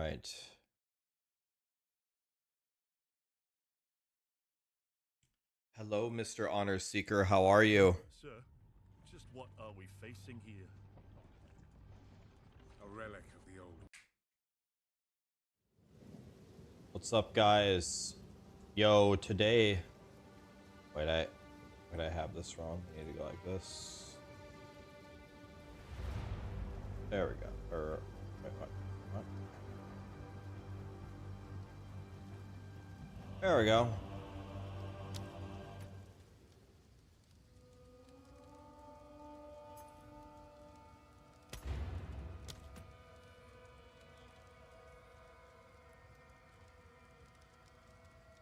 right. Hello, Mr. Honor Seeker. How are you? Sir, just what are we facing here? A relic of the old. What's up, guys? Yo, today. Wait, I have this wrong. I need to go like this. There we go. Wait, what? There we go.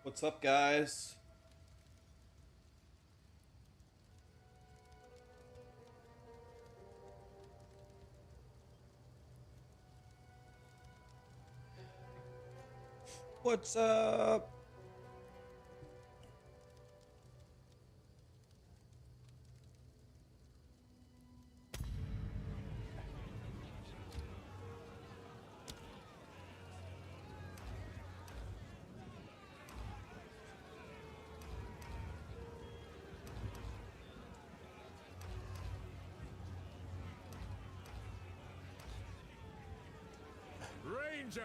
What's up, guys? What's up? Ranger!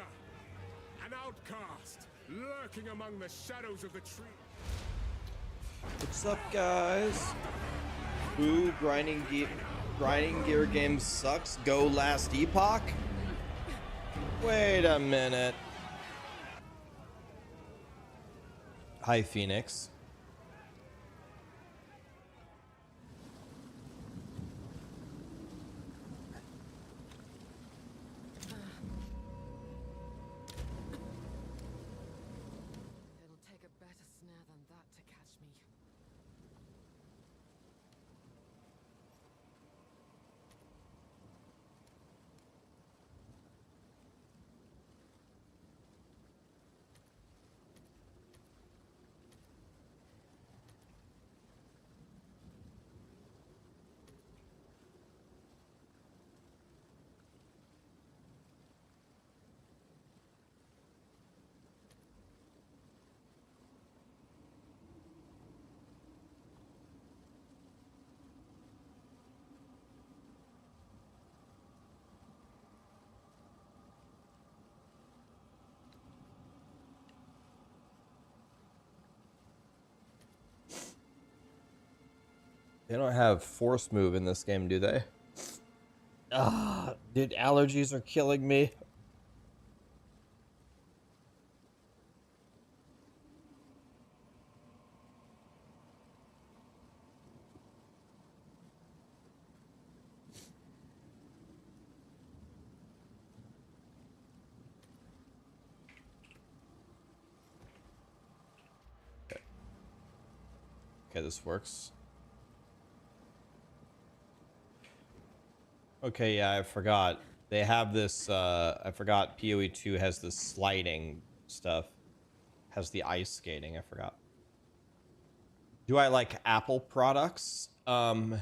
An outcast, lurking among the shadows of the tree. What's up, guys? Boo, grinding gear game sucks. Go last Epoch? Wait a minute. Hi, Phoenix. It'll take a better snare than that to catch me. They don't have force move in this game, do they? Ah, dude, allergies are killing me. Okay, this works. Okay, yeah, I forgot. They have this, I forgot POE2 has this sliding stuff. Has the ice skating, I forgot. Do I like Apple products? Ugh.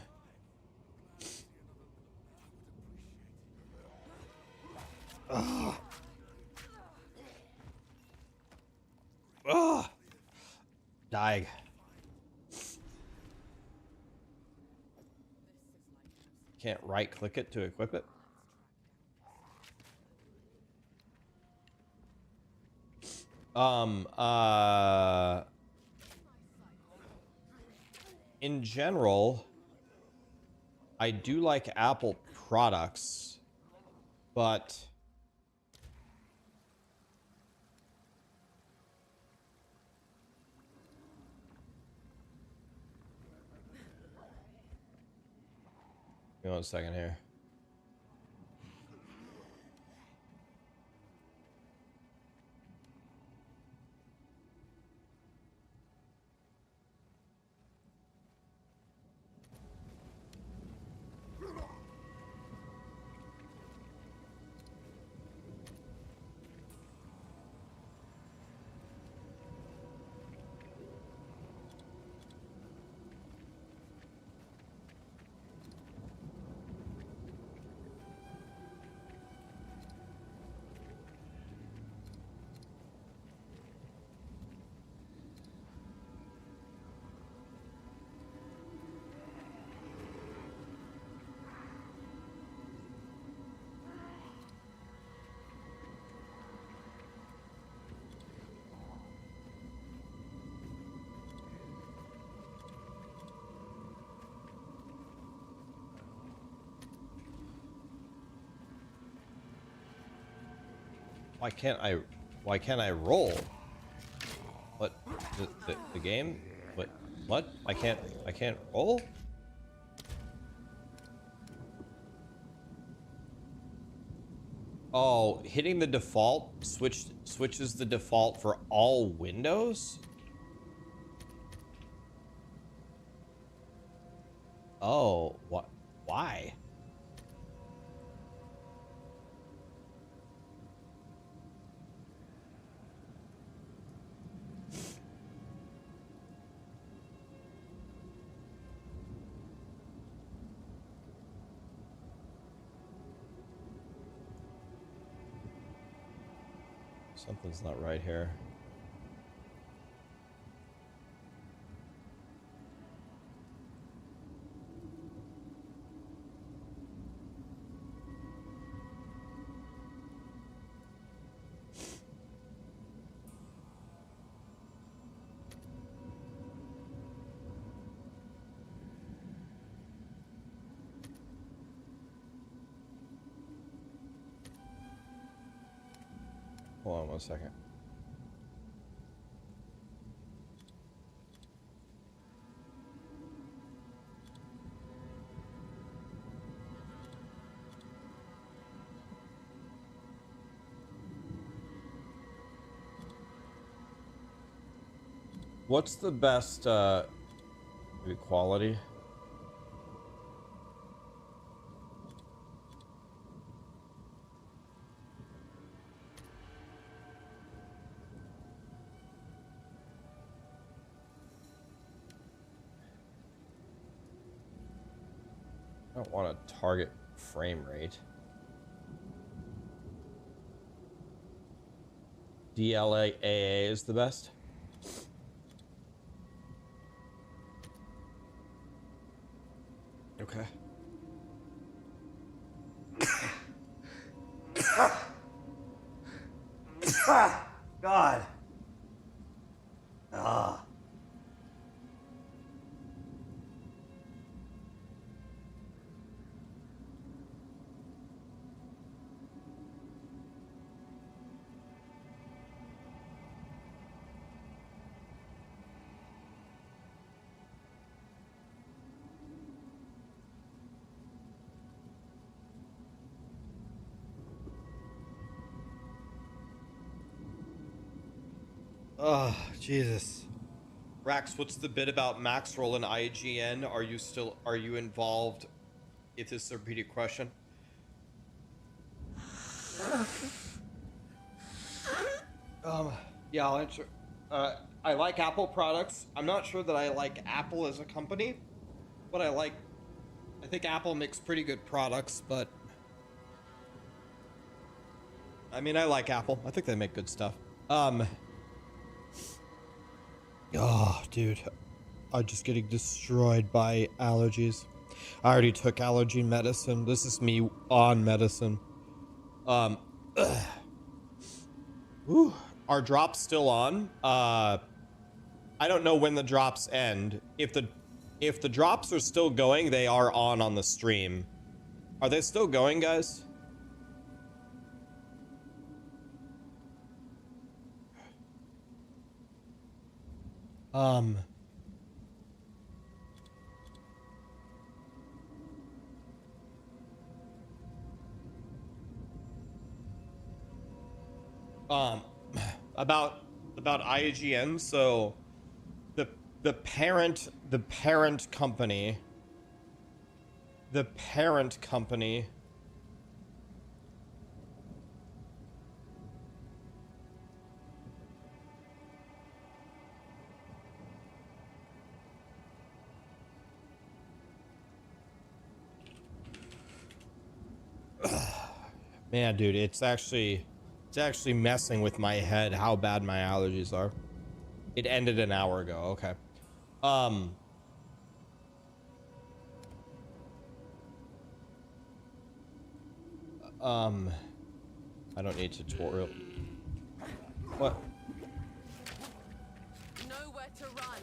Ugh. Die. Can't right click it to equip it. In general, I do like Apple products, but give me 1 second here. Why can't I roll? What? The game? What? I can't roll? Oh, hitting the default switches the default for all windows? Oh, what? Why? Something's not right here. Hold on 1 second. What's the best quality? I don't want to target frame rate. DLAA is the best. Okay. God. Ah. Oh, Jesus. Rax, what's the bit about Max roll in IGN? Are you involved? If this is a repeated question. Yeah, I'll answer. I like Apple products. I'm not sure that I like Apple as a company, but I think Apple makes pretty good products, but I mean, I like Apple. I think they make good stuff. Oh, dude. I'm just getting destroyed by allergies. I already took allergy medicine. This is me on medicine. Whew. Are drops still on? I don't know when the drops end. If the drops are still going, they are on the stream. Are they still going, guys? About IGN, so the parent company man, dude, it's actually messing with my head how bad my allergies are. It ended an hour ago. Okay. I don't need tutorial. What? Nowhere to run.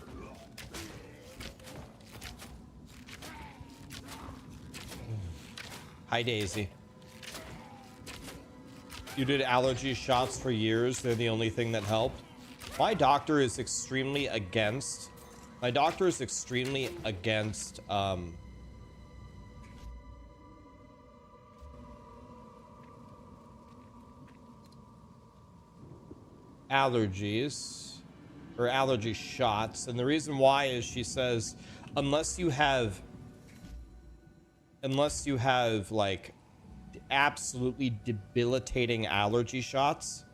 Hi, Daisy. You did allergy shots for years. They're the only thing that helped. My doctor is extremely against. My doctor is extremely against allergies or allergy shots, and the reason why is she says unless you have like absolutely debilitating allergy shots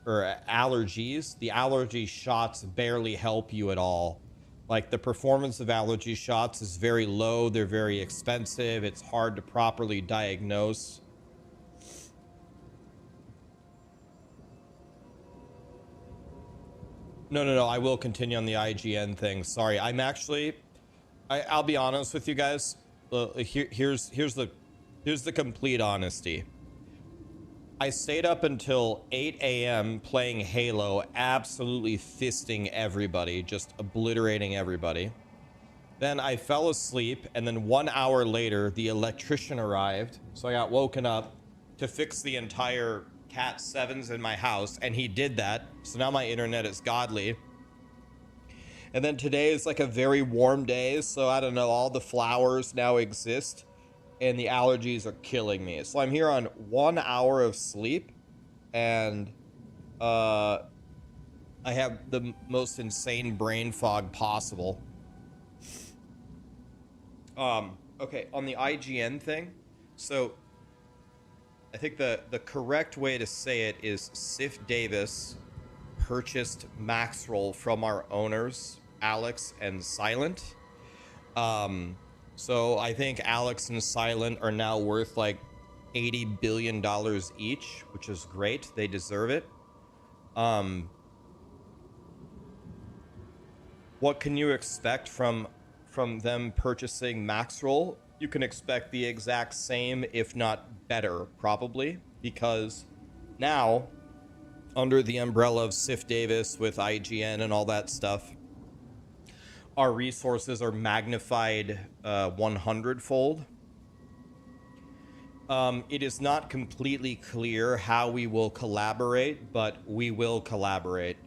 or allergies, the allergy shots barely help you at all. Like the performance of allergy shots is very low, they're very expensive, it's hard to properly diagnose. No, I will continue on the IGN thing. Sorry, I'm actually, I'll be honest with you guys. Here's the complete honesty. I stayed up until 8 a.m. playing Halo, absolutely fisting everybody, just obliterating everybody. Then I fell asleep, and then 1 hour later, the electrician arrived, so I got woken up to fix the entire Cat 7s in my house, and he did that, so now my internet is godly. And then today is like a very warm day, so I don't know, all the flowers now exist, and the allergies are killing me. So I'm here on 1 hour of sleep, and I have the most insane brain fog possible. Okay, on the IGN thing, so I think the correct way to say it is Sif Davis purchased Maxroll from our owners, Alex and Silent. So I think Alex and Silent are now worth like $80 billion each, which is great. They deserve it. What can you expect from them purchasing Maxroll? You can expect the exact same, if not better, probably, because now, under the umbrella of Sif Davis with IGN and all that stuff, our resources are magnified 100-fold. It is not completely clear how we will collaborate, but we will collaborate.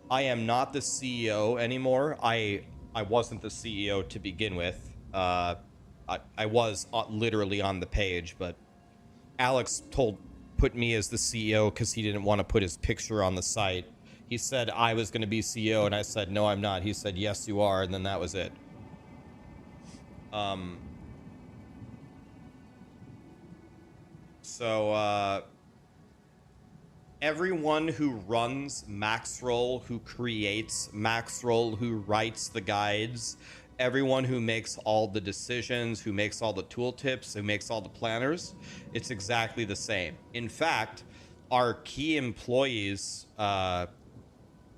I am not the CEO anymore. I wasn't the CEO to begin with. I was literally on the page, but Alex put me as the CEO because he didn't want to put his picture on the site. He said I was going to be CEO, and I said, no, I'm not. He said, yes, you are, and then that was it. So everyone who runs Maxroll, who creates Maxroll, who writes the guides, everyone who makes all the decisions, who makes all the tooltips, who makes all the planners, it's exactly the same. In fact, our key employees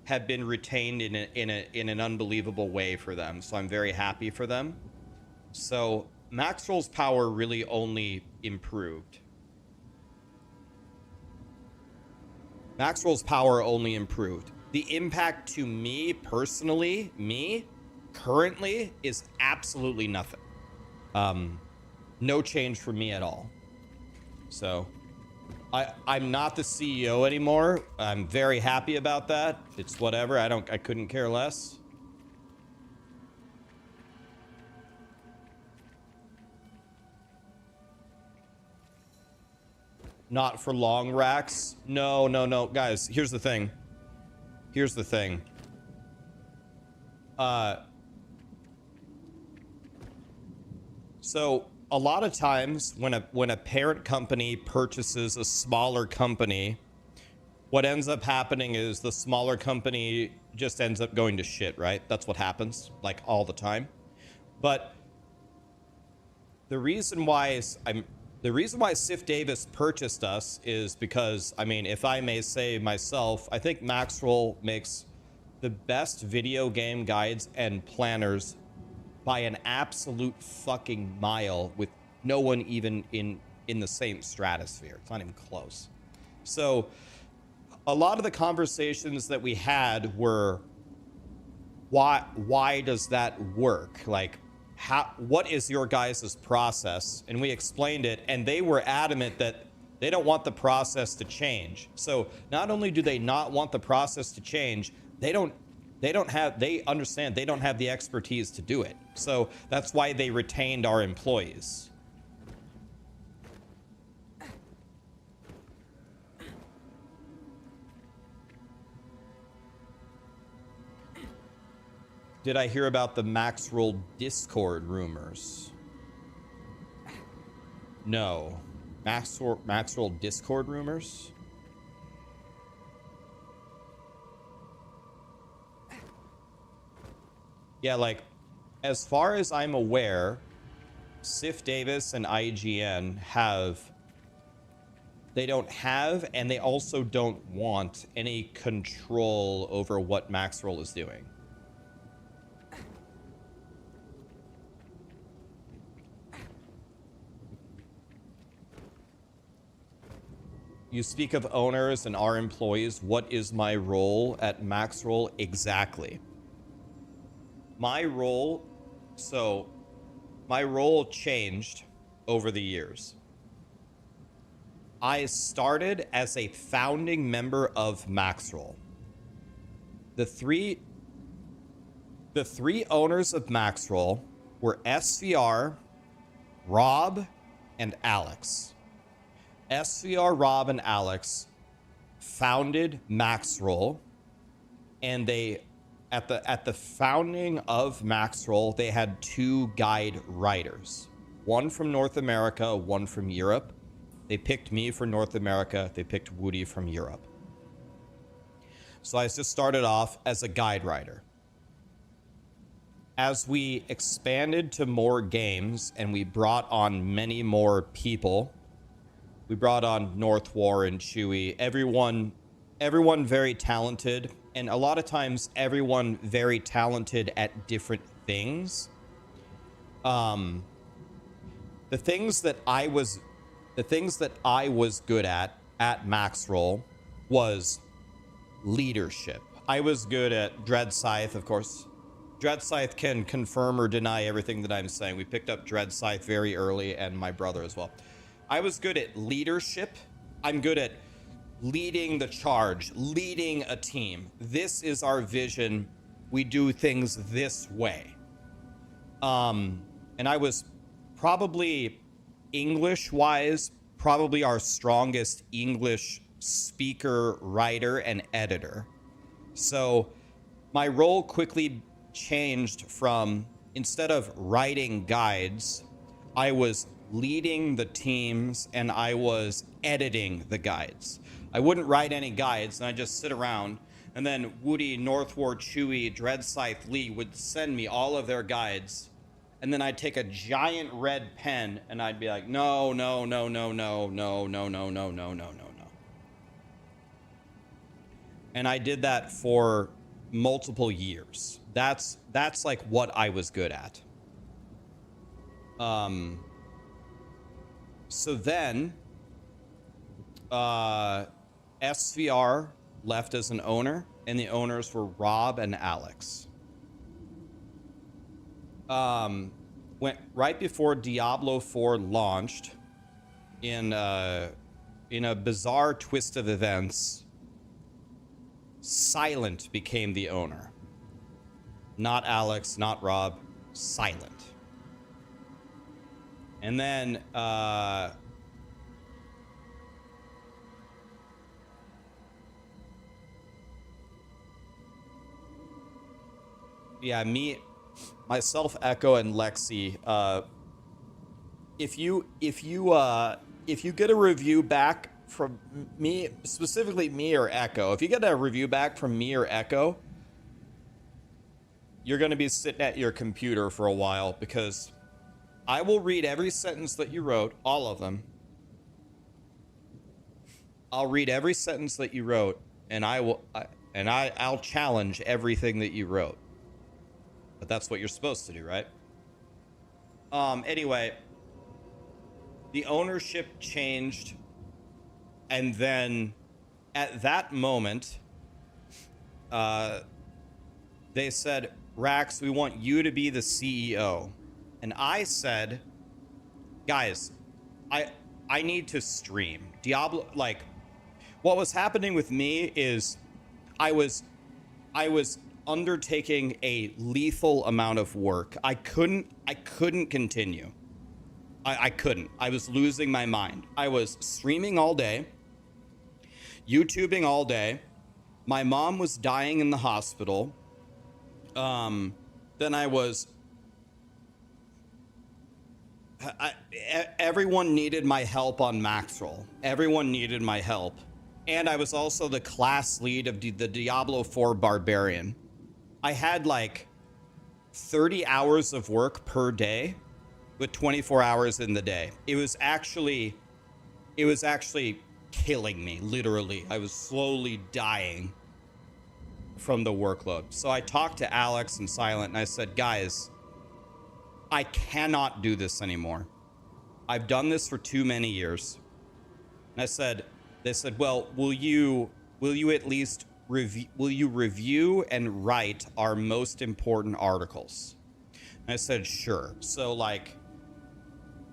have been retained in an unbelievable way for them. So I'm very happy for them. So Maxroll's power really only improved. Maxroll's power only improved. The impact to me personally, currently, is absolutely nothing. No change for me at all. So I'm not the CEO anymore. I'm very happy about that. It's whatever. I couldn't care less. Not for long, Rax. No. Guys, here's the thing. So a lot of times when a parent company purchases a smaller company, what ends up happening is the smaller company just ends up going to shit, right? That's what happens, like, all the time. But the reason why Sif Davis purchased us is because, I mean, if I may say myself, I think Maxroll makes the best video game guides and planners by an absolute fucking mile, with no one even in the same stratosphere. It's not even close. So a lot of the conversations that we had were, why does that work? Like, what is your guys' process? And we explained it, and they were adamant that They don't want the process to change. So not only do they not want the process to change, they understand they don't have the expertise to do it. So that's why they retained our employees. Did I hear about the Maxroll Discord rumors? No. Maxroll Discord rumors? Yeah, like, as far as I'm aware, Sif Davis and IGN they don't have, and they also don't want any control over what Maxroll is doing. You speak of owners and our employees. What is my role at Maxroll exactly? My role changed over the years. I started as a founding member of Maxroll. The three owners of Maxroll were SVR, Rob, and Alex. SVR, Rob, and Alex founded Maxroll, and they, at the founding of Maxroll, they had 2 guide writers, one from North America, one from Europe. They picked me for North America. They picked Woody from Europe. So I just started off as a guide writer. As we expanded to more games and we brought on many more people, we brought on North War and Chewy, everyone very talented, and a lot of times everyone very talented at different things. The things that I was good at Maxroll was leadership. I was good at Dread Scythe, of course. Dread Scythe can confirm or deny everything that I'm saying. We picked up Dread Scythe very early, and my brother as well. I was good at leadership. I'm good at leading the charge, leading a team. This is our vision. We do things this way. And I was probably English-wise, probably our strongest English speaker, writer, and editor. So my role quickly changed from, instead of writing guides, I was leading the teams and I was editing the guides. I wouldn't write any guides and I'd just sit around, and then Woody, North War, Chewy, Dread Scythe, Lee would send me all of their guides, and then I'd take a giant red pen and I'd be like, no, no, no, no, no, no, no, no, no, no, no, no, no. And I did that for multiple years. That's like what I was good at. So then, SVR left as an owner, and the owners were Rob and Alex. Went right before Diablo 4 launched, in a bizarre twist of events, Silent became the owner. Not Alex, not Rob, Silent. And then, yeah, myself, Echo, and Lexi. If you get a review back from me, specifically me or Echo, if you get a review back from me or Echo, you're going to be sitting at your computer for a while, because I will read every sentence that you wrote, all of them. I'll read every sentence that you wrote, and I'll challenge everything that you wrote. But that's what you're supposed to do, right? Anyway, the ownership changed, and then at that moment, they said, Rax, we want you to be the CEO. And I said, guys, I need to stream. Diablo, like, what was happening with me is I was undertaking a lethal amount of work. I couldn't continue. I couldn't. I was losing my mind. I was streaming all day, YouTubing all day. My mom was dying in the hospital. Then everyone needed my help on Maxroll. Everyone needed my help. And I was also the class lead of the Diablo 4 Barbarian. I had like 30 hours of work per day with 24 hours in the day. It was actually killing me, literally. I was slowly dying from the workload. So I talked to Alex and Silent and I said, guys, I cannot do this anymore. I've done this for too many years. And they said, well, will you at least review and write our most important articles? And I said, sure. So like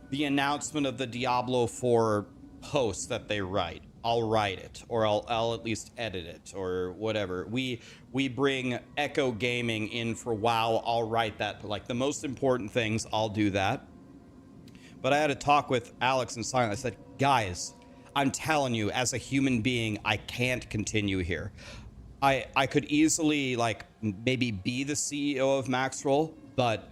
the announcement of the Diablo 4 post that they write, I'll write it, or I'll at least edit it, or whatever. We bring Echo Gaming in for WoW, I'll write that. Like the most important things, I'll do that. But I had a talk with Alex and Silent. I said, guys, I'm telling you, as a human being, I can't continue here. I could easily like maybe be the CEO of Maxroll, but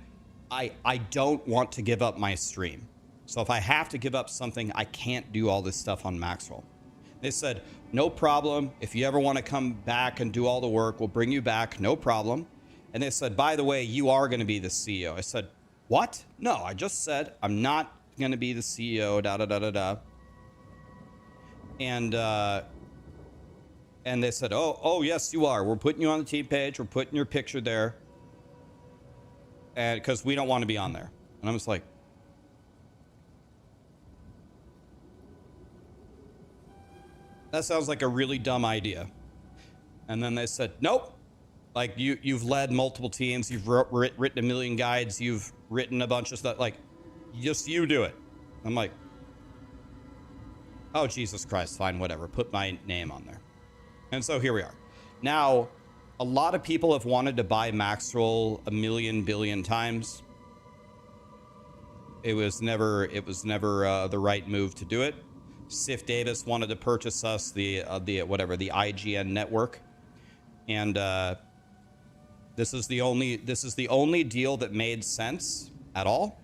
I don't want to give up my stream. So if I have to give up something, I can't do all this stuff on Maxroll. They said, no problem. If you ever want to come back and do all the work, we'll bring you back. No problem. And they said, by the way, you are going to be the CEO. I said, what? No, I just said I'm not going to be the CEO, da da da da da. And they said, oh, yes, you are. We're putting you on the team page. We're putting your picture there. And because we don't want to be on there. And I was like, that sounds like a really dumb idea. And then they said, nope. Like you've led multiple teams. You've written a million guides. You've written a bunch of stuff. Like, just you do it. I'm like, oh, Jesus Christ. Fine, whatever. Put my name on there. And so here we are. Now, a lot of people have wanted to buy Maxroll a million billion times. It was never the right move to do it. Sif Davis wanted to purchase us the IGN network, and this is the only deal that made sense at all.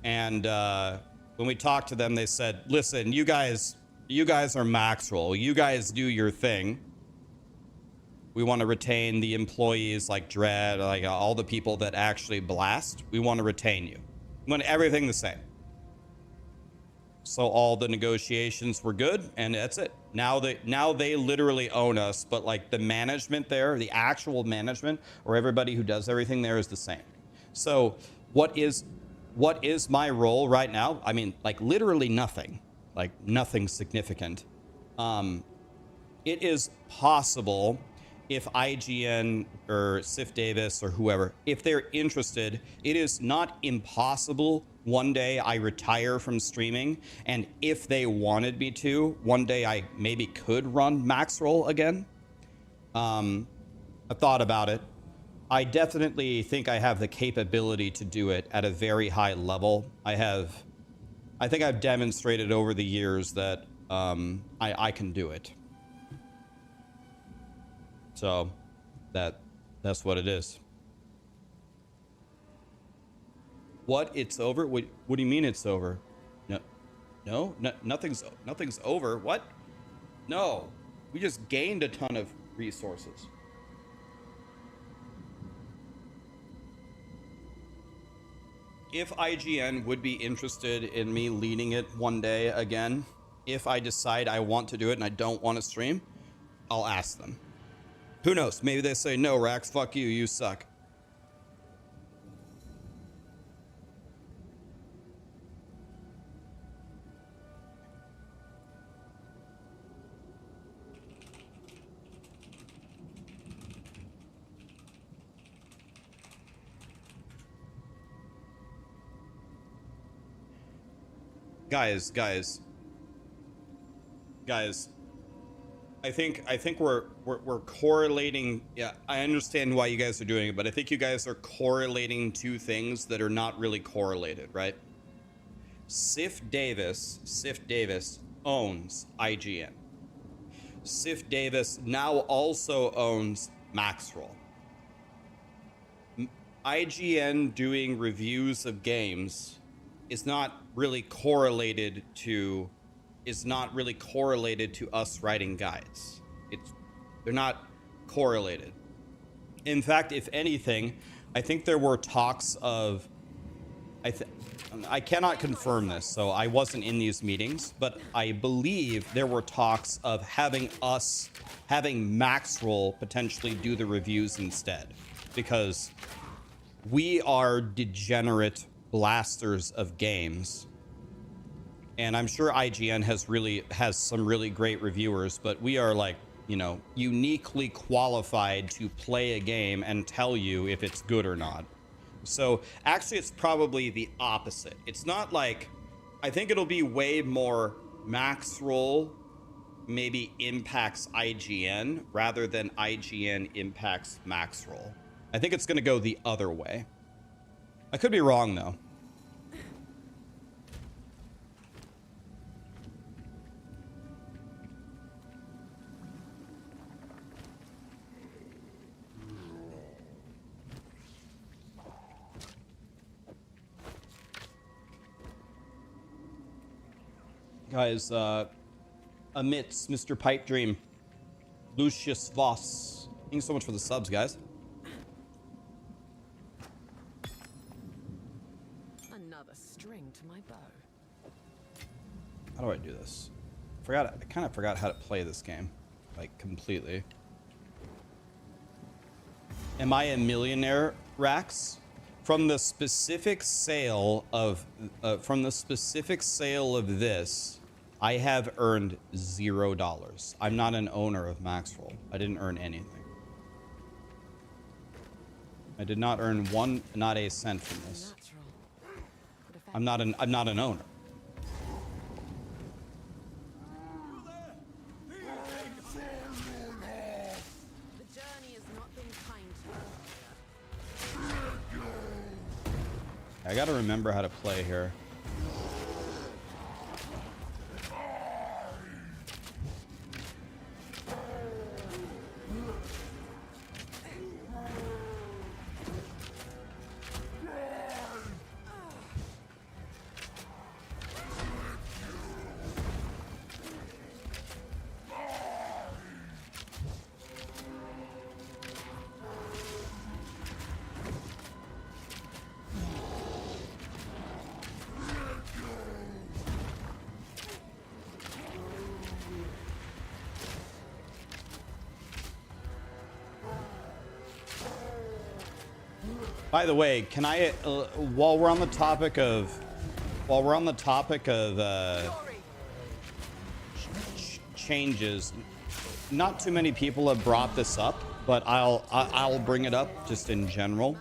And when we talked to them, they said, "Listen, you guys are Maxroll. You guys do your thing. We want to retain the employees like Dread, like all the people that actually blast. We want to retain you. We want everything the same." So all the negotiations were good, and that's it. Now they literally own us, but like the management there, the actual management, or everybody who does everything there is the same. So what is my role right now? I mean, like literally nothing, like nothing significant. It is possible if IGN or Sif Davis or whoever, if they're interested, it is not impossible. One day I retire from streaming, and if they wanted me to, one day I maybe could run Maxroll again. I thought about it. I definitely think I have the capability to do it at a very high level. I think I've demonstrated over the years that I can do it. So that's what it is. What? It's over? What do you mean it's over? No, nothing's over. What? No, we just gained a ton of resources. If IGN would be interested in me leading it one day again, if I decide I want to do it and I don't want to stream, I'll ask them. Who knows? Maybe they say, no, Rax, fuck you, you suck. guys. I think we're correlating. Yeah, I understand why you guys are doing it, but I think you guys are correlating two things that are not really correlated, right? Sif Davis owns IGN. Sif Davis now also owns Maxroll. IGN doing reviews of games is not really correlated to us writing guides. They're not correlated. In fact, if anything, I think there were talks of I cannot confirm this, so I wasn't in these meetings, but I believe there were talks of having Maxroll potentially do the reviews instead, because we are degenerate blasters of games, and I'm sure IGN has some really great reviewers, but we are, like, you know, uniquely qualified to play a game and tell you if it's good or not. So actually it's probably the opposite. It's not like, I think it'll be way more Maxroll maybe impacts IGN rather than IGN impacts Maxroll. I think it's going to go the other way. I could be wrong though. Guys, amidst Mr. Pipe Dream, Lucius Voss. Thank you so much for the subs, guys. Another string to my bow. How do I do this? I kind of forgot how to play this game, like, completely. Am I a millionaire, Rax? From the specific sale of this, I have earned $0. I'm not an owner of Maxroll. I didn't earn anything. I did not earn not a cent from this. I'm not an owner. The journey has not been kind to you. I gotta remember how to play here. By the way, can I, while we're on the topic of changes, not too many people have brought this up, but I'll bring it up just in general.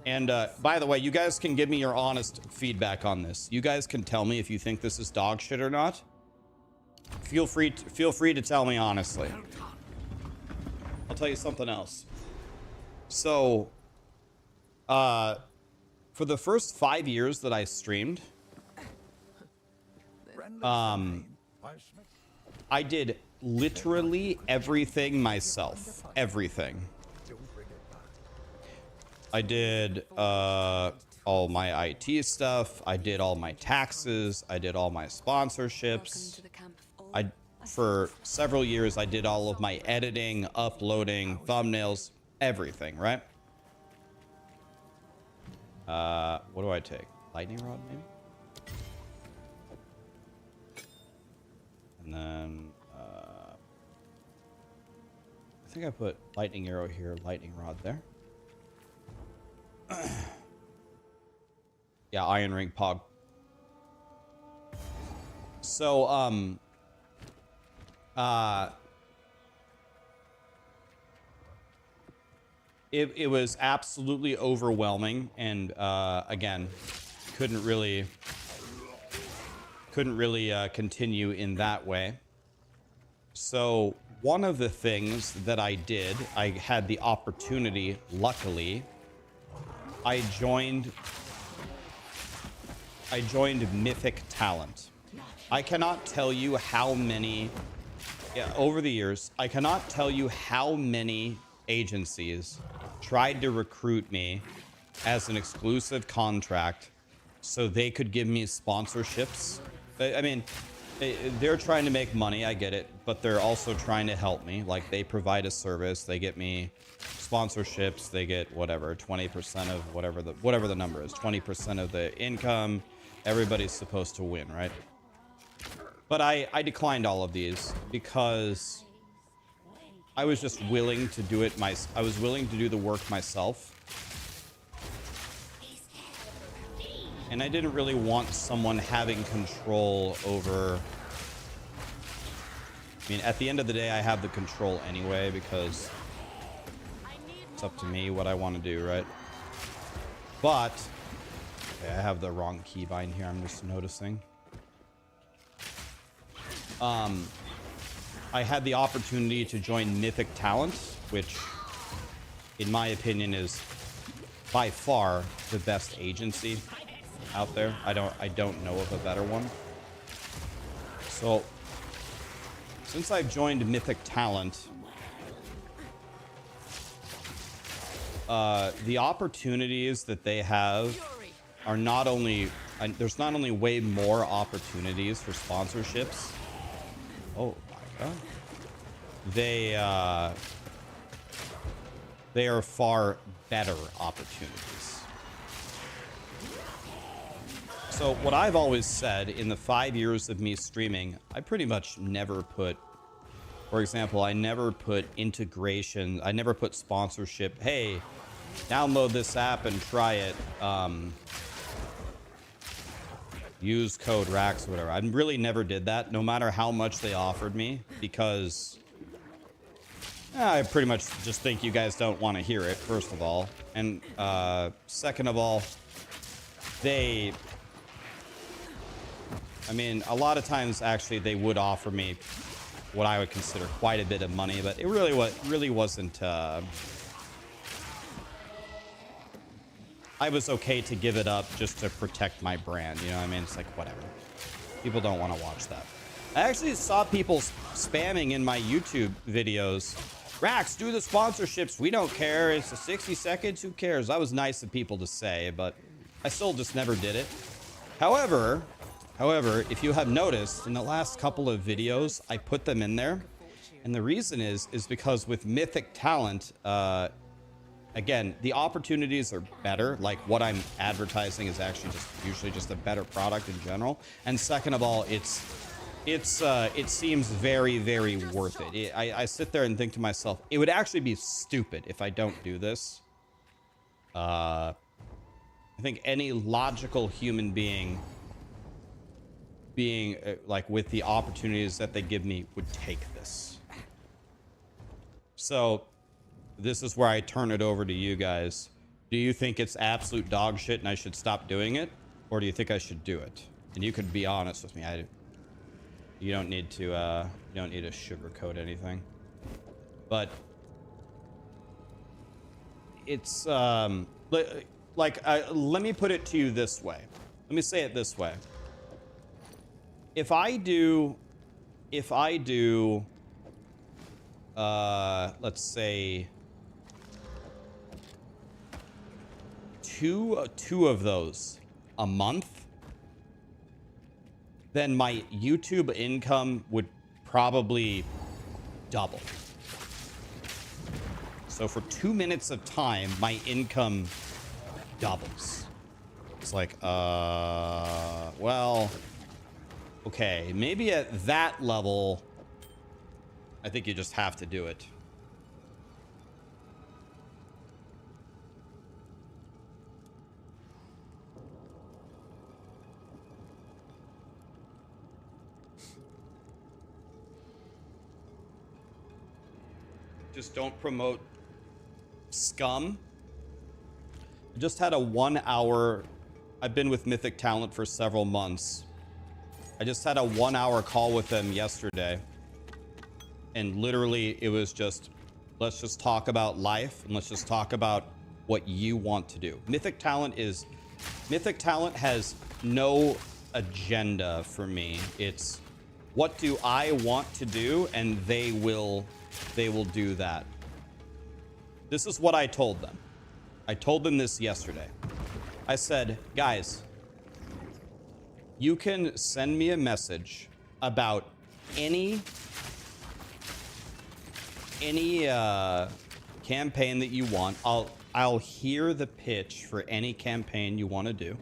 And by the way, you guys can give me your honest feedback on this. You guys can tell me if you think this is dog shit or not. Feel free to tell me honestly. I'll tell you something else. So, for the first 5 years that I streamed, I did literally everything myself. Everything. I did all my IT stuff. I did all my taxes. I did all my sponsorships. For several years, I did all of my editing, uploading, thumbnails, everything, right? What do I take? Lightning rod, maybe? And then, I think I put lightning arrow here, lightning rod there. Yeah, iron ring pog. So, it was absolutely overwhelming, and again, couldn't really couldn't really continue in that way. So one of the things that I did, I had the opportunity, luckily, I joined Mythic Talent. I cannot tell you how many, over the years, I cannot tell you how many agencies tried to recruit me as an exclusive contract so they could give me sponsorships. I mean, they're trying to make money, I get it, but they're also trying to help me. Like, they provide a service, they get me sponsorships, they get whatever, 20% of whatever the number is, 20% of the income. Everybody's supposed to win, right? But I declined all of these because I was just willing to do it I was willing to do the work myself. And I didn't really want someone having control over... I mean, at the end of the day, I have the control anyway because it's up to me what I want to do, right? But... okay, I have the wrong keybind here, I'm just noticing. I had the opportunity to join Mythic Talent, which, in my opinion, is by far the best agency out there. I don't know of a better one. So, since I've joined Mythic Talent, the opportunities that they have are not only... there's not only way more opportunities for sponsorships. Oh my god. They are far better opportunities. So what I've always said in the 5 years of me streaming, I pretty much never put, for example, I never put integration, I never put sponsorship. Hey, download this app and try it. Use code Rax or whatever. I really never did that, no matter how much they offered me, because I pretty much just think you guys don't want to hear it, first of all. And second of all, I mean, a lot of times, actually, they would offer me what I would consider quite a bit of money, but it really wasn't... I was okay to give it up just to protect my brand, you know what I mean? It's like, whatever. People don't want to watch that. I actually saw people spamming in my YouTube videos, Rax, do the sponsorships. We don't care. It's a 60 seconds. Who cares? That was nice of people to say, but I still just never did it. However, if you have noticed, in the last couple of videos, I put them in there. And the reason is because with Mythic Talent, again, the opportunities are better. Like, what I'm advertising is actually usually just a better product in general. And second of all, it seems very, very worth it. I sit there and think to myself, it would actually be stupid if I don't do this. I think any logical human being like with the opportunities that they give me would take this. So this is where I turn it over to you guys. Do you think it's absolute dog shit and I should stop doing it? Or do you think I should do it? And you could be honest with me. You don't need to sugarcoat anything. But it's let me put it to you this way. Let me say it this way. If I do let's say two of those a month, then my YouTube income would probably double. So for 2 minutes of time, my income doubles. It's like, well, okay, maybe at that level, I think you just have to do it. Just don't promote scum. I just had a 1 hour... I've been with Mythic Talent for several months. I just had a 1-hour call with them yesterday. And literally it was just, let's just talk about life and let's just talk about what you want to do. Mythic Talent has no agenda for me. It's what do I want to do, and they will do that. This is what I told them. I told them this yesterday. I said, guys, you can send me a message about any campaign that you want. I'll hear the pitch for any campaign you want to do.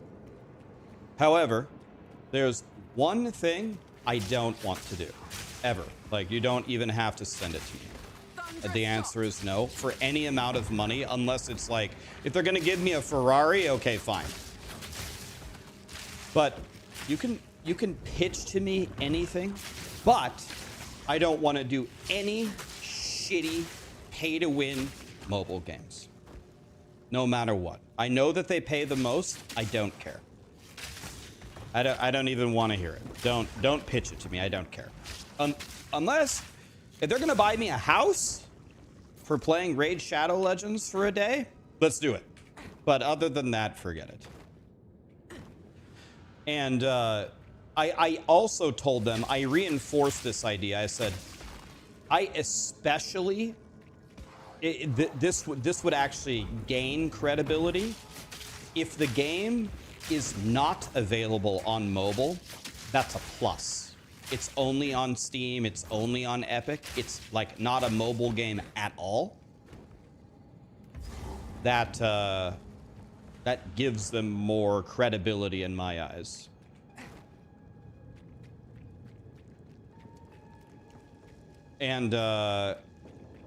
However, there's one thing I don't want to do, ever. Like, you don't even have to send it to me. The answer is no, for any amount of money, unless it's like, if they're gonna give me a Ferrari, okay, fine. But you can pitch to me anything, but I don't want to do any shitty pay-to-win mobile games. No matter what. I know that they pay the most. I don't care. I don't even want to hear it. Don't pitch it to me. I don't care. Unless if they're gonna buy me a house for playing Raid Shadow Legends for a day, let's do it. But other than that, forget it. And I also told them, I reinforced this idea. I said, I especially this would actually gain credibility if the game is not available on mobile. That's a plus. It's only on Steam. It's only on Epic. It's like not a mobile game at all. That gives them more credibility in my eyes. And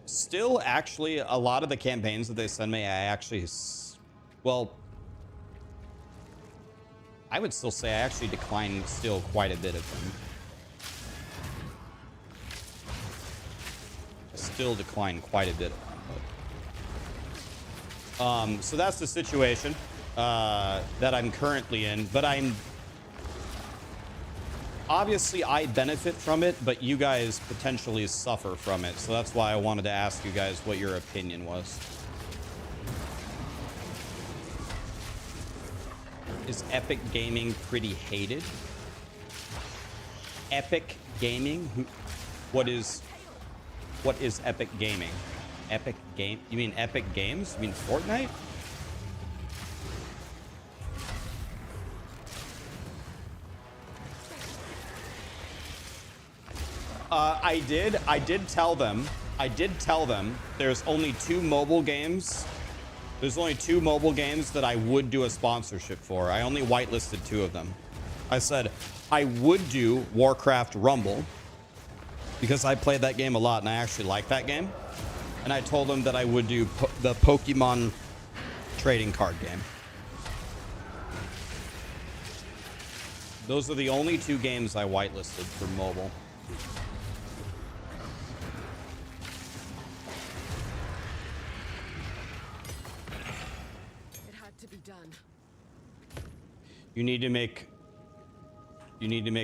still, actually, a lot of the campaigns that they send me, I actually, well, I would still say I actually decline still quite a bit of them. I still decline quite a bit of them. But, so that's the situation that I'm currently in. But obviously I benefit from it, but you guys potentially suffer from it. So that's why I wanted to ask you guys what your opinion was. Is Epic Gaming pretty hated? Epic Gaming? What is Epic Gaming? Epic Game? You mean Epic Games? You mean Fortnite? I did tell them there's only 2 mobile games. There's only 2 mobile games that I would do a sponsorship for. I only whitelisted 2 of them. I said I would do Warcraft Rumble because I played that game a lot and I actually like that game. And I told them that I would do the Pokemon trading card game. Those are the only 2 games I whitelisted for mobile. You need to make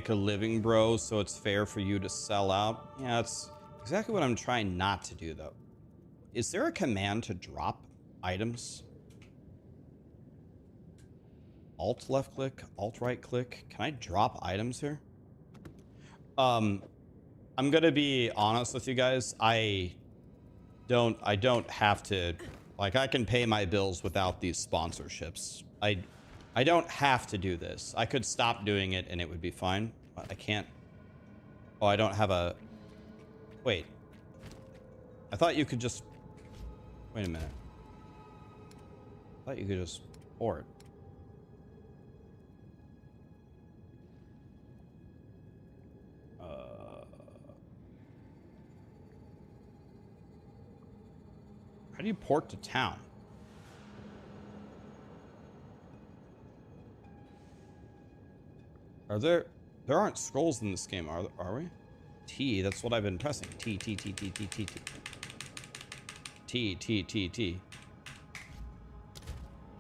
a living, bro, so it's fair for you to sell out. Yeah, that's exactly what I'm trying not to do, though. Is there a command to drop items? Alt left click, alt right click. Can I drop items here? I'm gonna be honest with you guys. I don't have to, like, I can pay my bills without these sponsorships. I don't have to do this. I could stop doing it and it would be fine. But I can't. Oh, I don't have a... Wait. I thought you could just... Wait a minute. I thought you could just pour it. How do you port to town? There aren't scrolls in this game, are we? T, that's what I've been pressing. T.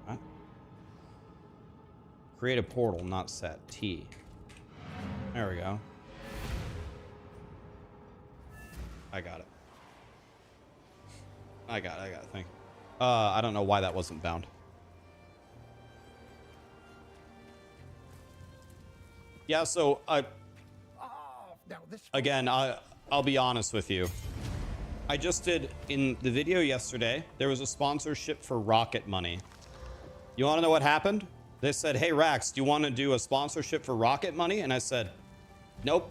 What? Create a portal, not set. T. There we go. I got it. I got it. Thank you. I don't know why that wasn't bound. Yeah, so again, I'll be honest with you. I just did in the video yesterday, there was a sponsorship for Rocket Money. You want to know what happened? They said, "Hey Rax, do you want to do a sponsorship for Rocket Money?" And I said, "Nope."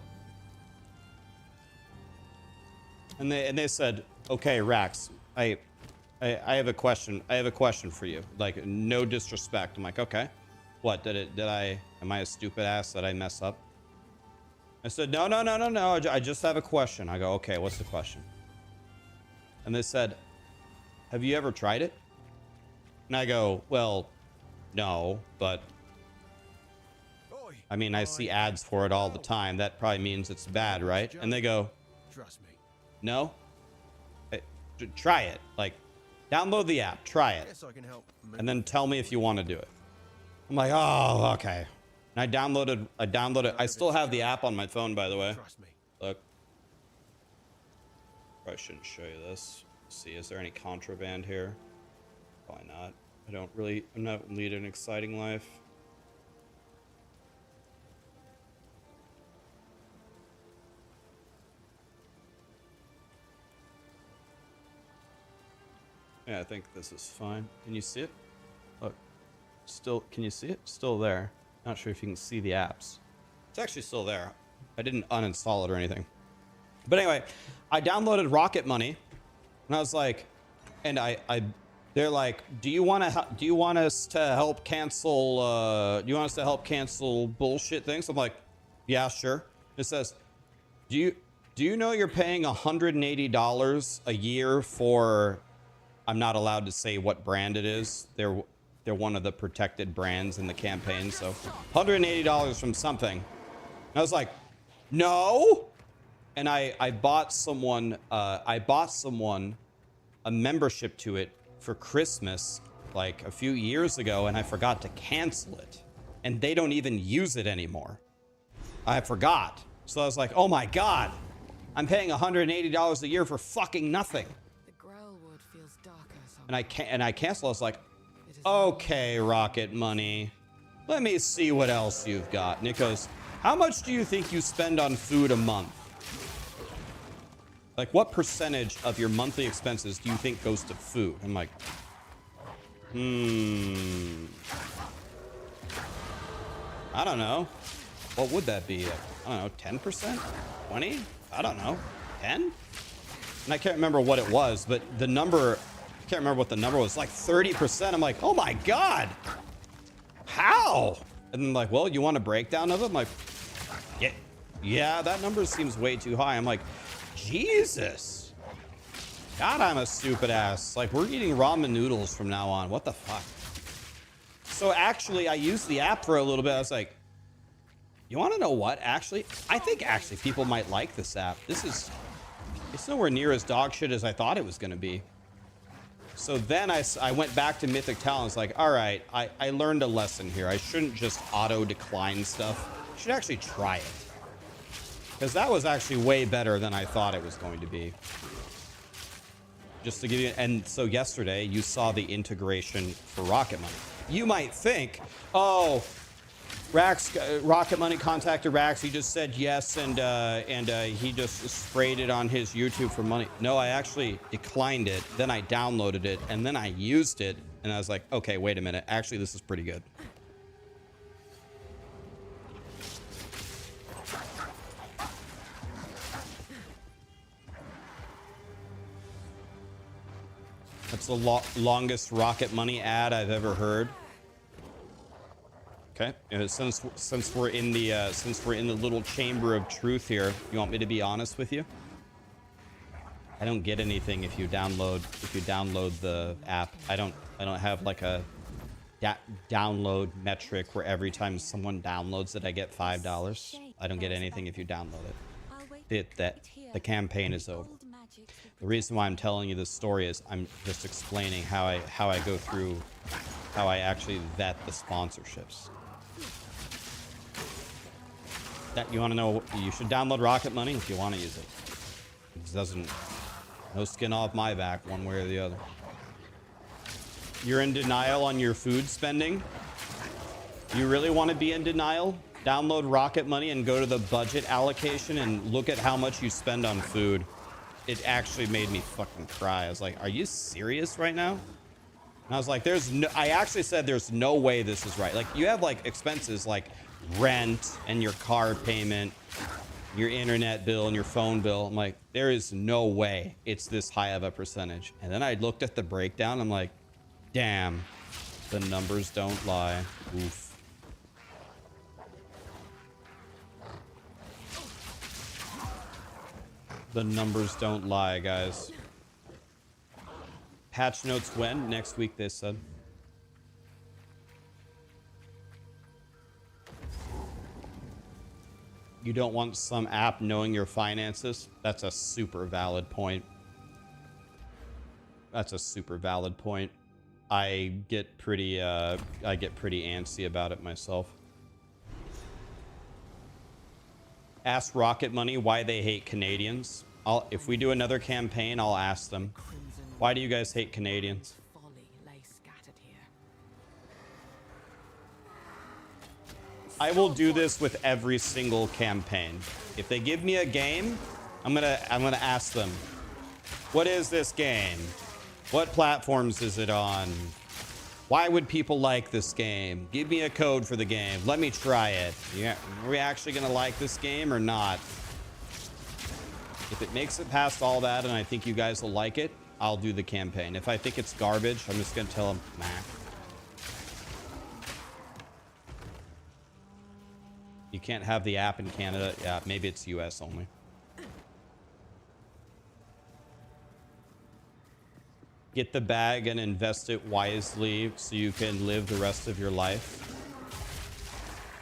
And they said, "Okay, Rax, I have a question. I have a question for you. Like, no disrespect." I'm like, "Okay. What am I a stupid ass that I mess up?" I said, no. I just have a question. I go, "Okay, what's the question?" And they said, "Have you ever tried it?" And I go, "Well, no, but I mean, I see ads for it all the time. That probably means it's bad, right?" And they go, Trust me. "No, try it. Like, download the app, try it, Yes, I can help. and then tell me if you want to do it." I'm like, "Oh, okay." And I downloaded. I still have the app on my phone, by the way. Trust me. Look. Probably shouldn't show you this. Let's see, is there any contraband here? Probably not. I'm not leading an exciting life. Yeah, I think this is fine. Can you see it? Look. Still, can you see it? Still there. Not sure if you can see the apps. It's actually still there. I didn't uninstall it or anything. But anyway, I downloaded Rocket Money, and I was like, and they're like, do you want us to help cancel? Do you want us to help cancel bullshit things? I'm like, yeah, sure. It says, do you know you're paying $180 a year for? I'm not allowed to say what brand it is. They're one of the protected brands in the campaign, so $180 from something. And I was like, no. And I bought someone a membership to it for Christmas like a few years ago, and I forgot to cancel it. And they don't even use it anymore. I forgot. So I was like, oh my God, I'm paying $180 a year for fucking nothing. The Growlwood feels darker. And I canceled. I was like, okay, Rocket Money, let me see what else you've got. And it goes, how much do you think you spend on food a month? Like, what percentage of your monthly expenses do you think goes to food? I'm like, I don't know. What would that be? I don't know, 10%? 20? I don't know. 10? And I can't remember what it was, but the number, I can't remember what the number was, like 30%. I'm like, oh my God. How? And then like, well, you want a breakdown of it? I'm like, yeah, that number seems way too high. I'm like, Jesus. God, I'm a stupid ass. Like, we're eating ramen noodles from now on. What the fuck? So actually, I used the app for a little bit. I was like, you want to know what? Actually, I think actually people might like this app. It's nowhere near as dog shit as I thought it was going to be. So then I went back to Mythic Talents, like, all right, I learned a lesson here. I shouldn't just auto decline stuff. I should actually try it. Because that was actually way better than I thought it was going to be. Just to give you, and so yesterday you saw the integration for Rocket Money. You might think, oh, Rocket Money contacted Rax. He just said yes, and he just sprayed it on his YouTube for money. No, I actually declined it. Then I downloaded it, and then I used it, and I was like, okay, wait a minute. Actually, this is pretty good. That's the longest Rocket Money ad I've ever heard. Okay, since we're in the little chamber of truth here, you want me to be honest with you? I don't get anything if you download the app. I don't have like a download metric where every time someone downloads it, I get $5. I don't get anything if you download it. The campaign is over. The reason why I'm telling you this story is I'm just explaining how I go through, how I actually vet the sponsorships. That you want to know? You should download Rocket Money if you want to use it. It doesn't. No skin off my back, one way or the other. You're in denial on your food spending. You really want to be in denial? Download Rocket Money and go to the budget allocation and look at how much you spend on food. It actually made me fucking cry. I was like, are you serious right now? And I was like, I actually said there's no way this is right. Like, you have like expenses like rent and your car payment, your internet bill and your phone bill. I'm like, there is no way it's this high of a percentage. And then I looked at the breakdown. I'm like, damn, the numbers don't lie. Oof. The numbers don't lie, guys. Patch notes when? Next week, they said. You don't want some app knowing your finances? That's a super valid point. That's a super valid point. I get pretty antsy about it myself. Ask Rocket Money why they hate Canadians. If we do another campaign, I'll ask them. Why do you guys hate Canadians? I will do this with every single campaign. If they give me a game, I'm gonna ask them, what is this game? What platforms is it on? Why would people like this game? Give me a code for the game. Let me try it. Yeah, are we actually gonna like this game or not? If it makes it past all that and I think you guys will like it, I'll do the campaign. If I think it's garbage, I'm just gonna tell them, nah. You can't have the app in Canada. Yeah, maybe it's US only. Get the bag and invest it wisely so you can live the rest of your life.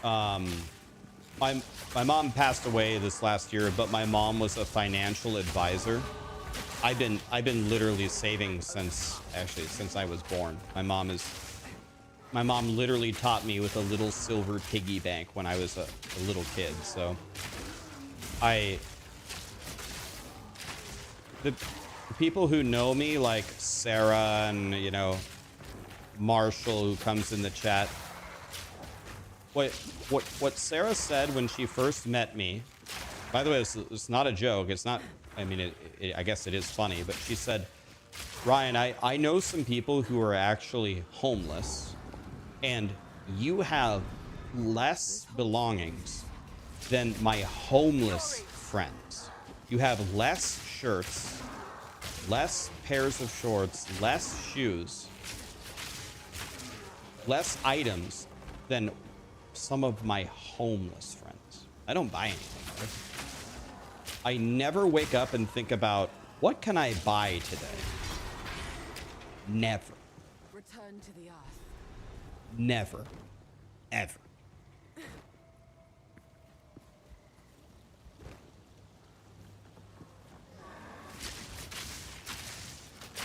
My mom passed away this last year, but my mom was a financial advisor. I've been literally saving since I was born. My mom literally taught me with a little silver piggy bank when I was a little kid. So the people who know me, like Sarah and, you know, Marshall, who comes in the chat, what Sarah said when she first met me, by the way, it's not a joke. It's not, I mean, I guess it is funny, but she said, Ryan, I know some people who are actually homeless, and you have less belongings than my homeless friends. You have less shirts, less pairs of shorts, less shoes, less items than some of my homeless friends. I don't buy anything, right? I never wake up and think about, what can I buy today? Never. Return to the earth. Never. Ever.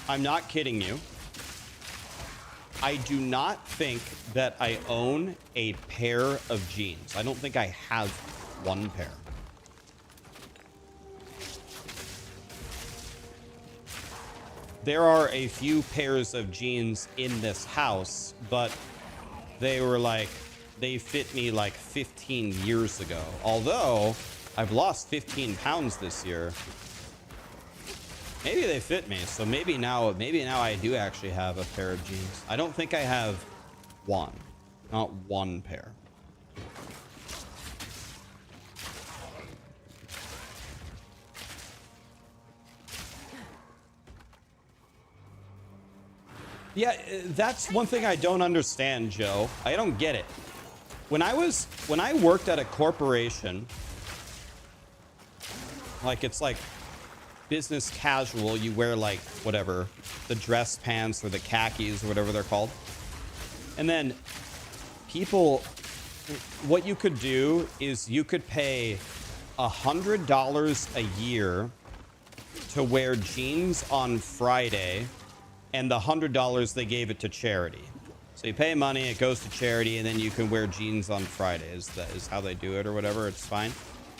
I'm not kidding you. I do not think that I own a pair of jeans. I don't think I have one pair. There are a few pairs of jeans in this house, but they were like, they fit me like 15 years ago. Although I've lost 15 pounds this year. Maybe they fit me, so maybe now I do actually have a pair of jeans. I don't think I have one, not one pair. Yeah, that's one thing I don't understand, Joe. I don't get it. When I worked at a corporation, like, it's like business casual, you wear like whatever, the dress pants or the khakis or whatever they're called. And then people, what you could do is you could pay $100 a year to wear jeans on Friday, and the $100 they gave it to charity. So you pay money, it goes to charity, and then you can wear jeans on Fridays. That is how they do it or whatever. It's fine.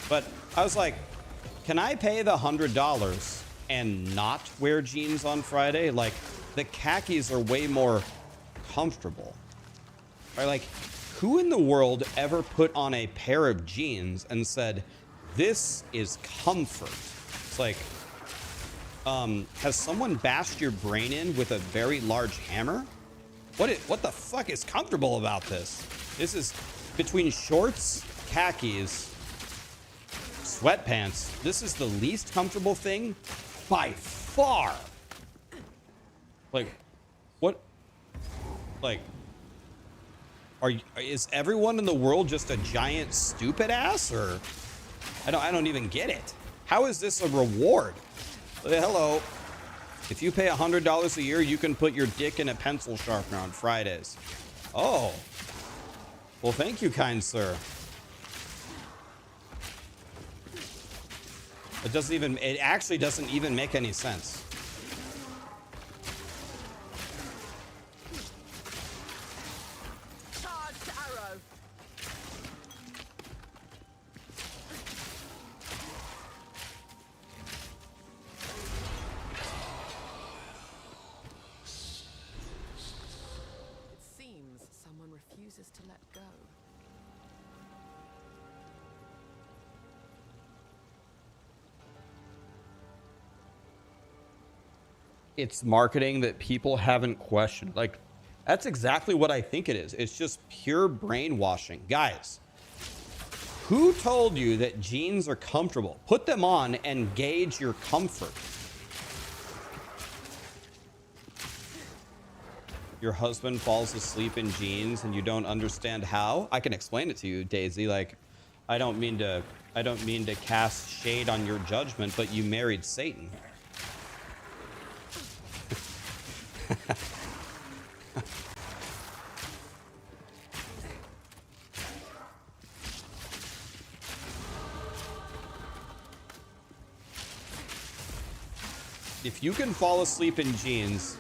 But I was like, can I pay the $100 and not wear jeans on Friday? Like, the khakis are way more comfortable. Right? Like, who in the world ever put on a pair of jeans and said, this is comfort? It's like, has someone bashed your brain in with a very large hammer? What the fuck is comfortable about this? This is between shorts, khakis, sweatpants. This is the least comfortable thing by far. Like, what? Like, is everyone in the world just a giant stupid ass? Or I don't even get it. How is this a reward? Hello. If you pay $100 a year, you can put your dick in a pencil sharpener on Fridays. Oh. Well, thank you, kind sir. It actually doesn't even make any sense. Charged arrow. It seems someone refuses to let go. It's marketing that people haven't questioned. Like, that's exactly what I think it is. It's just pure brainwashing. Guys, who told you that jeans are comfortable? Put them on and gauge your comfort. Your husband falls asleep in jeans and you don't understand how? I can explain it to you, Daisy. Like, I don't mean to cast shade on your judgment, but you married Satan. If you can fall asleep in jeans,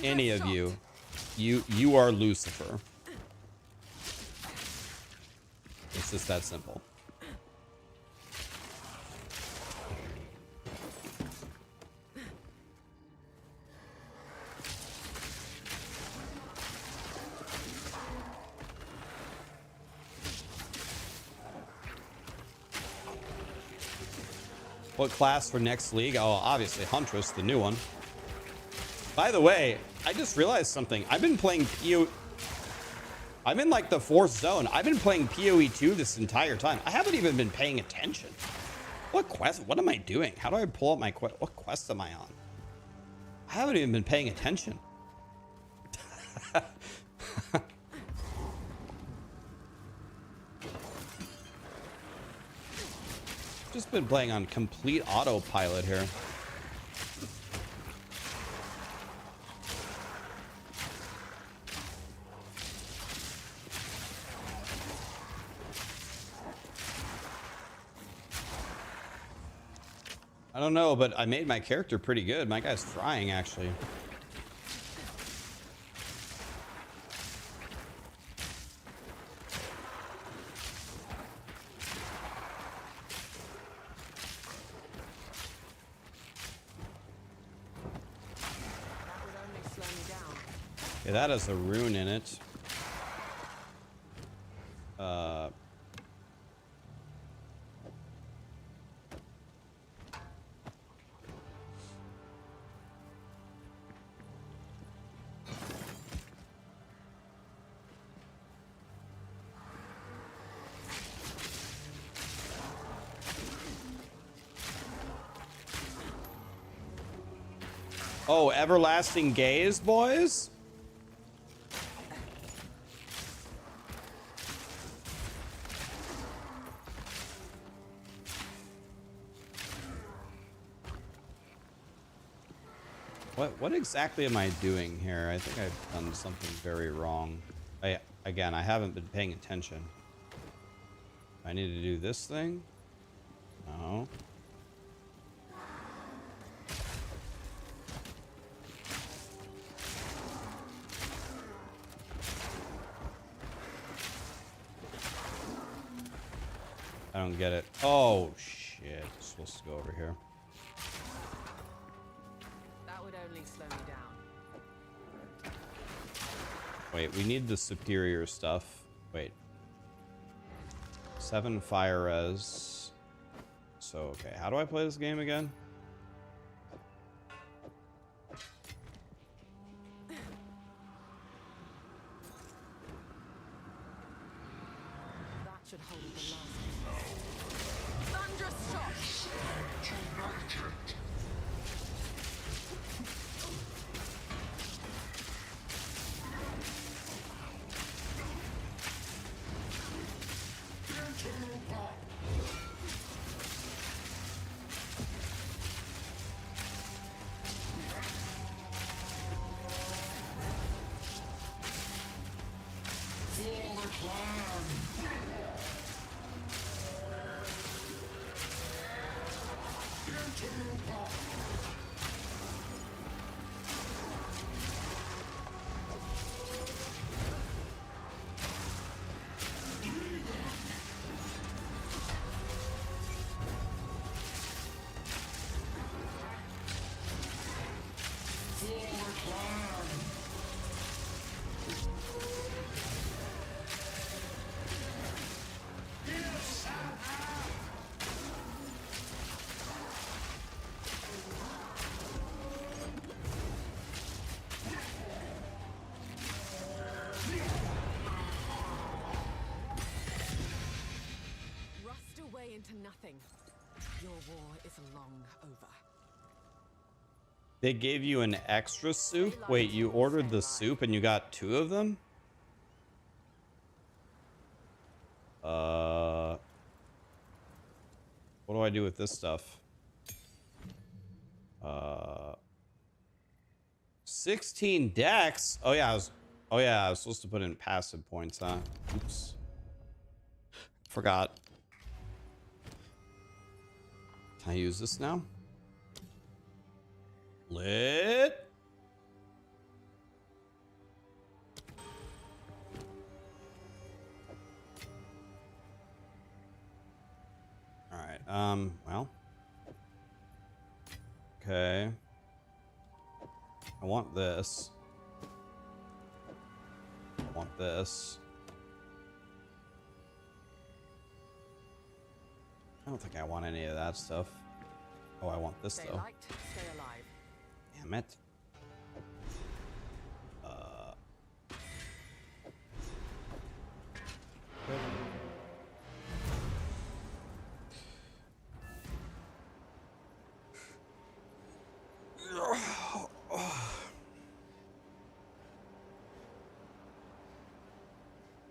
any of you, you are Lucifer. It's just that simple. What class for next league? Oh, obviously Huntress, the new one. By the way, I just realized something. I've been playing I'm in like the 4th zone. I've been playing POE2 this entire time. I haven't even been paying attention. What quest? What am I doing? How do I pull up my quest? What quest am I on? I haven't even been paying attention. Just been playing on complete autopilot here. I don't know, but I made my character pretty good. My guy's frying, actually. Okay, that has a rune in it. Oh, everlasting gaze, boys? What exactly am I doing here? I think I've done something very wrong. Again, I haven't been paying attention. I need to do this thing? No. I don't get it. Oh, shit. I'm supposed to go over here. That would only slow me down. Wait, we need the superior stuff. Wait. 7 fire res. So, okay. How do I play this game again? That should hold the last. Thunderous shot! Into nothing. Your war is long over. They gave you an extra soup? Wait, you ordered the soup and you got 2 of them? What do I do with this stuff? 16 decks? Oh yeah, I was supposed to put in passive points, huh? Oops. Forgot. Can I use this now? Lit. All right. Well. Okay. I want this. I want this. I don't think I want any of that stuff. Oh, I want this Stay though. light, stay alive. Damn it.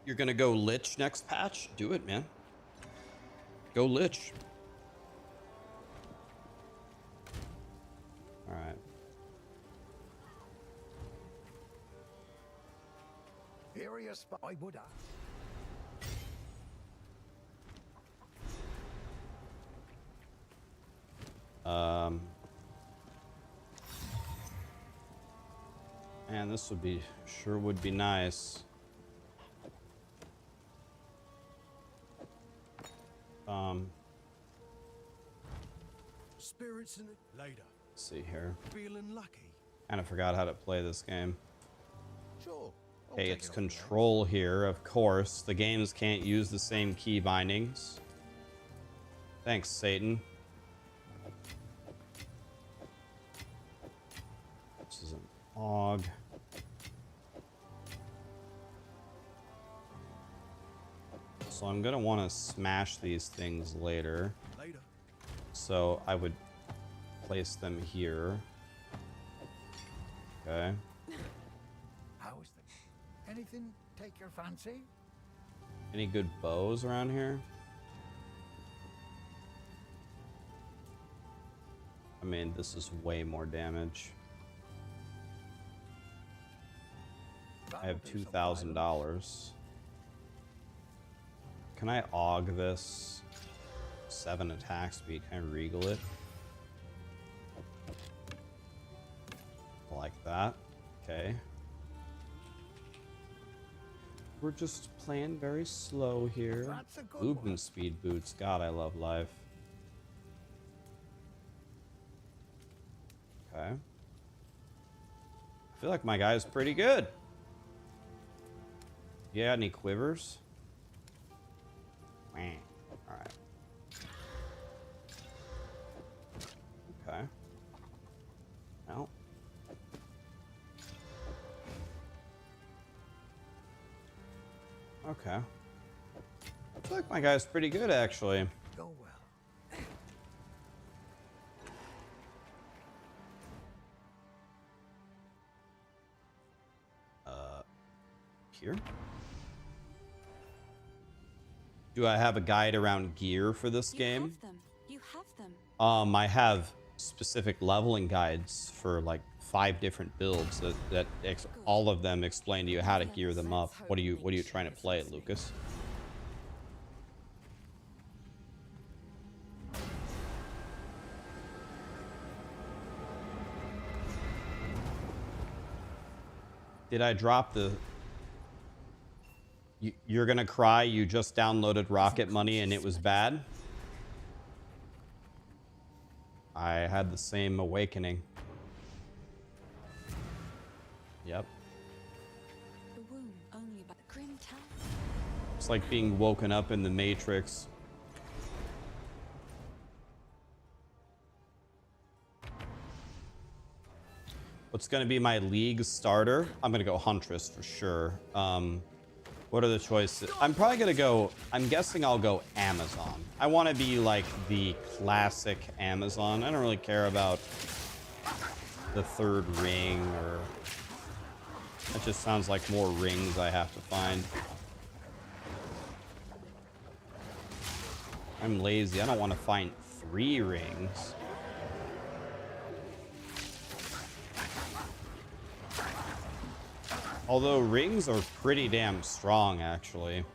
You're gonna go Lich next patch? Do it, man. Go Lich. All right. Furious by Buddha. Man, this would be sure would be nice. Spirits in it later. Let's see here. Feeling lucky. Kind of forgot how to play this game. Sure. Okay, it's control here, of course. The games can't use the same key bindings. Thanks, Satan. This is an AUG. So I'm gonna want to smash these things later. Later. So I would place them here. Okay. How's the... Anything take your fancy? Any good bows around here? I mean, this is way more damage. I have $2,000. Can I AUG this? 7 attack speed. Can I regal it? Like that. Okay. We're just playing very slow here. That's a good Movement one. speed boots. God, I love life. Okay. I feel like my guy's pretty good. You got any quivers? Alright. Okay. Well. Okay. I feel like my guy's pretty good, actually. Go well. Here. Do I have a guide around gear for this game? You have them. I have specific leveling guides for like 5 different builds that all of them explain to you how to gear them up. What are you trying to play, Lucas? Did I drop the... You're gonna cry, you just downloaded Rocket Money and it was bad? I had the same awakening. Yep. The womb only by the grim tower. It's like being woken up in the Matrix. What's gonna be my league starter? I'm gonna go Huntress for sure. What are the choices? I'm probably gonna go, I'm guessing I'll go Amazon. I want to be like the classic Amazon. I don't really care about the 3rd ring, or that just sounds like more rings I have to find. I'm lazy. I don't want to find 3 rings. Although rings are pretty damn strong, actually.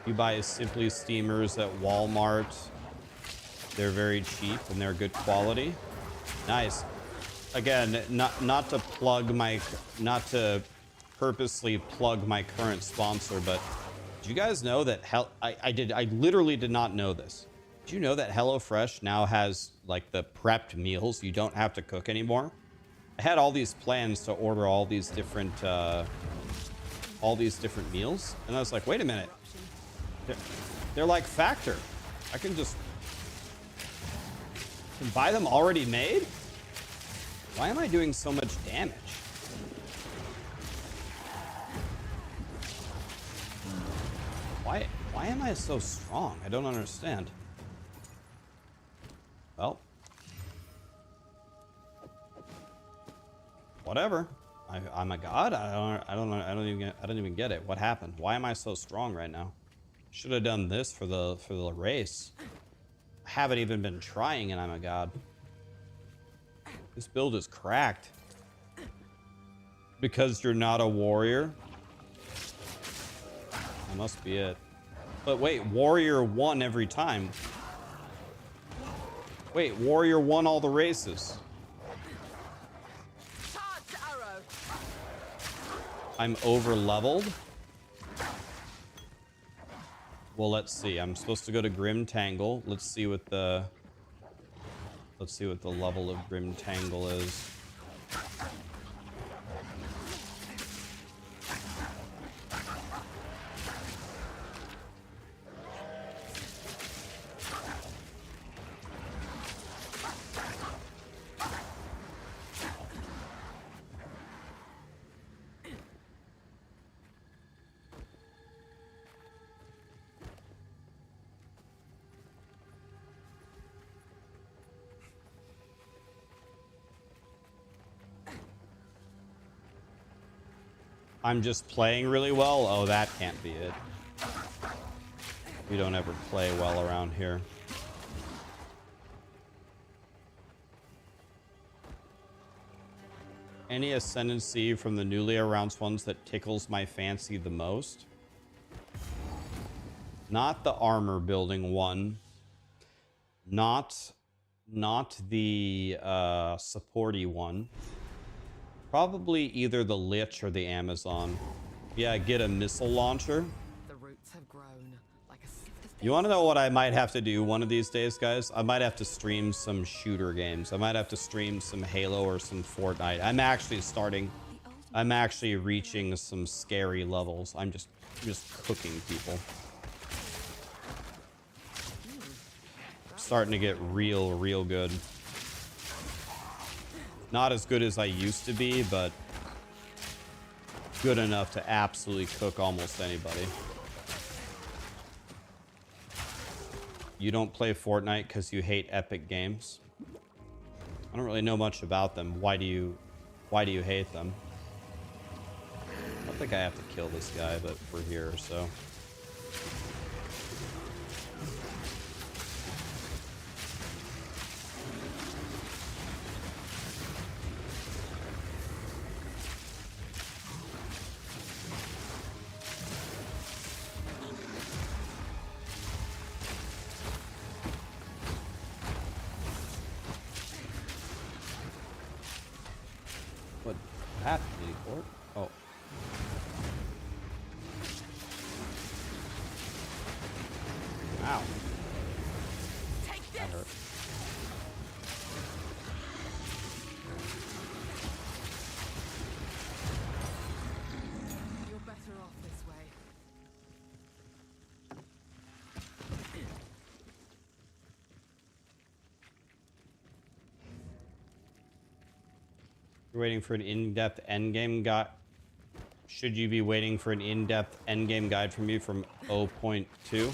You buy Simply Steamers at Walmart. They're very cheap and they're good quality. Nice. Again, not to purposely plug my current sponsor, but did you guys know that I literally did not know this. Did you know that HelloFresh now has like the prepped meals? You don't have to cook anymore. I had all these plans to order all these different meals, and I was like, wait a minute, they're like Factor. I can buy them already made. Why am I doing so much damage? Why am I so strong? I don't understand. Well, whatever. I'm a god. I don't even get it. What happened? Why am I so strong right now? Should have done this for the race. I haven't even been trying, and I'm a god. This build is cracked. Because you're not a warrior? That must be it. But wait, warrior won every time. Wait, warrior won all the races. I'm over leveled. Well, let's see. I'm supposed to go to Grim Tangle. Let's see what the level of Grim Tangle is. I'm just playing really well? Oh, that can't be it. We don't ever play well around here. Any Ascendancy from the newly announced ones that tickles my fancy the most? Not the armor building one. Not the supporty one. Probably either the Lich or the Amazon. Yeah, get a missile launcher. The roots have grown like a You want to know what I might have to do one of these days, guys? I might have to stream some shooter games. I might have to stream some Halo or some Fortnite. I'm actually reaching some scary levels. I'm just cooking people. Starting to get real good. Not as good as I used to be, but good enough to absolutely cook almost anybody. You don't play Fortnite because you hate Epic Games? I don't really know much about them. Why do you hate them? I don't think I have to kill this guy, but we're here, so. What happened? Did he port? Oh. Ow. That hurt. You're better off this way. You're waiting for an in-depth endgame guide. Should you be waiting for an in-depth endgame guide from me from 0.2?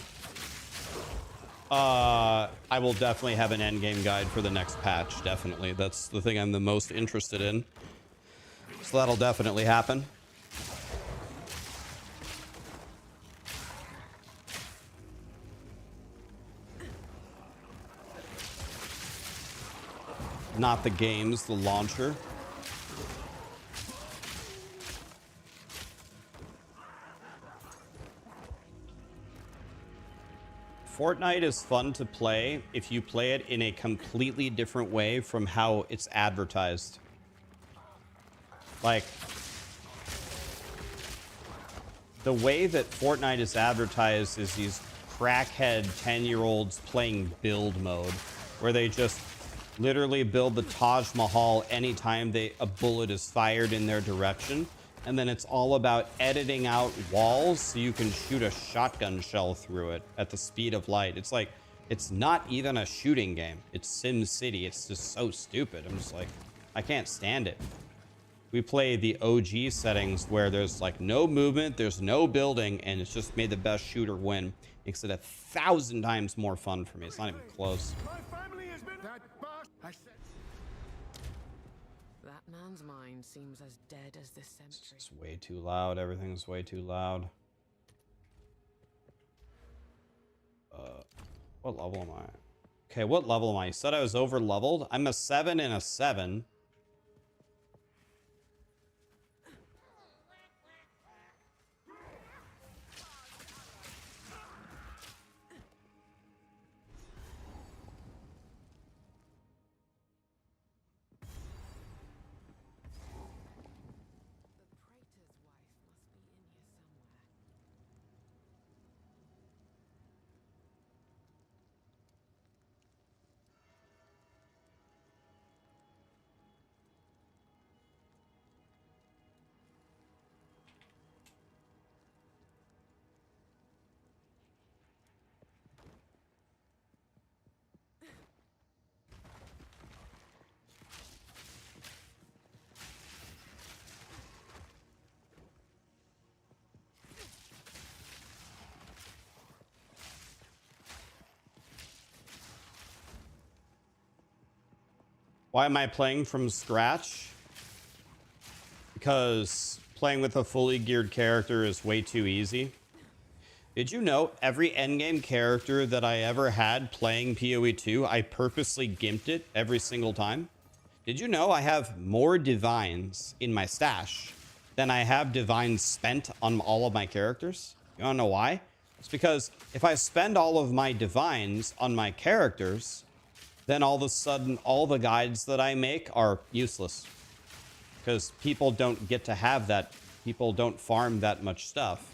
I will definitely have an endgame guide for the next patch, definitely. That's the thing I'm the most interested in. So that'll definitely happen. Not the games, the launcher. Fortnite is fun to play if you play it in a completely different way from how it's advertised. Like, the way that Fortnite is advertised is these crackhead 10-year-olds playing build mode, where they just literally build the Taj Mahal anytime a bullet is fired in their direction. And then it's all about editing out walls so you can shoot a shotgun shell through it at the speed of light. It's like, it's not even a shooting game. It's Sim City. It's just so stupid. I'm just like, I can't stand it. We play the OG settings where there's like no movement, there's no building, and it's just made the best shooter win. Makes it 1,000 times more fun for me. It's not even close. My family has been that I said. That man's mind seems as dead as this cemetery. It's way too loud. Everything's way too loud. What level am I? Okay, what level am I? You said I was over leveled. I'm a 7 and a 7. Why am I playing from scratch? Because playing with a fully geared character is way too easy. Did you know every endgame character that I ever had playing POE2, I purposely gimped it every single time? Did you know I have more divines in my stash than I have divines spent on all of my characters? You wanna know why? It's because if I spend all of my divines on my characters, then all of a sudden all the guides that I make are useless. Because people don't get to have that. People don't farm that much stuff.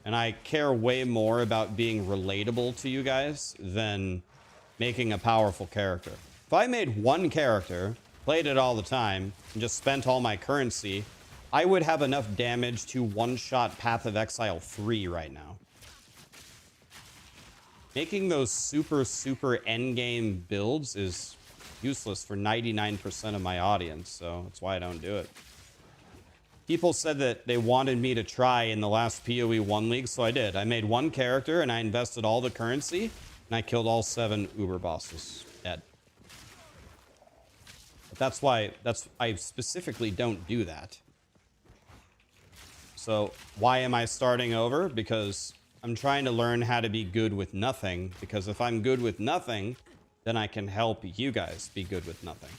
And I care way more about being relatable to you guys than making a powerful character. If I made one character, played it all the time, and just spent all my currency, I would have enough damage to one-shot Path of Exile 3 right now. Making those super endgame builds is useless for 99% of my audience, so that's why I don't do it. People said that they wanted me to try in the last PoE 1 League, so I did. I made one character, and I invested all the currency, and I killed all 7 Uber bosses. Dead. That's why I specifically don't do that. So why am I starting over? Because I'm trying to learn how to be good with nothing. Because if I'm good with nothing, then I can help you guys be good with nothing.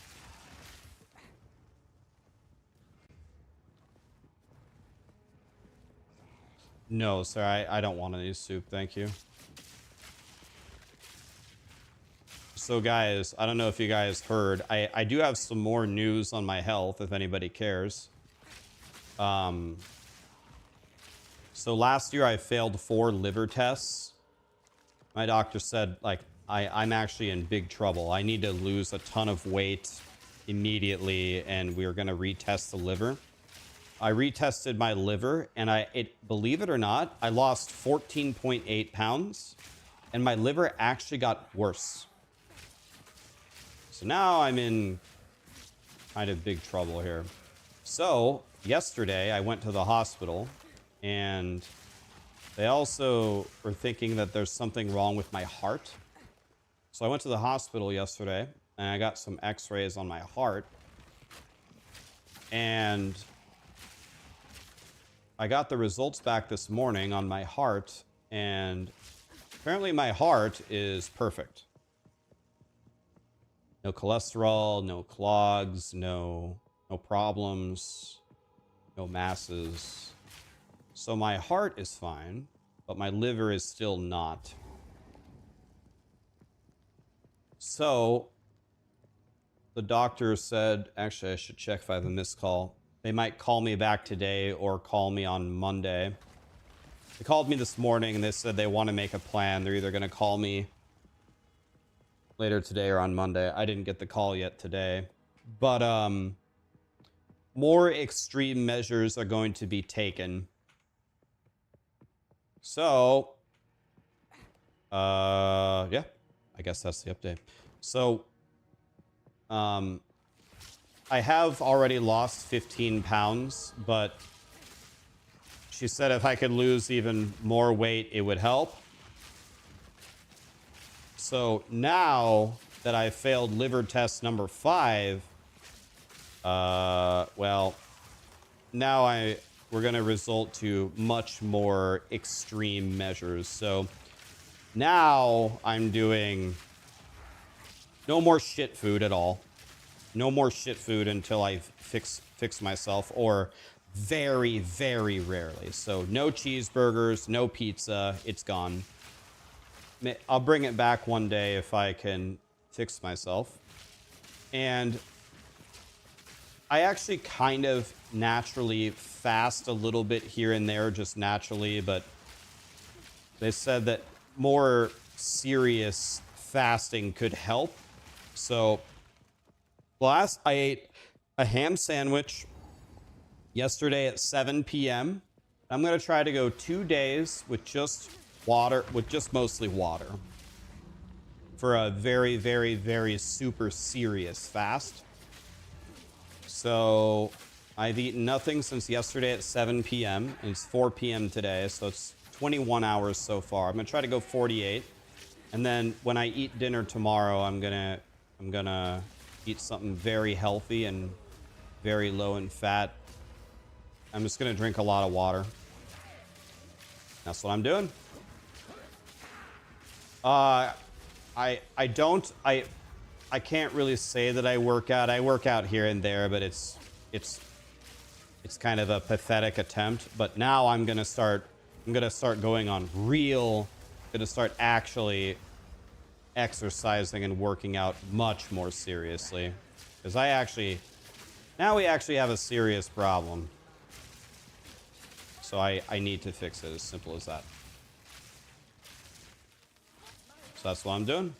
No, sir, I don't want any soup, thank you. So guys, I don't know if you guys heard, I do have some more news on my health if anybody cares. So last year I failed 4 liver tests. My doctor said, like, I'm actually in big trouble. I need to lose a ton of weight immediately, and we're gonna retest the liver. I retested my liver, and believe it or not, I lost 14.8 pounds, and my liver actually got worse. So now I'm in kind of big trouble here. So yesterday I went to the hospital, and they also were thinking that there's something wrong with my heart. So I went to the hospital yesterday, and I got some x-rays on my heart. And I got the results back this morning on my heart, and apparently my heart is perfect. No cholesterol, no clogs, no problems, no masses. So my heart is fine, but my liver is still not. So the doctor said, actually I should check if I have a missed call. They might call me back today or call me on Monday. They called me this morning and they said they want to make a plan. They're either going to call me later today or on Monday. I didn't get the call yet today. But more extreme measures are going to be taken. So, yeah, I guess that's the update. So, I have already lost 15 pounds, but she said if I could lose even more weight, it would help. So now that I failed liver test number 5, well, now we're going to resort to much more extreme measures. So now I'm doing no more shit food at all. No more shit food until I fix myself, or very, very rarely. So no cheeseburgers, no pizza, it's gone. I'll bring it back one day if I can fix myself. And I actually kind of naturally fast a little bit here and there, just naturally, but they said that more serious fasting could help. So I ate a ham sandwich yesterday at 7 p.m. I'm going to try to go 2 days with just water, with just mostly water, for a very, very, very super serious fast. So I've eaten nothing since yesterday at 7 p.m. and it's 4 p.m. today, so it's 21 hours so far. I'm going to try to go 48. And then when I eat dinner tomorrow, I'm going to eat something very healthy and very low in fat. I'm just going to drink a lot of water. That's what I'm doing. can't really say that I work out. I work out here and there, but it's kind of a pathetic attempt. But now I'm gonna start going on gonna start actually exercising and working out much more seriously. Because now we actually have a serious problem. So I need to fix it, as simple as that. So that's what I'm doing.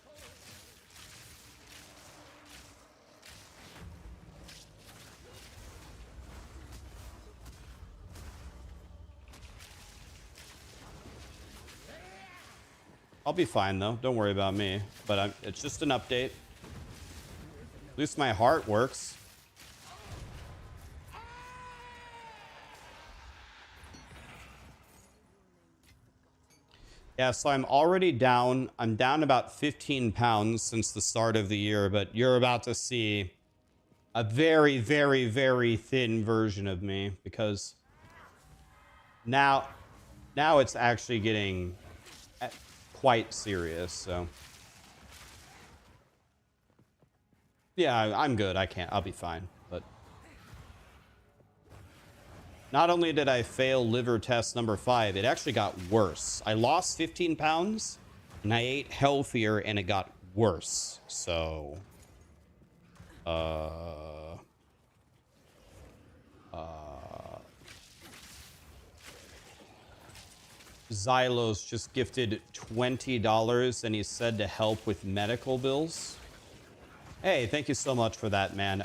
I'll be fine though. Don't worry about me. But it's just an update. At least my heart works. Yeah, so I'm already down. I'm down about 15 pounds since the start of the year, but you're about to see a very, very, very thin version of me because now it's actually getting quite serious. So yeah, I'm good. I'll be fine. But not only did I fail liver test number 5, it actually got worse. I lost 15 pounds and I ate healthier and it got worse. So, Xylos just gifted $20 and he said to help with medical bills. Hey, thank you so much for that, man.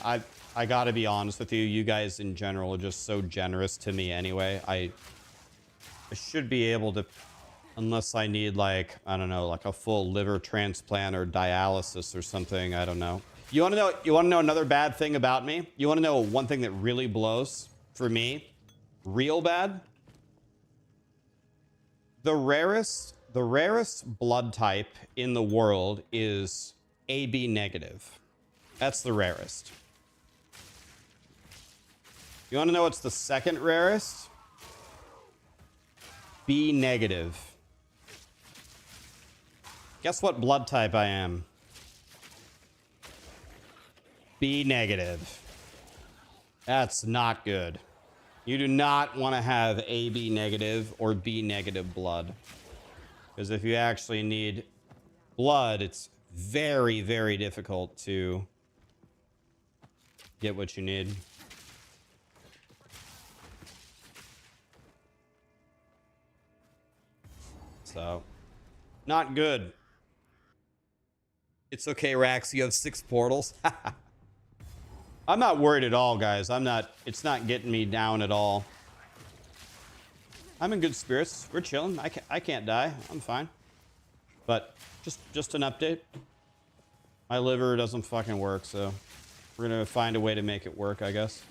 I gotta be honest with you. You guys in general are just so generous to me anyway. I should be able to, unless I need like, I don't know, like a full liver transplant or dialysis or something. I don't know. You want to know another bad thing about me? You want to know one thing that really blows for me? Real bad? The rarest blood type in the world is AB negative. That's the rarest. You want to know what's the second rarest? B negative. Guess what blood type I am? B negative. That's not good. You do not want to have AB negative or B negative blood. Because if you actually need blood, it's very, very difficult to get what you need. So, not good. It's okay, Rax. You have 6 portals. I'm not worried at all, guys. It's not getting me down at all. I'm in good spirits. We're chilling. I can't die. I'm fine. But just an update. My liver doesn't fucking work, so we're gonna find a way to make it work, I guess.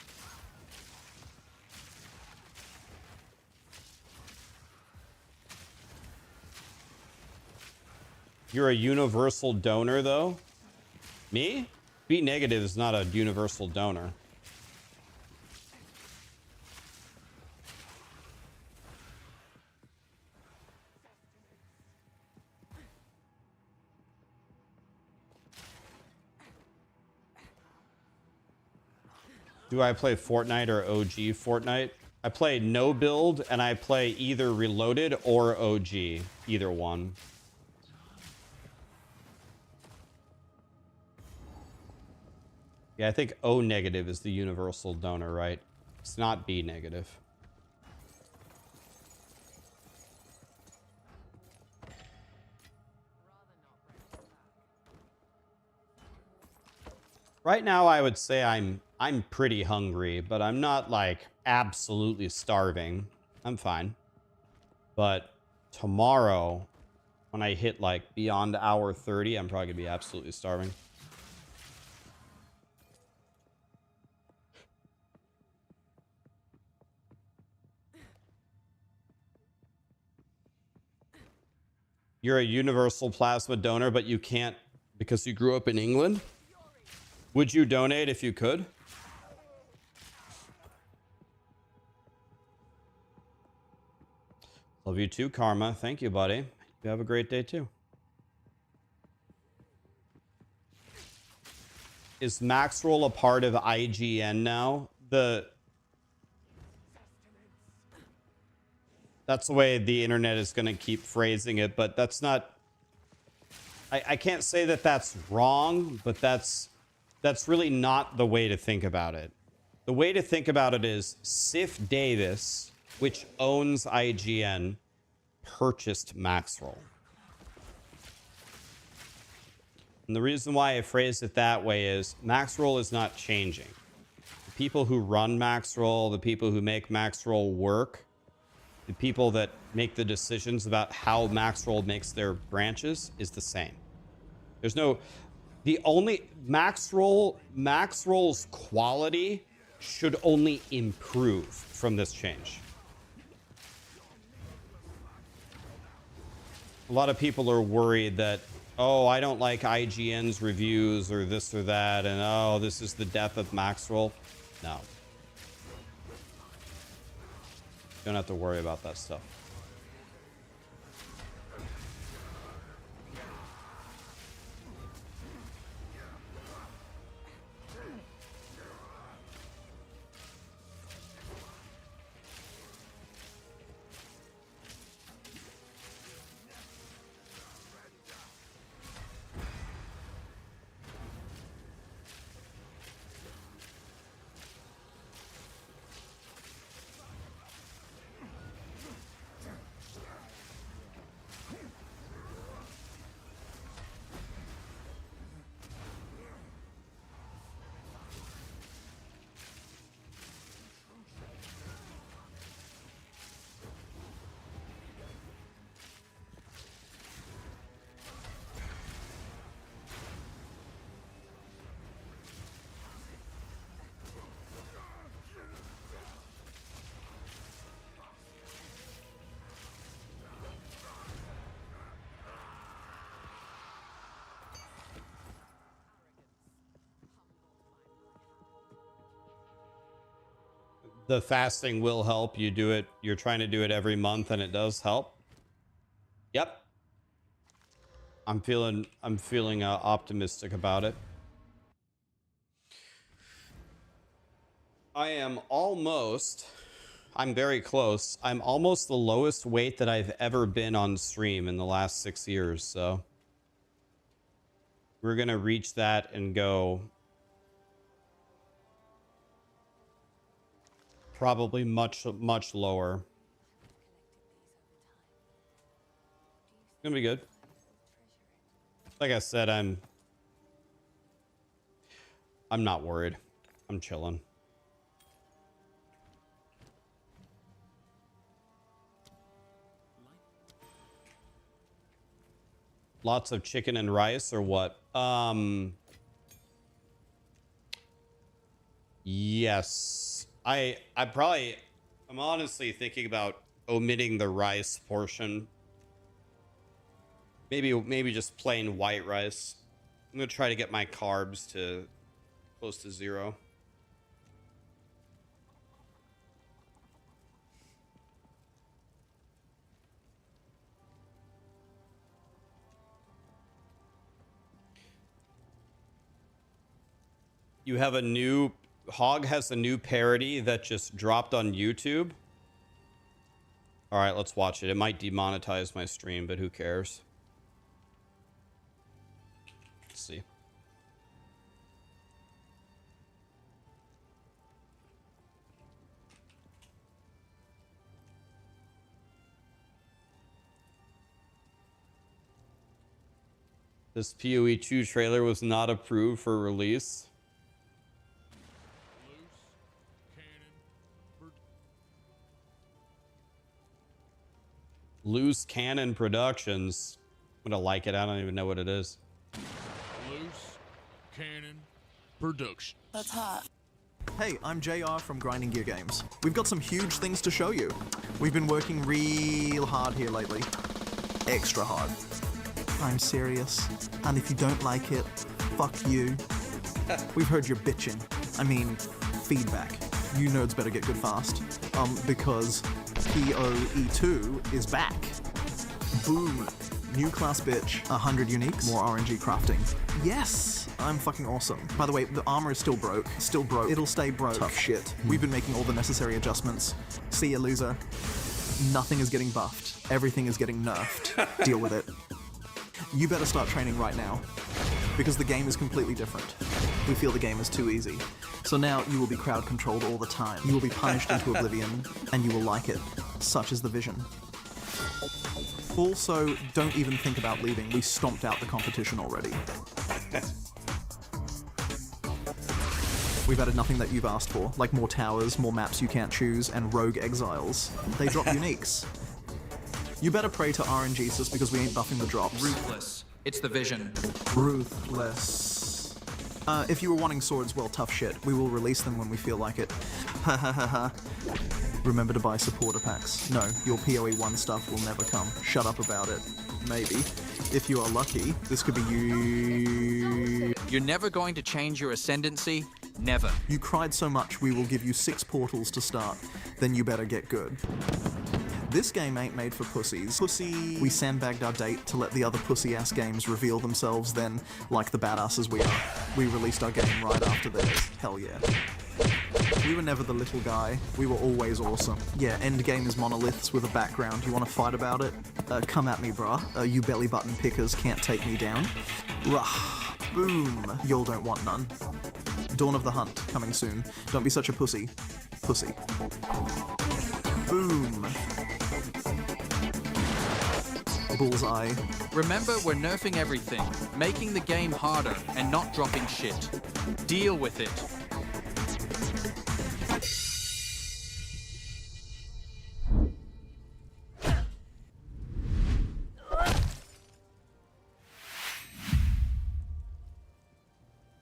You're a universal donor, though? Me? B negative is not a universal donor. Do I play Fortnite or OG Fortnite? I play no build and I play either Reloaded or OG. Either one. Yeah, I think O negative is the universal donor, right? It's not B negative. Right now, I would say I'm pretty hungry, but I'm not like absolutely starving. I'm fine. But tomorrow, when I hit like beyond hour 30, I'm probably gonna be absolutely starving. You're a universal plasma donor, but you can't because you grew up in England? Would you donate if you could? Love you too, Karma. Thank you, buddy. You have a great day too. is max roll a part of IGN now? That's the way the internet is going to keep phrasing it, but that's not... I can't say that that's wrong, but that's really not the way to think about it. The way to think about it is Sif Davis, which owns IGN, purchased Maxroll. And the reason why I phrased it that way is Maxroll is not changing. The people who run Maxroll, the people who make Maxroll work, the people that make the decisions about how Maxroll makes their branches is the same. There's no... The only... Maxroll's quality should only improve from this change. A lot of people are worried that, oh, I don't like IGN's reviews or this or that, and oh, this is the death of Maxroll. No. You don't have to worry about that stuff. The fasting will help. You do it. You're trying to do it every month, and it does help. Yep. I'm feeling optimistic about it. I'm very close. I'm almost the lowest weight that I've ever been on stream in the last 6 years. So we're going to reach that and go probably much lower. It's gonna be good. Like I said, I'm not worried. I'm chilling. Lots of chicken and rice or what? Yes. I'm honestly thinking about omitting the rice portion. Maybe just plain white rice. I'm gonna try to get my carbs to close to 0. You have a new... Hog has a new parody that just dropped on YouTube. All right, let's watch it. It might demonetize my stream, but who cares? Let's see. This POE2 trailer was not approved for release. Loose Cannon Productions. I'm gonna like it. I don't even know what it is. Loose Cannon Production. That's hot. Hey, I'm JR from Grinding Gear Games. We've got some huge things to show you. We've been working real hard here lately. Extra hard. I'm serious. And if you don't like it, fuck you. We've heard your bitching. I mean, feedback. You nerds better get good fast. Because POE2 is back. Boom. New class bitch, 100 uniques, more RNG crafting. Yes! I'm fucking awesome. By the way, the armor is still broke. Still broke. It'll stay broke. Tough shit. We've been making all the necessary adjustments. See ya, loser. Nothing is getting buffed. Everything is getting nerfed. Deal with it. You better start training right now, because the game is completely different. We feel the game is too easy. So now you will be crowd controlled all the time. You will be punished into oblivion, and you will like it. Such is the vision. Also, don't even think about leaving. We stomped out the competition already. We've added nothing that you've asked for, like more towers, more maps you can't choose, and rogue exiles. They drop uniques. You better pray to RNG sis because we ain't buffing the drops. Ruthless. It's the vision. Ruthless. If you were wanting swords, well, tough shit. We will release them when we feel like it. Ha ha ha ha. Remember to buy supporter packs. No, your POE1 stuff will never come. Shut up about it. Maybe. If you are lucky, this could be you. You're never going to change your ascendancy. Never. You cried so much, we will give you 6 portals to start. Then you better get good. This game ain't made for pussies. Pussy. We sandbagged our date to let the other pussy-ass games reveal themselves, then, like the badasses we are, we released our game right after theirs. Hell yeah. We were never the little guy. We were always awesome. Yeah, endgame is monoliths with a background. You wanna fight about it? Come at me, bruh. You belly button pickers can't take me down. Rah. Boom. Y'all don't want none. Dawn of the Hunt, coming soon. Don't be such a pussy. Pussy. Boom. Bullseye. Remember, we're nerfing everything, making the game harder, and not dropping shit. Deal with it.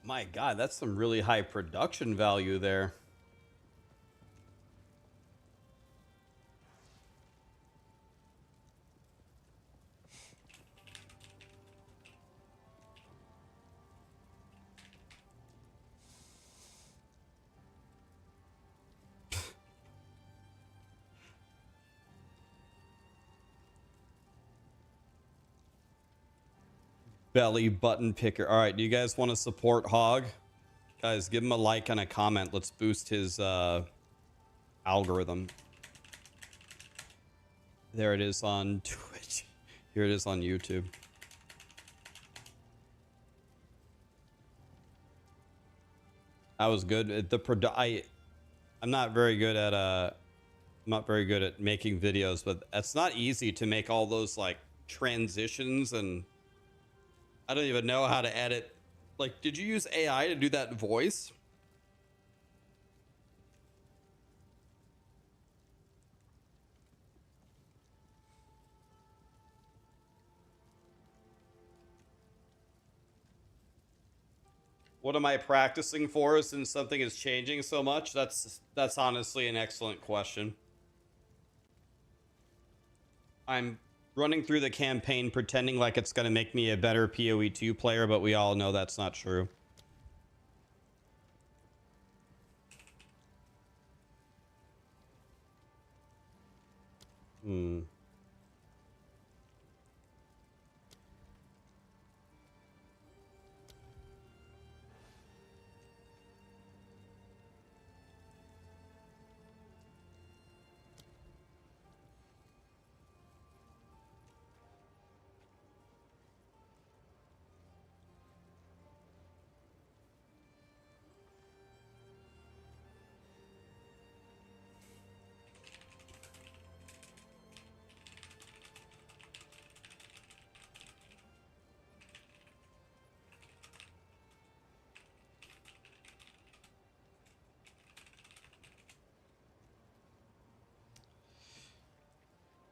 My God, that's some really high production value there. Belly button picker. All right, do you guys want to support Hog? Guys, give him a like and a comment. Let's boost his algorithm. There it is on Twitch. Here it is on YouTube. That was good. I'm not very good at making videos, but it's not easy to make all those like transitions, and I don't even know how to edit. Like, did you use AI to do that voice? What am I practicing for since something is changing so much? That's honestly an excellent question. I'm running through the campaign pretending like it's going to make me a better POE2 player, but we all know that's not true.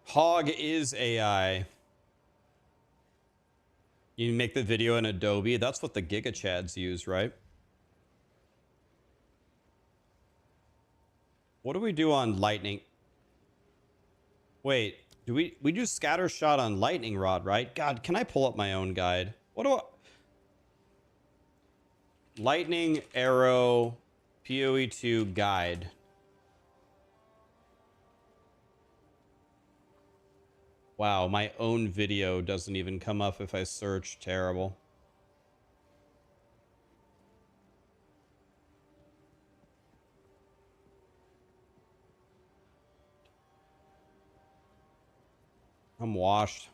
Hog is AI. You make the video in Adobe. That's what the Giga Chads use, right? What do we do on lightning? Wait, do we do scatter shot on lightning rod, right? God, can I pull up my own guide? What do I... Lightning arrow POE2 guide. Wow, my own video doesn't even come up if I search. Terrible. I'm washed.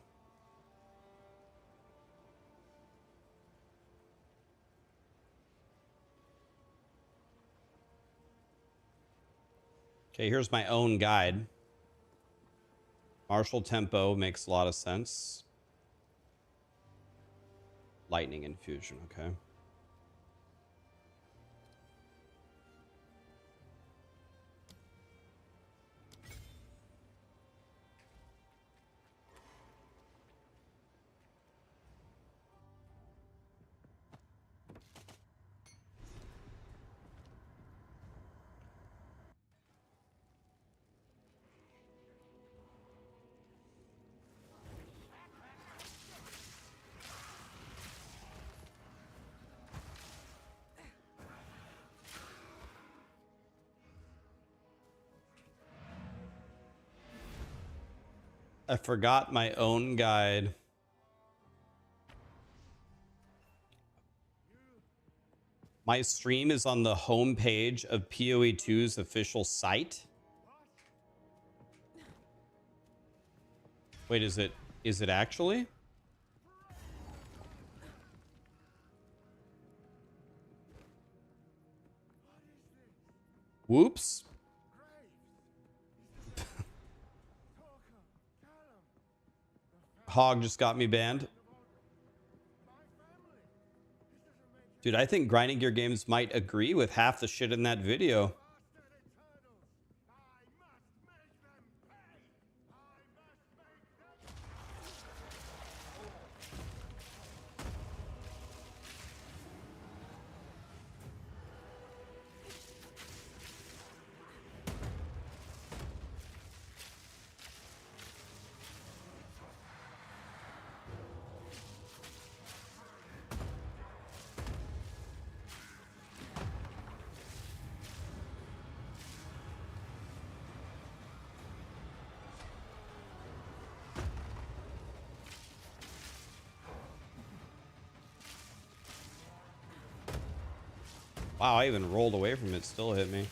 Okay, here's my own guide. Martial tempo makes a lot of sense. Lightning infusion, okay. I forgot my own guide. My stream is on the homepage of POE2's official site. Wait, is it actually? Whoops. Hog just got me banned. Dude, I think Grinding Gear Games might agree with half the shit in that video. Wow, I even rolled away from it, still hit me.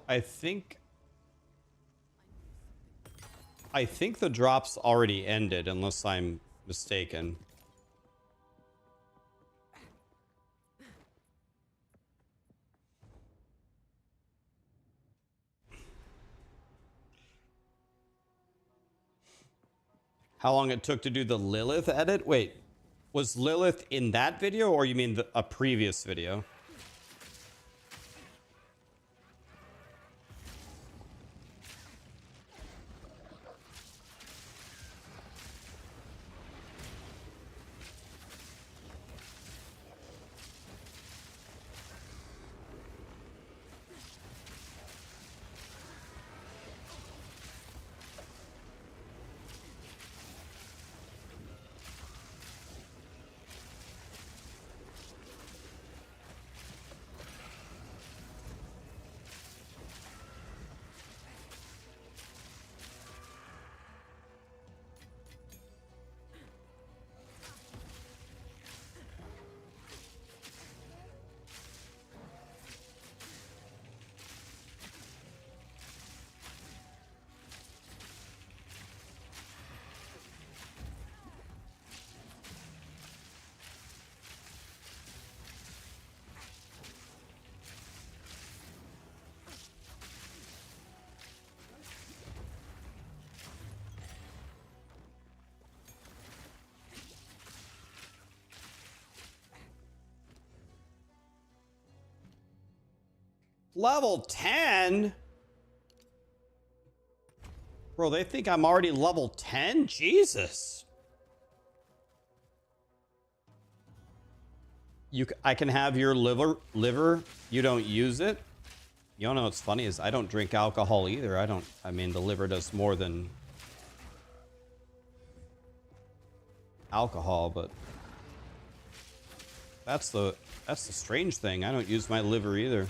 I think the drops already ended, unless I'm mistaken. How long it took to do the Lilith edit? Wait, was Lilith in that video, or you mean a previous video? Level 10? Bro, they think I'm already level 10? Jesus. I can have your liver. You don't use it. You know what's funny is I don't drink alcohol either. I mean, the liver does more than alcohol, but that's the strange thing. I don't use my liver either.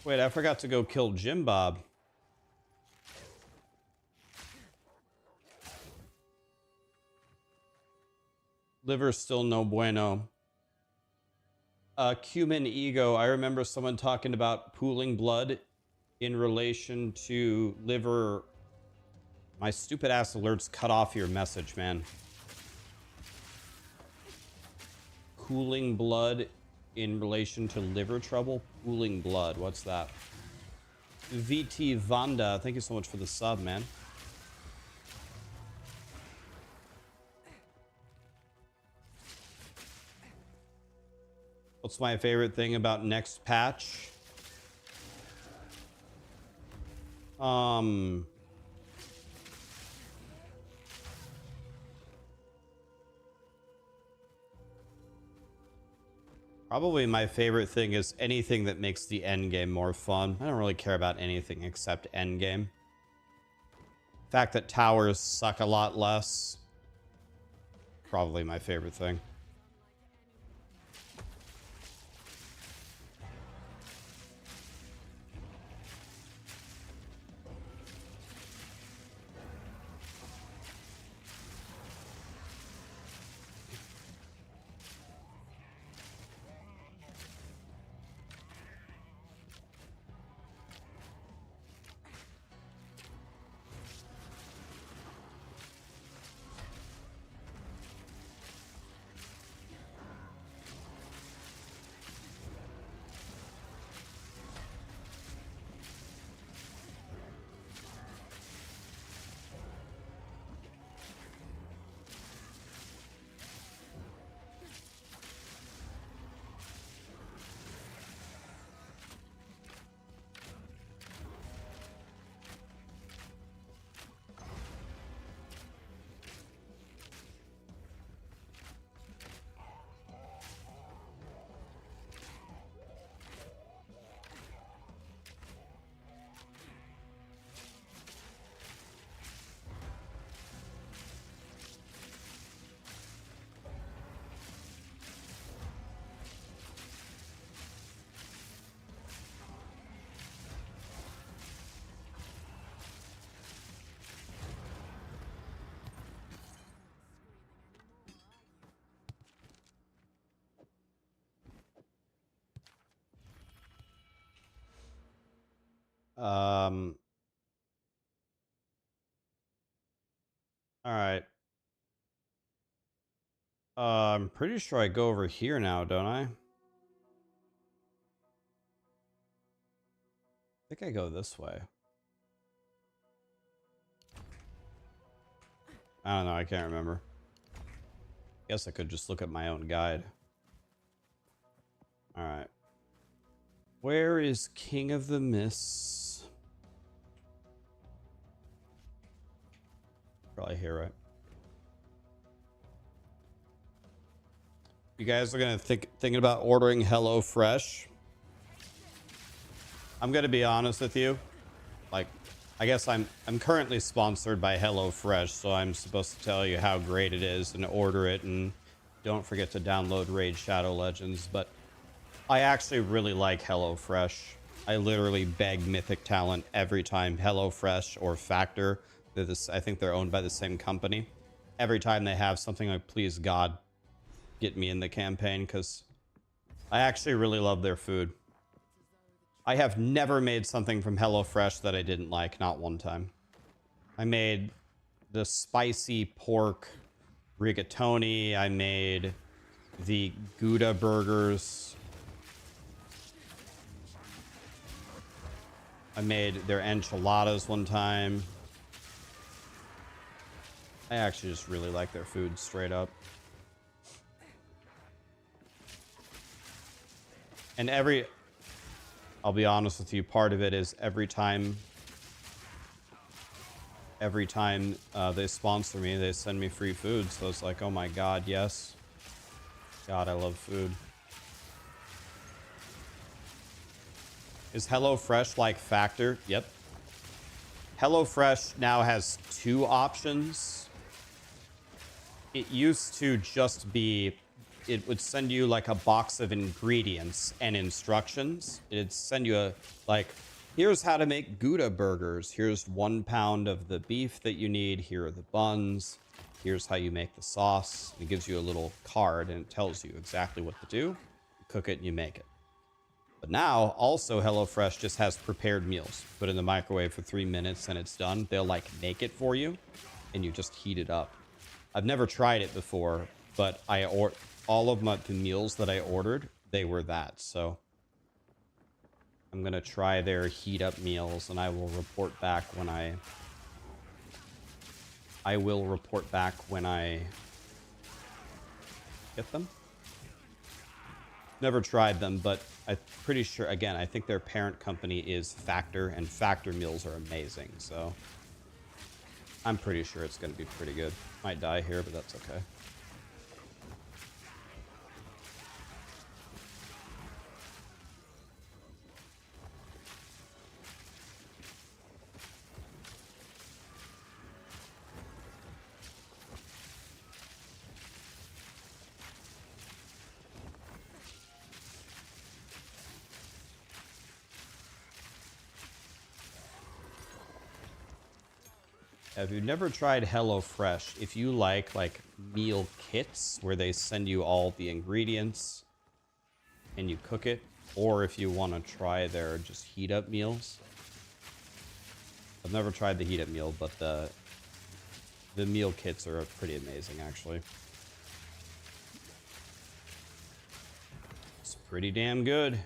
Wait, I forgot to go kill Jim Bob. Liver's still no bueno. Cumin ego. I remember someone talking about pooling blood in relation to liver. My stupid ass alerts cut off your message, man. Cooling blood in relation to liver trouble. Pooling blood. What's that? VT Vanda. Thank you so much for the sub, man. What's my favorite thing about next patch? Probably my favorite thing is anything that makes the end game more fun. I don't really care about anything except end game. The fact that towers suck a lot less. Probably my favorite thing. All right. I'm pretty sure I go over here now, don't I? I think I go this way. I don't know. I can't remember. Guess I could just look at my own guide. All right. Where is King of the Mists? Probably here, right? You guys are gonna thinking about ordering HelloFresh. I'm gonna be honest with you. Like, I guess I'm currently sponsored by HelloFresh, so I'm supposed to tell you how great it is and order it, and don't forget to download Raid Shadow Legends. But I actually really like HelloFresh. I literally beg Mythic Talent every time HelloFresh or Factor. I think they're owned by the same company. Every time they have something, like, please God, get me in the campaign, because I actually really love their food. I have never made something from HelloFresh that I didn't like, not one time. I made the spicy pork rigatoni. I made the Gouda burgers. I made their enchiladas one time. I actually just really like their food straight up. And I'll be honest with you, part of it is every time they sponsor me, they send me free food. So it's like, oh my God, yes. God, I love food. Is HelloFresh like Factor? Yep. HelloFresh now has 2 options. It used to just be, it would send you like a box of ingredients and instructions. It'd send you here's how to make Gouda burgers. Here's 1 pound of the beef that you need. Here are the buns. Here's how you make the sauce. It gives you a little card and it tells you exactly what to do. You cook it and you make it. But now, also, HelloFresh just has prepared meals. Put it in the microwave for 3 minutes and it's done. They'll make it for you and you just heat it up. I've never tried it before, but all of the meals that I ordered, they were that. So I'm going to try their heat up meals and I will report back when I get them. Never tried them, but I'm pretty sure, again, I think their parent company is Factor, and Factor meals are amazing, so I'm pretty sure it's going to be pretty good. Might die here, but that's okay. If you've never tried HelloFresh, if you like meal kits where they send you all the ingredients and you cook it, or if you want to try their just heat up meals. I've never tried the heat up meal, but the meal kits are pretty amazing actually. It's pretty damn good.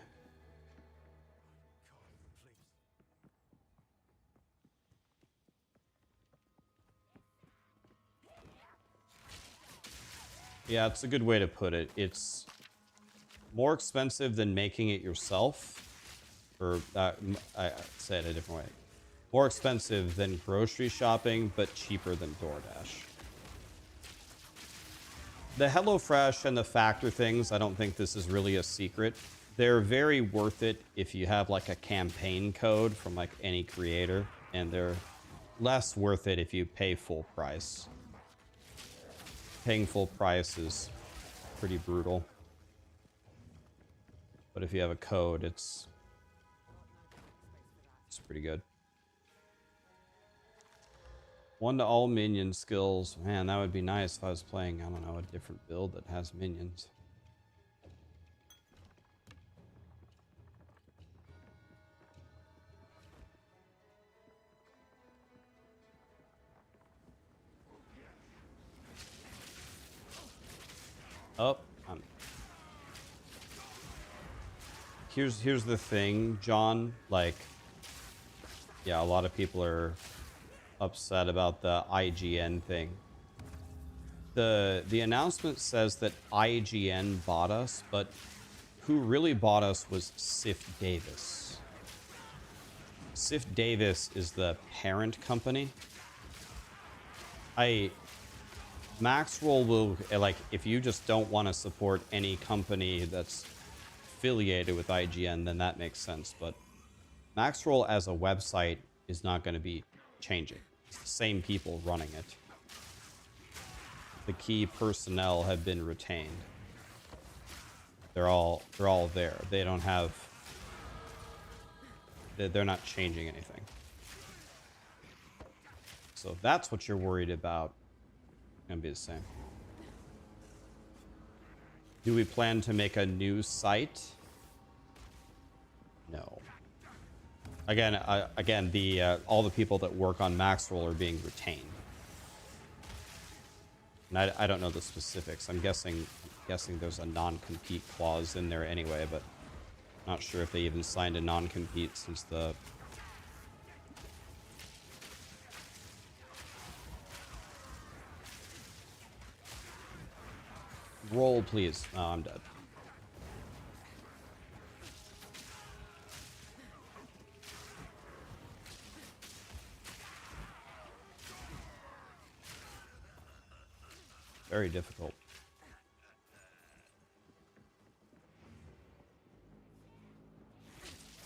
Yeah, it's a good way to put it. It's more expensive than making it yourself. Or, I say it a different way. More expensive than grocery shopping, but cheaper than DoorDash. The HelloFresh and the Factor things, I don't think this is really a secret. They're very worth it if you have a campaign code from any creator, and they're less worth it if you pay full price. Paying full price is pretty brutal. But if you have a code, it's pretty good. 1 to all minion skills. Man, that would be nice if I was playing, I don't know, a different build that has minions. Oh, here's the thing, John. Yeah, a lot of people are upset about the IGN thing. The announcement says that IGN bought us, but who really bought us was Sif Davis. Sif Davis is the parent company. Maxroll will, if you just don't want to support any company that's affiliated with IGN, then that makes sense. But Maxroll as a website is not going to be changing. It's the same people running it. The key personnel have been retained. They're all there. They don't have They're not changing anything. So if that's what you're worried about, it's gonna be the same. Do we plan to make a new site? No. Again, all the people that work on Maxroll are being retained. And I don't know the specifics. I'm guessing there's a non-compete clause in there anyway, but not sure if they even signed a non-compete since the... Roll, please. Oh, I'm dead. Very difficult.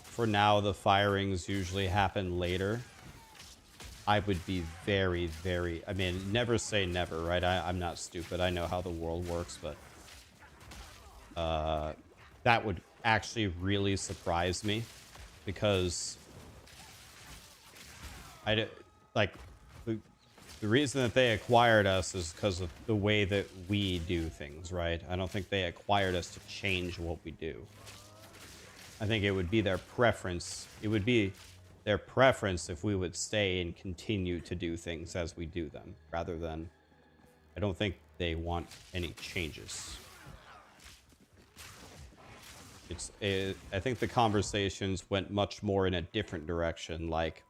For now, the firings usually happen later. I would be very, very... I mean, never say never, right? I'm not stupid. I know how the world works, but... that would actually really surprise me. Because... The reason that they acquired us is because of the way that we do things, right? I don't think they acquired us to change what we do. I think it would be their preference. It would be their preference if we would stay and continue to do things as we do them, rather than... I don't think they want any changes. I think the conversations went much more in a different direction, like,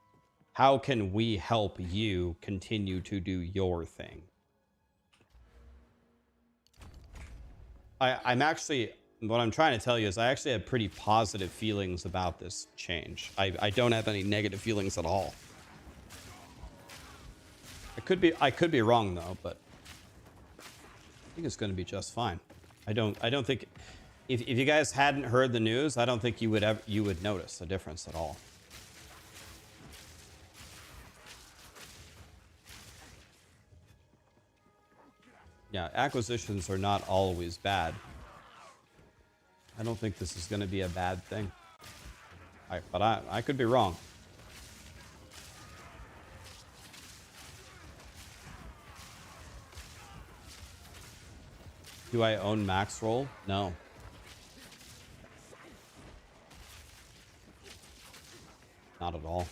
how can we help you continue to do your thing? I'm actually... What I'm trying to tell you is I actually have pretty positive feelings about this change. I don't have any negative feelings at all. I could be wrong though, but I think it's going to be just fine. I don't think if you guys hadn't heard the news, I don't think you would notice a difference at all. Yeah, acquisitions are not always bad. I don't think this is going to be a bad thing. But I could be wrong. Do I own Maxroll? No. Not at all.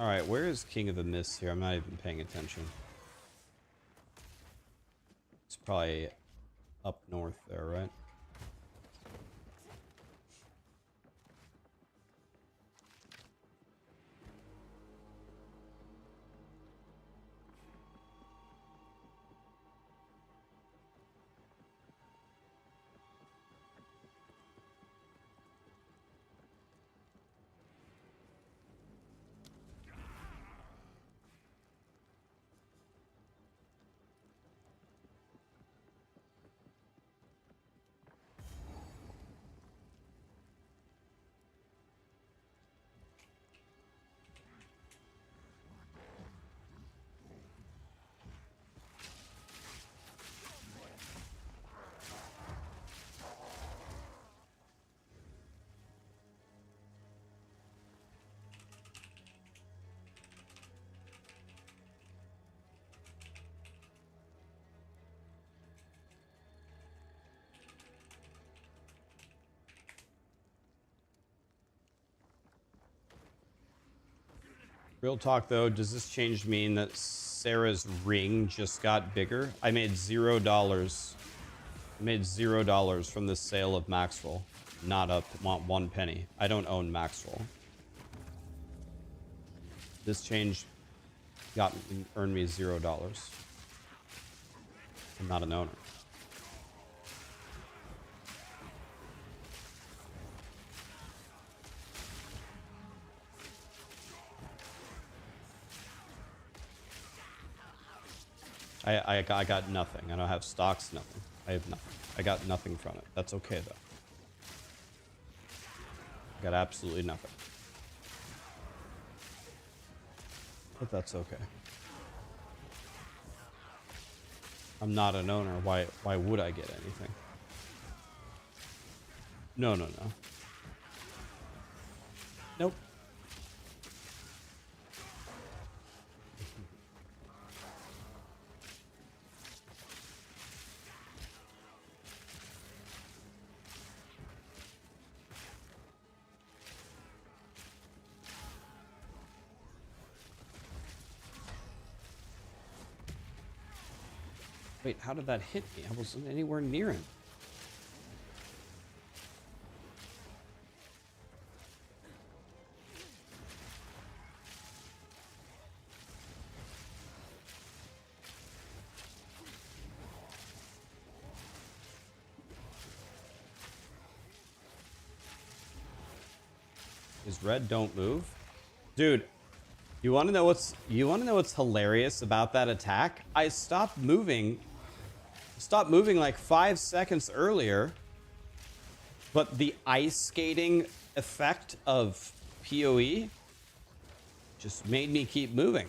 Alright, where is King of the Mist here? I'm not even paying attention. It's probably up north there, right? Real talk though, does this change mean that Sarah's ring just got bigger? I made $0. I made $0 from the sale of Maxroll. Not up, want 1 penny. I don't own Maxroll. This change earned me $0. I'm not an owner. I got nothing. I don't have stocks, nothing. I have nothing. I got nothing from it. That's okay, though. I got absolutely nothing. But that's okay. I'm not an owner. Why would I get anything? No. Nope. Wait, how did that hit me? I wasn't anywhere near him. Is red don't move? Dude, you want to know what's hilarious about that attack? I stopped moving like 5 seconds earlier, but the ice skating effect of PoE just made me keep moving.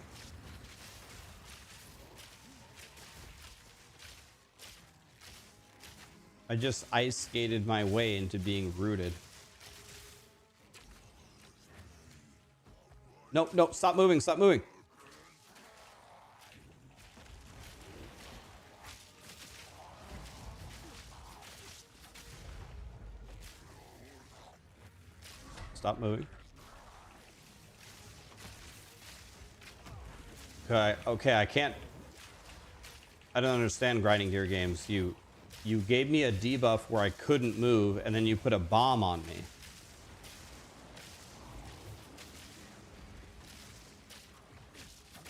I just ice skated my way into being rooted. Nope, stop moving, stop moving. Stop moving. Okay, I can't. I don't understand grinding gear games. You gave me a debuff where I couldn't move, and then you put a bomb on me.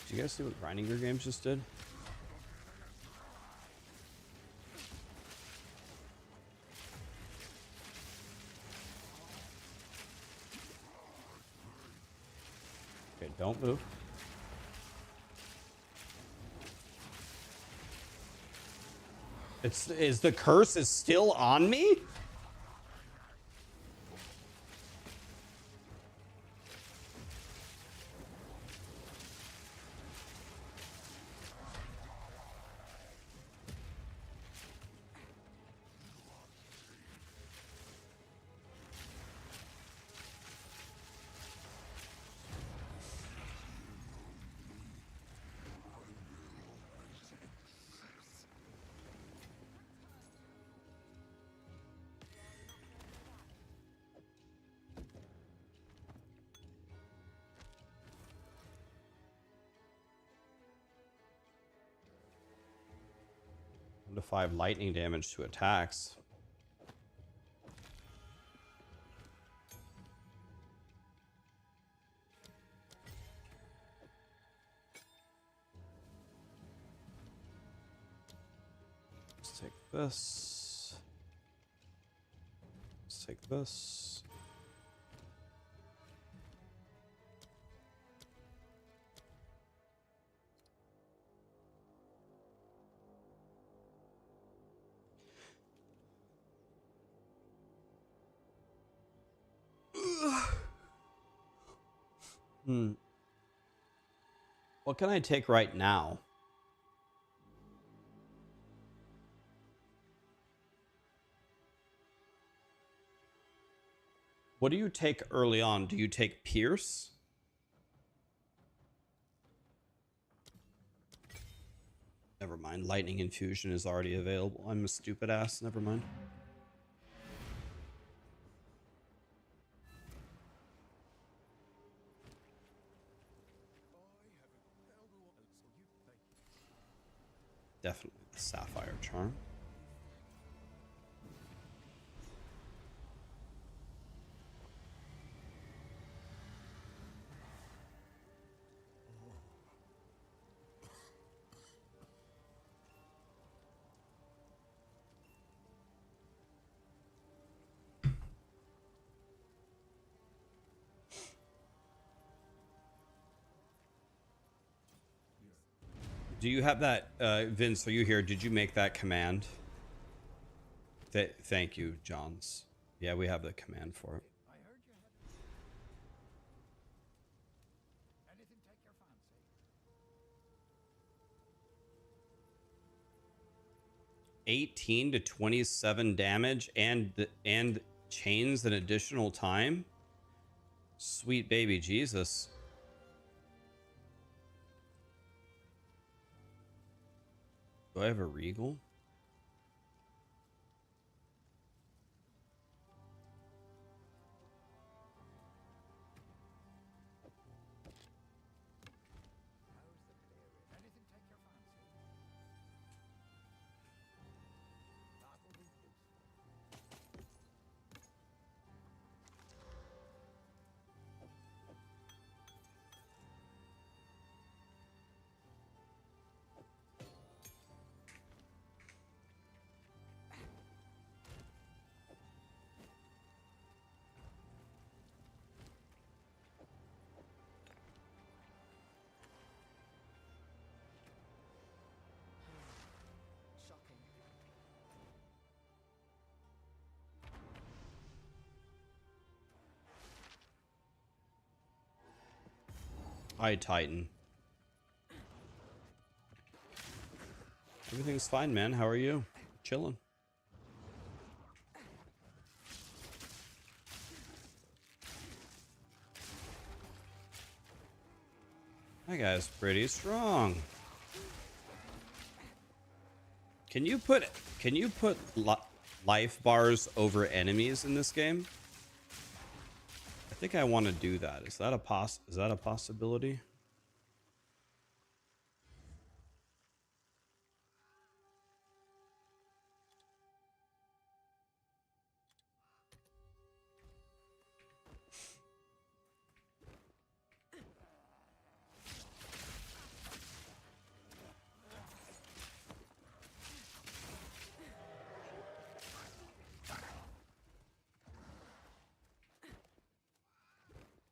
Did you guys see what grinding gear games just did? Okay, don't move. Is the curse is still on me? To 5 lightning damage to attacks. Let's take this. Let's take this. What can I take right now? What do you take early on? Do you take Pierce? Never mind. Lightning Infusion is already available. I'm a stupid ass. Never mind. Definitely the Sapphire Charm. Do you have that, Vince? Are you here? Did you make that command? Thank you, Johns. Yeah, we have the command for it. I heard you had anything take your fancy. 18 to 27 damage and chains an additional time. Sweet baby Jesus. Do I have a regal? Anything take your fancy. That'll be useful. Shocking. Hi, Titan. Everything's fine, man. How are you? Chilling. That guy's pretty strong. Can you put life bars over enemies in this game? I think I want to do that. Is that a possibility?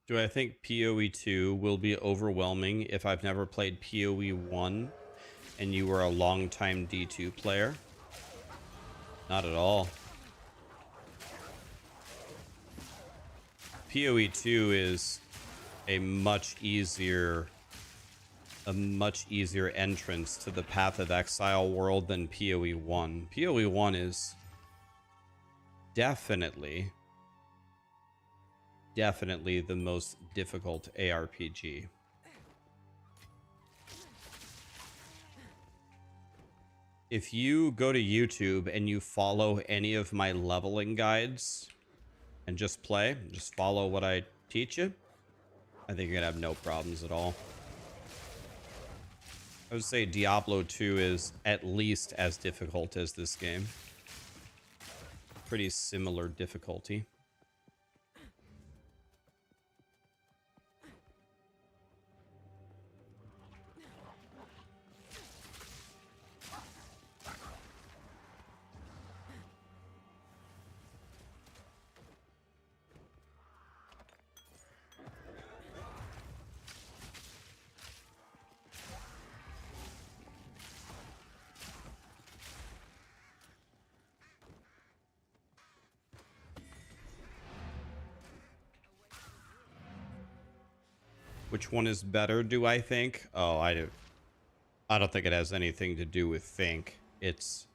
Do I think POE2 will be overwhelming if I've never played POE1 and you were a long-time D2 player? Not at all. POE2 is a much easier entrance to the Path of Exile world than POE1. POE1 is definitely the most difficult ARPG. If you go to YouTube and you follow any of my leveling guides and just follow what I teach you, I think you're gonna have no problems at all. I would say Diablo 2 is at least as difficult as this game. Pretty similar difficulty. Which one is better, do I think? Oh, I don't think it has anything to do with think. It's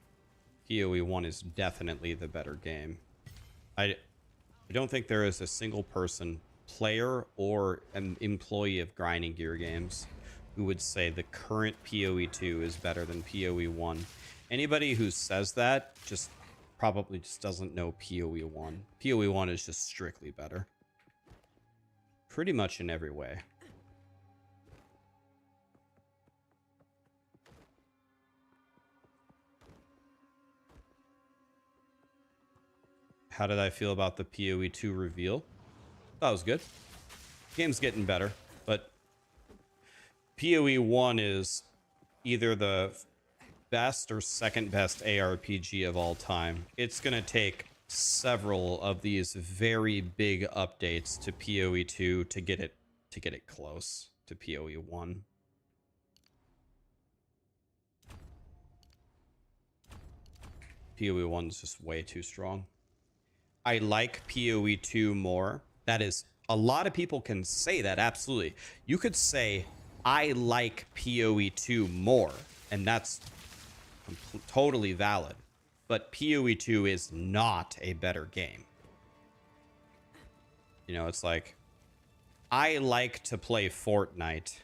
POE1 is definitely the better game. I don't think there is a single person, player or an employee of Grinding Gear Games, who would say the current POE2 is better than POE1. Anybody who says that probably just doesn't know POE1. POE1 is just strictly better. Pretty much in every way. How did I feel about the POE2 reveal? That was good. Game's getting better, but POE1 is either the best or second best ARPG of all time. It's gonna take several of these very big updates to POE2 to get it close to POE1. PoE 1 is just way too strong. I like PoE 2 more. That is, a lot of people can say that, absolutely. You could say, I like PoE 2 more, and that's totally valid. But PoE 2 is not a better game. You know, it's like, I like to play Fortnite,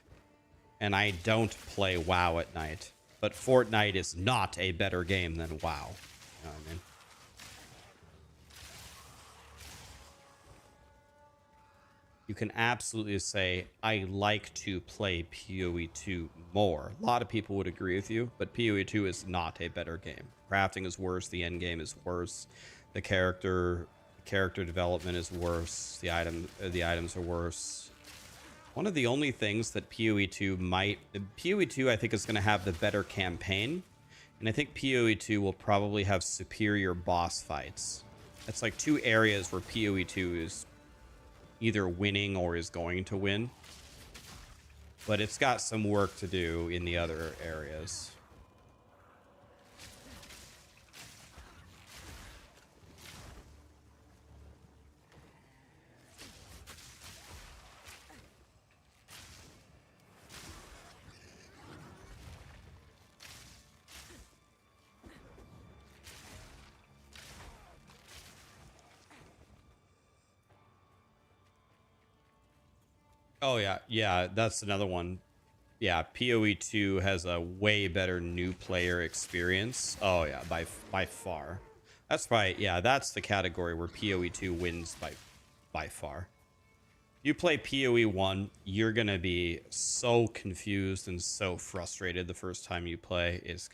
and I don't play WoW at night. But Fortnite is not a better game than WoW. You know what I mean? You can absolutely say, I like to play PoE 2 more. A lot of people would agree with you, but PoE 2 is not a better game. Crafting is worse, the end game is worse, the character development is worse, the items are worse. One of the only things that PoE 2 I think is going to have the better campaign, and I think PoE 2 will probably have superior boss fights. That's like two areas where PoE 2 is either winning or is going to win, but it's got some work to do in the other areas. Oh yeah, that's another one. Yeah, PoE 2 has a way better new player experience. Oh yeah, by far. That's right. Yeah, that's the category where PoE 2 wins by far. You play PoE 1, you're gonna be so confused and so frustrated the first time you play. It's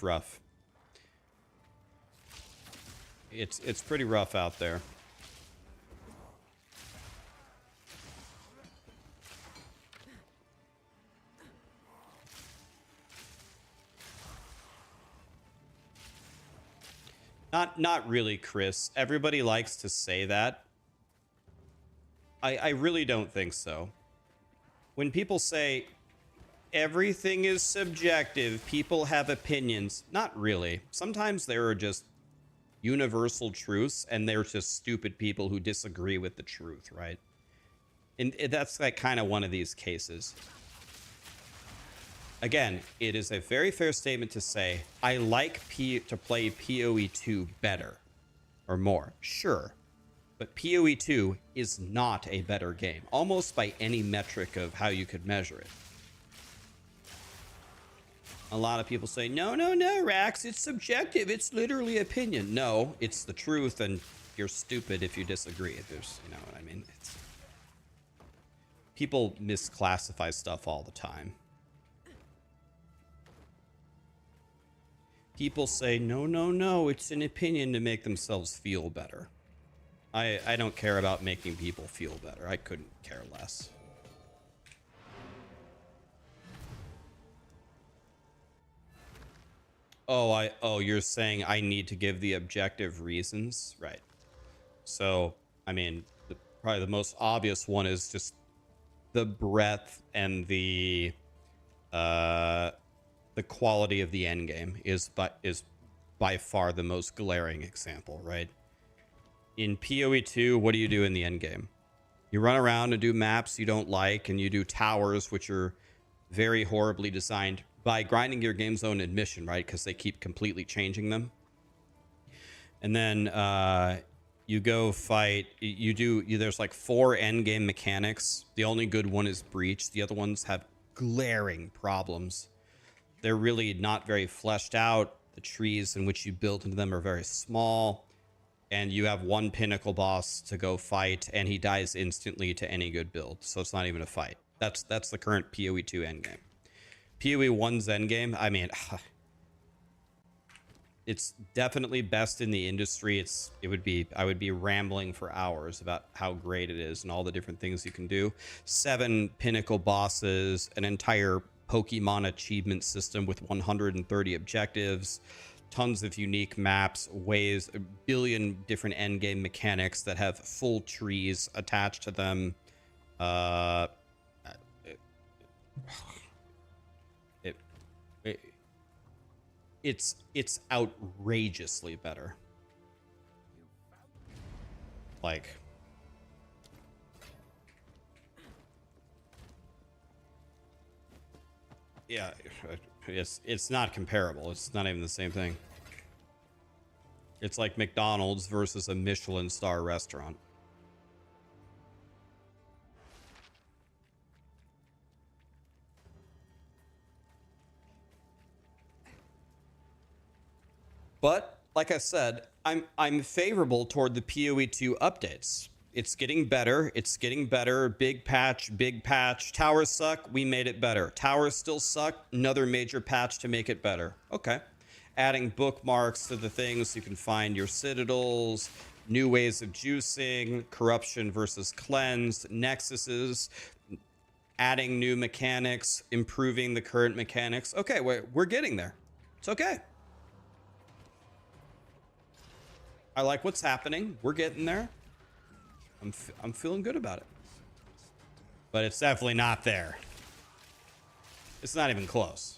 rough. It's pretty rough out there. Not really, Chris. Everybody likes to say that. I really don't think so. When people say everything is subjective, people have opinions, not really. Sometimes there are just universal truths, and there's just stupid people who disagree with the truth, right? And that's like kind of one of these cases. Again, it is a very fair statement to say, I like to play PoE 2 better or more. Sure. But PoE 2 is not a better game, almost by any metric of how you could measure it. A lot of people say, no, Rax, it's subjective. It's literally opinion. No, it's the truth, and you're stupid if you disagree. There's, you know what I mean? People misclassify stuff all the time. People say, no, it's an opinion to make themselves feel better. I don't care about making people feel better. I couldn't care less. Oh, you're saying I need to give the objective reasons? Right. So, I mean, probably the most obvious one is just the breadth and the quality of the end game is by far the most glaring example, right? In PoE 2, what do you do in the end game? You run around and do maps you don't like, and you do towers which are very horribly designed by Grinding Gear Games' own admission, right? Because they keep completely changing them. And then you go fight. There's like 4 end game mechanics. The only good one is Breach. The other ones have glaring problems. They're really not very fleshed out. The trees in which you build into them are very small. And you have one pinnacle boss to go fight, and he dies instantly to any good build. So it's not even a fight. That's the current PoE 2 endgame. PoE 1's endgame, I mean, it's definitely best in the industry. I would be rambling for hours about how great it is and all the different things you can do. 7 pinnacle bosses, an entire Pokemon achievement system with 130 objectives, tons of unique maps, ways, a billion different endgame mechanics that have full trees attached to them. it's outrageously better. Like, yeah, it's not comparable. It's not even the same thing. It's like McDonald's versus a Michelin star restaurant. But like I said, I'm favorable toward the PoE2 updates. It's getting better. It's getting better. Big patch, big patch. Towers suck. We made it better. Towers still suck. Another major patch to make it better. Okay. Adding bookmarks to the things you can find your citadels, new ways of juicing, corruption versus cleansed, nexuses, adding new mechanics, improving the current mechanics. Okay, we're getting there. It's okay. I like what's happening. We're getting there. I'm feeling good about it. But it's definitely not there. It's not even close.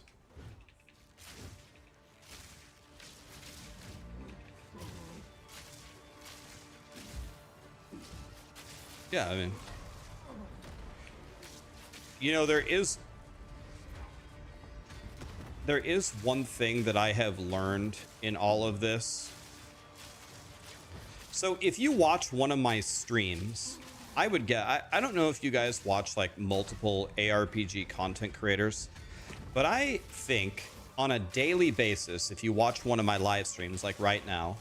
Yeah, I mean, you know, there is one thing that I have learned in all of this. So if you watch one of my streams, I would get, I don't know if you guys watch like multiple ARPG content creators, but I think on a daily basis, if you watch one of my live streams like right now,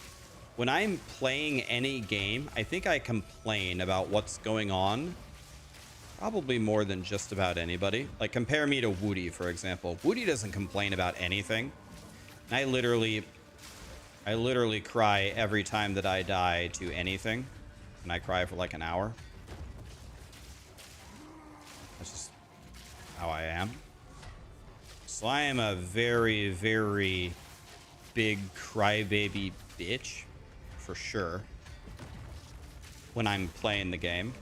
when I'm playing any game, I think I complain about what's going on probably more than just about anybody. Like, compare me to Woody, for example. Woody doesn't complain about anything. I literally cry every time that I die to anything, and I cry for like an hour. That's just how I am. So I am a very, very big crybaby bitch, for sure, when I'm playing the game.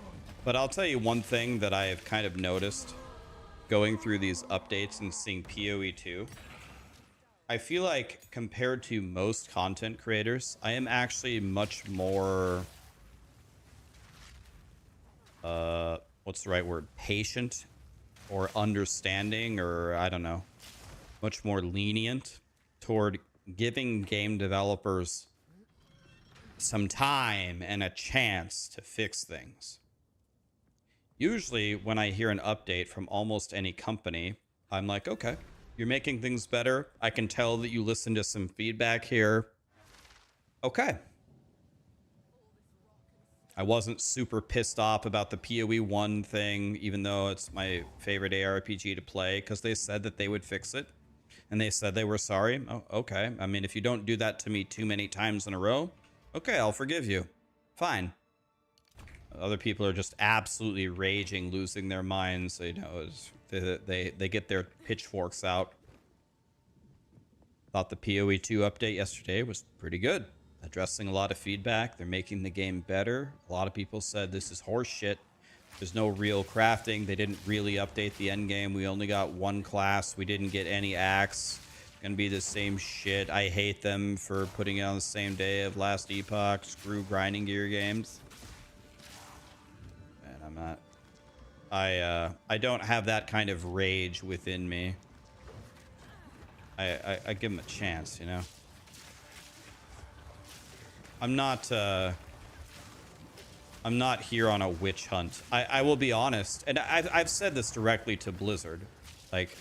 But I'll tell you one thing that I have kind of noticed going through these updates and seeing PoE2. I feel like compared to most content creators, I am actually much more, what's the right word? Patient or understanding, or I don't know, much more lenient toward giving game developers some time and a chance to fix things. Usually when I hear an update from almost any company, I'm like, okay, you're making things better. I can tell that you listened to some feedback here. Okay. I wasn't super pissed off about the PoE1 thing, even though it's my favorite ARPG to play, because they said that they would fix it. And they said they were sorry. Oh, okay. I mean, if you don't do that to me too many times in a row, okay, I'll forgive you. Fine. Other people are just absolutely raging, losing their minds. You know, they get their pitchforks out. Thought the PoE2 update yesterday was pretty good, addressing a lot of feedback. They're making the game better. A lot of people said this is horse shit. There's no real crafting. They didn't really update the end game. We only got one class. We didn't get any axe. Gonna be the same shit. I hate them for putting it on the same day of last Epoch. Screw grinding gear games. Man, I'm not. I don't have that kind of rage within me. I give them a chance, you know. I'm not here on a witch hunt. I will be honest, and I've said this directly to Blizzard. Like,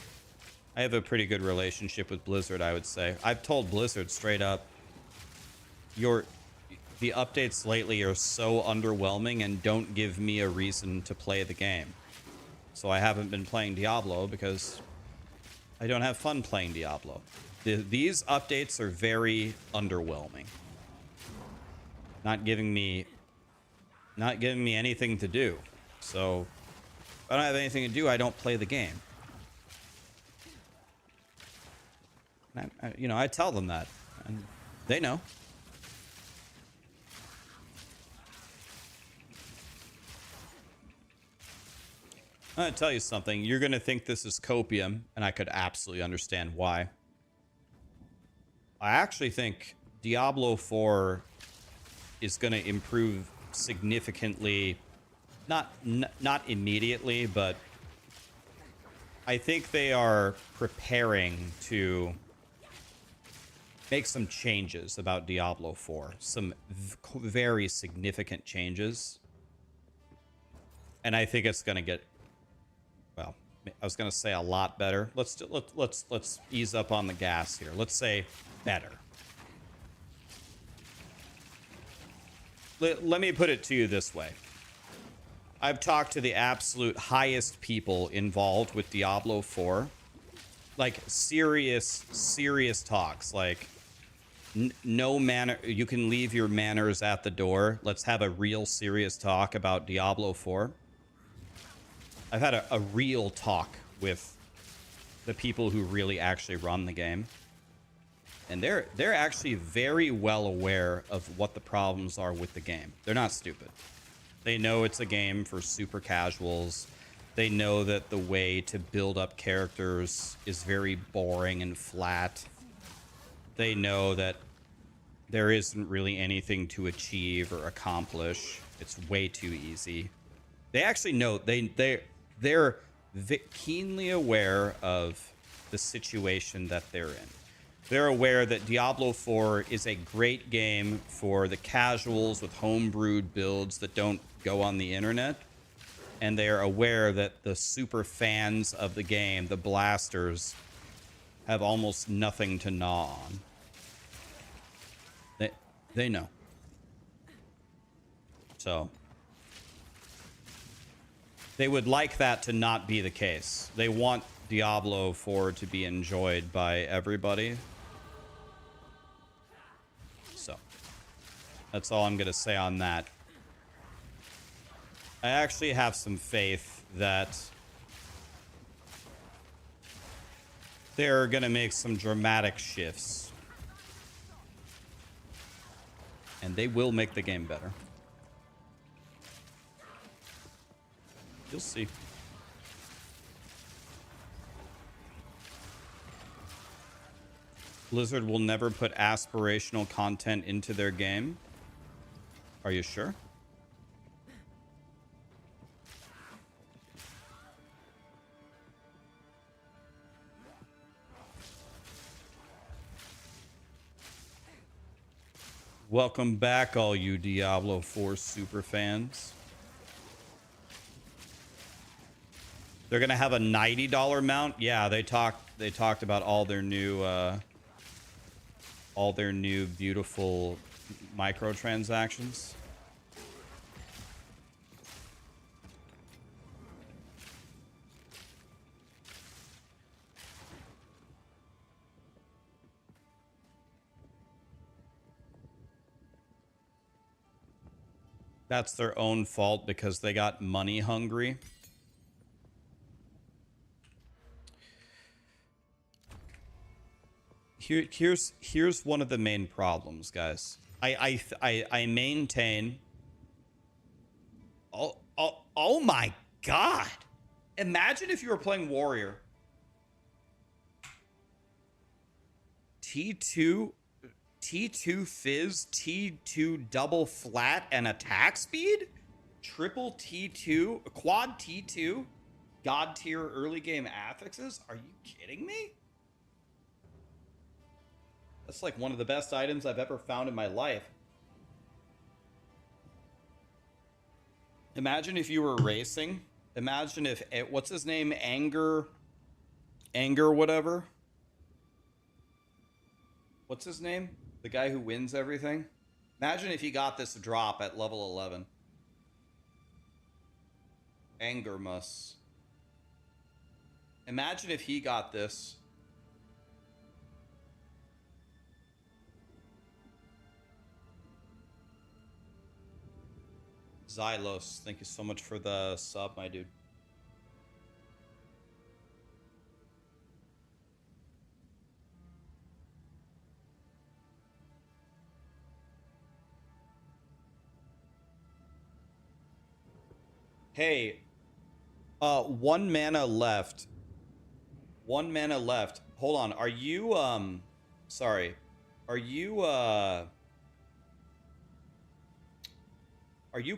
I have a pretty good relationship with Blizzard, I would say. I've told Blizzard straight up, the updates lately are so underwhelming and don't give me a reason to play the game. So I haven't been playing Diablo because I don't have fun playing Diablo. These updates are very underwhelming. Not giving me anything to do. So if I don't have anything to do, I don't play the game. You know, I tell them that, and they know. I'm gonna tell you something. You're gonna think this is copium, and I could absolutely understand why. I actually think Diablo 4 is going to improve significantly. Not immediately, but I think they are preparing to make some changes about Diablo 4. Some very significant changes. And I think it's going to get, well, I was going to say a lot better. Let's ease up on the gas here. Let's say better. Let me put it to you this way. I've talked to the absolute highest people involved with Diablo 4. Like, serious talks. Like, no manner. You can leave your manners at the door. Let's have a real serious talk about Diablo 4. I've had a real talk with the people who really actually run the game. And they're actually very well aware of what the problems are with the game. They're not stupid. They know it's a game for super casuals. They know that the way to build up characters is very boring and flat. They know that there isn't really anything to achieve or accomplish. It's way too easy. They actually know, they're keenly aware of the situation that they're in. They're aware that Diablo 4 is a great game for the casuals with homebrewed builds that don't go on the internet. And they're aware that the super fans of the game, the blasters, have almost nothing to gnaw on. They know. So they would like that to not be the case. They want Diablo 4 to be enjoyed by everybody. So that's all I'm going to say on that. I actually have some faith that they're going to make some dramatic shifts. And they will make the game better. You'll see. Blizzard will never put aspirational content into their game. Are you sure? Welcome back, all you Diablo 4 super fans. They're gonna have a $90 mount. Yeah, they talked about all their new beautiful microtransactions. That's their own fault because they got money hungry. Here's one of the main problems, guys. I maintain. Oh my God! Imagine if you were playing Warrior. T2 fizz, T2 double flat, and attack speed? Triple T2, quad T2, god tier early game affixes? Are you kidding me? That's like one of the best items I've ever found in my life. Imagine if you were racing. Imagine if, what's his name? Anger whatever. What's his name? The guy who wins everything. Imagine if he got this drop at level 11. Angermus. Imagine if he got this. Xylos, thank you so much for the sub, my dude. Hey, 1 mana left. 1 mana left. Hold on. Are you, sorry. Are you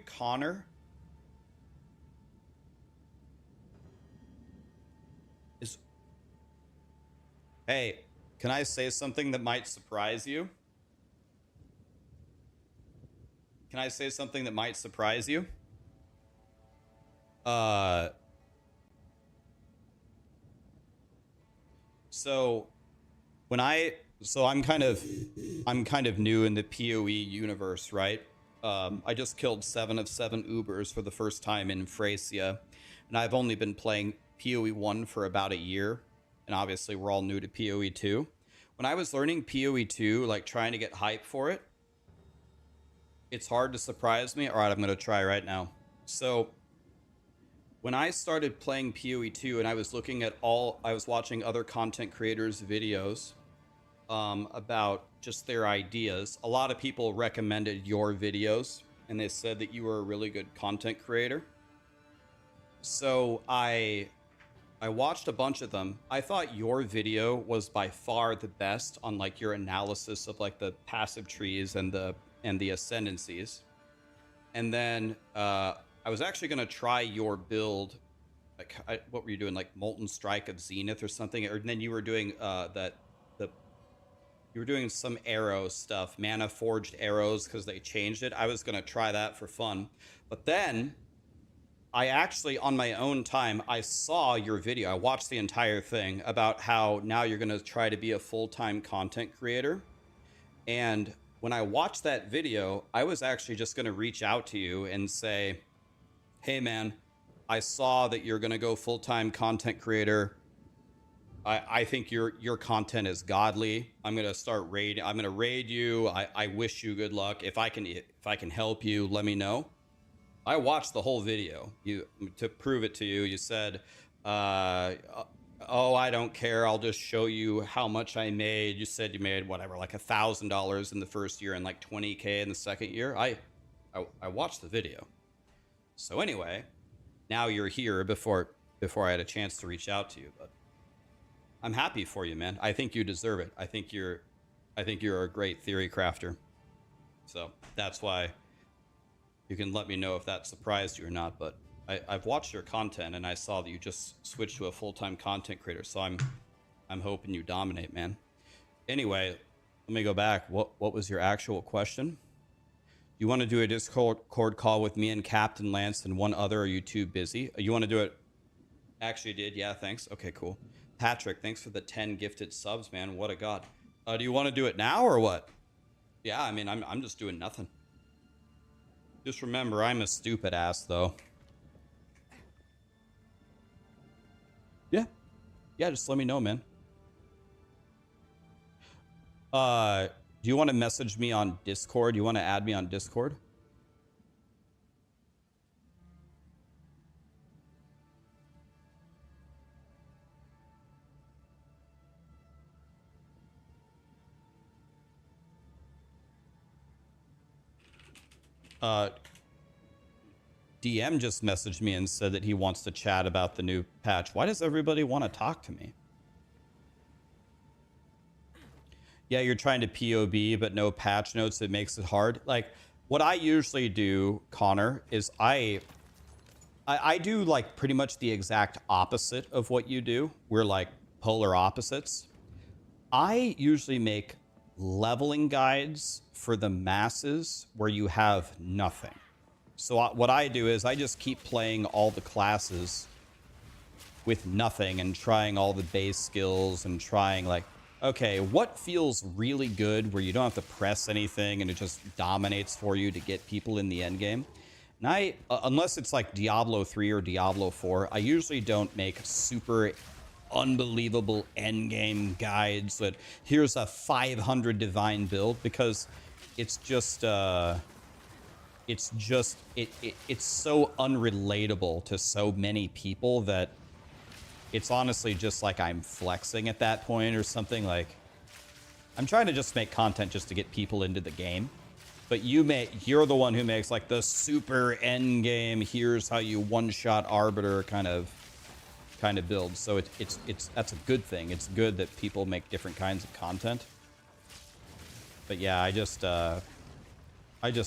Connor? Hey, can I say something that might surprise you? Can I say something that might surprise you? So I'm kind of new in the PoE universe, right? I just killed 7 of 7 Ubers for the first time in Fracia, and I've only been playing PoE 1 for about a year, and obviously we're all new to PoE 2. When I was learning PoE 2, like trying to get hype for it, it's hard to surprise me. All right, I'm going to try right now. So when I started playing PoE 2 and I was watching other content creators' videos about just their ideas, a lot of people recommended your videos and they said that you were a really good content creator. So I watched a bunch of them. I thought your video was by far the best on like your analysis of like the passive trees and the ascendancies. And then I was actually going to try your build. Like, what were you doing? Like Molten Strike of Zenith or something? Or then you were doing you were doing some arrow stuff, mana forged arrows, because they changed it. I was going to try that for fun. But then I actually, on my own time, I saw your video. I watched the entire thing about how now you're going to try to be a full-time content creator. And when I watched that video, I was actually just going to reach out to you and say, hey man, I saw that you're going to go full-time content creator. I think your content is godly. I'm going to start raiding. I'm going to raid you. I wish you good luck. If I can help you, let me know. I watched the whole video. To prove it to you, you said, oh, I don't care. I'll just show you how much I made. You said you made whatever, like $1,000 in the first year and like 20K in the second year. I watched the video. So anyway, now you're here before I had a chance to reach out to you, but I'm happy for you, man. I think you deserve it. I think you're a great theory crafter. So that's why you can let me know if that surprised you or not. But I've watched your content and I saw that you just switched to a full-time content creator. So I'm hoping you dominate, man. Anyway, let me go back. What was your actual question? You want to do a Discord call with me and Captain Lance and one other? Or are you too busy? You want to do it? Actually did. Yeah, thanks. Okay, cool. Patrick, thanks for the 10 gifted subs, man. What a god. Do you want to do it now or what? Yeah, I mean, I'm just doing nothing. Just remember, I'm a stupid ass, though. Yeah. Yeah, just let me know, man. Do you want to message me on Discord? Do you want to add me on Discord? DM just messaged me and said that he wants to chat about the new patch. Why does everybody want to talk to me? Yeah, you're trying to POB, but no patch notes. It makes it hard. Like, what I usually do, Connor, is I do, like, pretty much the exact opposite of what you do. We're, like, polar opposites. I usually make leveling guides for the masses where you have nothing. So what I do is I just keep playing all the classes with nothing and trying all the base skills and trying like, okay, what feels really good where you don't have to press anything and it just dominates for you to get people in the end game. And I, unless it's like Diablo 3 or Diablo 4, I usually don't make super unbelievable end game guides that here's a 500 divine build, because it's just it's so unrelatable to so many people that it's honestly just like I'm flexing at that point or something. Like, I'm trying to just make content just to get people into the game, but you're the one who makes like the super end game, here's how you one-shot Arbiter kind of build. So it's that's a good thing. It's good that people make different kinds of content. But yeah, I just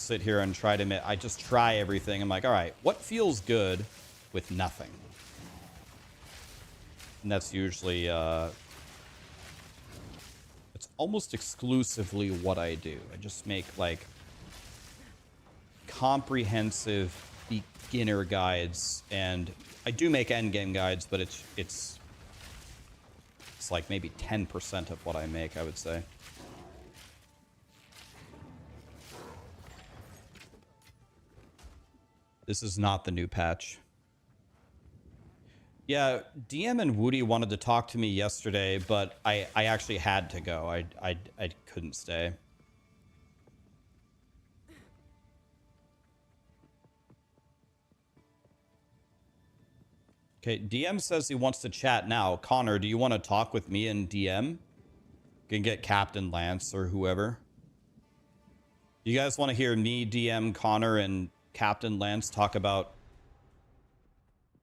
sit here and try to I just try everything. I'm like, all right, what feels good with nothing? And that's usually it's almost exclusively what I do. I just make like comprehensive beginner guides, and I do make endgame guides, but it's like maybe 10% of what I make, I would say. This is not the new patch. Yeah, DM and Woody wanted to talk to me yesterday, but I actually had to go. I couldn't stay. Okay, DM says he wants to chat now. Connor, do you want to talk with me and DM? You can get Captain Lance or whoever. You guys want to hear me, DM, Connor, and Captain Lance talk about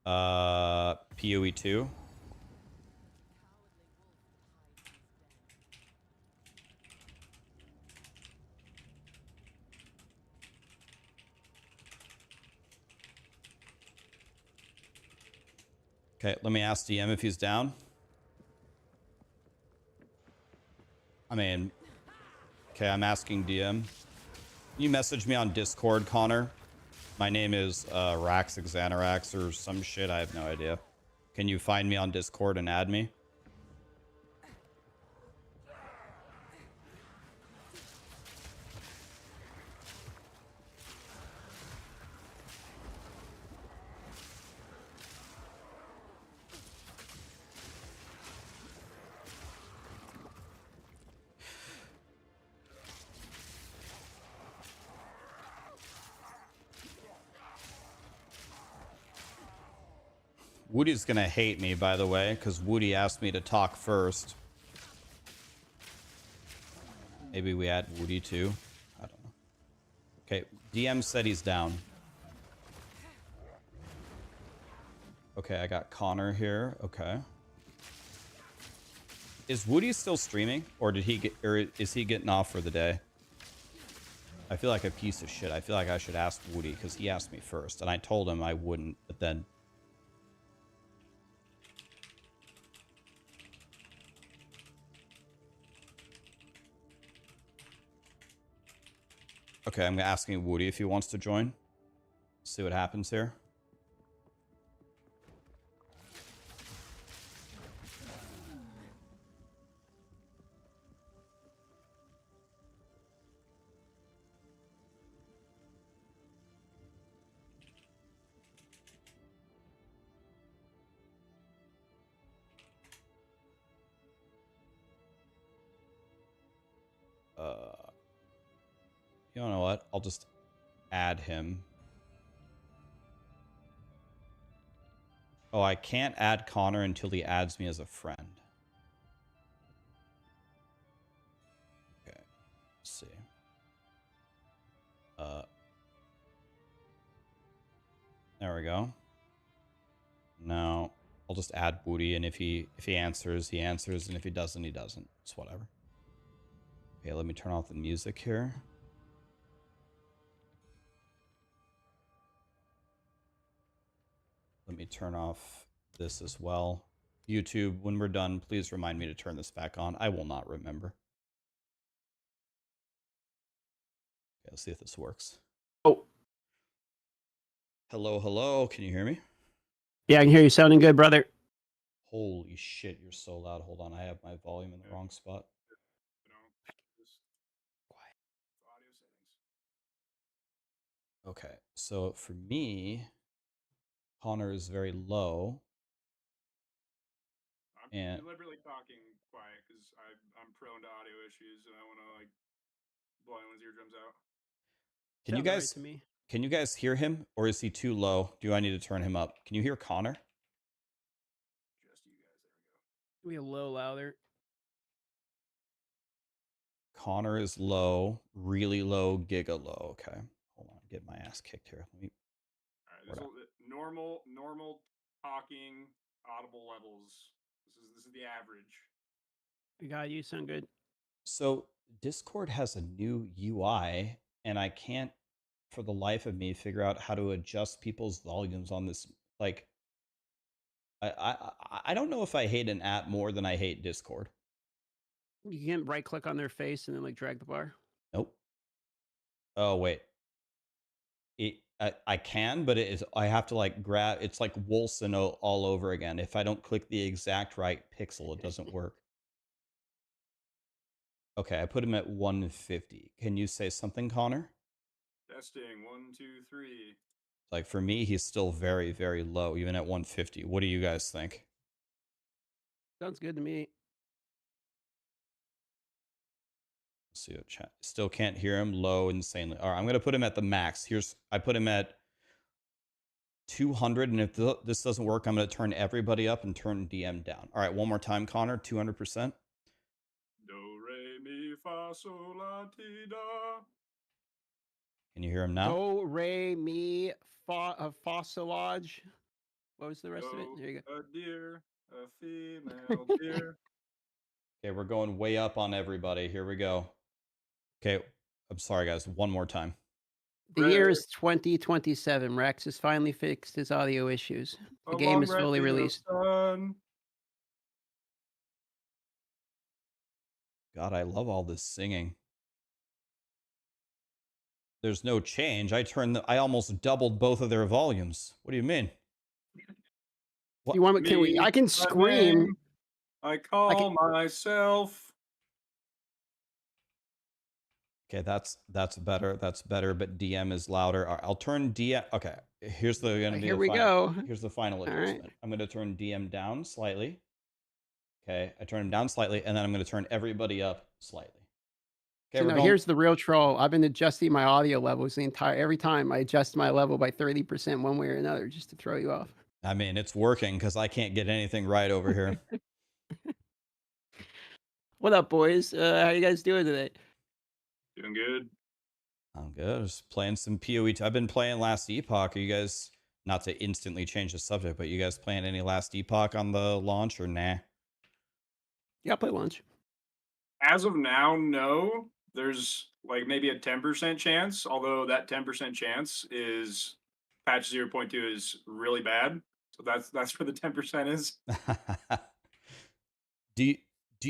POE2? Okay, let me ask DM if he's down. I mean, okay, I'm asking DM. You message me on Discord, Connor. My name is Raxxanterax or some shit. I have no idea. Can you find me on Discord and add me? Woody's gonna hate me, by the way, because Woody asked me to talk first. Maybe we add Woody too. I don't know. Okay, DM said he's down. Okay, I got Connor here. Okay. Is Woody still streaming, or did he get, or is he getting off for the day? I feel like a piece of shit. I feel like I should ask Woody because he asked me first, and I told him I wouldn't, but then. Okay, I'm asking Woody if he wants to join. See what happens here. You know what? I'll just add him. Oh, I can't add Connor until he adds me as a friend. Okay, let's see. There we go. Now I'll just add Woody, and if he answers, he answers, and if he doesn't, he doesn't. It's whatever. Okay, let me turn off the music here. Let me turn off this as well. YouTube, when we're done, please remind me to turn this back on. I will not remember. Okay, let's see if this works. Oh. Hello, hello. Can you hear me? Yeah, I can hear you sounding good, brother. Holy shit, you're so loud. Hold on, I have my volume in the wrong spot. Quiet. Okay, so for me, Connor is very low. I'm deliberately talking quiet because I'm prone to audio issues and I want to like blow anyone's eardrums out. Can you guys hear him, or is he too low? Do I need to turn him up? Can you hear Connor? Just you guys. There we go. We a little louder. Connor is low, really low, giga low. Okay, hold on, get my ass kicked here. Let me. All right, normal talking audible levels. This is the average. I got you. Sound good. So Discord has a new UI, and I can't, for the life of me, figure out how to adjust people's volumes on this. Like, I don't know if I hate an app more than I hate Discord. You can right click on their face and then like drag the bar. Nope. Oh wait. I can, but it is, I have to like grab, it's like Wolson all over again. If I don't click the exact right pixel, it doesn't work. Okay, I put him at 150. Can you say something, Connor? Testing 1, 2, 3. Like for me, he's still very, very low, even at 150. What do you guys think? Sounds good to me. Let's see what chat. Still can't hear him. Low, insanely. All right, I'm gonna put him at the max. I put him at 200, and if this doesn't work, I'm gonna turn everybody up and turn DM down. All right, one more time, Connor. 200%. Do, re, mi, fa, sol, la, ti, da. Can you hear him now? Do, re, mi, fa, fossilage. What was the rest of it? There you go. A deer, a female deer. Okay, we're going way up on everybody. Here we go. Okay, I'm sorry, guys. One more time. The year is 2027. Rex has finally fixed his audio issues. The game is fully released. God, I love all this singing. There's no change. I almost doubled both of their volumes. What do you mean? What? You want? Can we? I can scream. I call myself. Okay, that's better. That's better. But DM is louder. All right, I'll turn DM. Okay, here's the gonna be. Here we go. Here's the final adjustment. I'm gonna turn DM down slightly. Okay, I turn him down slightly, and then I'm gonna turn everybody up slightly. Okay, So now here's the real troll. I've been adjusting my audio levels every time I adjust my level by 30% one way or another just to throw you off. I mean, it's working because I can't get anything right over here. What up, boys? How you guys doing today? Doing good. I'm good. Just playing some POE2. I've been playing Last Epoch. Are you guys, not to instantly change the subject, but you guys playing any Last Epoch on the launch or nah? Yeah, I'll play launch. As of now, no. There's like maybe a 10% chance, although that 10% chance is patch 0.2 is really bad. So that's where the 10% is. Do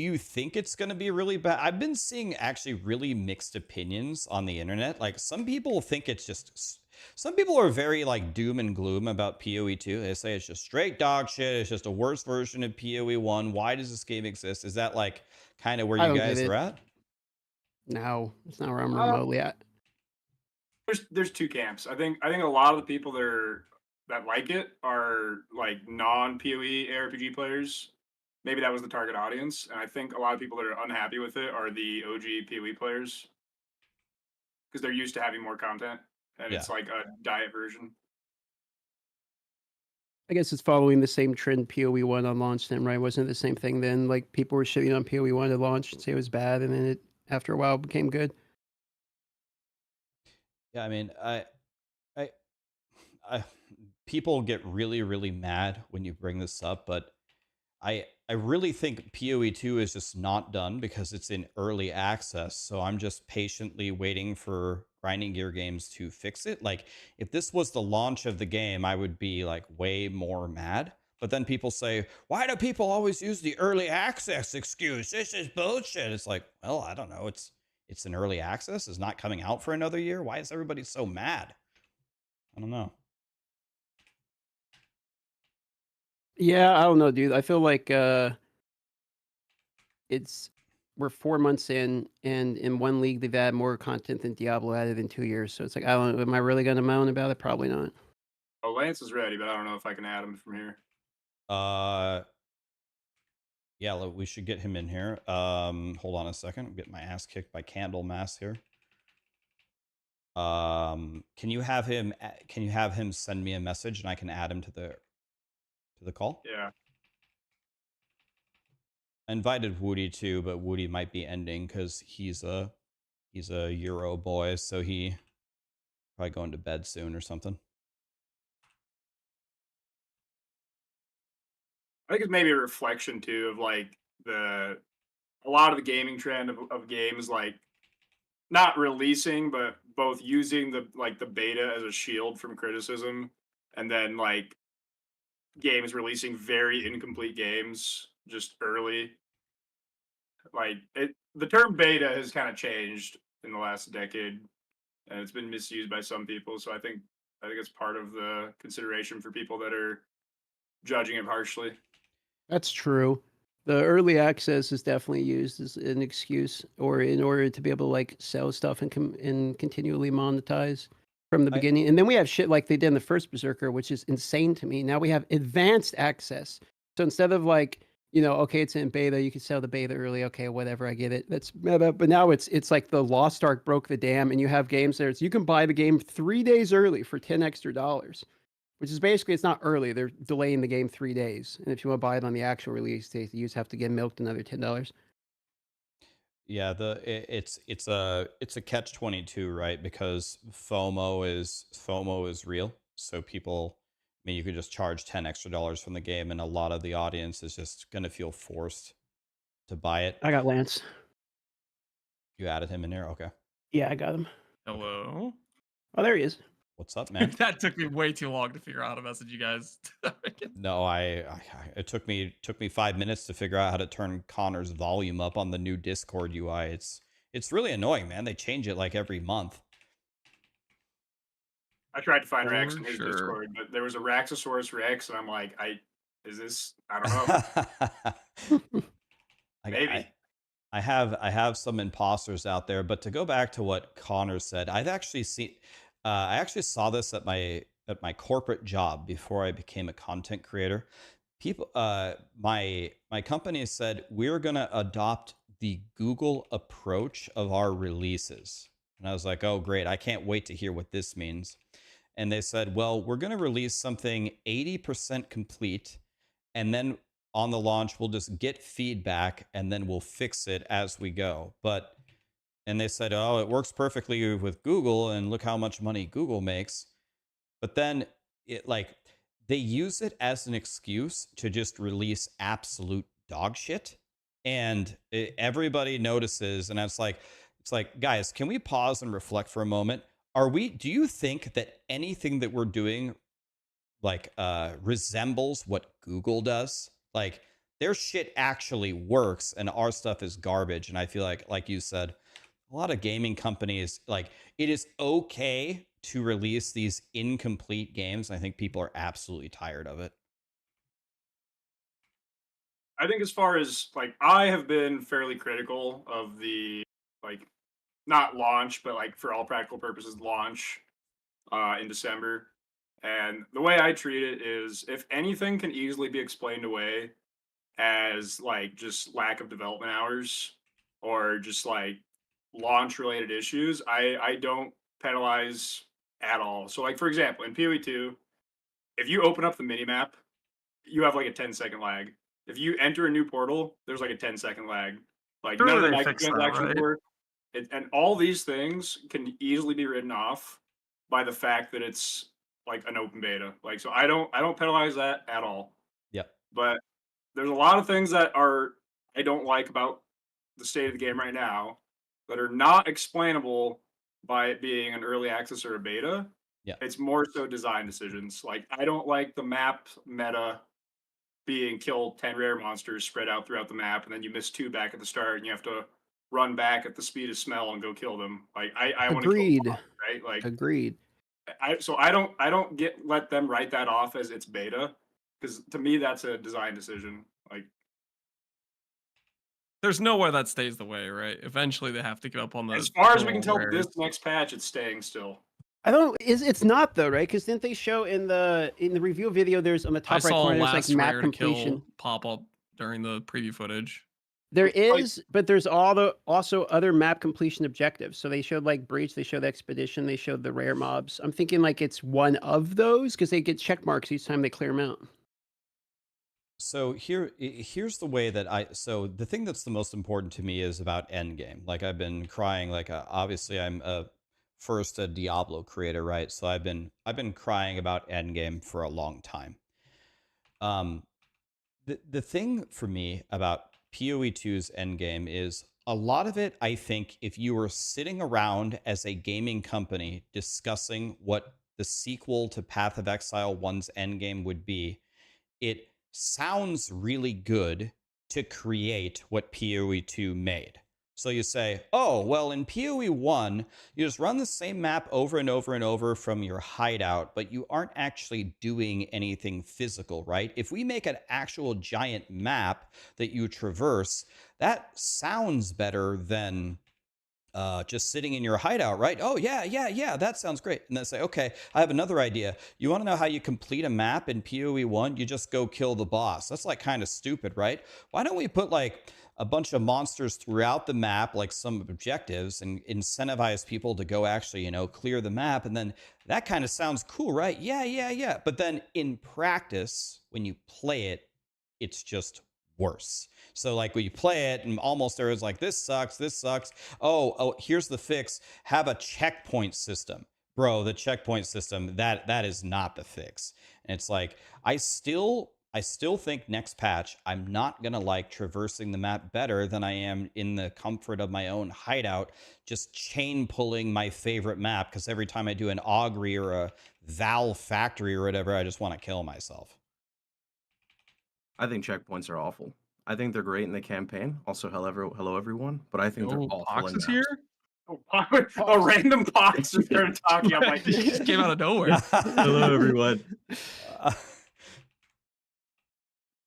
you think it's going to be really bad? I've been seeing actually really mixed opinions on the internet. Like some people think it's just, some people are very like doom and gloom about POE2. They say it's just straight dog shit. It's just a worse version of POE1. Why does this game exist? Is that like kind of where you guys are at? No, it's not where I'm remotely at. There's two camps. I think a lot of the people that like it are like non-POE ARPG players. Maybe that was the target audience, and I think a lot of people that are unhappy with it are the OG POE players because they're used to having more content, and it's like a diet version. I guess it's following the same trend POE1 on launch then, right? Wasn't it the same thing then? Like people were shitting on POE1 at launch and say it was bad, and then it after a while became good. Yeah, I mean, I people get really, really mad when you bring this up, but I really think POE2 is just not done because it's in early access. So I'm just patiently waiting for Grinding Gear Games to fix it. Like if this was the launch of the game, I would be like way more mad. But then people say, why do people always use the early access excuse? This is bullshit. It's like, well, I don't know. It's an early access. It's not coming out for another year. Why is everybody so mad? I don't know. Yeah, I don't know, dude. I feel like we're 4 months in, and in one league they've added more content than Diablo added in 2 years. So it's like, I don't know. Am I really going to moan about it? Probably not. Oh, Lance is ready, but I don't know if I can add him from here. Yeah, we should get him in here. Hold on a second. I'm getting my ass kicked by Candlemass here. Can you have him send me a message and I can add him to the call? Yeah. I invited Woody too, but Woody might be ending because he's a Euro boy, so he probably going to bed soon or something. I think it's maybe a reflection too of like the a lot of the gaming trend of games like not releasing, but both using the beta as a shield from criticism, and then like games releasing very incomplete games just early. Like the term beta has kind of changed in the last decade, and it's been misused by some people. So I think it's part of the consideration for people that are judging it harshly. That's true. The early access is definitely used as an excuse, or in order to be able to like sell stuff and continually monetize from the beginning. And then we have shit like they did in the first Berserker, which is insane to me. Now we have advanced access. So instead of like, okay, it's in beta, you can sell the beta early. Okay, whatever, I get it. That's meta. But now it's like the Lost Ark broke the dam, and you have games there. You can buy the game 3 days early for $10 extra. Which is basically, it's not early. They're delaying the game 3 days. And if you want to buy it on the actual release date, you just have to get milked another $10. Yeah, it's a catch-22, right? Because FOMO is real. So people, I mean, you could just charge $10 extra from the game, and a lot of the audience is just gonna feel forced to buy it. I got Lance. You added him in there? Okay. Yeah, I got him. Hello. Oh, there he is. What's up, man? That took me way too long to figure out how to message you guys. No, it took me 5 minutes to figure out how to turn Connor's volume up on the new Discord UI. It's really annoying, man. They change it like every month. I tried to find Rax in his Discord, but there was a Raxxasaurus Rex, and I'm like, I don't know. Maybe. I have some imposters out there, but to go back to what Connor said, I actually saw this at my corporate job before I became a content creator. People, my company said, we're gonna adopt the Google approach of our releases, and I was like, oh great, I can't wait to hear what this means. And they said, well, we're gonna release something 80% complete, and then on the launch we'll just get feedback and then we'll fix it as we go. And they said, oh, it works perfectly with Google, and look how much money Google makes. But then they use it as an excuse to just release absolute dog shit. And everybody notices, and it's like, guys, can we pause and reflect for a moment? Do you think that anything that we're doing resembles what Google does? Like, their shit actually works and our stuff is garbage. And I feel like you said, a lot of gaming companies, it is okay to release these incomplete games. I think people are absolutely tired of it. I think as far as I have been fairly critical of the not launch, but for all practical purposes launch in December. And the way I treat it is, if anything can easily be explained away as just lack of development hours or just launch related issues, I don't penalize at all. So for example, in POE2, if you open up the minimap, you have a 10-second lag. If you enter a new portal, there's a 10-second lag. None of the microtransactions work. And all these things can easily be written off by the fact that it's an open beta. So I don't penalize that at all. Yep. But there's a lot of things that I don't like about the state of the game right now that are not explainable by it being an early access or a beta. Yeah. It's more so design decisions. I don't like the map meta being kill 10 rare monsters spread out throughout the map, and then you miss 2 back at the start, and you have to run back at the speed of smell and go kill them. I want to kill them, right? Agreed. I don't let them write that off as it's beta, because to me that's a design decision. There's no way that stays the way, right? Eventually they have to give up on the. As far as we can tell, this next patch it's staying still. I don't. It's not though, right? Because didn't they show in the review video? There's on the top right corner. There's map completion pop up during the preview footage. There is, but there's also other map completion objectives. So they showed Breach, they showed Expedition, they showed the rare mobs. I'm thinking it's one of those because they get check marks each time they clear them out. So here's the way that so the thing that's the most important to me is about endgame. I've been crying, obviously I'm first a Diablo creator, right? So I've been crying about endgame for a long time. The thing for me about POE2's endgame is a lot of it. I think if you were sitting around as a gaming company discussing what the sequel to Path of Exile 1's endgame would be, it sounds really good to create what POE2 made. So you say, oh, well, in PoE 1, you just run the same map over and over and over from your hideout, but you aren't actually doing anything physical, right? If we make an actual giant map that you traverse, that sounds better than just sitting in your hideout, right? Oh, yeah, that sounds great. And then say, okay, I have another idea. You want to know how you complete a map in PoE 1? You just go kill the boss. That's like kind of stupid, right? Why don't we put like a bunch of monsters throughout the map, like some objectives, and incentivize people to go actually, clear the map? And then that kind of sounds cool, right? Yeah. But then in practice, when you play it, it's just worse. So like when you play it and almost everyone's like, this sucks. Oh, here's the fix. Have a checkpoint system. Bro, the checkpoint system, that is not the fix. And it's like, I still think next patch, I'm not going to like traversing the map better than I am in the comfort of my own hideout, just chain pulling my favorite map, because every time I do an augury or a Val factory or whatever, I just want to kill myself. I think checkpoints are awful. I think they're great in the campaign. Also, hello everyone. But I think they're awful Pox in is maps. here? A random Pox just started talking. I'm like, he just came out of nowhere. Hello everyone.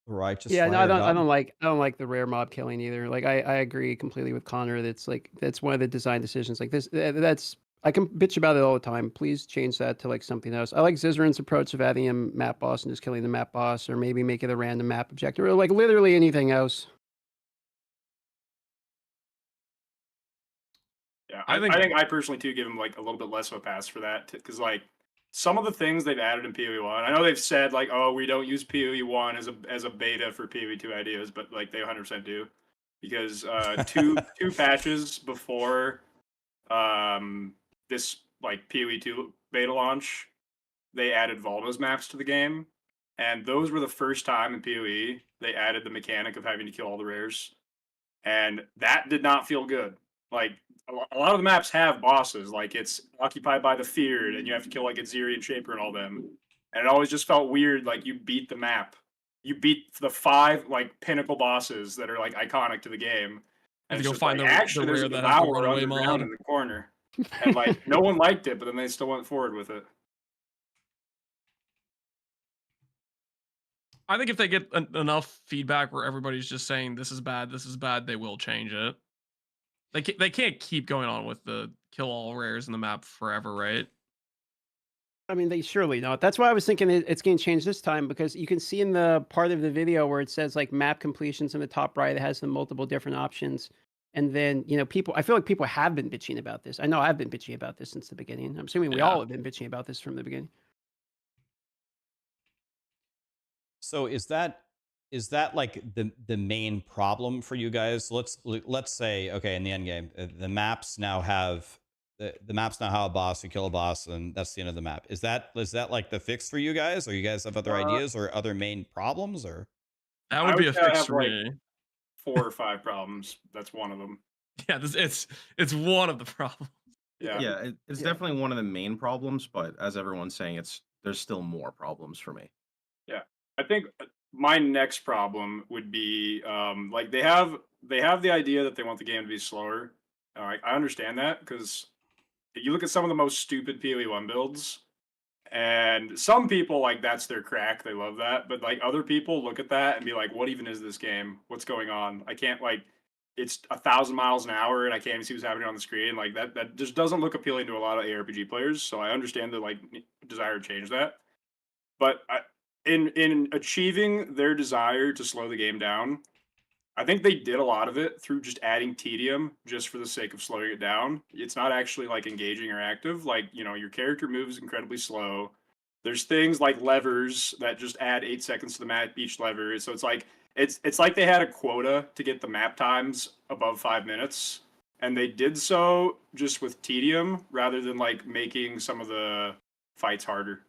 Righteous. Yeah, no, fire I god. don't like the rare mob killing either. Like I agree completely with Connor. That's one of the design decisions. Like this, that's I can bitch about it all the time. Please change that to like something else. I like Zizran's approach of adding a map boss and just killing the map boss, or maybe make it a random map objective, or like literally anything else. Yeah, I think I personally too give them like a little bit less of a pass for that, because like some of the things they've added in PoE 1, I know they've said like, oh, we don't use PoE 1 as a beta for PoE 2 ideas, but like they 100% do, because two patches before this like PoE 2 beta launch, they added Volma's maps to the game, and those were the first time in PoE they added the mechanic of having to kill all the rares, and that did not feel good. Like a lot of the maps have bosses, like it's occupied by the feared, and you have to kill like Azirian Shaper and all them, and it always just felt weird. Like you beat the map, you beat the 5 like pinnacle bosses that are like iconic to the game, and go it's find like, the actually there's a rare that has the devourer runaway underground mod. in the corner, and like no one liked it, but then they still went forward with it. I think if they get enough feedback where everybody's just saying this is bad, they will change it. They can't keep going on with the kill all rares in the map forever, right? I mean, they surely not. That's why I was thinking it's getting changed this time, because you can see in the part of the video where it says like map completions in the top right, it has the multiple different options. And then, I feel like people have been bitching about this. I know I've been bitching about this since the beginning. I'm assuming we all have been bitching about this from the beginning. So is that like the main problem for you guys? Let's say, okay, in the end game, the maps now have a boss. You kill a boss, and that's the end of the map. Is that like the fix for you guys, or you guys have other ideas or other main problems, or? That would be a fix for like me. 4 or 5 problems. That's one of them. Yeah, it's one of the problems. Yeah, It's definitely one of the main problems, but as everyone's saying, there's still more problems for me. Yeah, I think my next problem would be like they have the idea that they want the game to be slower. I understand that, because you look at some of the most stupid PoE 1 builds, and some people like that's their crack. They love that, but like other people look at that and be like, "What even is this game? What's going on? I can't like." It's 1,000 miles an hour, and I can't even see what's happening on the screen. Like that just doesn't look appealing to a lot of ARPG players. So I understand the like desire to change that, but in achieving their desire to slow the game down, I think they did a lot of it through just adding tedium just for the sake of slowing it down. It's not actually like engaging or active. Like, your character moves incredibly slow. There's things like levers that just add 8 seconds to the map each lever. So it's like they had a quota to get the map times above 5 minutes, and they did so just with tedium rather than like making some of the fights harder.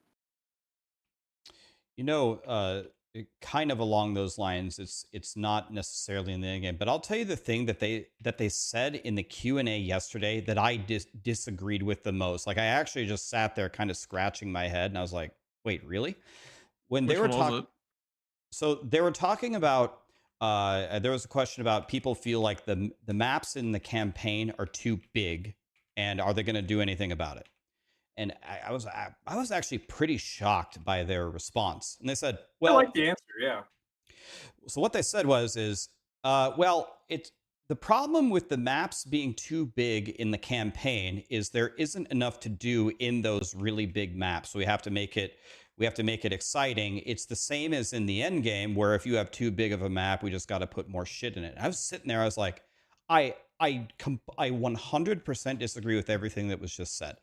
kind of along those lines. It's not necessarily in the end game, but I'll tell you the thing that they said in the Q&A yesterday that I disagreed with the most. Like I actually just sat there kind of scratching my head, and I was like, "Wait, really?" When Which they were one was talking, it? so they were talking about. There was a question about people feel like the maps in the campaign are too big, and are they going to do anything about it? And I was actually pretty shocked by their response. And they said, I "Well," like the answer. Yeah. so what they said is, well, it's the problem with the maps being too big in the campaign is there isn't enough to do in those really big maps. So we have to make it exciting. It's the same as in the end game, where if you have too big of a map, we just got to put more shit in it. I was sitting there, I was like, I 100% disagree with everything that was just said.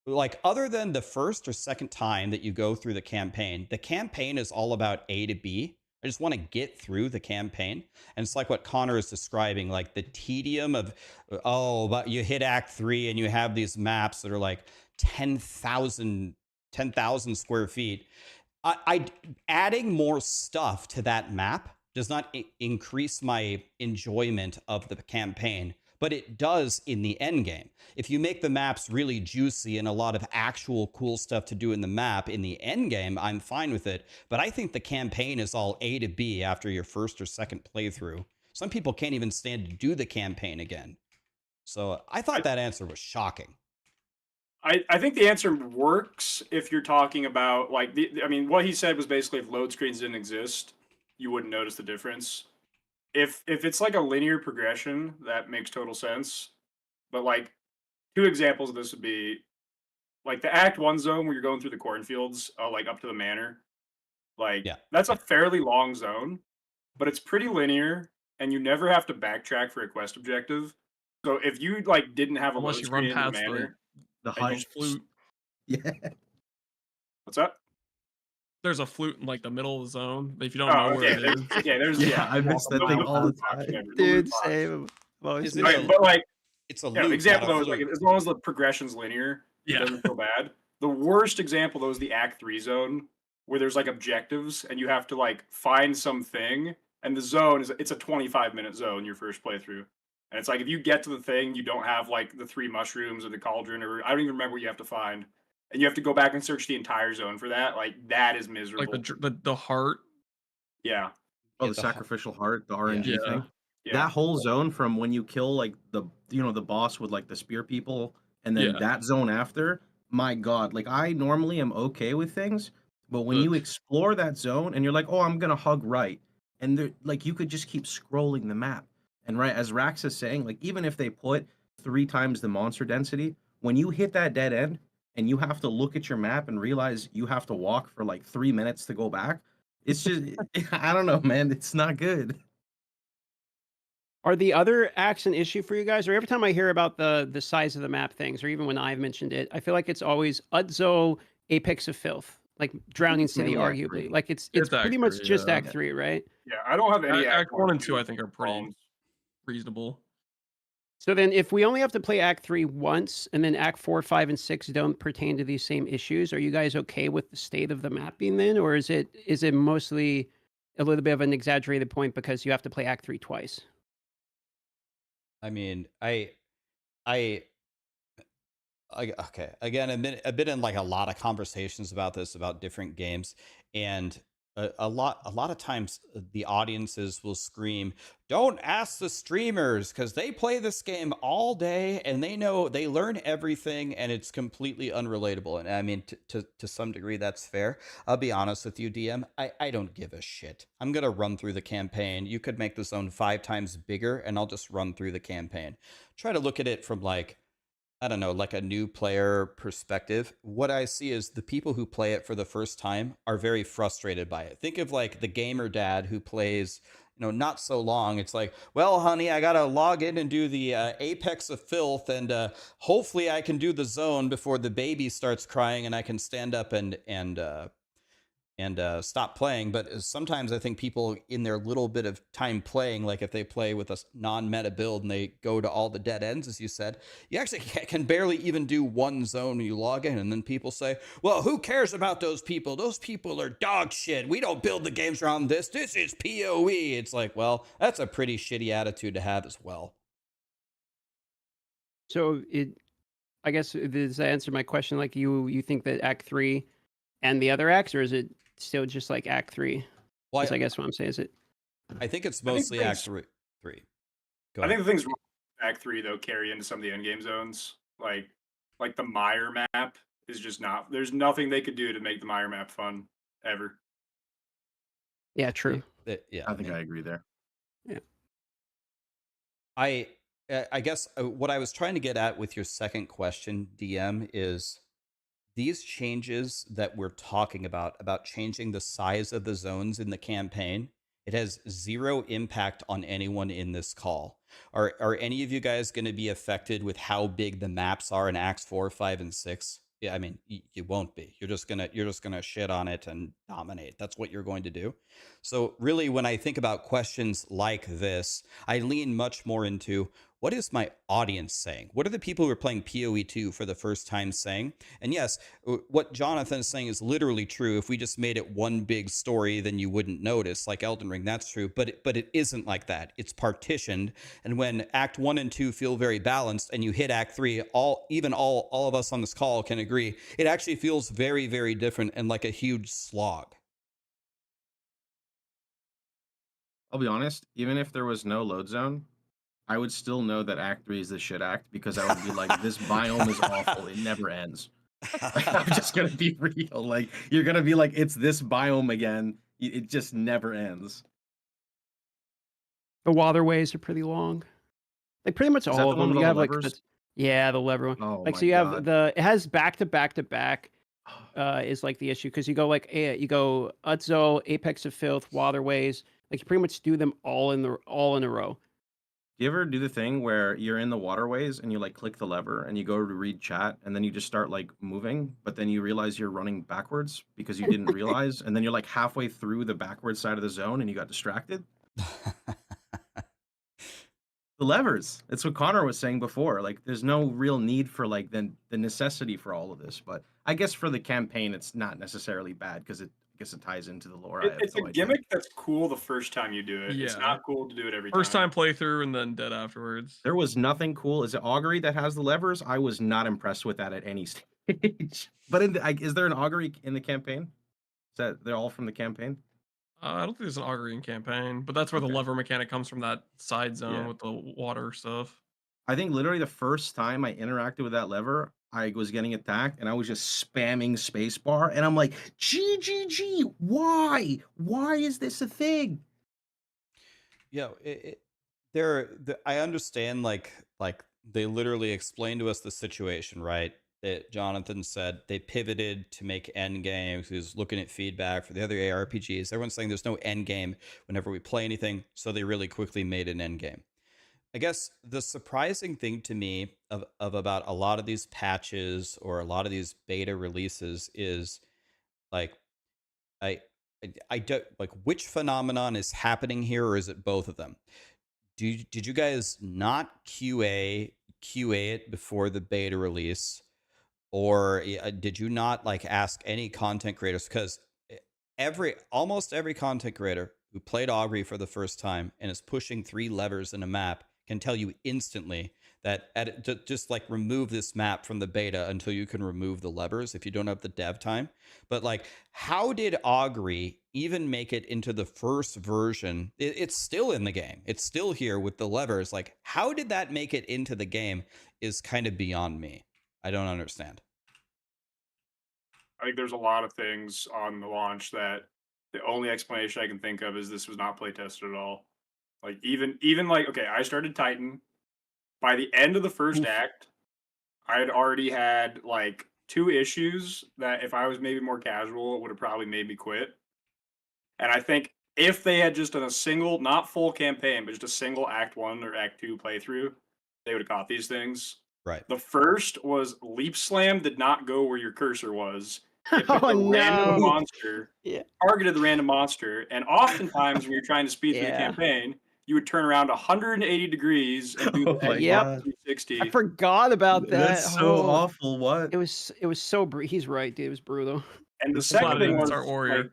Like, other than the first or second time that you go through the campaign is all about A to B. I just want to get through the campaign. And it's like what Connor is describing, like the tedium of, oh, but you hit Act 3 and you have these maps that are like 10,000 square feet. I adding more stuff to that map does not increase my enjoyment of the campaign, but it does in the end game. If you make the maps really juicy and a lot of actual cool stuff to do in the map in the end game, I'm fine with it. But I think the campaign is all A to B after your first or second playthrough. Some people can't even stand to do the campaign again. So I thought that answer was shocking. I think the answer works if you're talking about like I mean, what he said was basically if load screens didn't exist, you wouldn't notice the difference. If it's like a linear progression, that makes total sense. But like two examples of this would be like the Act 1 zone where you're going through the cornfields, like up to the manor. Like Yeah. that's a fairly long zone, but it's pretty linear and you never have to backtrack for a quest objective. So if you like didn't have a Unless load you run screen in the past manor, The and you hut. flute. Yeah. what's that? There's a flute in like the middle of the zone. If you don't Oh, know where okay. it is, There's Yeah, I miss that thing all the time. Dude, same. Isn't Right, it but like it's a yeah, loop, example not a though is like flute. as long as the progression's linear, it Yeah. doesn't feel bad. The worst example though is the Act 3 zone where there's like objectives and you have to like find something, and the zone it's a 25-minute zone your first playthrough. And it's like if you get to the thing, you don't have like the 3 mushrooms or the cauldron, or I don't even remember what you have to find. And you have to go back and search the entire zone for that. Like that is miserable. like the heart. Yeah. Oh, Yeah, the sacrificial heart, the RNG Yeah. thing. Yeah. That whole zone from when you kill like the the boss with like the spear people, and then Yeah. that zone after. My God, like I normally am okay with things, but when you Ugh. explore that zone and you're like, oh, I'm gonna hug right, and there like you could just keep scrolling the map, and right as Rax is saying, like even if they put 3 times the monster density, when you hit that dead end and you have to look at your map and realize you have to walk for like 3 minutes to go back, it's just I don't know, man, it's not good. Are the other acts an issue for you guys? Or every time I hear about the size of the map things, or even when I've mentioned it, I feel like it's always Utzo, Apex of Filth, like Drowning City, mainly Act arguably. 3. Like it's It's pretty Act much 3, just yeah. Act 3, right? Yeah, I don't have any Act 1 and 2 I two think are pretty problems. reasonable. So then if we only have to play Act 3 once, and then Act 4, 5, and 6 don't pertain to these same issues, are you guys okay with the state of the mapping then? Or is it mostly a little bit of an exaggerated point because you have to play Act 3 twice? I mean, I okay. Again, I've been in like a lot of conversations about this, about different games, and a lot of times the audiences will scream, "Don't ask the streamers because they play this game all day and they learn everything and it's completely unrelatable." And I mean, to some degree, that's fair. I'll be honest with you, DM. I don't give a shit. I'm gonna run through the campaign. You could make the zone 5 times bigger, and I'll just run through the campaign. Try to look at it from like, I don't know, like a new player perspective. What I see is the people who play it for the first time are very frustrated by it. Think of like the gamer dad who plays, not so long. It's like, well, honey, I got to log in and do the Apex of Filth, and hopefully I can do the zone before the baby starts crying and I can stand up and and stop playing. But sometimes I think people in their little bit of time playing, like if they play with a non-meta build and they go to all the dead ends, as you said, you actually can barely even do one zone when you log in. And then people say, well, who cares about those people? Those people are dog shit. We don't build the games around this. This is PoE. It's like, well, that's a pretty shitty attitude to have as well. So I guess does that answer my question? Like you think that Act 3 and the other acts, or is it still just like Act 3? Well, I guess what I'm saying is I think it's mostly Act 3. Go I ahead. think the things wrong with Act 3 though carry into some of the endgame zones. Like the Mire map is just not. There's nothing they could do to make the Mire map fun ever. Yeah, true. Yeah, I think I agree there. Yeah. I guess what I was trying to get at with your second question, DM, is these changes that we're talking about changing the size of the zones in the campaign, it has zero impact on anyone in this call. Are any of you guys going to be affected with how big the maps are in Acts 4, 5, and 6? Yeah, I mean, you won't be. You're just gonna shit on it and dominate. That's what you're going to do. So really, when I think about questions like this, I lean much more into what is my audience saying? What are the people who are playing PoE2 for the first time saying? And yes, what Jonathan is saying is literally true. If we just made it one big story, then you wouldn't notice, like Elden Ring. That's true, but it isn't like that. It's partitioned. And when Act 1 and 2 feel very balanced, and you hit Act 3, all of us on this call can agree, it actually feels very, very different and like a huge slog. I'll be honest, even if there was no load zone, I would still know that Act 3 is the shit act, because I would be like, this biome is awful. It never ends. I'm just going to be real. Like, you're going to be like, it's this biome again. It just never ends. The waterways are pretty long. Like pretty much all of them. You have like yeah, the lever one. Oh, like so you have it has back to back to back is like the issue, because you go like you go Utzo, Apex of Filth, Waterways. Like you pretty much do them all in a row. Do you ever do the thing where you're in the waterways and you like click the lever and you go to read chat and then you just start like moving, but then you realize you're running backwards because you didn't realize, and then you're like halfway through the backward side of the zone and you got distracted? The levers. It's what Connor was saying before. Like, there's no real need for like the necessity for all of this, but I guess for the campaign, it's not necessarily bad because it ties into the lore. It's a gimmick that's cool the first time you do it. Yeah. It's not cool to do it every first time playthrough and then dead afterwards. There was nothing cool. Is it Augury that has the levers? I was not impressed with that at any stage. But is there an Augury in the campaign? Is that they're all from the campaign? I don't think there's an Augury in campaign, but that's where the lever mechanic comes from, that side zone with the water stuff. I think literally the first time I interacted with that lever, I was getting attacked and I was just spamming spacebar, and I'm like, G, why? Why is this a thing? Yeah, I understand, like they literally explained to us the situation, right? That Jonathan said they pivoted to make end games. He was looking at feedback for the other ARPGs. Everyone's saying there's no end game whenever we play anything, so they really quickly made an end game. I guess the surprising thing to me of about a lot of these patches or a lot of these beta releases is like I don't like which phenomenon is happening here, or is it both of them? Did you guys not QA it before the beta release? Or did you not like ask any content creators? Because almost every content creator who played Augury for the first time and is pushing 3 levers in a map can tell you instantly that just like remove this map from the beta until you can remove the levers if you don't have the dev time. But like, how did Augury even make it into the first version? It's still in the game. It's still here with the levers. Like, how did that make it into the game is kind of beyond me. I don't understand. I think there's a lot of things on the launch that the only explanation I can think of is this was not play tested at all. Like even like, okay, I started Titan. By the end of the first act, I had already had like 2 issues that if I was maybe more casual, it would have probably made me quit. And I think if they had just done a single, not full campaign, but just a single Act 1 or Act 2 playthrough, they would have caught these things. Right. The first was Leap Slam did not go where your cursor was. It picked Oh, a random no. monster, Yeah. targeted the random monster, and oftentimes when you're trying to speed through the Yeah. campaign, you would turn around 180 degrees and do the Oh my Xbox Yep. god. 360. I forgot about that. That's so Oh, awful. What? it was so he's right, dude. It was brutal. And the That's why I second thing didn't was start Warrior. like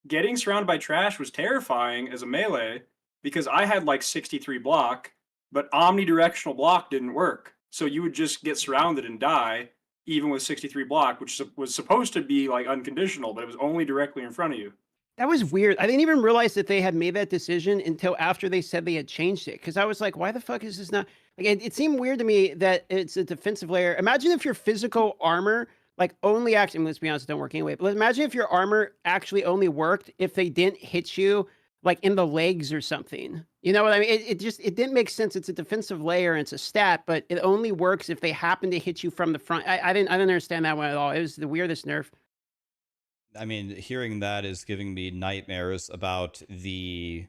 getting surrounded by trash was terrifying as a melee because I had like 63 block, but omnidirectional block didn't work. So you would just get surrounded and die even with 63 block, which was supposed to be like unconditional, but it was only directly in front of you. That was weird. I didn't even realize that they had made that decision until after they said they had changed it. Because I was like, why the fuck is this not like it seemed weird to me that it's a defensive layer. Imagine if your physical armor like only actually, let's be honest, it don't work anyway. But imagine if your armor actually only worked if they didn't hit you like in the legs or something. You know what I mean? It just it didn't make sense. It's a defensive layer and it's a stat, but it only works if they happen to hit you from the front. I didn't understand that one at all. It was the weirdest nerf. I mean, hearing that is giving me nightmares about the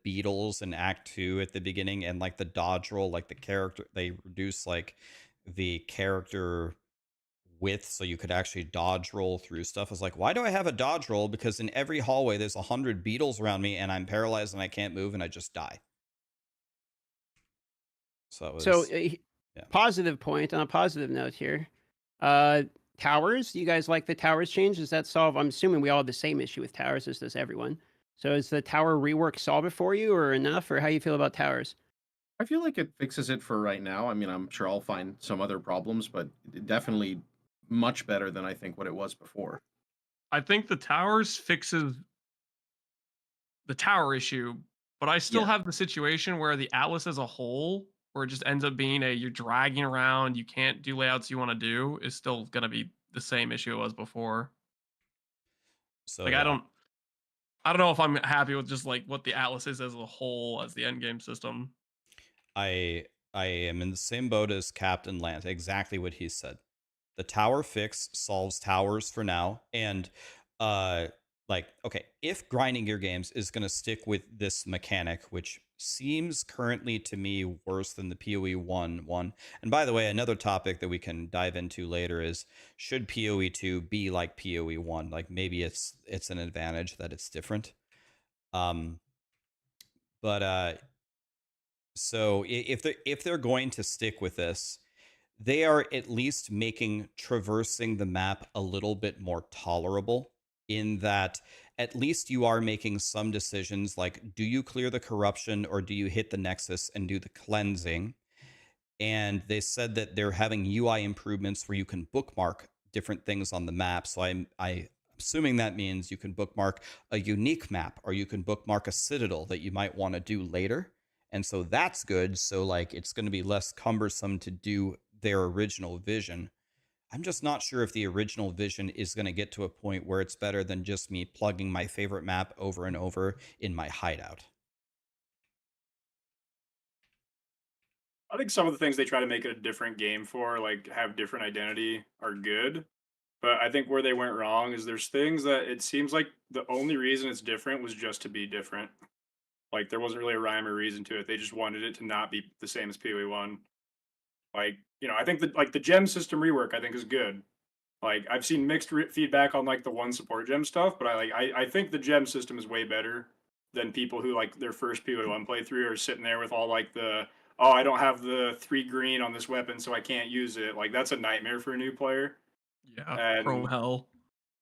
beetles in Act 2 at the beginning and like the dodge roll, like the character they reduce like the character width so you could actually dodge roll through stuff. I was like, why do I have a dodge roll? Because in every hallway there's 100 beetles around me and I'm paralyzed and I can't move and I just die. So it was, yeah. Positive point on a positive note here. Towers, you guys like the towers change? Does that solve? I'm assuming we all have the same issue with towers, as does everyone. So is the tower rework solve it for you or enough, or how you feel about towers? I feel like it fixes it for right now. I mean, I'm sure I'll find some other problems, but it definitely much better than I think what it was before. I think the towers fixes the tower issue, but I still have the situation where the Atlas as a whole, where it just ends up being you're dragging around, you can't do layouts you want to do, is still going to be the same issue it was before. So like, I don't know if I'm happy with just like what the Atlas is as a whole as the end game system. I am in the same boat as Captain Lant. Exactly what he said. The tower fix solves towers for now, and like, okay, if Grinding Gear Games is going to stick with this mechanic, which seems currently to me worse than the POE1 one. And by the way, another topic that we can dive into later is, should POE2 be like POE1? Like maybe it's an advantage that it's different. So if they're going to stick with this, they are at least making traversing the map a little bit more tolerable, in that at least you are making some decisions like, do you clear the corruption or do you hit the nexus and do the cleansing? And they said that they're having UI improvements where you can bookmark different things on the map. So I'm assuming that means you can bookmark a unique map, or you can bookmark a citadel that you might want to do later. And so that's good. So like it's going to be less cumbersome to do their original vision. I'm just not sure if the original vision is going to get to a point where it's better than just me plugging my favorite map over and over in my hideout. I think some of the things they try to make it a different game for, like have different identity, are good. But I think where they went wrong is there's things that it seems like the only reason it's different was just to be different. Like there wasn't really a rhyme or reason to it. They just wanted it to not be the same as PoE1. Like, you know, I think that like the gem system rework I think is good. Like I've seen mixed feedback on like the one support gem stuff, but I think the gem system is way better than people who like their first PoE1 playthrough are sitting there with all like the, oh, I don't have the 3 green on this weapon, so I can't use it. Like that's a nightmare for a new player. Yeah, And, from hell.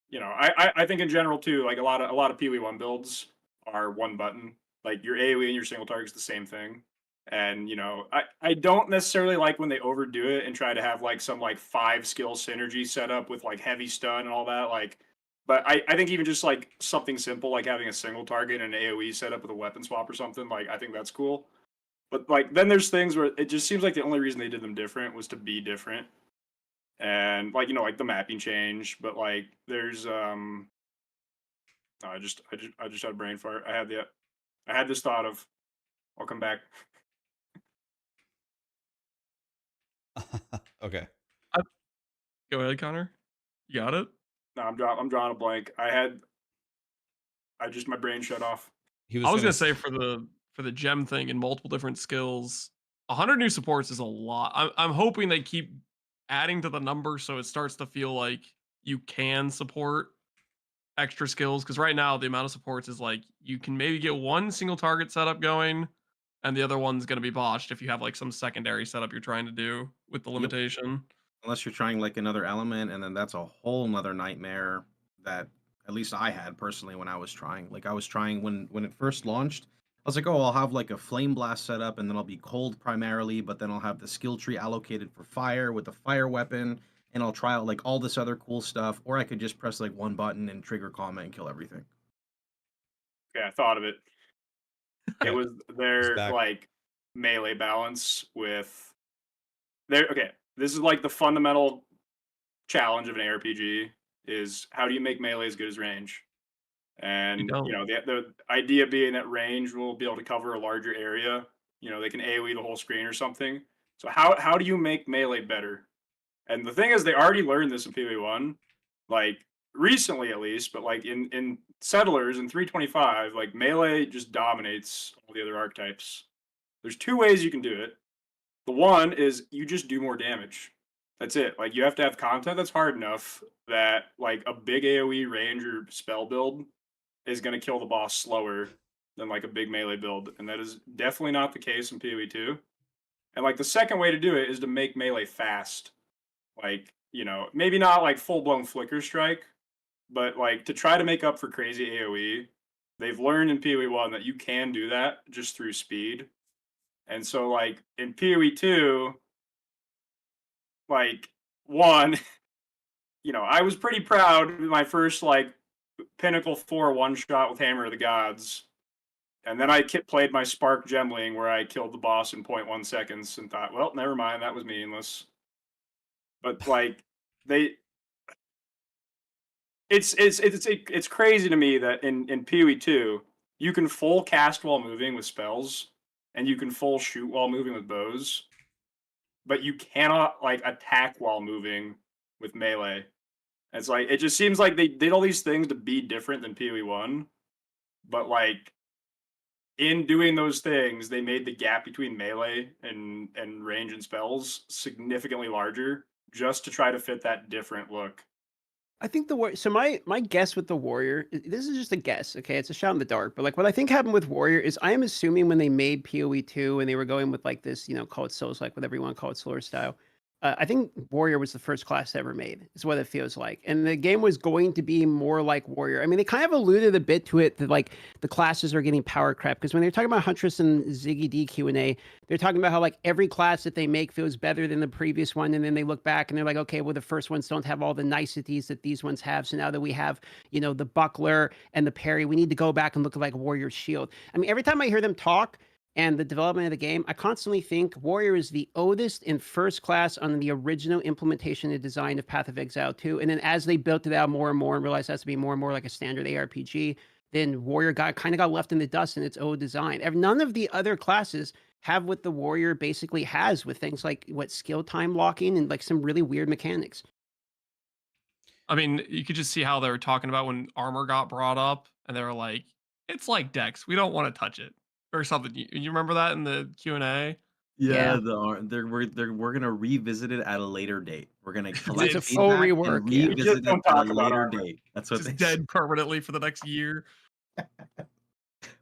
You know, I think in general too, like a lot of PoE1 builds are one button. Like your AoE and your single target's the same thing. And you know, I don't necessarily like when they overdo it and try to have like some like 5 skill synergy set up with like heavy stun and all that. Like, but I think even just like something simple like having a single target and an AoE set up with a weapon swap or something, like I think that's cool. But like then there's things where it just seems like the only reason they did them different was to be different. And like, you know, like the mapping change, but like there's I just had a brain fart. I had this thought of, I'll come back. Okay. Go ahead, Connor. You got it? No, I'm drawing a blank. My brain shut off. I was gonna say for the gem thing and multiple different skills, 100 new supports is a lot. I'm hoping they keep adding to the number so it starts to feel like you can support extra skills, because right now the amount of supports is like you can maybe get one single target setup going, and the other one's going to be botched if you have like some secondary setup you're trying to do with the Yep. limitation. Unless you're trying like another element, and then that's a whole nother nightmare that at least I had personally when I was trying. Like I was trying when it first launched, I was like, oh, I'll have like a flame blast setup, and then I'll be cold primarily, but then I'll have the skill tree allocated for fire with the fire weapon, and I'll try out like all this other cool stuff, or I could just press like one button and trigger combat and kill everything. Yeah, I thought of it. It Yep. was It's their back. like melee balance with their okay. This is like the fundamental challenge of an ARPG is how do you make melee as good as range? And don't. you know, the idea being that range will be able to cover a larger area. You know, they can AoE the whole screen or something. So how do you make melee better? And the thing is, they already learned this in POE1, like recently at least, but like in Settlers in 325, like melee just dominates all the other archetypes. There's two ways you can do it. The one is you just do more damage. That's it. Like you have to have content that's hard enough that like a big AoE range or spell build is going to kill the boss slower than like a big melee build, and that is definitely not the case in POE2. And like the second way to do it is to make melee fast. Like, you know, maybe not like full blown flicker strike, but like to try to make up for crazy AoE, they've learned in POE1 that you can do that just through speed. And so like in POE2, like one, you know, I was pretty proud of my first like Pinnacle 4 one shot with Hammer of the Gods. And then I played my Spark Gemling where I killed the boss in 0.1 seconds and thought, well, never mind, that was meaningless. But like they it's crazy to me that in POE2 you can full cast while moving with spells and you can full shoot while moving with bows, but you cannot like attack while moving with melee. It's like it just seems like they did all these things to be different than POE1, but like in doing those things, they made the gap between melee and range and spells significantly larger just to try to fit that different look. I think so my guess with the warrior, this is just a guess, okay? It's a shot in the dark, but like what I think happened with warrior is I am assuming when they made POE2 and they were going with like this, you know, call it Souls like whatever you want to call it, slower style. I think warrior was the first class ever made. Is what it feels like, and the game was going to be more like warrior. I mean, they kind of alluded a bit to it that like the classes are getting power crap because when they're talking about Huntress and Ziggy D Q&A, they're talking about how like every class that they make feels better than the previous one, and then they look back and they're like, okay, well the first ones don't have all the niceties that these ones have. So now that we have, you know, the buckler and the parry, we need to go back and look at like warrior's shield. I mean, every time I hear them talk and the development of the game, I constantly think Warrior is the oldest and first class on the original implementation and design of Path of Exile 2. And then as they built it out more and more and realized it has to be more and more like a standard ARPG, then Warrior kind of got left in the dust in its old design. None of the other classes have what the Warrior basically has with things like what skill time locking and like some really weird mechanics. I mean, you could just see how they were talking about when armor got brought up, and they were like, "It's like Dex. We don't want to touch it." Or something. You remember that in the Q&A? Yeah. We're gonna revisit it at a later date. We're gonna collect It's a full feedback rework, and yeah. revisit it at a later date. That's what Just they dead said. permanently for the next year.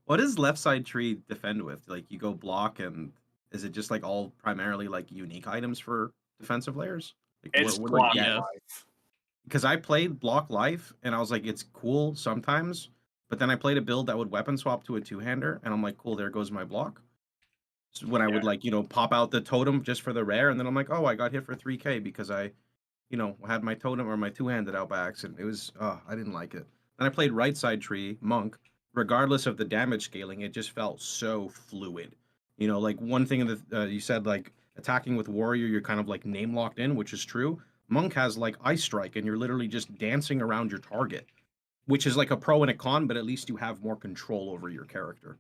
What does left side tree defend with? Like you go block, and is it just like all primarily like unique items for defensive layers? Like, It's what block yeah. life. Because I played block life and I was like, it's cool sometimes, but then I played a build that would weapon swap to a two-hander, and I'm like, cool, there goes my block. So when I would like, you know, pop out the totem just for the rare, and then I'm like, oh, I got hit for 3k because I, you know, had my totem or my two-handed out by accident. It was, I didn't like it. Then I played right side tree, monk. Regardless of the damage scaling, it just felt so fluid. You know, like one thing that you said, like attacking with warrior, you're kind of like name locked in, which is true. Monk has like ice strike, and you're literally just dancing around your target, which is like a pro and a con, but at least you have more control over your character.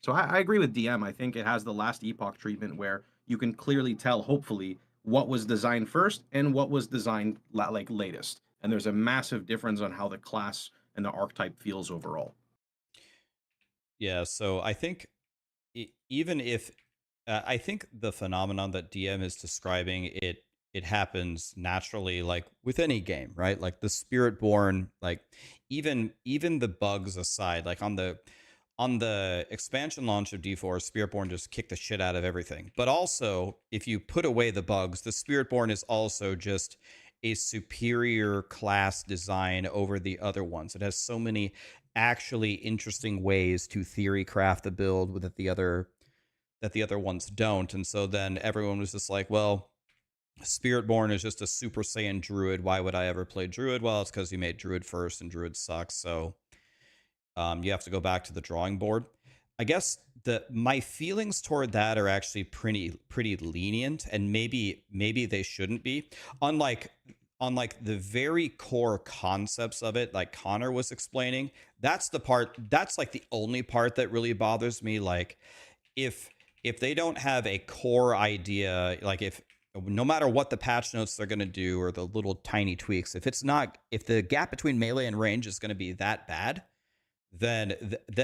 So I agree with DM. I think it has the last Epoch treatment where you can clearly tell, hopefully, what was designed first and what was designed like latest. And there's a massive difference on how the class and the archetype feels overall. Yeah, so I think even if I think the phenomenon that DM is describing, it happens naturally, like with any game, right? Like the Spiritborn, like even the bugs aside, like on the expansion launch of D4, Spiritborn just kicked the shit out of everything. But also, if you put away the bugs, the Spiritborn is also just a superior class design over the other ones. It has so many actually interesting ways to theory craft the build that the other ones don't. And so then everyone was just like, well, Spiritborn is just a Super Saiyan Druid. Why would I ever play Druid? Well, it's because you made Druid first, and Druid sucks. So you have to go back to the drawing board. I guess my feelings toward that are actually pretty lenient, and maybe they shouldn't be. Unlike the very core concepts of it, like Connor was explaining, that's like the only part that really bothers me. Like if they don't have a core idea, like if no matter what the patch notes they're going to do or the little tiny tweaks, if the gap between melee and range is going to be that bad, then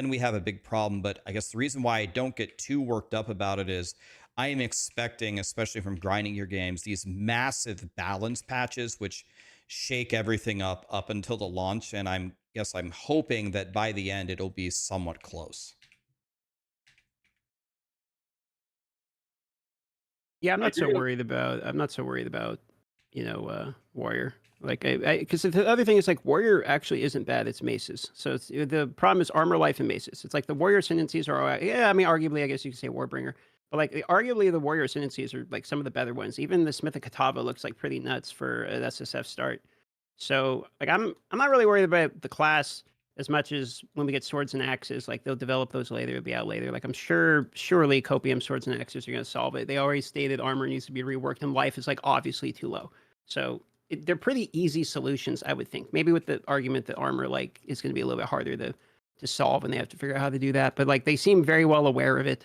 we have a big problem. But I guess the reason why I don't get too worked up about it is I am expecting, especially from grinding your games, these massive balance patches which shake everything up until the launch, and I'm hoping that by the end it'll be somewhat close. Yeah, I'm not so worried about Warrior. Like because the other thing is like Warrior actually isn't bad. It's maces. So the problem is armor life and maces. It's like the Warrior ascendancies are I mean arguably I guess you could say Warbringer, but like arguably the Warrior ascendancies are like some of the better ones. Even the Smith of Katava looks like pretty nuts for an SSF start. So like I'm not really worried about the class as much as when we get swords and axes. Like they'll develop those later, it'll be out later. Like I'm surely copium swords and axes are going to solve it. They already stated armor needs to be reworked and life is like obviously too low. So they're pretty easy solutions, I would think. Maybe with the argument that armor like is going to be a little bit harder to solve, and they have to figure out how to do that. But like they seem very well aware of it.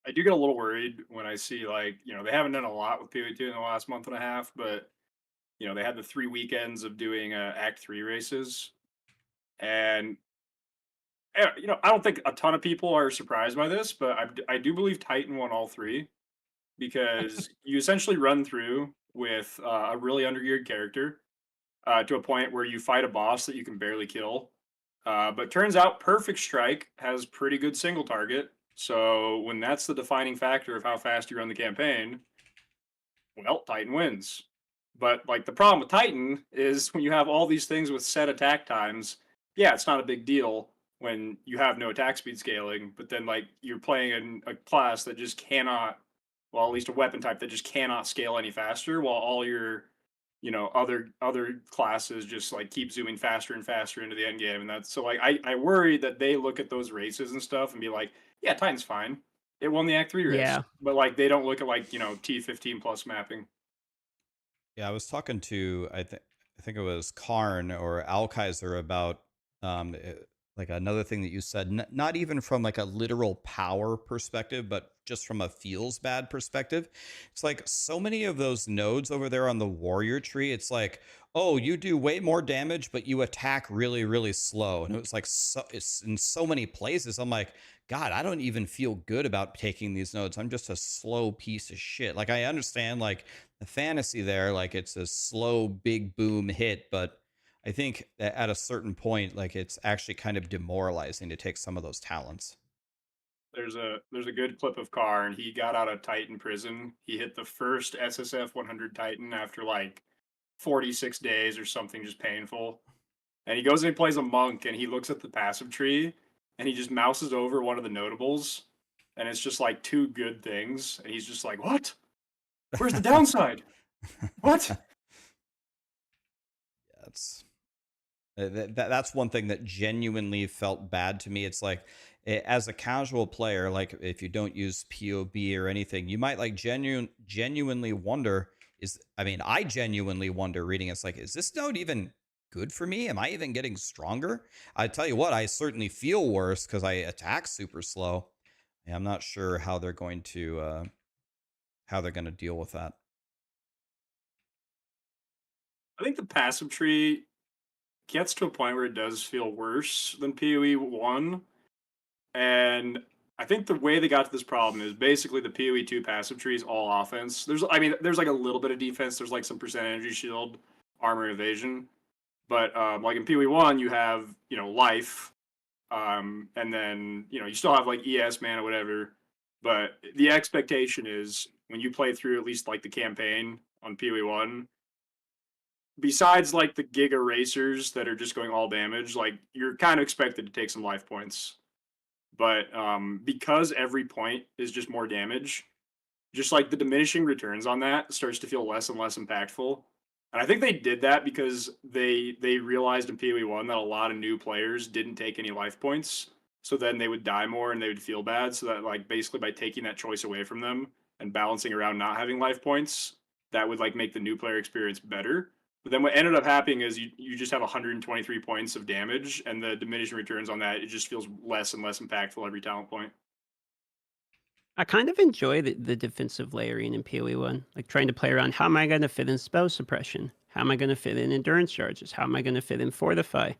I do get a little worried when I see like they haven't done a lot with POE2 in the last month and a half, but they had the 3 weekends of doing Act 3 races, and I don't think a ton of people are surprised by this, but I do believe Titan won all 3 because you essentially run through with a really undergeared character to a point where you fight a boss that you can barely kill. But turns out Perfect Strike has pretty good single target. So when that's the defining factor of how fast you run the campaign, well, Titan wins. But like the problem with Titan is when you have all these things with set attack times, yeah, it's not a big deal when you have no attack speed scaling, but then like you're playing in a class that just cannot, well, at least a weapon type that just cannot scale any faster, while all your other classes just like keep zooming faster and faster into the end game. And that's so like I worry that they look at those races and stuff and be like, yeah, Titan's fine, it won the Act 3 race. Yeah. But like they don't look at like T15 plus mapping. Yeah, I was talking to I think it was Karn or Alkaiser about like another thing that you said, not even from like a literal power perspective, but just from a feels bad perspective. It's like so many of those nodes over there on the warrior tree, it's like, oh, you do way more damage, but you attack really, really slow. And it was like, it's in so many places. I'm like, God, I don't even feel good about taking these nodes. I'm just a slow piece of shit. Like I understand like the fantasy there, like it's a slow, big boom hit, but I think that at a certain point, like it's actually kind of demoralizing to take some of those talents. There's a good clip of Carr, and he got out of Titan prison. He hit the first SSF 100 Titan after like 46 days or something, just painful. And he goes and he plays a monk, and he looks at the passive tree, and he just mouses over one of the notables, and it's just like 2 good things, and he's just like, "What? Where's the downside? What?" That's one thing that genuinely felt bad to me. It's like, as a casual player, like if you don't use POB or anything, you might like genuinely wonder, I genuinely wonder reading it's like, is this node even good for me? Am I even getting stronger? I tell you what, I certainly feel worse because I attack super slow. I'm not sure how they're going to deal with that. I think the passive tree gets to a point where it does feel worse than PoE 1. And I think the way they got to this problem is basically the POE2 passive tree is all offense. There's like a little bit of defense. There's like some percent energy shield, armor evasion, but like in POE1 you have life, and then you still have like ES mana whatever. But the expectation is when you play through at least like the campaign on POE1, besides like the Giga Racers that are just going all damage, like you're kind of expected to take some life points. But because every point is just more damage, just like the diminishing returns on that starts to feel less and less impactful. And I think they did that because they realized in PoE1 that a lot of new players didn't take any life points. So then they would die more and they would feel bad. So that like basically by taking that choice away from them and balancing around not having life points, that would like make the new player experience better. But then what ended up happening is you just have 123 points of damage, and the diminishing returns on that, it just feels less and less impactful every talent point. I kind of enjoy the defensive layering in PoE1, like trying to play around. How am I going to fit in spell suppression? How am I going to fit in endurance charges? How am I going to fit in fortify?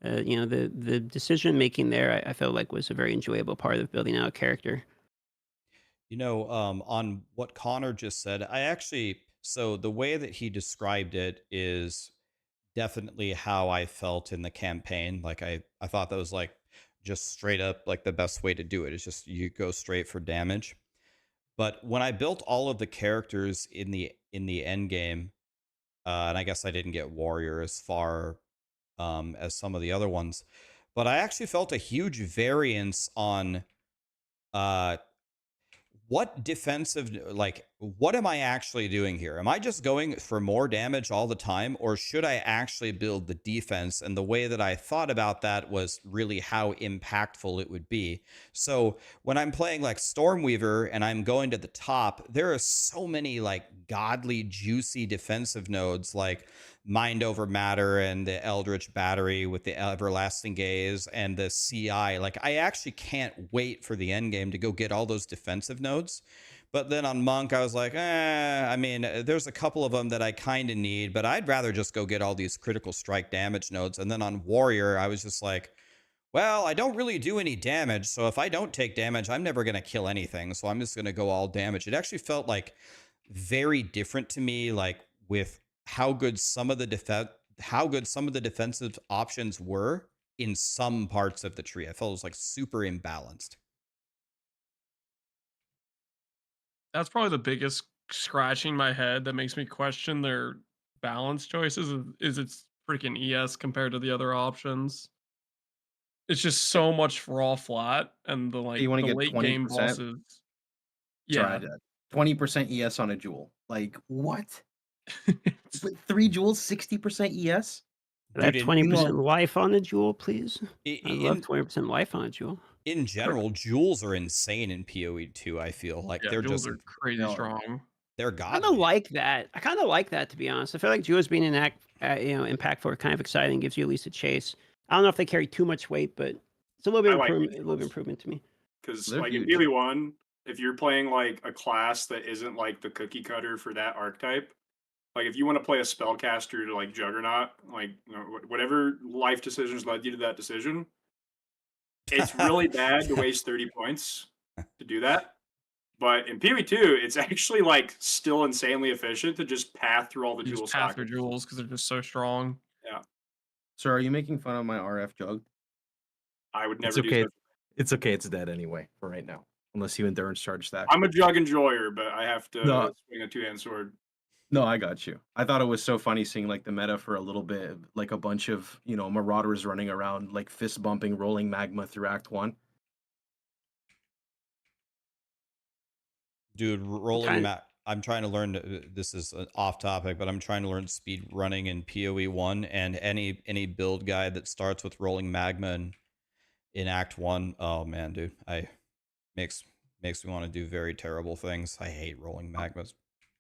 The decision making there, I felt like was a very enjoyable part of building out a character. On what Connor just said, so the way that he described it is definitely how I felt in the campaign. Like I thought that was like just straight up like the best way to do it. It's just you go straight for damage. But when I built all of the characters in the end game, and I guess I didn't get warrior as far as some of the other ones, but I actually felt a huge variance on what am I actually doing here? Am I just going for more damage all the time, or should I actually build the defense? And the way that I thought about that was really how impactful it would be. So when I'm playing like Stormweaver and I'm going to the top, there are so many like godly, juicy defensive nodes like Mind Over Matter and the Eldritch Battery with the Everlasting Gaze and the CI. Like I actually can't wait for the end game to go get all those defensive nodes. But then on Monk, I was like, there's a couple of them that I kind of need, but I'd rather just go get all these critical strike damage nodes. And then on Warrior, I was just like, well, I don't really do any damage. So if I don't take damage, I'm never going to kill anything. So I'm just going to go all damage. It actually felt like very different to me, like with how good some of the defensive options were in some parts of the tree. I felt it was like super imbalanced. That's probably the biggest scratching my head that makes me question their balance choices is its freaking ES compared to the other options. It's just so much raw flat, and the You want to get late 20%? game bosses. Yeah, 20% ES on a jewel. Like what? With 3 jewels, 60% ES. That 20% life on a jewel, please. I love 20% life on a jewel. In general, jewels are insane in PoE2. I feel like they're jewels just are crazy strong. They're godly. I kind of like that. I kind of like that, to be honest. I feel like jewels being impactful are kind of exciting. Gives you at least a chase. I don't know if they carry too much weight, but it's a little bit improvement to me. Because like in PoE1, if you're playing like a class that isn't like the cookie cutter for that archetype, like if you want to play a spellcaster to like Juggernaut, like whatever life decisions led you to that decision, it's really bad to waste 30 points to do that. But in PoE2, it's actually like still insanely efficient to just path through all the jewels. Path through jewels because they're just so strong. Yeah. So are you making fun of my RF jug? I would never. It's okay. It's okay. It's dead anyway for right now, unless you endurance charge that. I'm a jug enjoyer, but I have to swing a 2-hand sword. No, I got you. I thought it was so funny seeing like the meta for a little bit, like a bunch of, marauders running around, like fist bumping, rolling magma through Act 1. Dude, I'm trying to learn, this is off topic, but I'm trying to learn speed running in PoE1, and any build guide that starts with rolling magma in Act 1, oh man, dude, makes me want to do very terrible things. I hate rolling magmas.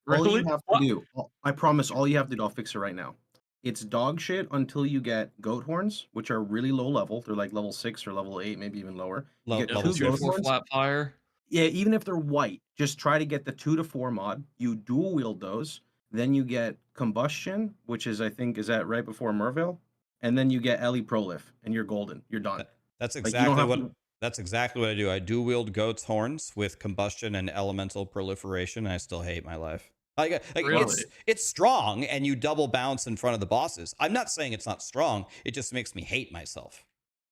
All you have to do, I promise, all you have to do, I'll fix it right now. It's dog shit until you get goat horns, which are really low level. They're like level 6 or level 8, maybe even lower. You get 2 goat horns. Flat fire. Yeah, even if they're white, just try to get the 2 to 4 mod. You dual wield those. Then you get combustion, which is, I think, is that right before Mervale? And then you get Ellie Prolif, and you're golden. You're done. That's exactly That's exactly what I do. I dual wield goat's horns with combustion and elemental proliferation, and I still hate my life. Like Really? it's strong, and you double bounce in front of the bosses. I'm not saying it's not strong. It just makes me hate myself.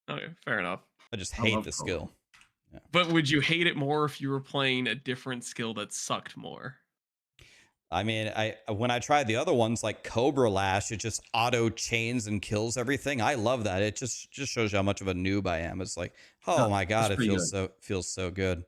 Okay, fair enough. I just hate the skill. Yeah. But would you hate it more if you were playing a different skill that sucked more? I mean, when I tried the other ones like Cobra Lash, it just auto chains and kills everything. I love that. It just shows you how much of a noob I am. It's like, oh my god, it feels so good.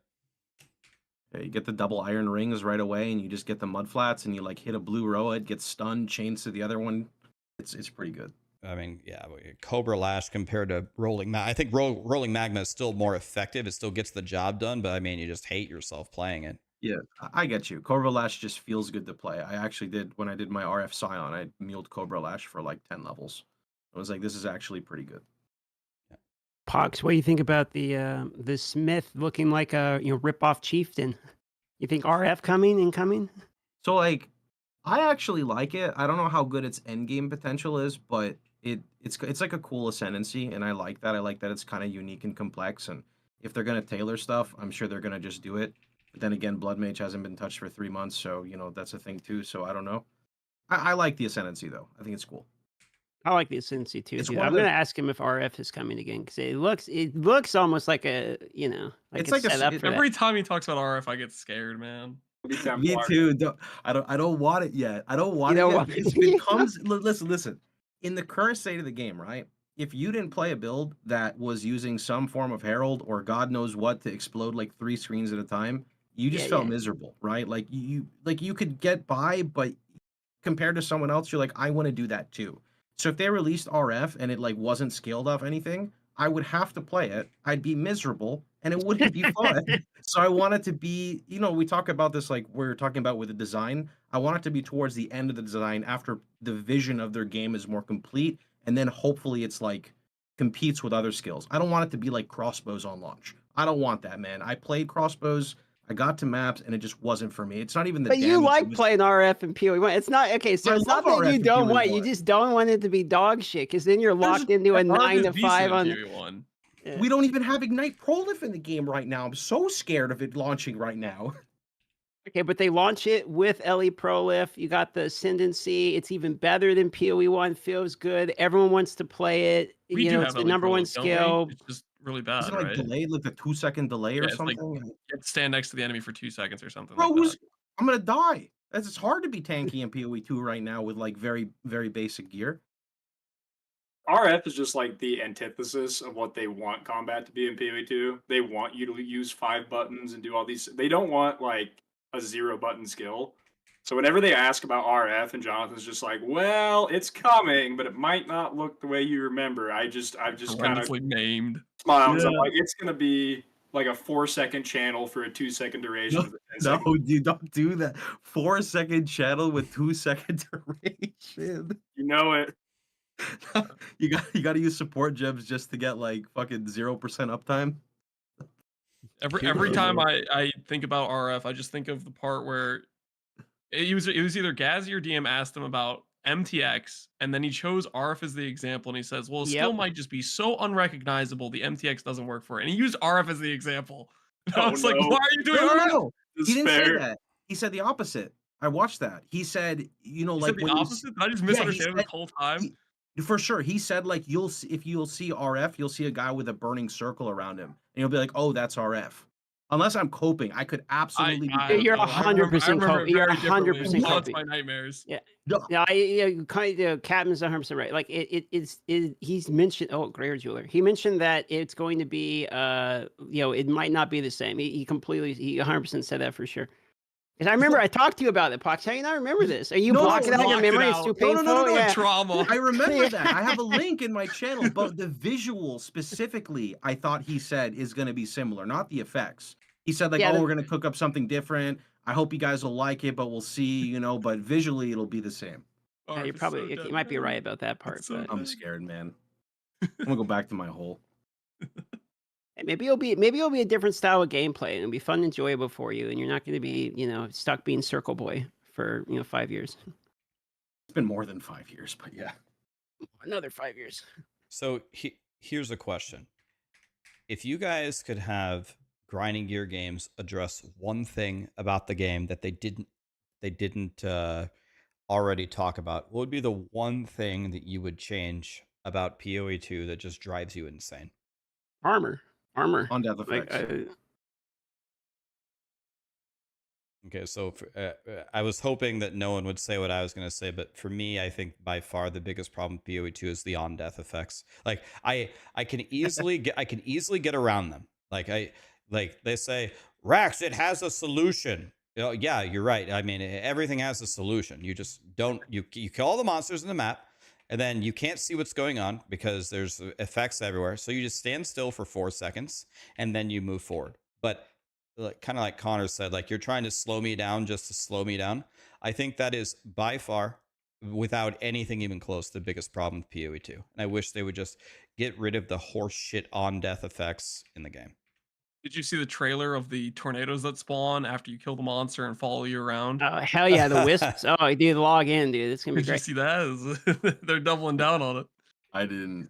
Yeah, you get the double iron rings right away, and you just get the mud flats, and you like hit a blue roa, it gets stunned, chains to the other one. It's pretty good. I mean, yeah, Cobra Lash compared to Rolling Magma. I think Rolling Magma is still more effective. It still gets the job done, but I mean, you just hate yourself playing it. Yeah, I get you. Cobra Lash just feels good to play. I actually did, when I did my RF Scion, I muled Cobra Lash for like 10 levels. I was like, this is actually pretty good. Pox, what do you think about the Smith looking like a rip-off chieftain? You think RF coming? So like, I actually like it. I don't know how good its end game potential is, but it's like a cool ascendancy, and I like that. I like that it's kind of unique and complex, and if they're gonna tailor stuff, I'm sure they're gonna just do it. But then again, Blood Mage hasn't been touched for 3 months, so that's a thing too. So I don't know. I like the ascendancy though. I think it's cool. I like the ascendancy too. I'm gonna ask him if RF is coming again because it looks almost like a It's like a setup for every time he talks about RF, I get scared, man. Me too. I don't want it yet. I don't want it yet. Because if it comes, listen. In the current state of the game, right? If you didn't play a build that was using some form of Herald or God knows what to explode like 3 screens at a time, you just felt miserable, right? Like you could get by, but compared to someone else, you're like, I want to do that too. So if they released RF and it like wasn't scaled off anything, I would have to play it. I'd be miserable and it wouldn't be fun. So I want it to be, we talk about this like we're talking about with the design. I want it to be towards the end of the design after the vision of their game is more complete. And then hopefully it's like competes with other skills. I don't want it to be like crossbows on launch. I don't want that, man. I played crossbows. I got to maps and it just wasn't for me. It's not even the. But you like playing RF and POE1. It's not okay. So it's not that you don't want. You just don't want it to be dog shit because then you're locked into a 9 to 5 on. POE1. Yeah. We don't even have Ignite Prolif in the game right now. I'm so scared of it launching right now. Okay, but they launch it with LE Prolif. You got the Ascendancy. It's even better than POE1. Feels good. Everyone wants to play it. It's the number one skill. It's just really bad. Is it like delayed, like a 2-second delay or something? Like, you have to stand next to the enemy for 2 seconds or something. Bro, like that. I'm gonna die. It's hard to be tanky in POE2 right now with like very, very basic gear. RF is just like the antithesis of what they want combat to be in POE2. They want you to use 5 buttons and do all these. They don't want like a 0-button skill. So whenever they ask about RF, and Jonathan's just like, well, it's coming, but it might not look the way you remember. I've just kind of named smiles. Yeah. I'm like, it's gonna be like a 4-second channel for a 2-second duration. No, you don't do that. 4-second channel with 2-second duration. You know it. you got to use support gems just to get like fucking 0% uptime. Every time I think about RF, I just think of the part where it was either Gazzy or DM asked him about MTX, and then he chose RF as the example, and he says, well, it still might just be so unrecognizable the MTX doesn't work for it. And he used RF as the example. And I was like, why are you doing RF? No. He didn't say that. He said the opposite. I watched that. He said, like the opposite? Did I just misunderstand this whole time? For sure. He said, like, if you'll see RF, you'll see a guy with a burning circle around him. And you'll be like, oh, that's RF. Unless I'm coping, I could absolutely be. You're 100% coping. You're 100% coping. It's my nightmares. Yeah. Captain's 100% right. Like, he's mentioned, Greer Jeweler. He mentioned that it's going to be, it might not be the same. He 100% said that for sure. Because I remember I talked to you about it, Pox. How do you not remember this? Are you blocking out your memory? It's too painful. No, yeah. Trauma. I remember that. I have a link in my channel, but the visual specifically, I thought he said is going to be similar, not the effects. He said like, we're going to cook up something different. I hope you guys will like it, but we'll see, but visually it'll be the same. Yeah, you're probably, you might be right about that part. But I'm scared, man. I'm going to go back to my hole. Maybe it'll be a different style of gameplay and it'll be fun and enjoyable for you, and you're not going to be, stuck being Circle Boy for 5 years. It's been more than 5 years, but yeah. Another 5 years. So here's a question. if you guys could have Grinding Gear Games address one thing about the game that they didn't already talk about, what would be the one thing that you would change about PoE2 that just drives you insane? Armor. On death effects. Okay, so I was hoping that no one would say what I was going to say, but for me, I think by far the biggest problem with PoE2 is the on-death effects. Like I can easily get around them. Like they say, Rax, it has a solution. Yeah, you're right. I mean, everything has a solution. You just don't you kill all the monsters in the map, and then you can't see what's going on because there's effects everywhere. So you just stand still for 4 seconds and then you move forward. But kind of like Connor said, like you're trying to slow me down just to slow me down. I think that is by far, without anything even close, the biggest problem with PoE2. And I wish they would just get rid of the horse shit on death effects in the game. Did you see the trailer of the tornadoes that spawn after you kill the monster and follow you around? Oh, hell yeah, the wisps. Oh, dude, log in, dude. It's going to be Did you great. see that? They're doubling down on it. I didn't.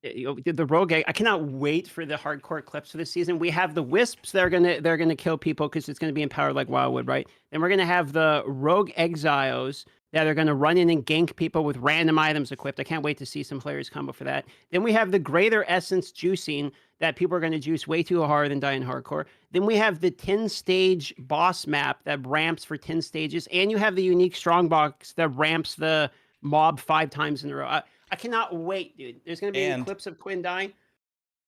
The rogue, I cannot wait for the hardcore clips for this season. We have the wisps that are gonna kill people because it's gonna be empowered like Wildwood, right? Then we're gonna have the rogue exiles that are gonna run in and gank people with random items equipped. I can't wait to see some players combo for that. Then we have the greater essence juicing that people are gonna juice way too hard and die in hardcore. Then we have the 10-stage boss map that ramps for 10 stages, and you have the unique strongbox that ramps the mob 5 times in a row. I cannot wait, dude. There's going to be clips of Quinn dying.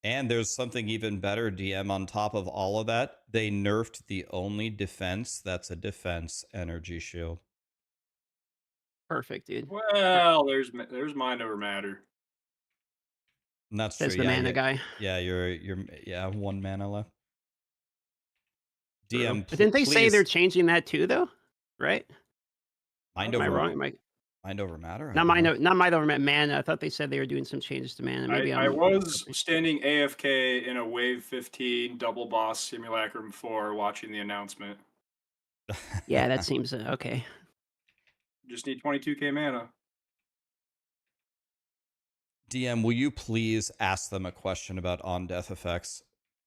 And there's something even better, DM, on top of all of that. They nerfed the only defense that's a defense energy shield. Perfect, dude. Well, there's mind over matter. And that's Says true. the Yeah, mana guy. Yeah, you're 1 mana left. DM, but didn't they say they're changing that too, though? Right? Mind Am over. I wrong? Mind over matter? Not mind over mana. I thought they said they were doing some changes to mana. Maybe I was standing AFK in a Wave 15 double boss Simulacrum 4 watching the announcement. Yeah, that seems okay. Just need 22k mana. DM, will you please ask them a question about on-death effects?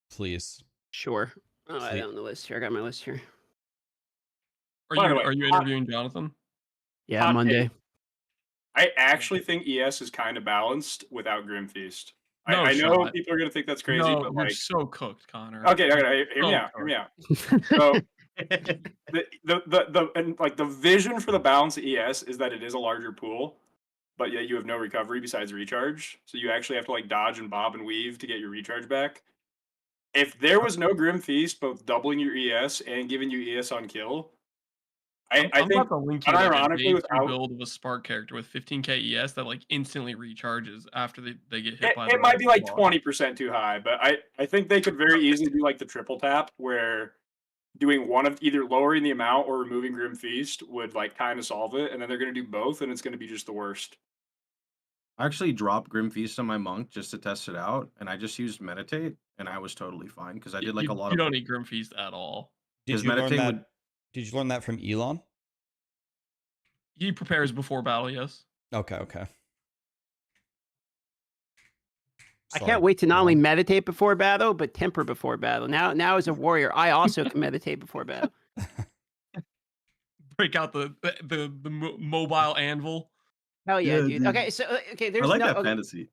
Please. Sure. Oh, I have on the list here. I got my list here. Are you interviewing Jonathan? Yeah, Monday. I actually think ES is kind of balanced without Grim Feast. No I know shot. people are gonna think that's crazy, No, but you're like, so cooked, Connor. okay, hear me out. So the vision for the balance of ES is that it is a larger pool, but yet you have no recovery besides recharge. So you actually have to like dodge and bob and weave to get your recharge back. If there was no Grim Feast, both doubling your ES and giving you ES on kill, I think about to link you like a unironically without build of a Spark character with 15k ES that like instantly recharges after they get hit by. It might be like 20% too high, but I think they could very easily do like the triple tap where doing one of either lowering the amount or removing Grim Feast would like kind of solve it, and then they're gonna do both, and it's gonna be just the worst. I actually dropped Grim Feast on my monk just to test it out, and I just used Meditate, and I was totally fine because I did like a lot of. You don't need Grim Feast at all. Did you learn that from Elon? He prepares before battle, yes. Okay. I can't wait to not only meditate before battle, but temper before battle. Now as a warrior, I also can meditate before battle. Break out the mobile anvil. Hell yeah, dude. Okay, so there's I like that fantasy.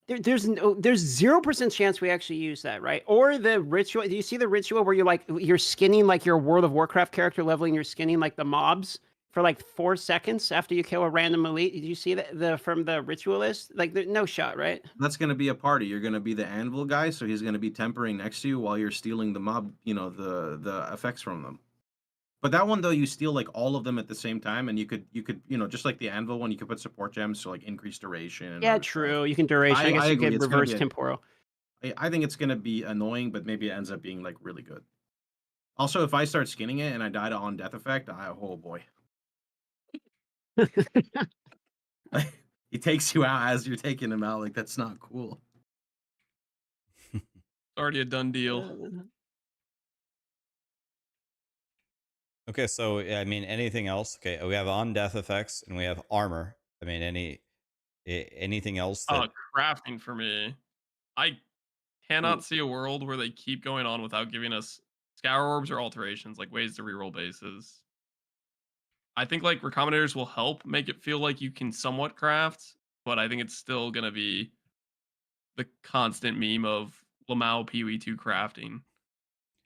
There's 0% chance we actually use that, right? Or the ritual. Do you see the ritual where you're skinning like your World of Warcraft character, leveling your skinning like the mobs for like 4 seconds after you kill a random elite? Did you see that from the ritualist? Like, no shot, right? That's gonna be a party. You're gonna be the anvil guy, so he's gonna be tempering next to you while you're stealing the mob, the effects from them. But that one though, you steal like all of them at the same time, and you could just like the anvil one, you could put support gems to like increase duration. Yeah, true. You can duration. I guess you could reverse temporal. I think it's gonna be annoying, but maybe it ends up being like really good. Also, if I start skinning it and I die to on death effect, oh boy. He takes you out as you're taking him out. Like, that's not cool. It's already a done deal. Okay, so I mean, anything else? Okay, we have on death effects and we have armor. I mean, anything else? Crafting for me. I cannot see a world where they keep going on without giving us scour orbs or alterations, like ways to reroll bases. I think like recombinators will help make it feel like you can somewhat craft, but I think it's still gonna be the constant meme of Lamau POE2 crafting.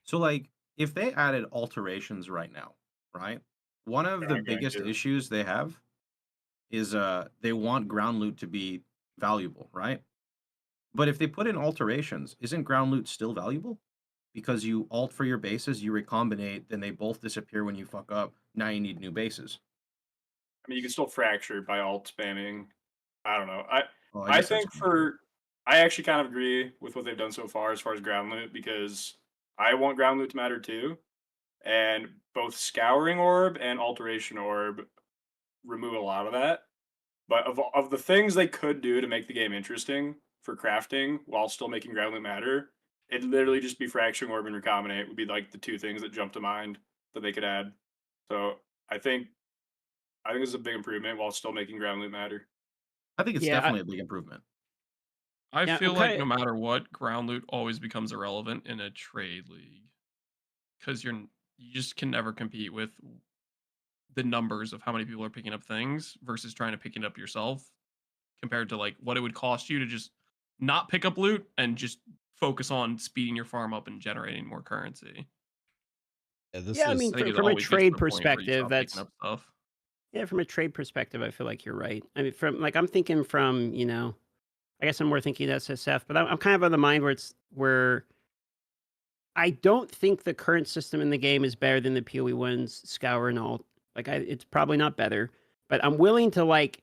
So like if they added alterations right now, right? One of They're the not going biggest to. issues they have is they want ground loot to be valuable, right? But if they put in alterations, isn't ground loot still valuable? Because you alt for your bases, you recombinate, then they both disappear when you fuck up. Now you need new bases. I mean, you can still fracture by alt spamming. I don't know. Well, I guess that's think true. I actually kind of agree with what they've done so far as ground loot, because I want ground loot to matter too. And both Scouring Orb and Alteration Orb remove a lot of that. But of the things they could do to make the game interesting for crafting while still making ground loot matter, it'd literally just be Fracturing Orb and Recombinate would be like the two things that jump to mind that they could add. So I think it's a big improvement while still making ground loot matter. I think it's Yeah, definitely a big improvement. I Yeah, feel I'm like kinda- no matter what, ground loot always becomes irrelevant in a trade league because you just can never compete with the numbers of how many people are picking up things versus trying to pick it up yourself compared to like what it would cost you to just not pick up loot and just focus on speeding your farm up and generating more currency. Yeah, this Yeah, I is mean, I think it from a always gets to trade the point where you perspective, stop picking that's up stuff. yeah, from a trade perspective, I feel like you're right. I mean, from like I'm thinking from I guess I'm more thinking SSF, but I'm kind of on the mind where I don't think the current system in the game is better than the PoE ones, Scour and all. Like, it's probably not better, but I'm willing to like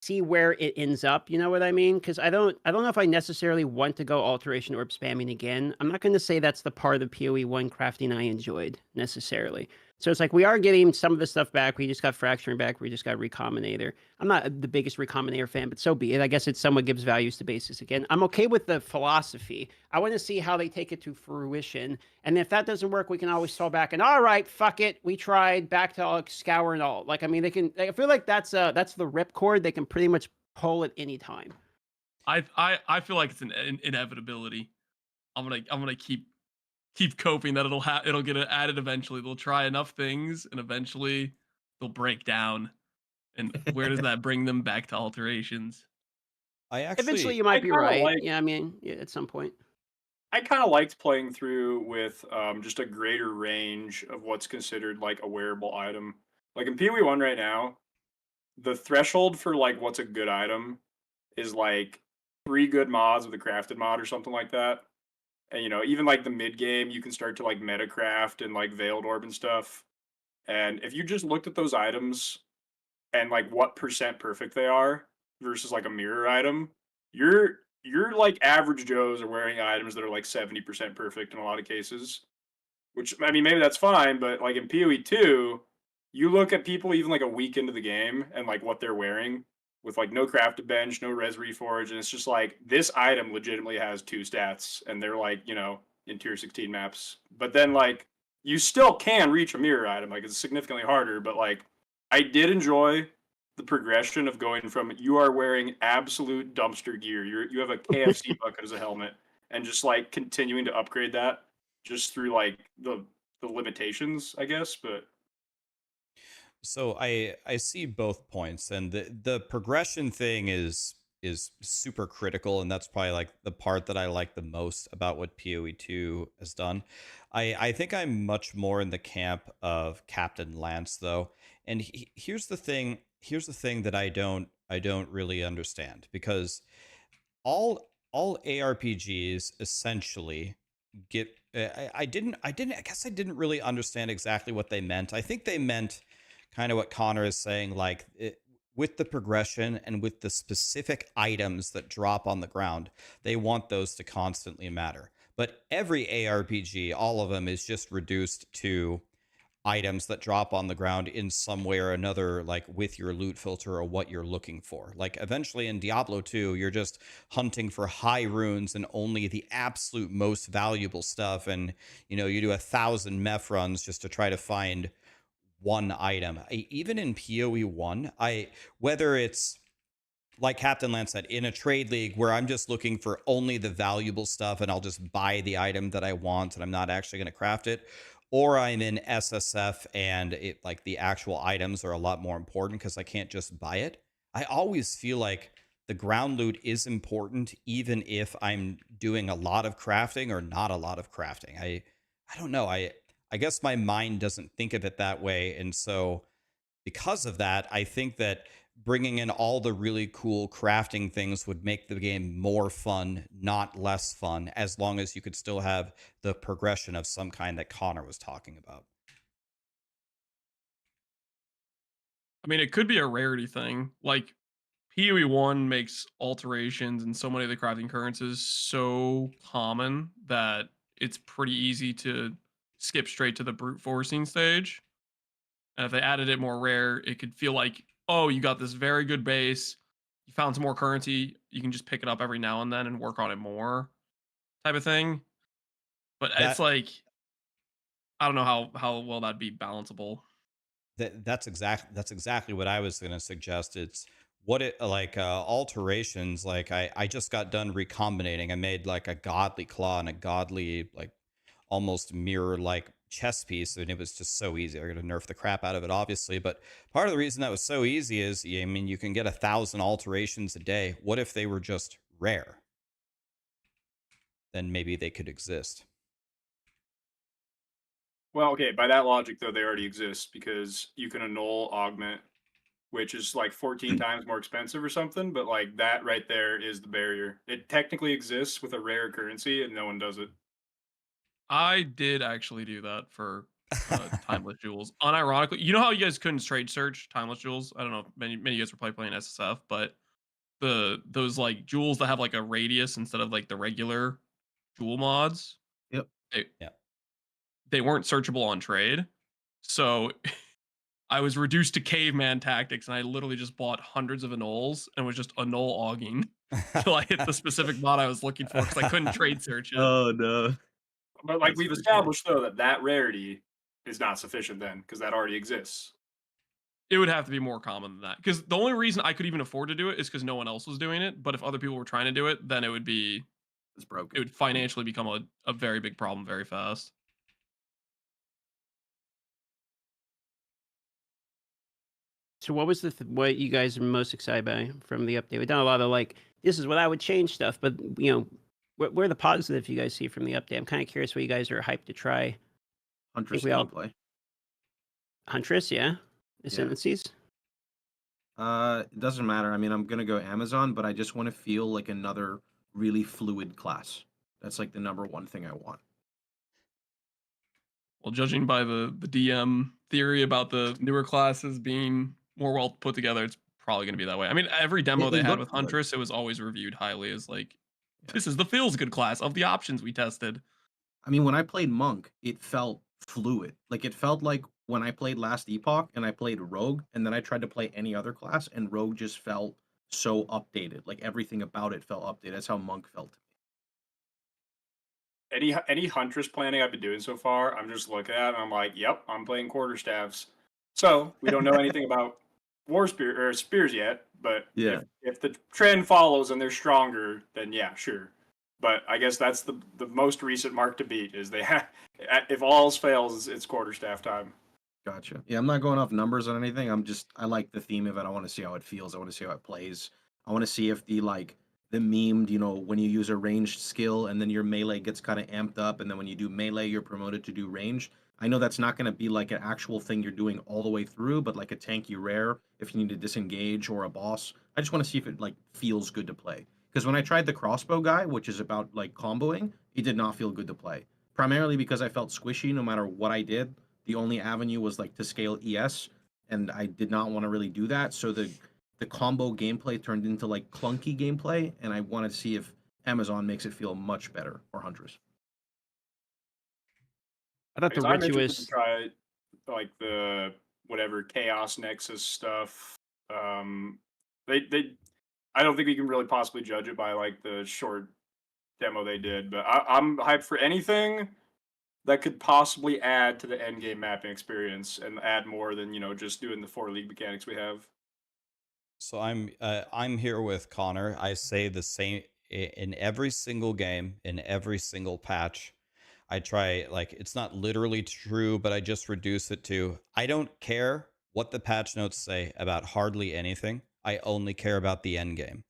see where it ends up. You know what I mean? Because I don't know if I necessarily want to go alteration orb spamming again. I'm not going to say that's the part of the PoE one crafting I enjoyed necessarily. So it's like we are getting some of the stuff back. We just got fracturing back. We just got recombinator. I'm not the biggest recombinator fan, but so be it. I guess it somewhat gives values to bases again. I'm okay with the philosophy. I want to see how they take it to fruition. And if that doesn't work, we can always fall back and all right, fuck it. We tried back to all scour and all. Like, I mean, they can, I feel like that's the ripcord. They can pretty much pull at any time. I feel like it's an inevitability. I'm gonna keep coping that it'll get added eventually. They'll try enough things and eventually they'll break down. And where does that bring them? Back to alterations. Eventually, you I might be kinda right. like Yeah, I mean, yeah, at some point. I kind of liked playing through with just a greater range of what's considered like a wearable item. Like in PoE1 right now, the threshold for like what's a good item is like 3 good mods with a crafted mod or something like that. And even like the mid game, you can start to like metacraft and like veiled orb and stuff. And if you just looked at those items and like what percent perfect they are versus like a mirror item, you're like average Joes are wearing items that are like 70% perfect in a lot of cases. Which I mean maybe that's fine, but like in PoE2, you look at people even like a week into the game and like what they're wearing with like no crafted bench, no res reforge, and it's just like this item legitimately has 2 stats and they're like, in tier 16 maps. But then like you still can reach a mirror item. Like it's significantly harder, but like I did enjoy the progression of going from you are wearing absolute dumpster gear, you have a KFC bucket as a helmet, and just like continuing to upgrade that just through like the limitations, I guess. But So I see both points, and the progression thing is super critical, and that's probably like the part that I like the most about what PoE2 has done. I think I'm much more in the camp of Captain Lance though, and here's the thing. Here's the thing that I don't really understand, because all ARPGs essentially get I guess I didn't really understand exactly what they meant. I think they meant kind of what Connor is saying, like with the progression and with the specific items that drop on the ground, they want those to constantly matter. But every ARPG, all of them, is just reduced to items that drop on the ground in some way or another, like with your loot filter or what you're looking for. Like eventually in Diablo 2, you're just hunting for high runes and only the absolute most valuable stuff. And, you do 1,000 meth runs just to try to find one item. Even in PoE 1, whether it's like Captain Lance said, in a trade league where I'm just looking for only the valuable stuff and I'll just buy the item that I want and I'm not actually going to craft it, or I'm in SSF and it like the actual items are a lot more important because I can't just buy it. I always feel like the ground loot is important even if I'm doing a lot of crafting or not a lot of crafting. I don't know. I guess my mind doesn't think of it that way, and so because of that, I think that bringing in all the really cool crafting things would make the game more fun, not less fun, as long as you could still have the progression of some kind that Connor was talking about. I mean, it could be a rarity thing. Like, PoE1 makes alterations and so many of the crafting currencies so common that it's pretty easy to skip straight to the brute forcing stage. And if they added it more rare, it could feel like, oh, you got this very good base, you found some more currency, you can just pick it up every now and then and work on it more, type of thing. But it's like, I don't know how well that'd be balanceable. That's exactly what I was going to suggest. It's what it like alterations. Like I just got done recombinating. I made like a godly claw and a godly like almost mirror like chess piece, and it was just so easy. I'm gonna nerf the crap out of it, obviously, but part of the reason that was so easy is, I mean, you can get 1,000 alterations a day. What if they were just rare? Then maybe they could exist. Well, okay, by that logic, though, they already exist because you can annul augment, which is like 14 times more expensive or something, but like that right there is the barrier. It technically exists with a rare currency and no one does it. I did actually do that for timeless jewels. Unironically, you know how you guys couldn't trade search timeless jewels? I don't know if many of you guys were playing SSF, but those like jewels that have like a radius instead of like the regular jewel mods. Yep. They weren't searchable on trade. So I was reduced to caveman tactics, and I literally just bought hundreds of annuls and was just annul auging till I hit the specific mod I was looking for because I couldn't trade search it. Oh no. But like we've established though that rarity is not sufficient then because that already exists. It would have to be more common than that, because the only reason I could even afford to do it is because no one else was doing it. But if other people were trying to do it, then it would be it's broken. It would financially become a very big problem very fast. So what was what you guys are most excited by from the update? We've done a lot of like, this is what I would change stuff, but you know, what are the positives you guys see from the update? I'm kind of curious what you guys are hyped to try. Huntress gameplay. Huntress, yeah. Ascendancies. It doesn't matter. I mean, I'm gonna go Amazon, but I just want to feel like another really fluid class. That's like the number one thing I want. Well, judging by the DM theory about the newer classes being more well put together, it's probably going to be that way. I mean, every demo they had with Huntress, it was always reviewed highly as like, this is the feels good class of the options we tested. I mean, when I played Monk, it felt fluid. Like it felt like when I played last Epoch and I played Rogue, and then I tried to play any other class, and Rogue just felt so updated. Like everything about it felt updated. That's how Monk felt to me. Any Huntress planning I've been doing so far, I'm just looking at it and I'm like, yep, I'm playing quarterstaffs. So we don't know anything about war spear or spears yet, but yeah, if the trend follows and they're stronger, then yeah, sure. But I guess that's the most recent mark to beat is they have, if all else fails, it's quarterstaff time. Gotcha. Yeah, I'm not going off numbers on anything. I like the theme of it. I want to see how it feels. I want to see how it plays. I want to see if the memed, you know, when you use a ranged skill and then your melee gets kind of amped up, and then when you do melee, you're promoted to do range. I know that's not going to be like an actual thing you're doing all the way through, but like a tanky rare if you need to disengage or a boss. I just want to see if it like feels good to play. Because when I tried the crossbow guy, which is about like comboing, it did not feel good to play. Primarily because I felt squishy no matter what I did. The only avenue was like to scale ES, and I did not want to really do that. So the combo gameplay turned into like clunky gameplay, and I want to see if Amazon makes it feel much better, or Huntress. I thought the Rituous try like the whatever Chaos Nexus stuff. They I don't think we can really possibly judge it by like the short demo they did, but I'm hyped for anything that could possibly add to the end game mapping experience and add more than, you know, just doing the 4 league mechanics we have. So I'm here with Connor. I say the same in every single game, in every single patch. I try, like, it's not literally true, but I just reduce it to I don't care what the patch notes say about hardly anything. I only care about the end game.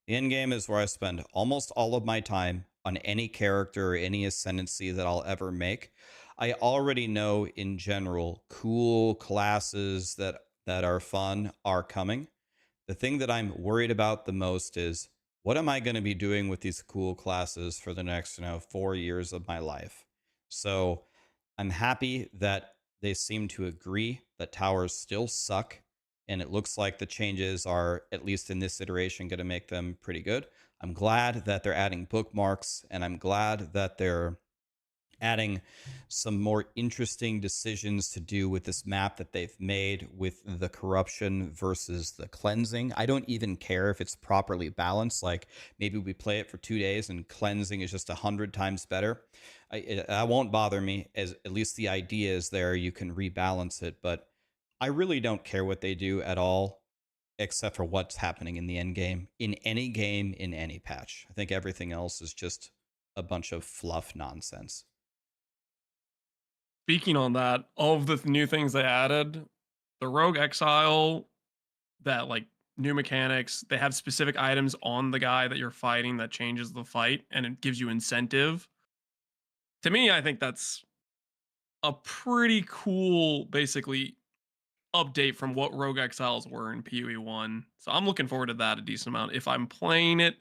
The end game is where I spend almost all of my time on any character or any ascendancy that I'll ever make. I already know in general cool classes that are fun are coming. The thing that I'm worried about the most is what am I going to be doing with these cool classes for the next, 4 years of my life? So I'm happy that they seem to agree that towers still suck. And it looks like the changes are, at least in this iteration, going to make them pretty good. I'm glad that they're adding bookmarks, and I'm glad that they're adding some more interesting decisions to do with this map that they've made with the corruption versus the cleansing. I don't even care if it's properly balanced. Like maybe we play it for 2 days and cleansing is just 100 times better. That won't bother me, as at least the idea is there. You can rebalance it, but I really don't care what they do at all, except for what's happening in the end game, in any patch. I think everything else is just a bunch of fluff nonsense. Speaking on that, of the new things they added, the Rogue Exile, that like new mechanics, they have specific items on the guy that you're fighting that changes the fight and it gives you incentive. To me, I think that's a pretty cool, basically, update from what Rogue Exiles were in PoE1. So I'm looking forward to that a decent amount. If I'm playing it,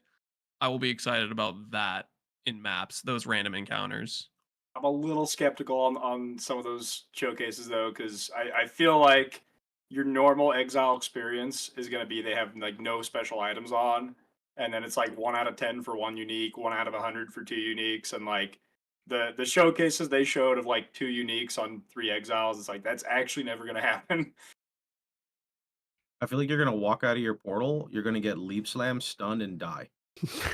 I will be excited about that in maps, those random encounters. I'm a little skeptical on some of those showcases though, because I feel like your normal Exile experience is going to be they have like no special items on, and then it's like 1 out of 10 for one unique, 1 out of 100 for 2 uniques, and like the showcases they showed of like 2 uniques on 3 Exiles, it's like that's actually never going to happen. I feel like you're gonna walk out of your portal, you're gonna get leap slam, stunned, and die.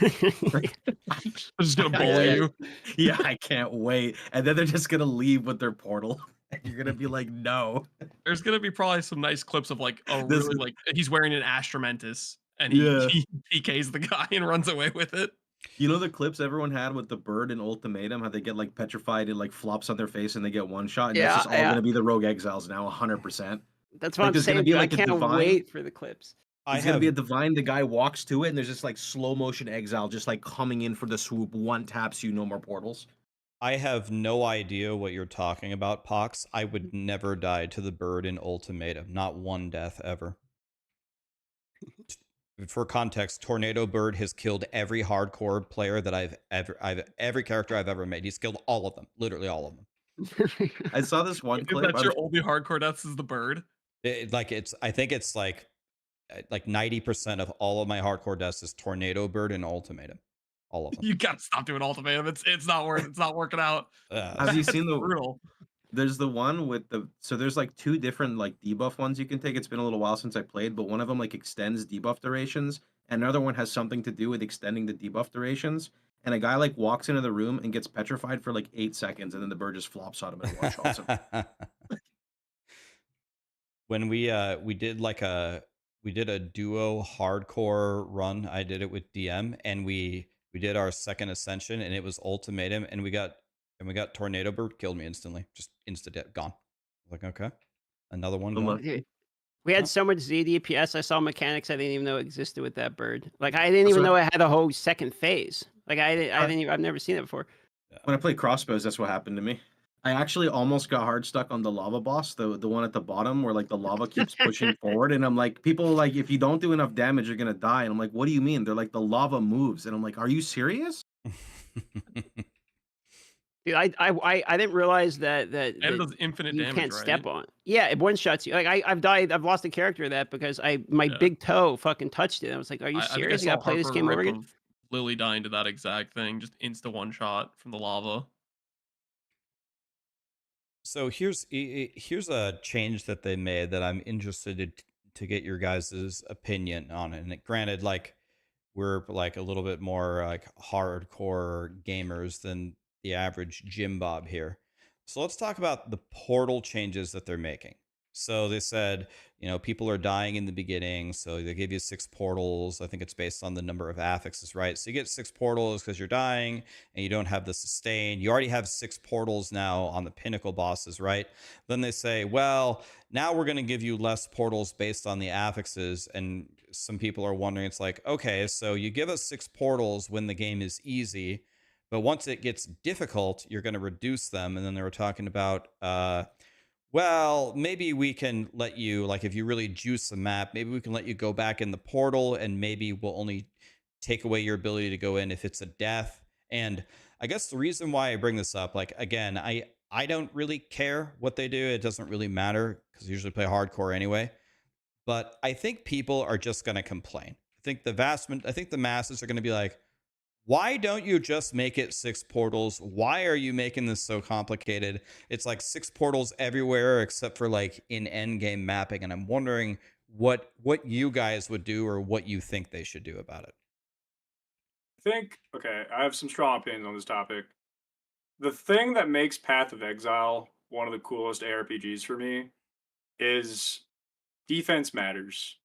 I'm just gonna bully you. Yeah, I can't wait. And then they're just gonna leave with their portal. And you're gonna be like, no. There's gonna be probably some nice clips of like a This really is- like he's wearing an Astramentus and Yeah. he PKs the guy and runs away with it. You know the clips everyone had with the bird and ultimatum, how they get like petrified and like flops on their face and they get one shot, and Yeah, that's just all yeah. gonna be the rogue exiles now, 100%. That's what Like, I'm there's gonna saying. be, Dude. like, I a can't divine- wait for the clips. It's gonna be a divine, the guy walks to it, and there's just like slow motion exile just like coming in for the swoop, one taps you, no more portals. I have no idea what you're talking about, Pox. I would never die to the bird in ultimatum. Not one death ever. For context, Tornado Bird has killed every hardcore player that every character I've ever made. He's killed all of them, literally all of them. I saw this one If clip. that's your only hardcore deaths is the bird. I think it's like 90% of all of my hardcore deaths is Tornado Bird and ultimatum. All of them. You gotta stop doing ultimatum. It's not working out. Have you seen the brutal? There's the one with so there's like 2 different like debuff ones you can take. It's been a little while since I played, but one of them like extends debuff durations, and another one has something to do with extending the debuff durations. And a guy like walks into the room and gets petrified for like 8 seconds, and then the bird just flops on him and one shots him. When we did a duo hardcore run, I did it with DM, and we did our second ascension, and it was ultimatum, and we got Tornado Bird, killed me instantly, just instant dead, gone. Like, okay, another one gone. Dude, we had so much ZDPS. I saw mechanics I didn't even know existed with that bird. Like I didn't even know it had a whole second phase. Like I've never seen it before. When I played crossbows, that's what happened to me. I actually almost got hard stuck on the lava boss, the one at the bottom where like the lava keeps pushing forward, and I'm like, people are like, if you don't do enough damage, you're gonna die. And I'm like, what do you mean? They're like, the lava moves, and I'm like, are you serious? Dude, I didn't realize that And it does infinite you damage, can't right? step on. Yeah, it one shots you. Like I've lost a character of that because my big toe fucking touched it. I was like, are you serious? You gotta play this game over again? Lily dying to that exact thing, just insta one shot from the lava. So here's a change that they made that I'm interested to get your guys' opinion on it. And granted, like we're like a little bit more like hardcore gamers than the average Jim Bob here. So let's talk about the portal changes that they're making. So they said, you know, people are dying in the beginning, so they give you 6 portals. I think it's based on the number of affixes, right? So you get 6 portals because you're dying and you don't have the sustain. You already have 6 portals now on the pinnacle bosses, right? Then they say, well, now we're going to give you less portals based on the affixes. And some people are wondering, it's like, okay, so you give us 6 portals when the game is easy, but once it gets difficult, you're going to reduce them. And then they were talking about, well, maybe we can let you, like, if you really juice the map, maybe we can let you go back in the portal, and maybe we'll only take away your ability to go in if it's a death. And I guess the reason why I bring this up, like, again, I don't really care what they do. It doesn't really matter because I usually play hardcore anyway. But I think people are just going to complain. I think the masses are going to be like, why don't you just make it 6 portals? Why are you making this so complicated? It's like 6 portals everywhere except for like in end game mapping. And I'm wondering what you guys would do or what you think they should do about it. I think, okay, I have some strong opinions on this topic. The thing that makes Path of Exile one of the coolest ARPGs for me is defense matters.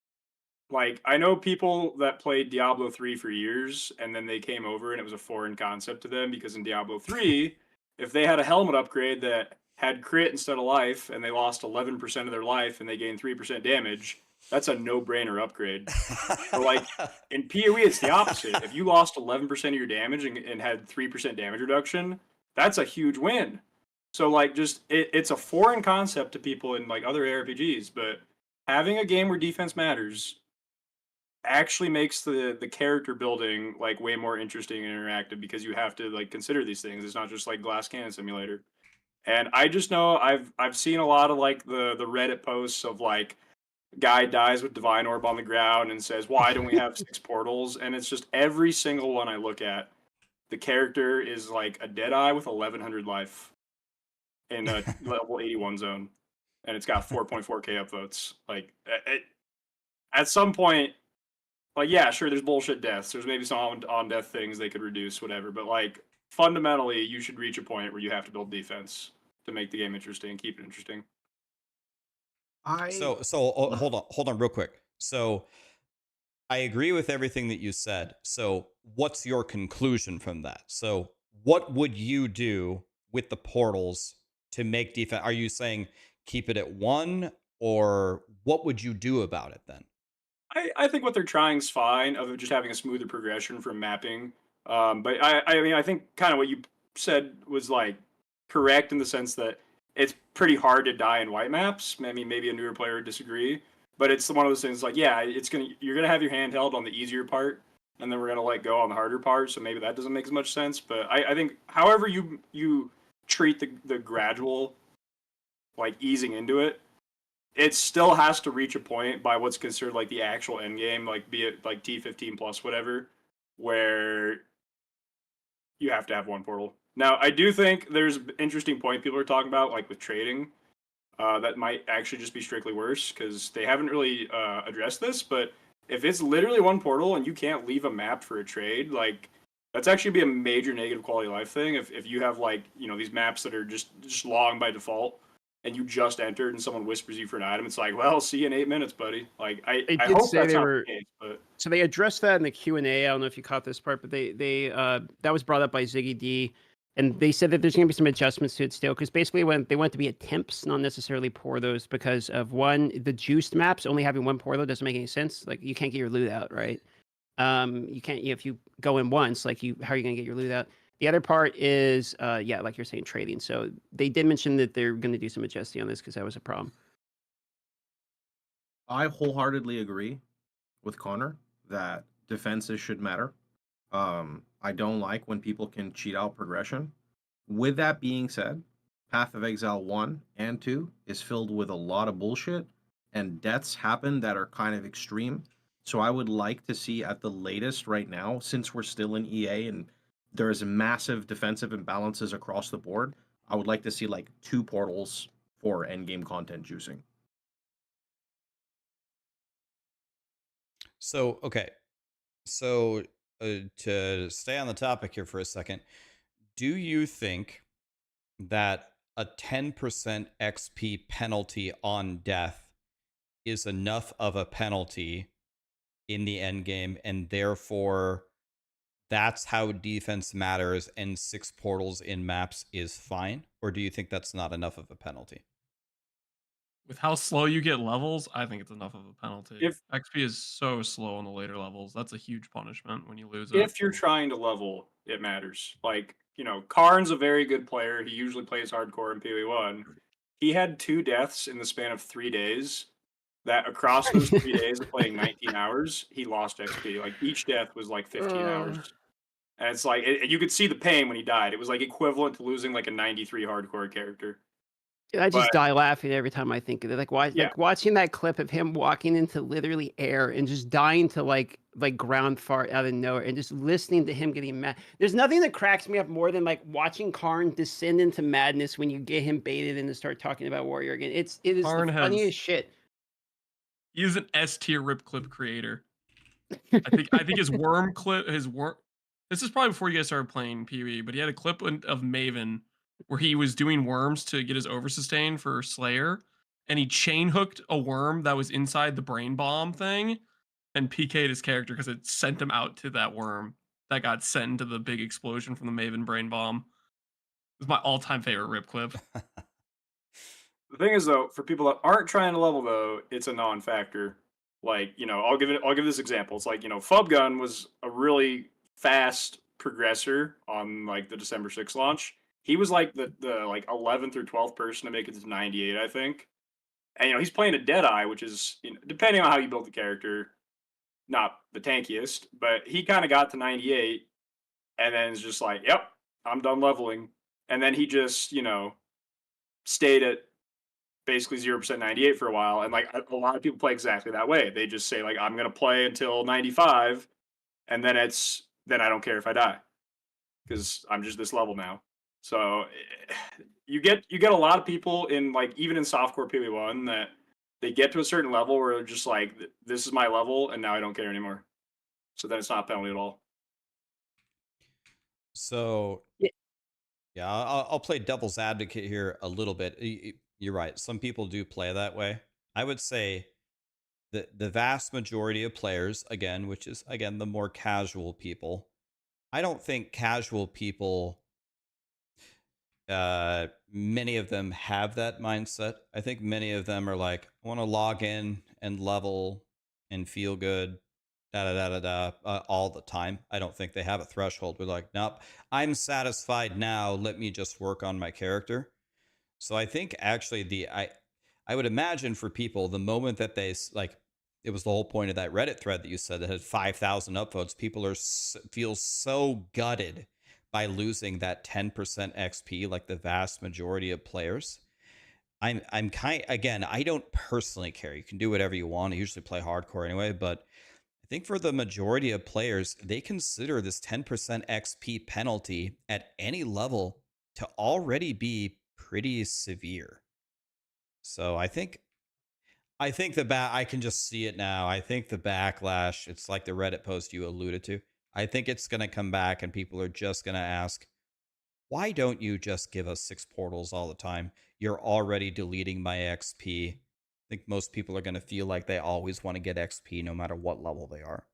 Like, I know people that played Diablo 3 for years, and then they came over and it was a foreign concept to them because in Diablo 3, if they had a helmet upgrade that had crit instead of life, and they lost 11% of their life and they gained 3% damage, that's a no-brainer upgrade. Or like, in PoE, it's the opposite. If you lost 11% of your damage and had 3% damage reduction, that's a huge win. So, like, just, it's a foreign concept to people in, like, other ARPGs, but having a game where defense matters actually makes the character building like way more interesting and interactive because you have to like consider these things. It's not just like glass cannon simulator. And I just know I've seen a lot of like the Reddit posts of like guy dies with divine orb on the ground and says, why don't we have 6 portals? And it's just every single one I look at, the character is like a Deadeye with 1100 life in a level 81 zone, and it's got 4.4k upvotes. Like at some point, like, yeah, sure, there's bullshit deaths. There's maybe some on death things they could reduce, whatever. But like fundamentally, you should reach a point where you have to build defense to make the game interesting and keep it interesting. Hold on real quick. So I agree with everything that you said. So what's your conclusion from that? So what would you do with the portals to make defense? Are you saying keep it at 1, or what would you do about it then? I think what they're trying is fine, of just having a smoother progression from mapping. But I mean, I think kind of what you said was like correct in the sense that it's pretty hard to die in white maps. I mean, maybe a newer player would disagree, but it's one of those things like, yeah, you're gonna have your handheld on the easier part, and then we're gonna let go on the harder part. So maybe that doesn't make as much sense. But I think however you treat the gradual like easing into it, it still has to reach a point by what's considered like the actual end game, like be it like T15 plus whatever, where you have to have 1 portal. Now, I do think there's an interesting point people are talking about, like with trading, that might actually just be strictly worse because they haven't really addressed this. But if it's literally 1 portal and you can't leave a map for a trade, like that's actually be a major negative quality of life thing. If you have like these maps that are just long by default, and you just entered and someone whispers you for an item, it's like, well, see you in 8 minutes, buddy. Like, I hope that's not the case, but... So they addressed that in the Q&A. I don't know if you caught this part, but they that was brought up by Ziggy D, and they said that there's going to be some adjustments to it still, because basically when they want to be attempts, not necessarily pour those, because of one, the juiced maps only having 1 portal doesn't make any sense. Like, you can't get your loot out, right? You can't, if you go in once, like how are you going to get your loot out? The other part is, yeah, like you're saying, trading. So they did mention that they're going to do some adjusting on this because that was a problem. I wholeheartedly agree with Connor that defenses should matter. I don't like when people can cheat out progression. With that being said, Path of Exile 1 and 2 is filled with a lot of bullshit, and deaths happen that are kind of extreme. So I would like to see at the latest right now, since we're still in EA and there's massive defensive imbalances across the board, I would like to see like 2 portals for endgame content juicing. So, okay. So, to stay on the topic here for a second, do you think that a 10% XP penalty on death is enough of a penalty in the end game, and therefore that's how defense matters, and 6 portals in maps is fine? Or do you think that's not enough of a penalty? With how slow you get levels, I think it's enough of a penalty. If XP is so slow on the later levels, that's a huge punishment when you lose it. if you're trying to level, it matters. Like, Karn's a very good player. He usually plays hardcore in PoE1. He had 2 deaths in the span of 3 days. That across those 3 days of playing 19 hours, he lost XP. Like, each death was like 15 hours. And it's like, you could see the pain when he died. It was like equivalent to losing like a 93 hardcore character. Dude, I just But- die laughing every time I think of it. Like watching that clip of him walking into literally air and just dying to like ground fart out of nowhere, and just listening to him getting mad. There's nothing that cracks me up more than like watching Karn descend into madness when you get him baited and to start talking about Warrior again. It is Karn the has- funniest shit. He's an S tier rip clip creator. I think his worm clip, this is probably before you guys started playing PoE, but he had a clip of Maven where he was doing worms to get his oversustain for Slayer, and he chain hooked a worm that was inside the brain bomb thing and PK'd his character because it sent him out to that worm that got sent into the big explosion from the Maven brain bomb. It was my all-time favorite rip clip. The thing is, though, for people that aren't trying to level, though, it's a non-factor. Like, I'll give this example. It's like, Fubgun was a really fast progressor on like the December 6th launch. He was like the like 11th or 12th person to make it to 98, I think. And he's playing a Deadeye, which is, depending on how you build the character, not the tankiest, but he kind of got to 98 and then is just like, yep, I'm done leveling. And then he just, stayed at basically 0% 98 for a while. And like a lot of people play exactly that way. They just say like, I'm going to play until 95, and then I don't care if I die because I'm just this level now. So you get a lot of people in like, even in softcore PoE1, that they get to a certain level where they're just like, this is my level and now I don't care anymore. So then it's not a penalty at all. So yeah, I'll play devil's advocate here a little bit. You're right. Some people do play that way. I would say the vast majority of players, again, which is, again, the more casual people, I don't think casual people, many of them have that mindset. I think many of them are like, I want to log in and level and feel good, all the time. I don't think they have a threshold. We're like, nope, I'm satisfied now. Let me just work on my character. So I think actually I would imagine for people, the moment that they like, it was the whole point of that Reddit thread that you said that had 5,000 upvotes. People feel so gutted by losing that 10% XP, like the vast majority of players. I'm again, I don't personally care. You can do whatever you want. I usually play hardcore anyway, but I think for the majority of players, they consider this 10% XP penalty at any level to already be pretty severe. So I think I can just see it now. I think the backlash, it's like the Reddit post you alluded to. I think it's going to come back and people are just going to ask, why don't you just give us 6 portals all the time? You're already deleting my XP. I think most people are going to feel like they always want to get XP no matter what level they are.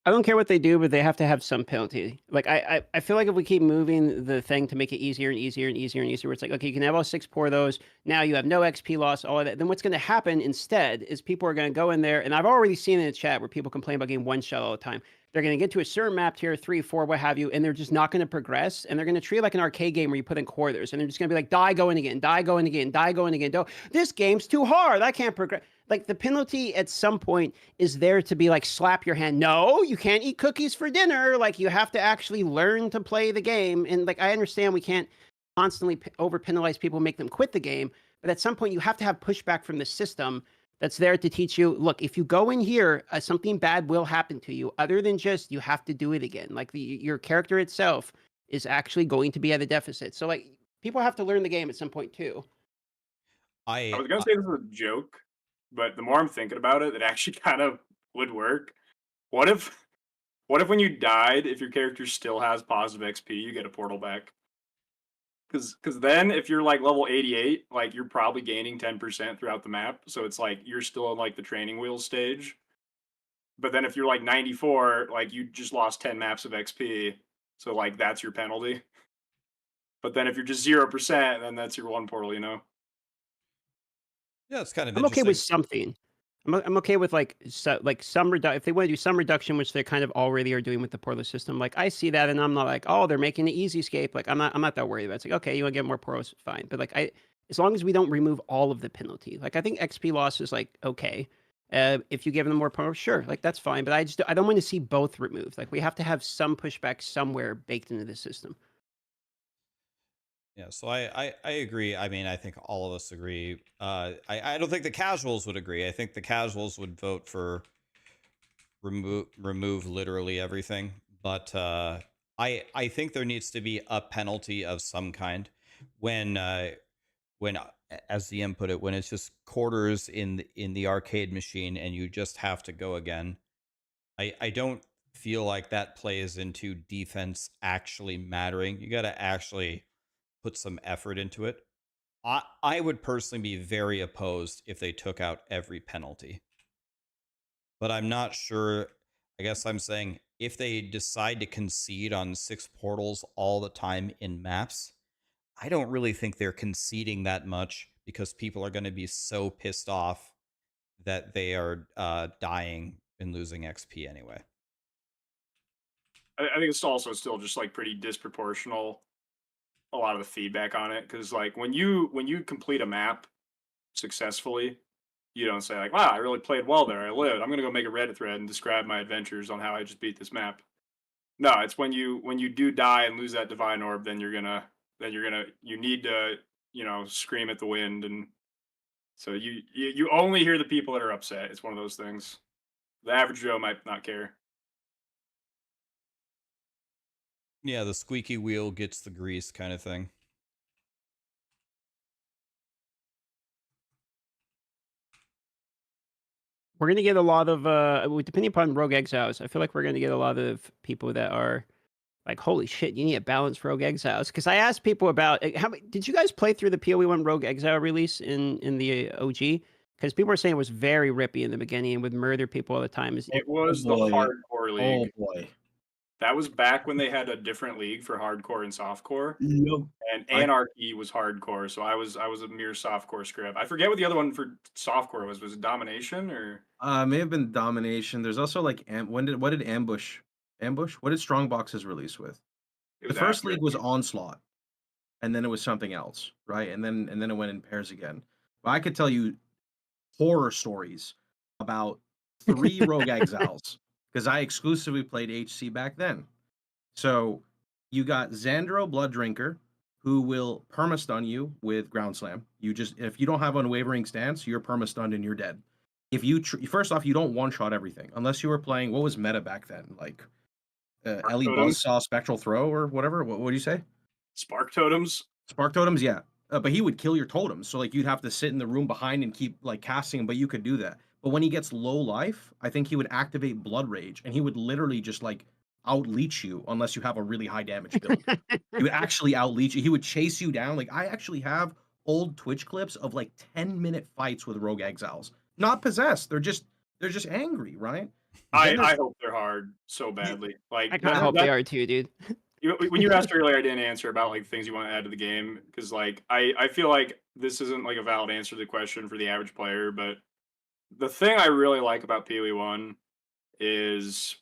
I don't care what they do, but they have to have some penalty. Like I feel like if we keep moving the thing to make it easier and easier and easier and easier, where it's like, okay, you can have all 6 pour those. Now you have no XP loss, all of that. Then what's going to happen instead is people are going to go in there, and I've already seen in the chat where people complain about getting one shot all the time. They're going to get to a certain map tier, 3, 4, what have you, and they're just not going to progress. And they're going to treat it like an arcade game where you put in quarters, and they're just going to be like, die going again, die going again, die going again. This game's too hard. I can't progress. Like, the penalty at some point is there to be like, slap your hand. No, you can't eat cookies for dinner. Like, you have to actually learn to play the game. And like, I understand we can't constantly over penalize people and make them quit the game. But at some point, you have to have pushback from the system that's there to teach you, look, if you go in here, something bad will happen to you, other than just you have to do it again. Like, your character itself is actually going to be at a deficit. So like, people have to learn the game at some point too. I was going to say this is a joke, but the more I'm thinking about it, it actually kind of would work. What if when you died, if your character still has positive XP, you get a portal back? Because then if you're like level 88, like you're probably gaining 10% throughout the map. So it's like you're still in like the training wheels stage. But then if you're like 94, like you just lost 10 maps of XP. So like that's your penalty. But then if you're just 0%, then that's your one portal, you know? Yeah, it's kind of I'm okay interesting. with something. I'm okay with like some if they want to do some reduction, which they kind of already are doing with the portal system. Like I see that, and I'm not like, oh, they're making an easy escape. Like I'm not that worried about it. It's like, okay, you want to get more portals, fine. But like as long as we don't remove all of the penalty, like I think XP loss is like okay. If you give them more portals, sure, like that's fine. But I don't want to see both removed. Like we have to have some pushback somewhere baked into the system. Yeah, so I agree. I mean, I think all of us agree. I don't think the casuals would agree. I think the casuals would vote for remove literally everything. But I think there needs to be a penalty of some kind when as the input it, when it's just quarters in the arcade machine and you just have to go again. I don't feel like that plays into defense actually mattering. You got to actually put some effort into it. I would personally be very opposed if they took out every penalty. But I'm not sure. I guess I'm saying if they decide to concede on 6 portals all the time in maps, I don't really think they're conceding that much because people are going to be so pissed off that they are dying and losing XP anyway. I think it's also still just like pretty disproportional, a lot of the feedback on it. Because like when you complete a map successfully, you don't say like, wow, I really played well there. I lived. I'm gonna go make a Reddit thread and describe my adventures on how I just beat this map. No, it's when you do die and lose that divine orb, then you need to, you know, scream at the wind. And so you only hear the people that are upset. It's one of those things. The average Joe might not care. Yeah, the squeaky wheel gets the grease kind of thing. We're gonna get a lot of depending upon Rogue Exiles. I feel like we're gonna get a lot of people that are like, holy shit, you need a balanced Rogue Exiles. Because I asked people about how did you guys play through the POE1 Rogue Exile release in the OG? Because people were saying it was very rippy in the beginning and would murder people all the time. It was the hardcore league. Oh boy. That was back when they had a different league for hardcore and softcore. Yep. And Anarchy was hardcore, so I was a mere softcore script. I forget what the other one for softcore was. Was it Domination or? May have been Domination. There's also like what did Ambush? What did Strongboxes release with? The first league was Onslaught, and then it was something else, right? And then it went in pairs again. But I could tell you horror stories about 3 Rogue Exiles because I exclusively played HC back then. So you got Xandro Blood Drinker, who will perma-stun you with Ground Slam. If you don't have unwavering stance, you're perma-stunned and you're dead. If you first off, you don't one-shot everything unless you were playing what was meta back then, like Ellie Buzzsaw Spectral Throw or whatever. What do you say? Spark Totems. Spark Totems, yeah. But he would kill your totems, so like you'd have to sit in the room behind and keep like casting him, but you could do that. But when he gets low life, I think he would activate Blood Rage, and he would literally just like out-leech you unless you have a really high damage build. He would actually out-leech you. He would chase you down. Like I actually have old Twitch clips of like 10-minute fights with Rogue Exiles. Not possessed. They're just angry, right? I hope they're hard so badly. Like I kind of hope they are too, dude. When you asked earlier, I didn't answer about like things you want to add to the game because like I feel like this isn't like a valid answer to the question for the average player. But the thing I really like about POE1 is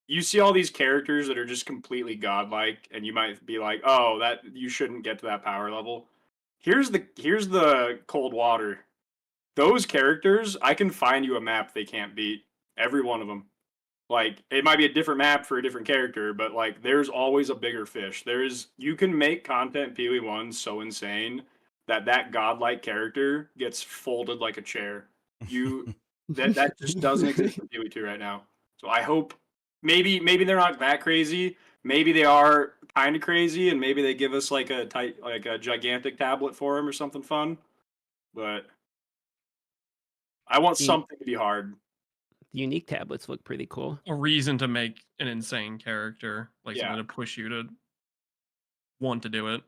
you see all these characters that are just completely godlike, and you might be like, oh, that you shouldn't get to that power level. Here's the cold water. Those characters, I can find you a map they can't beat. Every one of them. Like, it might be a different map for a different character, but like there's always a bigger fish. You can make content POE1 so insane that godlike character gets folded like a chair. That just doesn't exist in POE2 right now. So I hope maybe they're not that crazy. Maybe they are kind of crazy, and maybe they give us like a gigantic tablet for him or something fun. But I want something to be hard. The unique tablets look pretty cool. A reason to make an insane character, like something to push you to want to do it.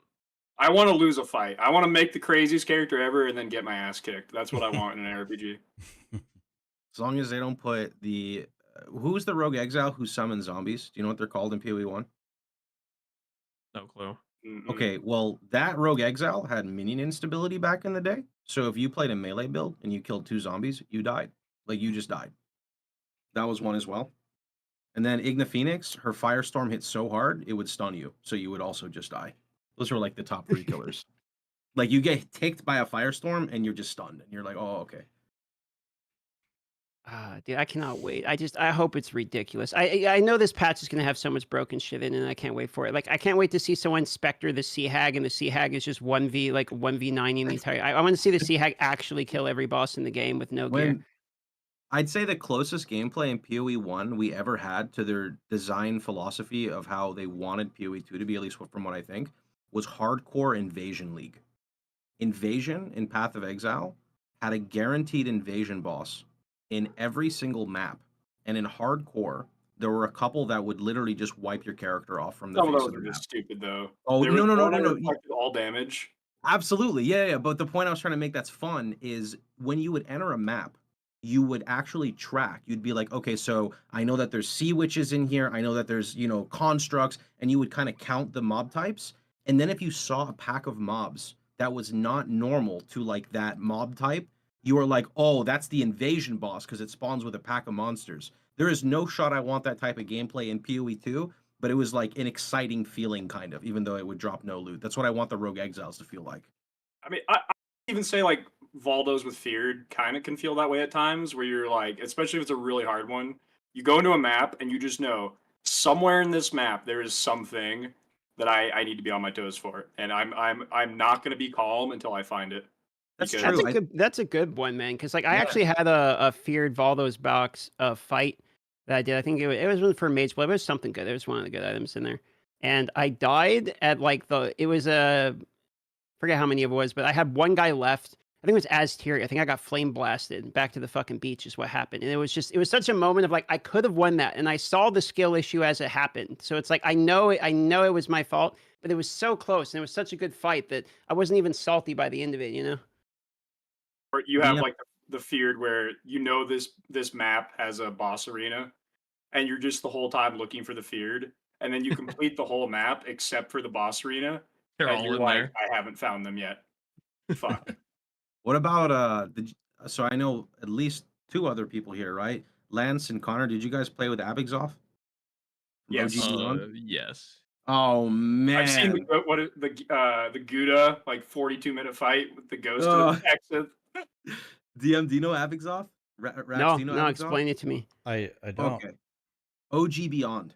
I want to lose a fight. I want to make the craziest character ever and then get my ass kicked. That's what I want in an RPG. As long as they don't put the who's the rogue exile who summons zombies? Do you know what they're called in PoE1? No clue. Okay, well, that rogue exile had minion instability back in the day. So if you played a melee build and you killed 2 zombies, you died. Like, you just died. That was one as well. And then Igna Phoenix, her firestorm hit so hard, it would stun you. So you would also just die. Those were like the top 3 killers. Like, you get ticked by a firestorm and you're just stunned. And you're like, oh, okay. Dude, I cannot wait. I hope it's ridiculous. I know this patch is gonna have so much broken shit in it, and I can't wait for it. Like, I can't wait to see someone Spectre the Sea Hag, and the Sea Hag is just 1v9 in the entire. I want to see the Sea Hag actually kill every boss in the game with no gear. I'd say the closest gameplay in PoE1 we ever had to their design philosophy of how they wanted PoE2 to be, at least from what I think, was Hardcore Invasion League. Invasion in Path of Exile had a guaranteed invasion boss in every single map. And in Hardcore, there were a couple that would literally just wipe your character off from the Some of face those of the are map. just stupid, though. Oh, There was no. one that reflected all damage. Absolutely, yeah. But the point I was trying to make that's fun is when you would enter a map, you would actually track. You'd be like, okay, so I know that there's sea witches in here. I know that there's, constructs, and you would kind of count the mob types. And then if you saw a pack of mobs that was not normal to like that mob type, you were like, oh, that's the invasion boss because it spawns with a pack of monsters. There is no shot I want that type of gameplay in PoE2, but it was like an exciting feeling kind of, even though it would drop no loot. That's what I want the Rogue Exiles to feel like. I mean, I even say like Valdos with Feared kind of can feel that way at times, where you're like, especially if it's a really hard one, you go into a map and you just know somewhere in this map there is something that I need to be on my toes for, and I'm not going to be calm until I find it. That's because- true. That's a good one, man. Because like I actually had a Feared Valdos box fight that I did. I think it was for Mage Blade. It was something good. It was one of the good items in there. And I died at like it was forget how many it was, but I had one guy left. I think it was Azteria. I think I got flame blasted back to the fucking beach is what happened. And it was such a moment of like, I could have won that. And I saw the skill issue as it happened. So it's like, I know it was my fault, but it was so close. And it was such a good fight that I wasn't even salty by the end of it, Or you have like the Feared where this map has a boss arena, and you're just the whole time looking for the Feared, and then you complete the whole map except for the boss arena, They're and all you're in like, there. I haven't found them yet. Fuck. What about so I know at least 2 other people here, right? Lance and Connor, did you guys play with Abixoff? Yes. Yes. Oh man. I've seen the Gouda like 42-minute fight with the ghost of Texas. DM, do you know Abixoff? Rax, No, do you know no, Abixoff? explain it to me. I don't. Okay. OG Beyond.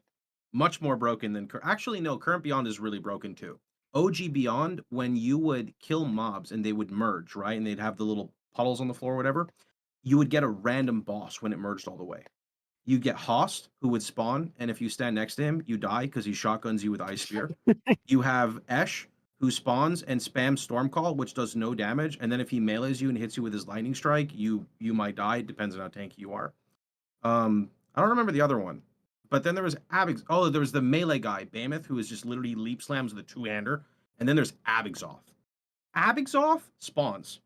Much more broken than actually no, Current Beyond is really broken too. OG Beyond, when you would kill mobs and they would merge, right? And they'd have the little puddles on the floor or whatever, you would get a random boss when it merged all the way. You get Host, who would spawn, and if you stand next to him, you die because he shotguns you with Ice Spear. You have Esh, who spawns and spams Stormcall, which does no damage, and then if he melees you and hits you with his Lightning Strike, you might die. It depends on how tanky you are. I don't remember the other one. But then there was there was the melee guy, Bamoth, who is just literally leap slams with a 2-hander. And then there's Abixoff. Abixoff spawns.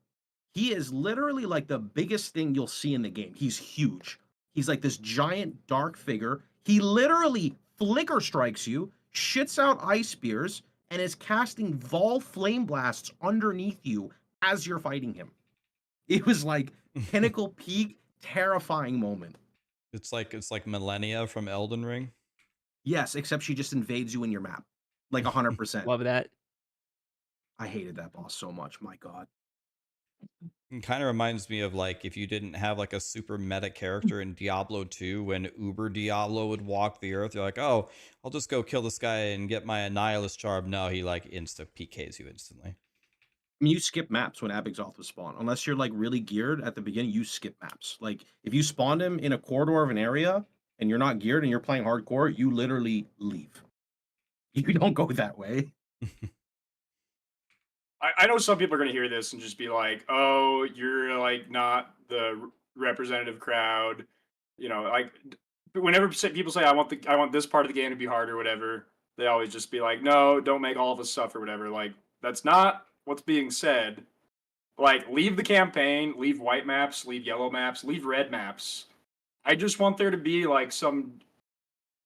He is literally like the biggest thing you'll see in the game. He's huge. He's like this giant dark figure. He literally flicker strikes you, shits out ice spears, and is casting Vol flame blasts underneath you as you're fighting him. It was like pinnacle peak, terrifying moment. It's like Millennia from Elden Ring. Yes, except she just invades you in your map. Like 100%. Love that. I hated that boss so much. My God. It kind of reminds me of like if you didn't have like a super meta character in Diablo 2 when Uber Diablo would walk the earth. You're like, oh, I'll just go kill this guy and get my Annihilus charm. No, he like insta PKs you instantly. I mean, you skip maps when Abixoff was spawned. Unless you're like really geared at the beginning, you skip maps. Like if you spawned him in a corridor of an area and you're not geared and you're playing hardcore, you literally leave. You don't go that way. I know some people are going to hear this and just be like, oh, you're like not the representative crowd. Like whenever people say I want this part of the game to be hard or whatever, they always just be like, no, don't make all of us suffer, whatever. Like That's not what's being said. Like, leave the campaign, leave white maps, leave yellow maps, leave red maps. I just want there to be like some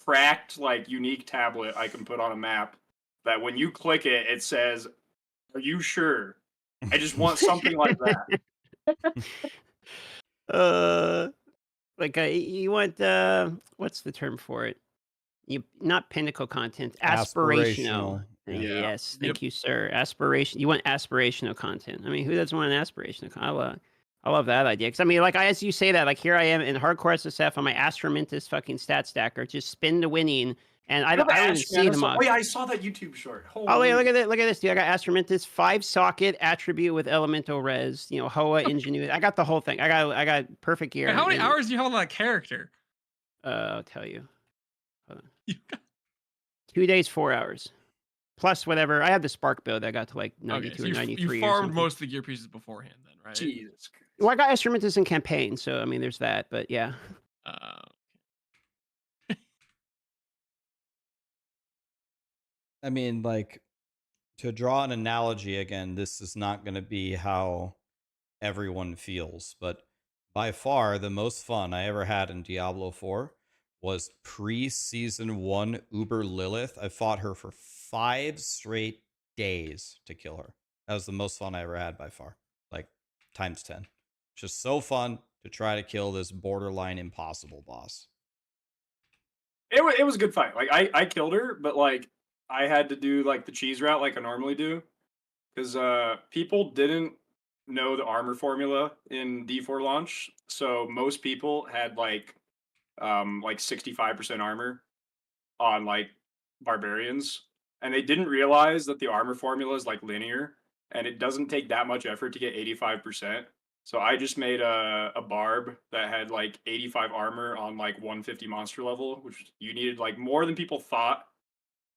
cracked, like unique tablet I can put on a map that when you click it, it says, "Are you sure?" I just want something like that. Like you want what's the term for it? You not pinnacle content, aspirational. Yes, thank you, sir. Aspiration. You want aspirational content. I mean, who doesn't want an aspirational content? I love that idea. Because I mean, like as you say that, like here I am in hardcore SSF on my Astromintus fucking stat stacker, just spin to winning, and I don't even see them all. Oh yeah, I saw that YouTube short. Holy. Oh wait, look at that! Look at this, dude. I got Astromintus 5 socket attribute with elemental res. You know, Hoa ingenuity. I got the whole thing. I got perfect gear. Hey, how many hours do you hold on that character? I'll tell you. 2 days, 4 hours. Plus whatever. I had the Spark build. I got to like 92 or 93. You farmed most of the gear pieces beforehand then, right? Jesus Christ. Well, I got Instrumentus in campaign, so I mean there's that, but yeah. I mean, like, to draw an analogy again, this is not going to be how everyone feels, but by far the most fun I ever had in Diablo 4 was pre-season 1 Uber Lilith. I fought her for 5 straight days to kill her. That was the most fun I ever had by far, like times 10. Just so fun to try to kill this borderline impossible boss. It was a good fight. Like I killed her, but like I had to do like the cheese route like I normally do, because people didn't know the armor formula in D4 launch, so most people had like 65% armor on like barbarians, and they didn't realize that the armor formula is like linear, and it doesn't take that much effort to get 85%. So I just made a barb that had like 85 armor on like 150 monster level, which you needed like more than people thought.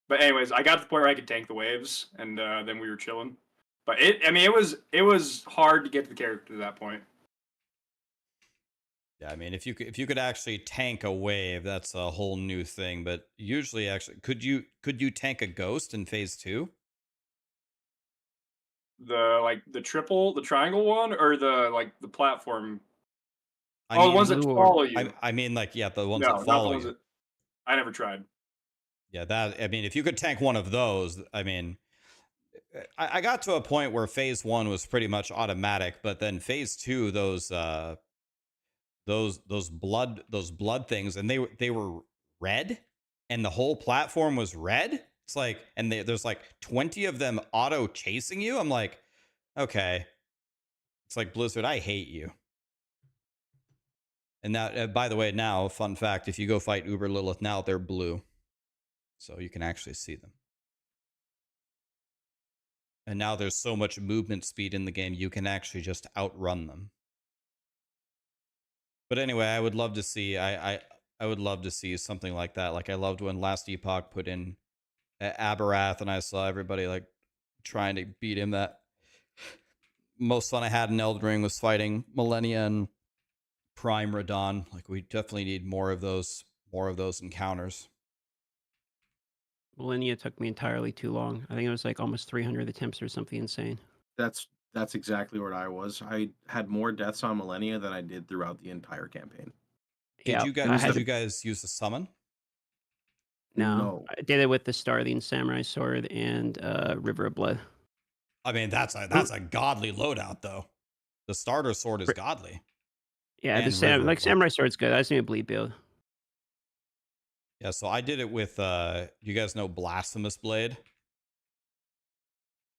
But anyways, I got to the point where I could tank the waves, and then we were chilling. But it was hard to get to the character to that point. Yeah, I mean, if you could actually tank a wave, that's a whole new thing. But usually, actually, could you tank a ghost in phase 2? The triangle one, or the platform? I mean, the ones that follow you. I mean, like, yeah, the ones that follow you. I never tried. Yeah, I mean, if you could tank one of those, I mean, I got to a point where phase 1 was pretty much automatic, but then phase 2, those blood things, and they were red, and the whole platform was red. It's like, and there's like 20 of them auto chasing you. I'm like, okay, it's like Blizzard, I hate you. And now, by the way, now fun fact: if you go fight Uber Lilith now, they're blue, so you can actually see them. And now there's so much movement speed in the game, you can actually just outrun them. But anyway, I would love to see I would love to see something like that. Like I loved when last Epoch put in Aberath, and I saw everybody like trying to beat him. That most fun I had in Elden Ring was fighting Millennia and Prime Radon. Like we definitely need more of those encounters. Millennia took me entirely too long. I think it was like almost 300 attempts or something insane. That's exactly where I was. I had more deaths on Millennia than I did throughout the entire campaign. Did you guys use a summon? No, I did it with the Starling Samurai Sword and River of Blood. I mean, that's a godly loadout, though. The starter sword is godly. Yeah, Samurai Sword's good. I just need a bleed build. Yeah, so I did it with you guys know Blasphemous Blade?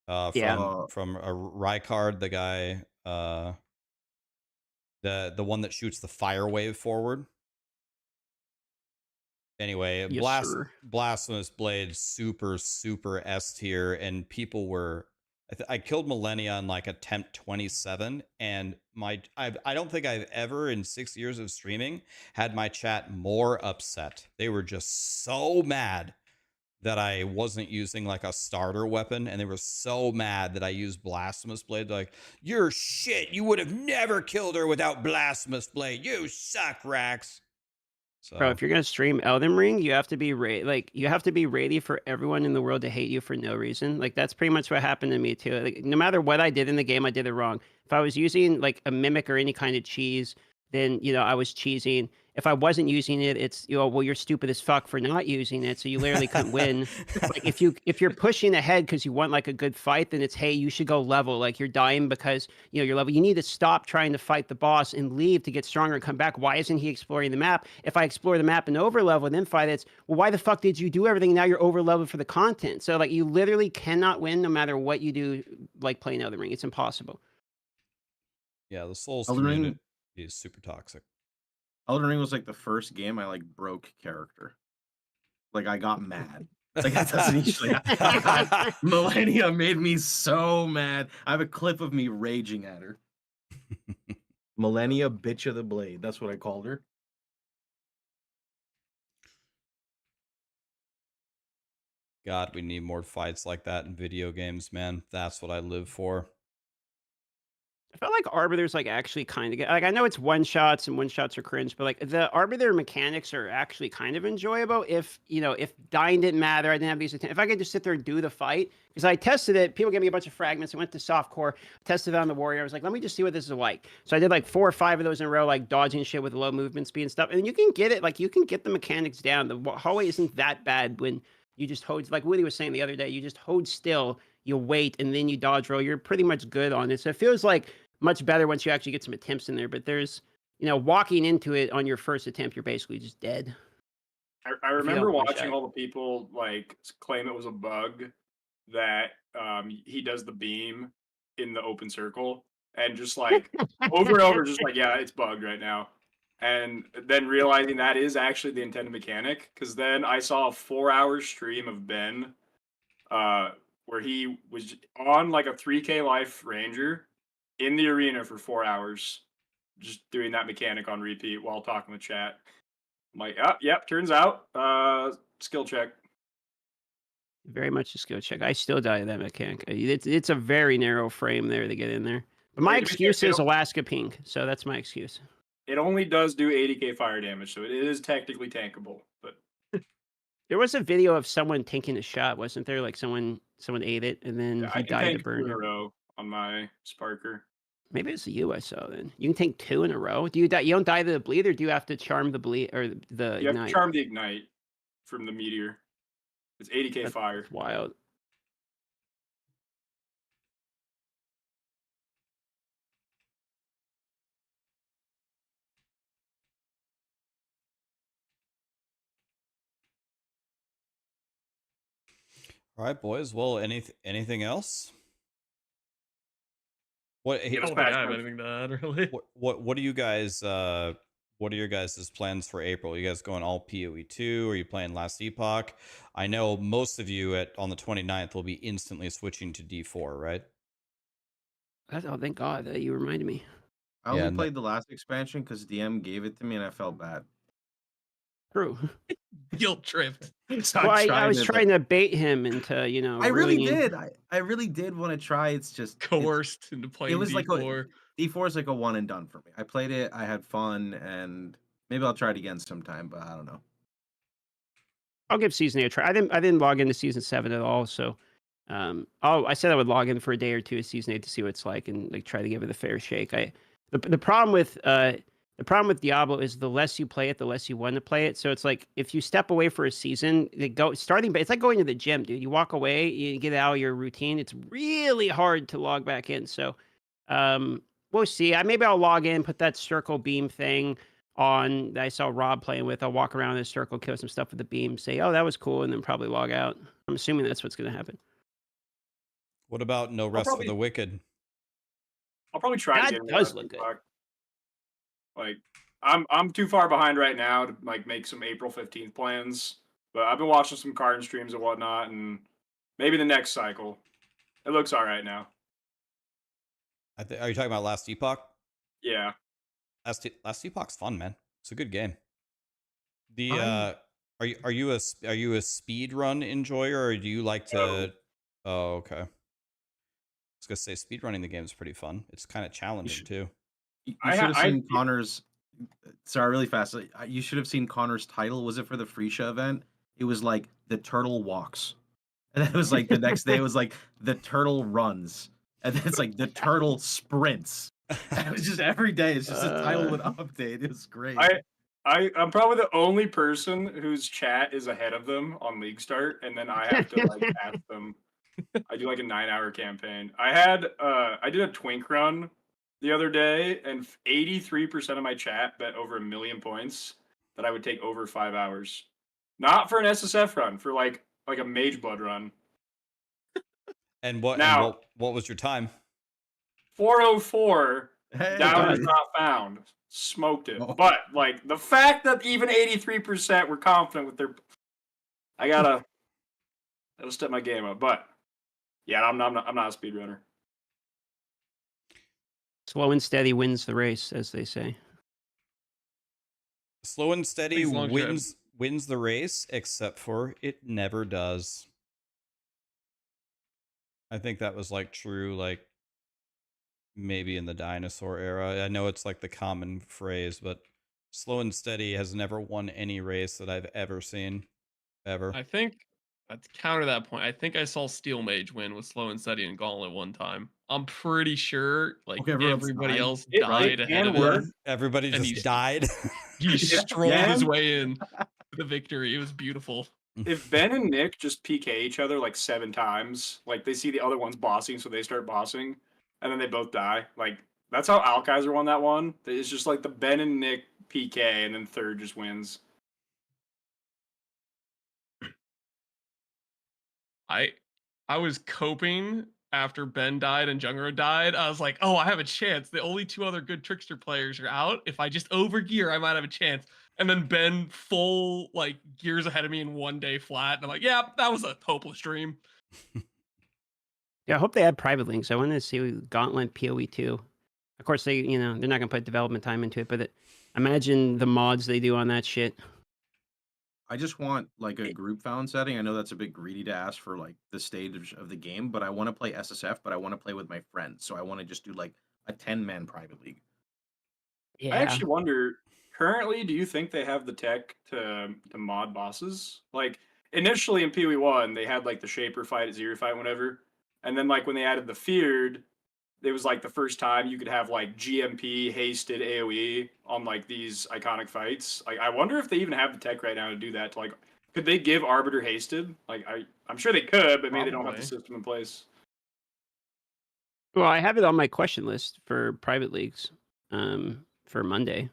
From Rykard, the guy, the one that shoots the fire wave forward. Anyway, yes, Blasphemous Blade, super S tier, and people were. I killed Millennia on like attempt 27, and I don't think I've ever in 6 years of streaming had my chat more upset. They were just so mad that I wasn't using like a starter weapon, and they were so mad that I used Blasphemous Blade. Like, you're shit. You would have never killed her without Blasphemous Blade. You suck, Rax. So Bro, if you're gonna stream Elden Ring, you have to be you have to be ready for everyone in the world to hate you for no reason. Like that's pretty much what happened to me too. Like no matter what I did in the game, I did it wrong. If I was using like a mimic or any kind of cheese, then I was cheesing. If I wasn't using it, it's well, you're stupid as fuck for not using it, so you literally couldn't win. Like if you're pushing ahead because you want like a good fight, then it's hey, you should go level. Like you're dying because you're level. You need to stop trying to fight the boss and leave to get stronger and come back. Why isn't he exploring the map? If I explore the map and over level and then fight, it's well, why the fuck did you do everything? Now you're over leveled for the content. So like you literally cannot win no matter what you do. Like playing Elden Ring, it's impossible. Yeah, the Souls Elden Ring- community is super toxic. Elden Ring was like the first game I like broke character. Like I got mad. Like that doesn't usually happen. Millennia made me so mad. I have a clip of me raging at her. Millennia, bitch of the blade. That's what I called her. God, we need more fights like that in video games, man. That's what I live for. I felt like Arbiter's like actually kind of good. Like I know it's one shots and one shots are cringe, but like the Arbiter mechanics are actually kind of enjoyable. If if dying didn't matter, I didn't have these. If I could just sit there and do the fight, because I tested it, people gave me a bunch of fragments. I went to softcore, tested it on the warrior. I was like, let me just see what this is like. So I did like 4 or 5 of those in a row, like dodging shit with low movement speed and stuff. And you can get it, like you can get the mechanics down. The hallway isn't that bad when you just hold, like Woody was saying the other day, you just hold still, you wait, and then you dodge roll. You're pretty much good on it. So it feels like much better once you actually get some attempts in there. But there's, walking into it on your first attempt, you're basically just dead. I remember watching all the people like claim it was a bug that he does the beam in the open circle and just like over and over, just like, yeah, it's bugged right now. And then realizing that is actually the intended mechanic, because then I saw a 4-hour stream of Ben where he was on like a 3K life ranger in the arena for 4 hours, just doing that mechanic on repeat while talking with chat. I'm like, oh, yep, turns out, skill check. Very much a skill check. I still die to that mechanic. It's a very narrow frame there to get in there. But my excuse is Alaska Pink, so that's my excuse. It only does do 80k fire damage, so it is technically tankable. But there was a video of someone tanking a shot, wasn't there? Like someone ate it and then he died to burn in a row on my Sparker. Maybe it's you I saw then. You can tank 2 in a row. Do you die? You don't die to the bleed, or do you have to charm the bleed or the You ignite? have to charm the ignite from the meteor. It's 80k fire. That's wild. All right, boys. Well, anything else? What? I don't think I have anything to add, really. What do you guys? What are your guys' plans for April? Are you guys going all POE2? Are you playing Last Epoch? I know most of you on the 29th will be instantly switching to D4, right? Oh, thank God that you reminded me. I only played the last expansion because DM gave it to me and I felt bad. True. Guilt tripped. So well, I was trying to bait him into, I really did. I really did want to try. It's just coerced into playing. It was D4. like D4 is like a one and done for me. I played it. I had fun, and maybe I'll try it again sometime. But I don't know. I'll give season 8 a try. I didn't log into season 7 at all. So, I said I would log in for a day or two of season 8 to see what it's like and like try to give it a fair shake. The problem with Diablo is the less you play it, the less you want to play it. So it's like if you step away for a season, it's like going to the gym, dude. You walk away, you get out of your routine. It's really hard to log back in. So we'll see. Maybe I'll log in, put that circle beam thing on that I saw Rob playing with. I'll walk around in a circle, kill some stuff with the beam, say, oh, that was cool, and then probably log out. I'm assuming that's what's going to happen. What about No Rest for the Wicked? I'll probably try to that get into does that look good. Like I'm too far behind right now to like make some April 15th plans, but I've been watching some card streams and whatnot, and maybe the next cycle. It looks all right now. Are you talking about Last Epoch? Yeah. Last Epoch's fun, man. It's a good game. Are you a speed run enjoyer, or do you like to? No. Oh, okay. I was gonna say speed running the game is pretty fun. It's kind of challenging too. You should have seen Connor's. sorry, really fast. You should have seen Connor's title. Was it for the Freesia event? It was like the turtle walks, and it was like the next day it was like the turtle runs, and then it's like the turtle sprints. And it was just every day. It's just a title would update. It was great. I'm probably the only person whose chat is ahead of them on League Start, and then I have to like ask them. I do like a 9-hour campaign. I did a twink run the other day, and 83% of my chat bet over 1 million points that I would take over 5 hours. Not for an SSF run, for like a Mage Blood run. And what was your time? 404. Hey, Down is not found. Smoked it. But like the fact that even 83% were confident with their, that'll step my game up. But yeah, I'm not a speedrunner. Slow and steady wins the race, as they say. Slow and steady Please, wins the race, except for it never does. I think that was like true, like maybe in the dinosaur era. I know it's like the common phrase, but slow and steady has never won any race that I've ever seen, ever. I think to counter that point, I think I saw Steel Mage win with Slow and Steady and Gauntlet one time. I'm pretty sure like everybody else died ahead of him. Everybody just died. He strolled his way in to the victory. It was beautiful. If Ben and Nick just PK each other like 7 times, like they see the other ones bossing, so they start bossing, and then they both die. Like that's how Alkaiser won that one. It's just like the Ben and Nick PK, and then third just wins. I was coping after Ben died and Jungro died. I was like, oh, I have a chance. The only 2 other good Trickster players are out. If I just overgear, I might have a chance. And then Ben full like gears ahead of me in 1 day flat. And I'm like, yeah, that was a hopeless dream. Yeah, I hope they add private links. I wanted to see Gauntlet POE2. Of course, they're not going to put development time into it, but imagine the mods they do on that shit. I just want like a group found setting. I know that's a bit greedy to ask for like the stage of the game, but I want to play SSF, but I want to play with my friends. So I want to just do like a 10-man private league. Yeah. I actually wonder, currently, do you think they have the tech to mod bosses? Like initially in POE1, they had like the Shaper fight, Zero fight, whatever. And then like when they added the Feared, it was like the first time you could have like GMP hasted AoE on like these iconic fights. Like I wonder if they even have the tech right now to do that. To like, could they give Arbiter hasted? Like I'm sure they could, but maybe they don't have the system in place. Well, I have it on my question list for private leagues for Monday.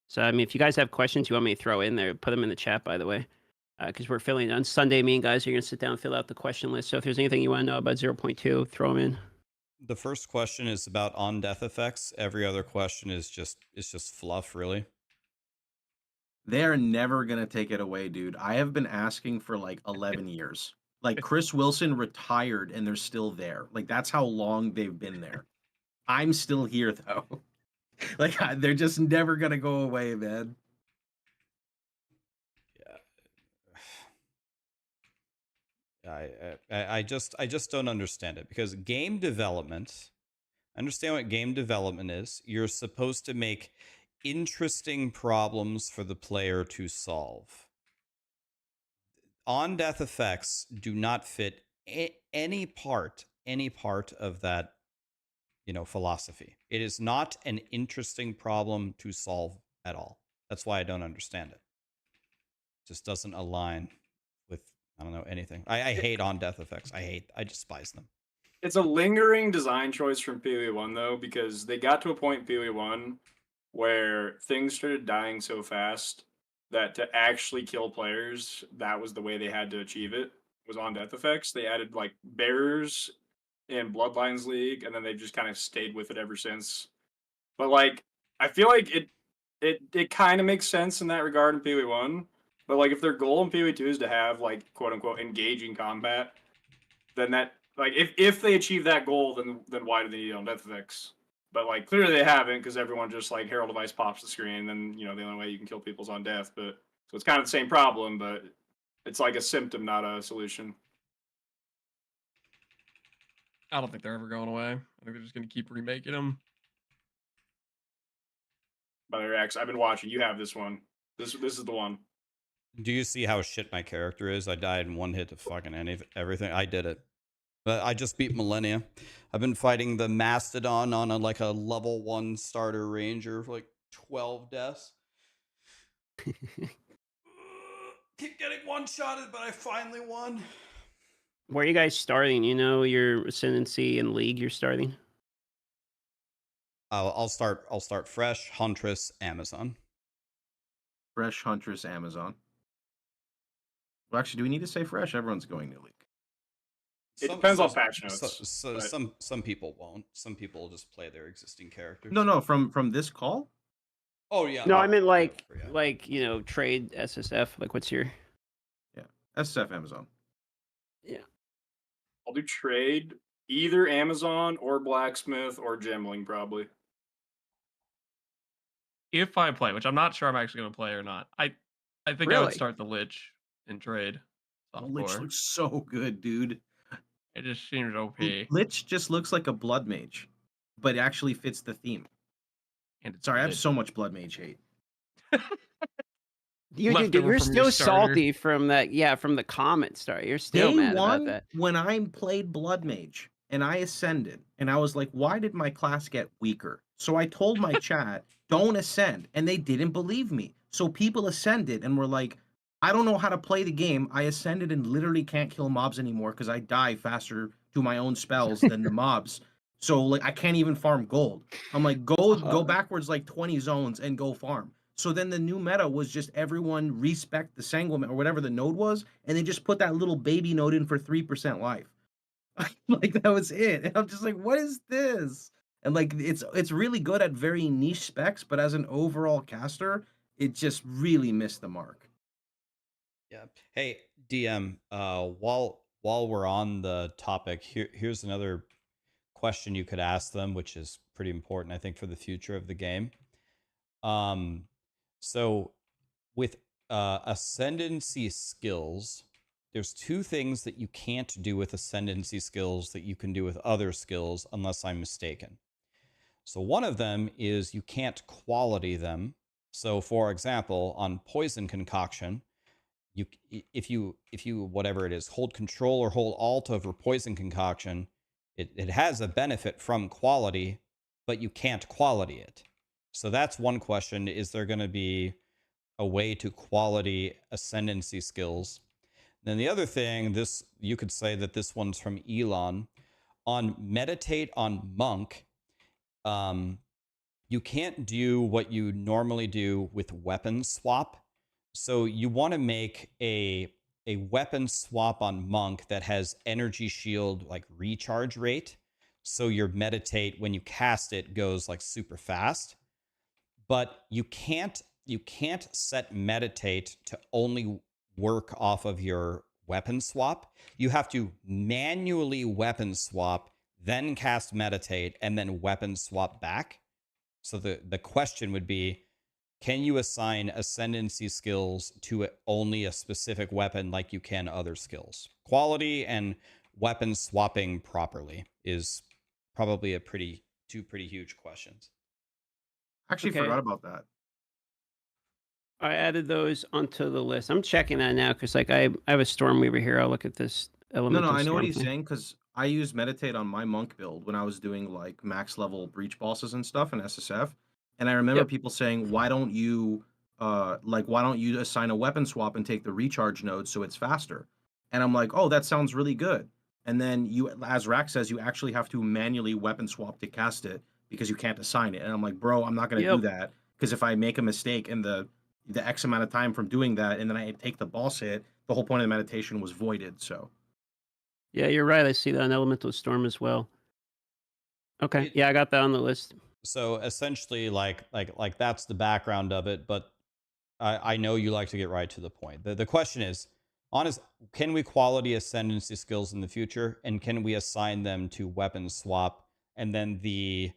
So I mean, if you guys have questions you want me to throw in there, put them in the chat. By the way, because we're filling on Sunday. Me and guys are gonna sit down and fill out the question list. So if there's anything you want to know about 0.2, throw them in. The first question is about on-death effects. Every other question is just fluff, really. They're never gonna take it away, dude. I have been asking for like 11 years. Like Chris Wilson retired and they're still there. Like that's how long they've been there. I'm still here though. Like they're just never gonna go away, man. I just don't understand it, because game development, understand what game development is. You're supposed to make interesting problems for the player to solve. On-death effects do not fit any part of that, philosophy. It is not an interesting problem to solve at all. That's why I don't understand it. It just doesn't align with, I don't know, anything. I hate on-death effects. I despise them. It's a lingering design choice from POE1 though, because they got to a point in POE1 where things started dying so fast that to actually kill players, that was the way they had to achieve it, was on-death effects. They added like bearers in Bloodlines League, and then they've just kind of stayed with it ever since. But like, I feel like it kind of makes sense in that regard in POE1. But like, if their goal in POE2 is to have like quote unquote engaging combat, then that like if they achieve that goal, then why do they need on-death effects? But like clearly they haven't, because everyone just like Herald of Ice pops the screen, and then the only way you can kill people's on death. But so it's kind of the same problem, but it's like a symptom, not a solution. I don't think they're ever going away. I think they're just going to keep remaking them. by the way, Rex. I've been watching. You have this one. This is the one. Do you see how shit my character is? I died in one hit to fucking everything. I did it. But I just beat Millennia. I've been fighting the Mastodon on a level 1 starter ranger for like 12 deaths. Keep getting one-shotted, but I finally won. Where are you guys starting? You know your Ascendancy and League you're starting? I'll start fresh, Huntress, Amazon. Fresh, Huntress, Amazon. Well, actually, do we need to say fresh? Everyone's going new league. It depends on patch notes. Some people won't. Some people will just play their existing characters. No, from this call. Oh yeah. No, I meant like trade SSF. Like, what's your? Yeah, SSF Amazon. Yeah. I'll do trade either Amazon or Blacksmith or Gemling probably. If I play, which I'm not sure I'm actually going to play or not, I think I would start the Lich and trade. Lich looks so good, dude. It just seems OP. Lich just looks like a blood mage, but it actually fits the theme. And sorry, I have so much blood mage hate. You're still salty from that. Yeah, from the comment start. You're still mad about that. When I played blood mage and I ascended, and I was like, why did my class get weaker? So I told my chat, don't ascend, and they didn't believe me. So people ascended and were like, I don't know how to play the game. I ascended and literally can't kill mobs anymore because I die faster to my own spells than the mobs. So like I can't even farm gold. I'm like, go backwards like 20 zones and go farm. So then the new meta was just everyone respect the Sanguine or whatever the node was, and they just put that little baby node in for 3% life. Like that was it. And I'm just like, what is this? And like it's really good at very niche specs, but as an overall caster, it just really missed the mark. Yeah. Hey, DM, while we're on the topic, here's another question you could ask them, which is pretty important, I think, for the future of the game. So with Ascendancy skills, there's two things that you can't do with Ascendancy skills that you can do with other skills, unless I'm mistaken. So one of them is you can't quality them. So for example, on Poison Concoction, if you whatever it is, hold Control or hold Alt over Poison Concoction, it has a benefit from quality, but you can't quality it. So that's one question. Is there going to be a way to quality Ascendancy skills? Then the other thing, you could say that this one's from Elon. On Meditate on Monk, you can't do what you normally do with weapon swap. So you want to make a weapon swap on Monk that has energy shield like recharge rate. So your Meditate, when you cast it, goes like super fast. But you can't set Meditate to only work off of your weapon swap. You have to manually weapon swap, then cast Meditate, and then weapon swap back. So the question would be, can you assign Ascendancy skills to only a specific weapon like you can other skills? Quality and weapon swapping properly is probably two pretty huge questions. Actually forgot about that. I added those onto the list. I'm checking that now because like I have a Stormweaver here. I'll look at this element. No, I know what he's saying because I used Meditate on my Monk build when I was doing like max level breach bosses and stuff in SSF. And I remember people saying, why don't you assign a weapon swap and take the recharge node so it's faster? And I'm like, oh, that sounds really good. And then you, as Rax says, you actually have to manually weapon swap to cast it because you can't assign it. And I'm like, bro, I'm not going to do that because if I make a mistake in the X amount of time from doing that and then I take the boss hit, the whole point of the meditation was voided. So. Yeah, you're right. I see that on Elemental Storm as well. Okay. Yeah, I got that on the list. So essentially, like that's the background of it, but I know you like to get right to the point. The question is, can we quality Ascendancy skills in the future, and can we assign them to weapon swap? And then the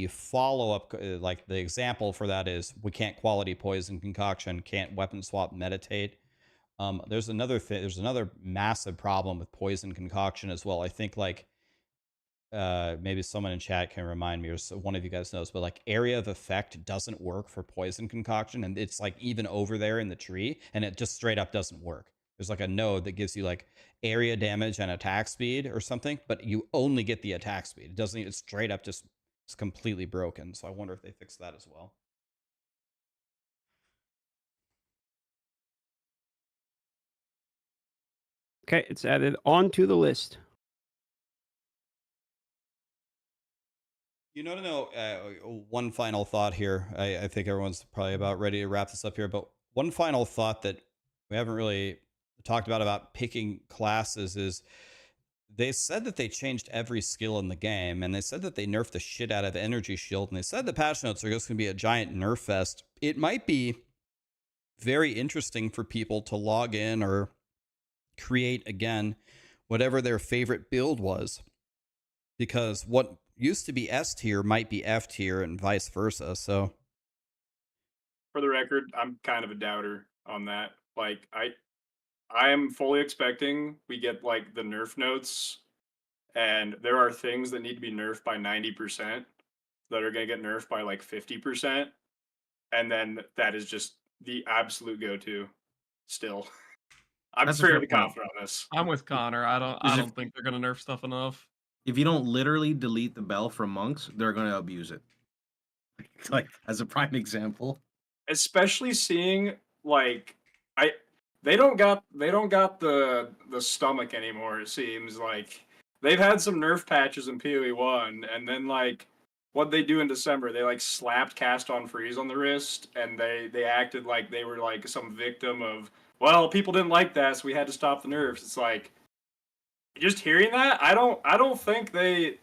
follow-up, like the example for that is we can't quality Poison Concoction, can't weapon swap Meditate. There's another massive problem with Poison Concoction as well. I think like maybe someone in chat can remind me, or one of you guys knows, but like area of effect doesn't work for poison concoction, and it's like even over there in the tree, and it just straight up doesn't work. There's like a node that gives you like area damage and attack speed or something, but you only get the attack speed. It doesn't. It's straight up just it's completely broken. So I wonder if they fix that as well. Okay, it's added onto the list. You know, one final thought here. I think everyone's probably about ready to wrap this up here, but one final thought that we haven't really talked about picking classes is they said that they changed every skill in the game, and they said that they nerfed the shit out of Energy Shield, and they said the patch notes are just going to be a giant nerf fest. It might be very interesting for people to log in or create again whatever their favorite build was, because what used to be S tier might be F tier and vice versa. So for the record, I'm kind of a doubter on that. Like I am fully expecting we get like the nerf notes, and there are things that need to be nerfed by 90% that are going to get nerfed by like 50%, and then that is just the absolute go-to still. I'm fairly confident on this. I'm with Connor. I don't think they're gonna nerf stuff enough. If you don't literally delete the bell from monks, they're gonna abuse it. Like as a prime example. Especially seeing like they don't got the stomach anymore, it seems like. They've had some nerf patches in PoE1, and then like what they do in December, they like slapped cast on freeze on the wrist, and they acted like they were like some victim of, well, people didn't like that, so we had to stop the nerfs. It's like, just hearing that, I don't think they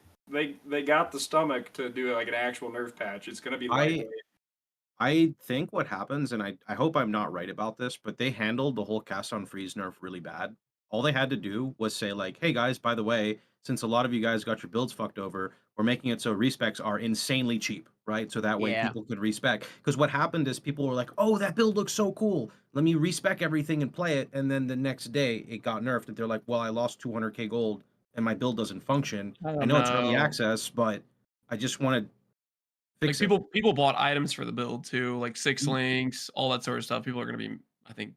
got the stomach to do like an actual nerf patch. It's gonna be lightweight. I think what happens, and I hope I'm not right about this, but they handled the whole cast on freeze nerf really bad. All they had to do was say like, hey guys, by the way, since a lot of you guys got your builds fucked over, we're making it so respecs are insanely cheap, right? So that way people could respec. Because what happened is people were like, oh, that build looks so cool. Let me respec everything and play it. And then the next day it got nerfed, and they're like, well, I lost 200k gold and my build doesn't function. I know it's early access, but I just want to fix like people bought items for the build too, like 6 links, all that sort of stuff. People are gonna be, I think,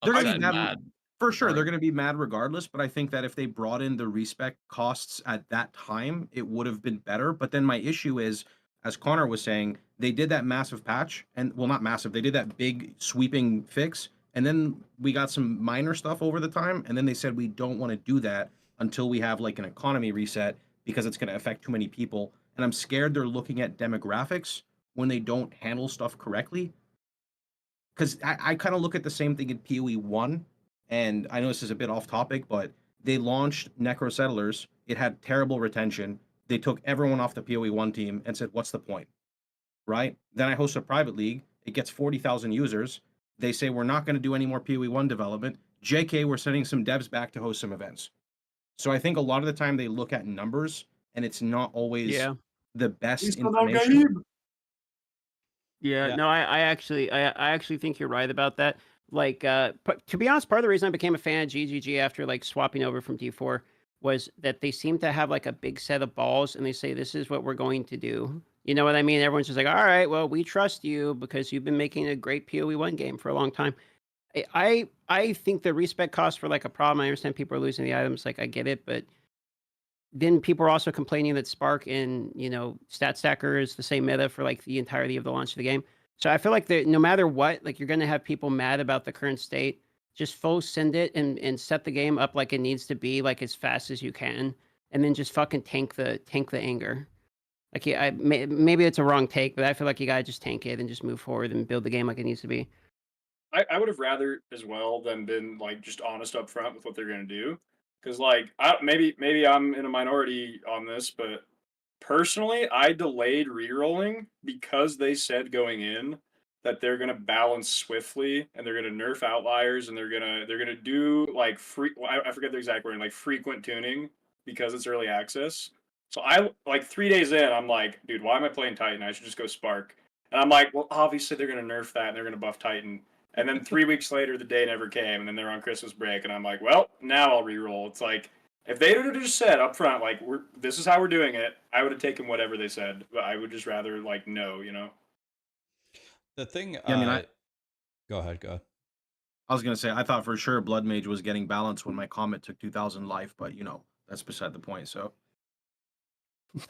they're upset gonna be and mad. For sure, they're going to be mad regardless, but I think that if they brought in the respec costs at that time, it would have been better. But then my issue is, as Connor was saying, they did that massive patch, and well, not massive, they did that big sweeping fix, and then we got some minor stuff over the time, and then they said we don't want to do that until we have like an economy reset because it's going to affect too many people. And I'm scared they're looking at demographics when they don't handle stuff correctly. Because I kind of look at the same thing in PoE 1. And I know this is a bit off topic, but they launched Necro Settlers. It had terrible retention. They took everyone off the PoE1 team and said, what's the point? Right? Then I host a private league. It gets 40,000 users. They say, we're not going to do any more PoE1 development. JK, we're sending some devs back to host some events. So I think a lot of the time they look at numbers, and it's not always the best information. No, I actually think you're right about that. Like, to be honest, part of the reason I became a fan of GGG after like swapping over from D4 was that they seem to have like a big set of balls, and they say this is what we're going to do. You know what I mean? Everyone's just like, all right, well, we trust you because you've been making a great PoE1 game for a long time. I think the respec costs were like a problem. I understand people are losing the items, like I get it, but then people are also complaining that Spark and Stat Stacker is the same meta for like the entirety of the launch of the game. So I feel like no matter what, like you're going to have people mad about the current state. Just full send it and set the game up like it needs to be, like as fast as you can, and then just fucking tank the anger. Like maybe it's a wrong take, but I feel like you gotta just tank it and just move forward and build the game like it needs to be. I would have rather as well than been like just honest up front with what they're going to do, because like maybe I'm in a minority on this, but personally, I delayed rerolling because they said going in that they're gonna balance swiftly and they're gonna nerf outliers and they're gonna do like I forget the exact word, like frequent tuning because it's early access. So I like 3 days in, I'm like, dude, why am I playing Titan? I should just go Spark. And I'm like, well, obviously they're gonna nerf that and they're gonna buff Titan. And then 3 weeks later, the day never came, and then they're on Christmas break, and I'm like, well, now I'll reroll. It's like If they would have just said up front, like, this is how we're doing it, I would have taken whatever they said. But I would just rather, like, no, you know? The thing, Yeah, I mean, go ahead, go ahead. I was gonna say I thought for sure Blood Mage was getting balanced when my Comet took 2,000 life, but that's beside the point. So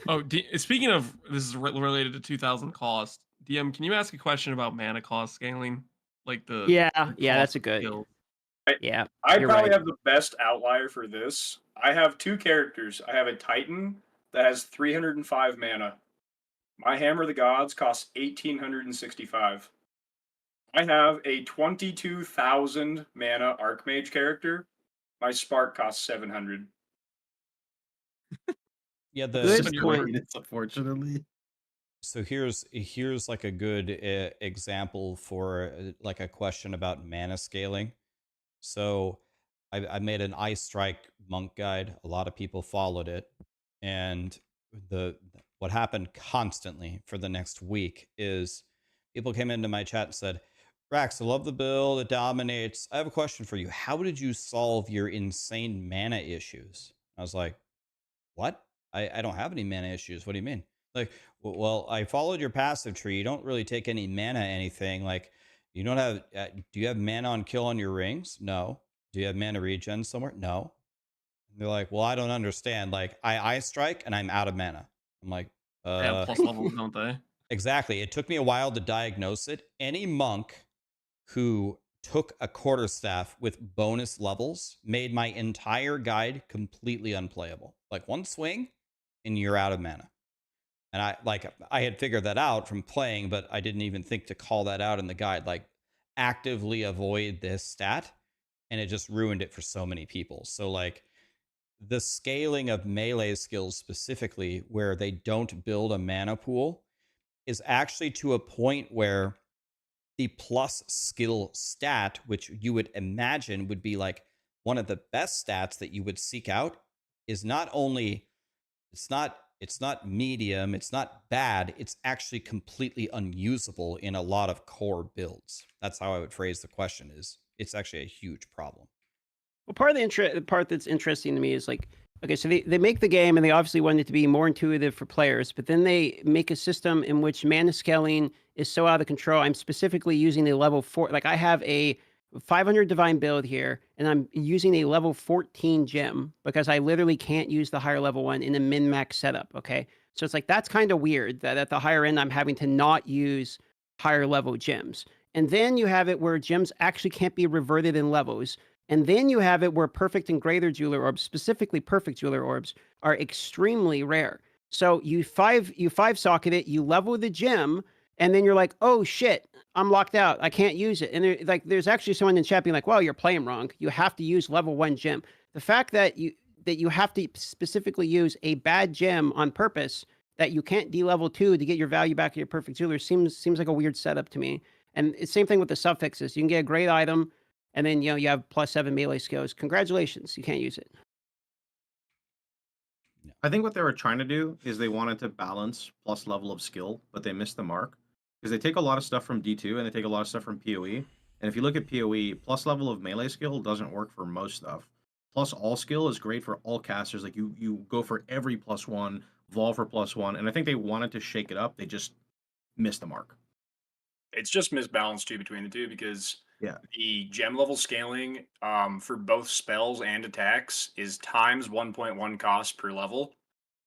Oh, speaking of, this is related to 2,000 cost. DM, can you ask a question about mana cost scaling? Like the Yeah, the yeah, that's cost a of good. skills? Yeah, I you're probably right. have the best outlier for this. I have 2 characters. I have a Titan that has 305 mana. My Hammer of the Gods costs 1,865. I have a 22,000 mana Archmage character. My Spark costs 700. Yeah, Good point. Unfortunately. So here's like a good example for like a question about mana scaling. So I made an Ice Strike monk guide. A lot of people followed it, and what happened constantly for the next week is people came into my chat and said, Rax, I love the build. It dominates. I have a question for you. How did you solve your insane mana issues? I was like, what? I don't have any mana issues. What do you mean? Like, well, I followed your passive tree. You don't really take any mana anything. Like, you don't have, do you have mana on kill on your rings? No. Do you have mana regen somewhere? No. And they're like, well, I don't understand. Like, I strike and I'm out of mana. I'm like, They have plus levels, don't they? Exactly. It took me a while to diagnose it. Any monk who took a quarterstaff with bonus levels made my entire guide completely unplayable. Like one swing and you're out of mana. And I had figured that out from playing, but I didn't even think to call that out in the guide. Like actively avoid this stat, and it just ruined it for so many people. So like the scaling of melee skills specifically, where they don't build a mana pool, is actually to a point where the plus skill stat, which you would imagine would be like one of the best stats that you would seek out, is not only it's not medium, it's not bad, it's actually completely unusable in a lot of core builds. That's how I would phrase the question. Is it's actually a huge problem. Well, part of the part that's interesting to me is like, okay, so they make the game and they obviously want it to be more intuitive for players, but then they make a system in which mana scaling is so out of control. I'm specifically using a level 4, like I have a 500 divine build here, and I'm using a level 14 gem because I literally can't use the higher level one in a min-max setup, okay? So it's like, that's kind of weird that at the higher end, I'm having to not use higher level gems. And then you have it where gems actually can't be reverted in levels. And then you have it where perfect and greater jeweler orbs, specifically perfect jeweler orbs, are extremely rare. So you five socket it, you level the gem, and then you're like, oh shit, I'm locked out. I can't use it. And there's actually someone in chat being like, well, you're playing wrong. You have to use level 1 gem. The fact that you have to specifically use a bad gem on purpose that you can't de-level 2 to get your value back in your perfect jeweler seems like a weird setup to me. And it's same thing with the suffixes. You can get a great item, and then you have +7 melee skills. Congratulations, you can't use it. I think what they were trying to do is they wanted to balance plus level of skill, but they missed the mark because they take a lot of stuff from D2 and they take a lot of stuff from PoE. And if you look at PoE, plus level of melee skill doesn't work for most stuff. Plus all skill is great for all casters. Like you go for every +1, Vol for +1, and I think they wanted to shake it up. They just missed the mark. It's just misbalanced too between the two because Yeah. the gem level scaling for both spells and attacks is times 1.1 cost per level.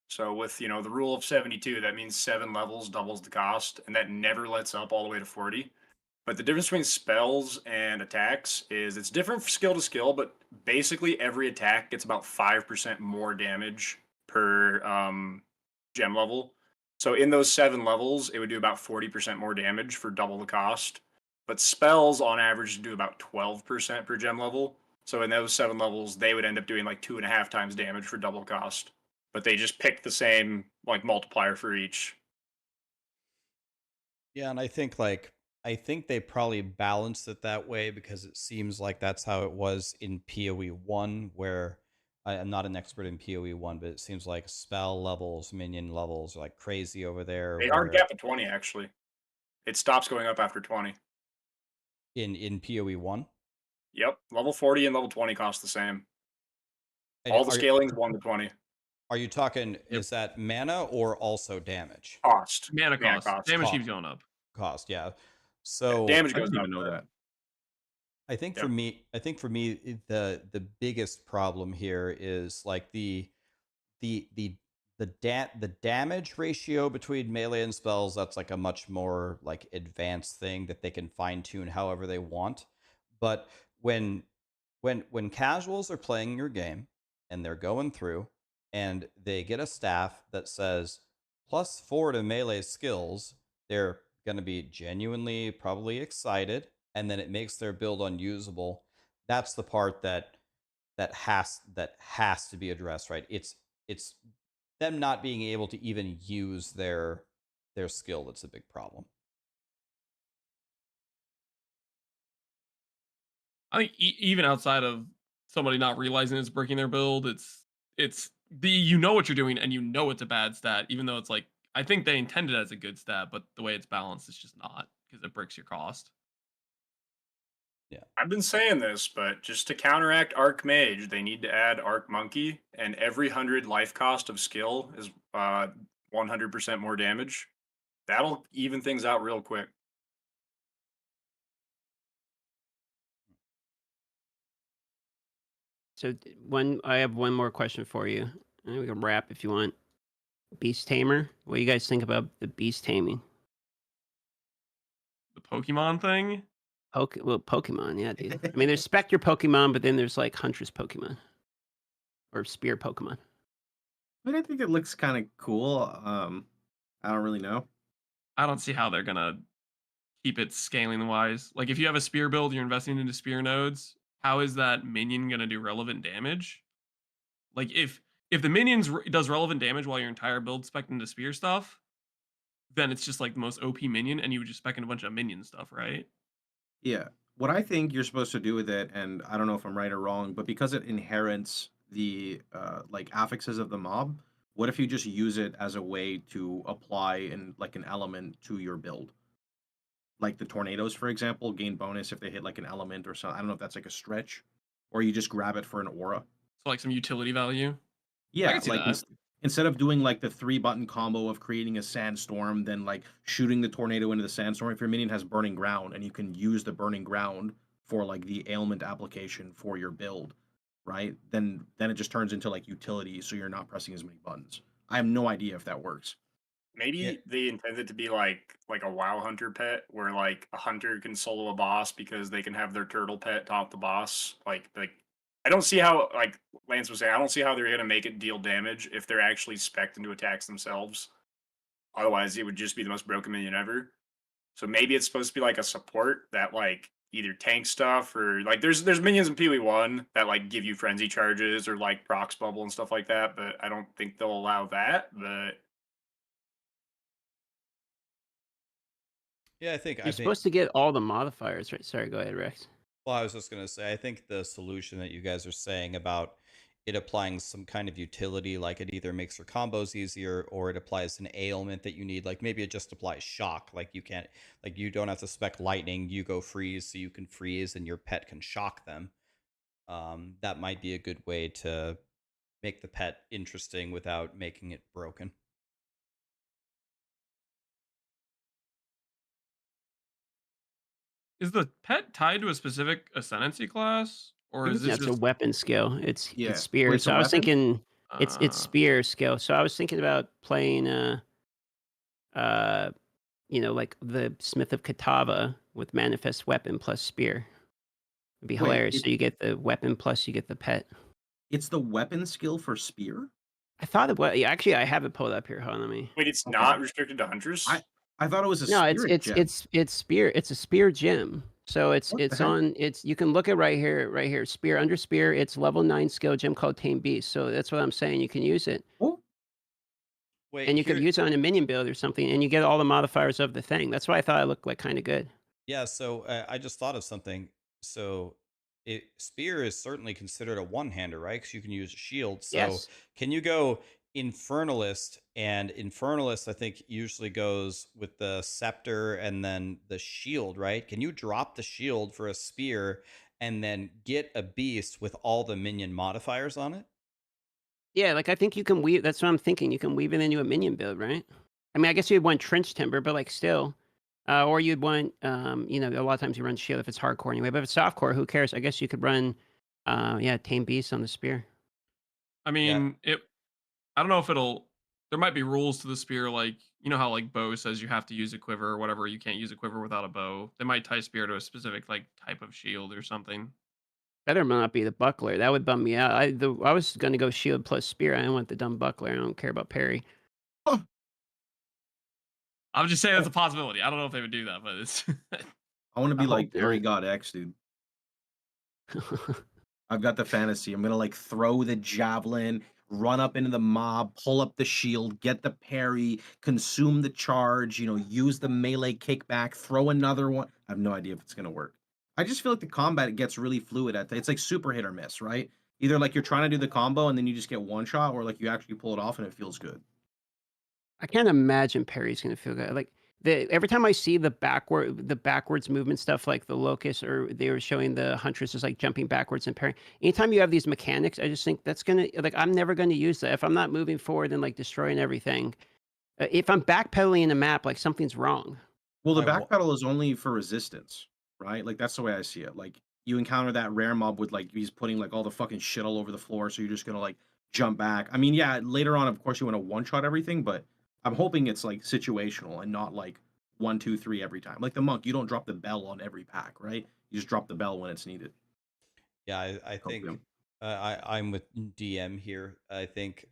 So with the rule of 72, that means 7 levels doubles the cost, and that never lets up all the way to 40. But the difference between spells and attacks is it's different from skill to skill, but basically every attack gets about 5% more damage per gem level. So in those 7 levels, it would do about 40% more damage for double the cost. But spells on average do about 12% per gem level. So in those 7 levels, they would end up doing like 2.5 times damage for double cost. But they just picked the same like multiplier for each. Yeah, and I think they probably balanced it that way because it seems like that's how it was in PoE 1, where I'm not an expert in PoE 1, but it seems like spell levels, minion levels are like crazy over there. They hard cap at 20 actually. It stops going up after 20. In PoE 1? Yep, level 40 and level 20 cost the same. All the scaling's 1 to 20. Are you talking? Is that mana or also damage? Cost. Mana cost. Damage Cost. keeps going up. Cost, yeah. So damage I goes didn't up. even know that. I think for me, the biggest problem here is like the damage ratio between melee and spells. That's like a much more like advanced thing that they can fine tune however they want. But when casuals are playing your game and they're going through and they get a staff that says +4 to melee skills, they're going to be genuinely probably excited, and then it makes their build unusable. That's the part that has to be addressed, right? It's them not being able to even use their skill that's a big problem. I think even outside of somebody not realizing it's breaking their build, it's you know what you're doing and you know it's a bad stat, even though it's like I think they intended it as a good stat, but the way it's balanced is just not because it breaks your cost. Yeah, I've been saying this, but just to counteract Arc Mage, they need to add Arc Monkey, and every 100 life cost of skill is 100% more damage. That'll even things out real quick. So I have one more question for you. And we can wrap if you want. Beast Tamer. What do you guys think about the beast taming? The Pokemon thing? Pokemon, yeah, dude. I mean, there's Spectre Pokemon, but then there's like Huntress Pokemon. Or Spear Pokemon. I mean, I think it looks kind of cool. I don't really know. I don't see how they're gonna keep it scaling wise. Like if you have a spear build, you're investing into spear nodes. How is that minion gonna do relevant damage? Like if the minions does relevant damage while your entire build spec into spear stuff, then it's just like the most OP minion, and you would just spec in a bunch of minion stuff, right? Yeah. What I think you're supposed to do with it, and I don't know if I'm right or wrong, but because it inherits the like affixes of the mob, what if you just use it as a way to apply in like an element to your build? Like the tornadoes, for example, gain bonus if they hit like an element or something. I don't know if that's like a stretch, or you just grab it for an aura. So like some utility value. I Yeah, can see like that. instead of doing like the 3-button combo of creating a sandstorm, then like shooting the tornado into the sandstorm, if your minion has burning ground and you can use the burning ground for like the ailment application for your build, right? Then it just turns into like utility, so you're not pressing as many buttons. I have no idea if that works. Maybe they intend it to be like a WoW hunter pet, where like a hunter can solo a boss because they can have their turtle pet top the boss. Like I don't see how, like Lance was saying, I don't see how they're gonna make it deal damage if they're actually spec'd into attacks themselves. Otherwise, it would just be the most broken minion ever. So maybe it's supposed to be like a support that like either tank stuff, or like there's minions in POE1 that like give you frenzy charges or like procs bubble and stuff like that, but I don't think they'll allow that. But yeah, I think You're supposed to get all the modifiers, right? Sorry, go ahead, Rex. Well, I was just going to say, I think the solution that you guys are saying about it applying some kind of utility, like it either makes your combos easier or it applies an ailment that you need. Like maybe it just applies shock. Like you can't, like you don't have to spec lightning. You go freeze, so you can freeze and your pet can shock them. That might be a good way to make the pet interesting without making it broken. Is the pet tied to a specific ascendancy class, or is this That's just a weapon skill. It's spear. Wait, it's so a I was weapon? thinking it's spear skill. So I was thinking about playing you know, like the Smith of Katava with manifest weapon plus spear. It'd be Wait, hilarious. So you get the weapon plus you get the pet. It's the weapon skill for spear? I thought it was actually I have it pulled up here. Hold on, let me. wait, it's not restricted to hunters? I thought it was a No, spirit gem. it's spear. It's a spear gem. So What the heck? on you can look at right here. Spear under spear. It's level 9 skill gem called Tame Beast. So that's what I'm saying. You can use it. Oh. Wait, And you could use it on a minion build or something, and you get all the modifiers of the thing. That's why I thought it looked like kind of good. Yeah, so I just thought of something. So spear is certainly considered a one-hander, right? Because you can use a shield. So Yes. can you go Infernalist? And Infernalist, I think, usually goes with the scepter and then the shield, right? Can you drop the shield for a spear and then get a beast with all the minion modifiers on it? Yeah, like I think you can weave. That's what I'm thinking. You can weave it into a minion build, right? I mean, I guess you'd want trench timber, but like still, or you'd want, you know, a lot of times you run shield if it's hardcore anyway. But if it's softcore, who cares? I guess you could run, yeah, tame beast on the spear. I mean, I don't know if it'll. There might be rules to the spear, like you know how like bow says you have to use a quiver or whatever. You can't use a quiver without a bow. They might tie spear to a specific like type of shield or something. Better not be the buckler. That would bum me out. I was gonna go shield plus spear. I don't want the dumb buckler. I don't care about parry. I'm just saying that's a possibility. I don't know if they would do that, but it's. I want to be I like hope not. Parry God X, dude. I've got the fantasy. I'm gonna like throw the javelin, run up into the mob, pull up the shield, get the parry, consume the charge, you know, use the melee kickback, throw another one. I have no idea if it's gonna work. I just feel like the combat gets really fluid it's like super hit or miss, right? Either like you're trying to do the combo and then you just get one shot, or like you actually pull it off and it feels good. I can't imagine parry's gonna feel good. Like every time I see the backwards movement stuff, like the locust, or they were showing the huntress is like jumping backwards and parrying. Anytime you have these mechanics, I just think that's gonna like I'm never gonna use that if I'm not moving forward and like destroying everything. If I'm backpedaling in a map, like something's wrong. Well, the backpedal is only for resistance, right? Like that's the way I see it. Like you encounter that rare mob with like he's putting like all the fucking shit all over the floor, so you're just gonna like jump back. I mean, yeah, later on, of course, you want to one shot everything, but I'm hoping it's like situational and not like 1, 2, 3 every time. Like the monk, you don't drop the bell on every pack, right? You just drop the bell when it's needed. Yeah, I think I'm with DM here. I think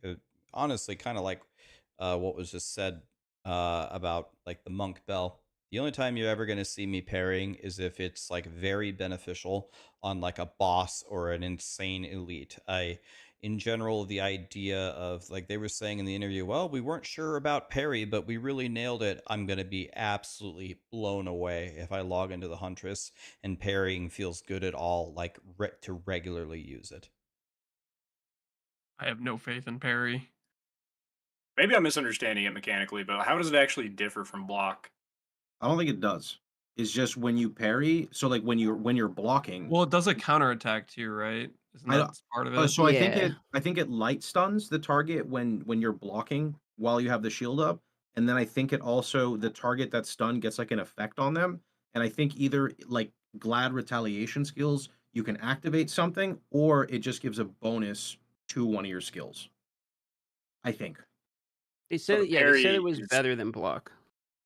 honestly, kind of like what was just said about like the monk bell. The only time you're ever going to see me parrying is if it's like very beneficial on like a boss or an insane elite. In general, the idea of like they were saying in the interview, well, we weren't sure about parry, but we really nailed it. I'm going to be absolutely blown away if I log into the Huntress and parrying feels good at all, like to regularly use it. I have no faith in parry. Maybe I'm misunderstanding it mechanically, but how does it actually differ from block? I don't think it does. It's just when you parry, so like when you're blocking. Well, it does a counterattack too, right? Isn't that part of it? So I think it light stuns the target when you're blocking while you have the shield up, and then I think it also the target that's stunned gets like an effect on them, and I think either like glad retaliation skills you can activate something, or it just gives a bonus to one of your skills. I think. They said, they said it was better than block.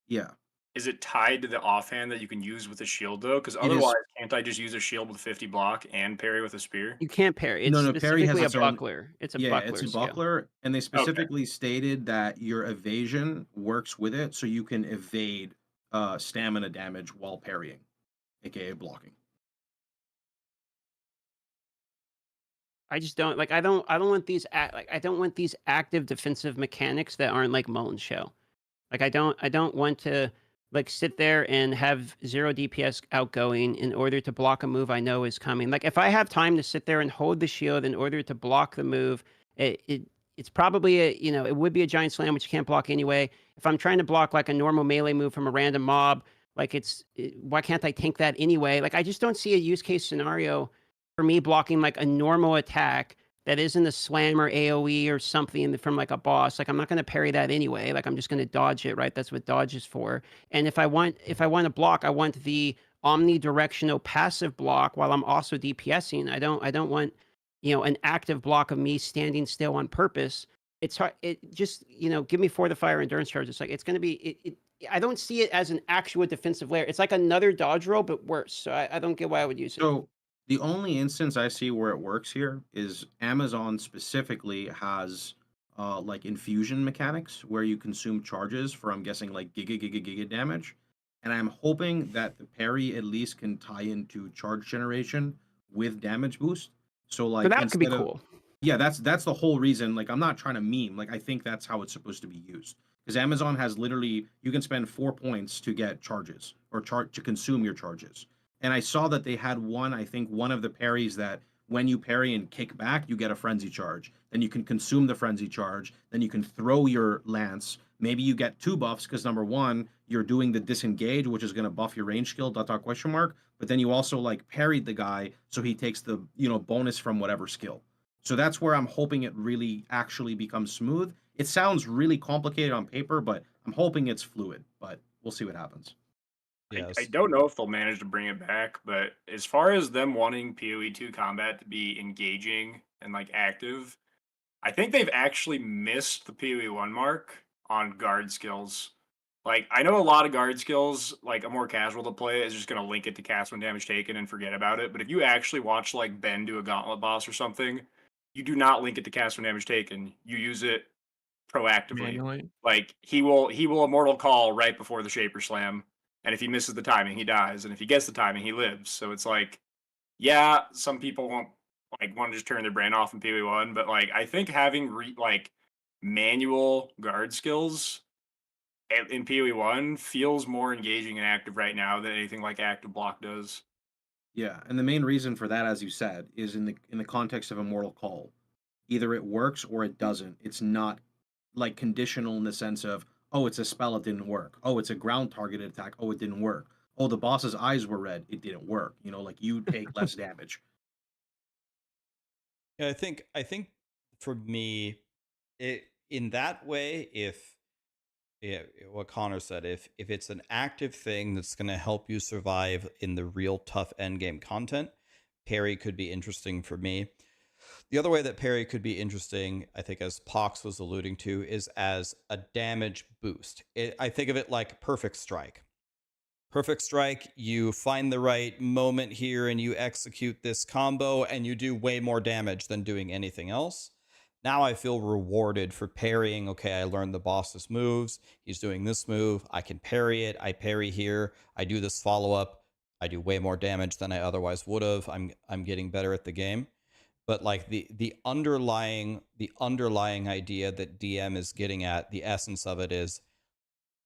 Yeah. Is it tied to the offhand that you can use with a shield though? Because otherwise, can't I just use a shield with 50 block and parry with a spear? You can't parry. It's parry has specifically its a own- buckler. It's a Yeah, buckler. it's a skill. buckler, and they specifically stated that your evasion works with it, so you can evade stamina damage while parrying, aka blocking. I just don't like. I don't want these. I don't want these active defensive mechanics that aren't like Mullen's show. Like I don't want to like sit there and have 0 DPS outgoing in order to block a move I know is coming. Like if I have time to sit there and hold the shield in order to block the move, it's probably it would be a giant slam which you can't block anyway. If I'm trying to block like a normal melee move from a random mob, like why can't I tank that anyway? Like I just don't see a use case scenario for me blocking like a normal attack that isn't a slam or AoE or something from like a boss. Like I'm not going to parry that anyway. Like I'm just going to dodge it, right? That's what dodge is for. And if I want to block, I want the omnidirectional passive block while I'm also DPSing. I don't want, an active block of me standing still on purpose. It's hard. It just, give me Fortify endurance charge. It's like, it's going to be, I don't see it as an actual defensive layer. It's like another dodge roll, but worse. So I don't get why I would use it. So the only instance I see where it works here is Amazon specifically has like infusion mechanics where you consume charges for, I'm guessing, like giga damage. And I'm hoping that the parry at least can tie into charge generation with damage boost. So like that could be cool. Yeah, that's the whole reason. Like I'm not trying to meme. Like I think that's how it's supposed to be used. Because Amazon has literally, you can spend 4 points to get charges or to consume your charges. And I saw that they had one of the parries that when you parry and kick back, you get a frenzy charge. Then you can consume the frenzy charge. Then you can throw your lance. Maybe you get 2 buffs because number 1, you're doing the disengage, which is going to buff your range skill, ... But then you also like parried the guy, so he takes the bonus from whatever skill. So that's where I'm hoping it really actually becomes smooth. It sounds really complicated on paper, but I'm hoping it's fluid. But we'll see what happens. I don't know if they'll manage to bring it back, but as far as them wanting PoE2 combat to be engaging and like active, I think they've actually missed the PoE1 mark on guard skills. Like, I know a lot of guard skills, like a more casual to play is just going to link it to cast when damage taken and forget about it. But if you actually watch like Ben do a gauntlet boss or something, you do not link it to cast when damage taken. You use it proactively. Manually. Like he will immortal call right before the Shaper Slam, and if he misses the timing, he dies, and if he gets the timing, he lives. So it's like, yeah, some people won't want to just turn their brain off in PoE1, but like I think having manual guard skills in PoE1 feels more engaging and active right now than anything like active block does. Yeah, and the main reason for that, as you said, is in the context of Immortal Call. Either it works or it doesn't. It's not like conditional in the sense of, oh, it's a spell, it didn't work. Oh, it's a ground targeted attack. Oh, it didn't work. Oh, the boss's eyes were red. It didn't work. You know, like you take less damage. Yeah, I think for me, in that way, if what Connor said, if it's an active thing that's going to help you survive in the real tough endgame content, parry could be interesting for me. The other way that parry could be interesting, I think, as Pox was alluding to, is as a damage boost. I think of it like Perfect Strike. Perfect Strike, you find the right moment here and you execute this combo and you do way more damage than doing anything else. Now I feel rewarded for parrying. Okay, I learned the boss's moves. He's doing this move. I can parry it. I parry here. I do this follow-up. I do way more damage than I otherwise would have. I'm getting better at the game. But like the underlying idea that DM is getting at, the essence of it is,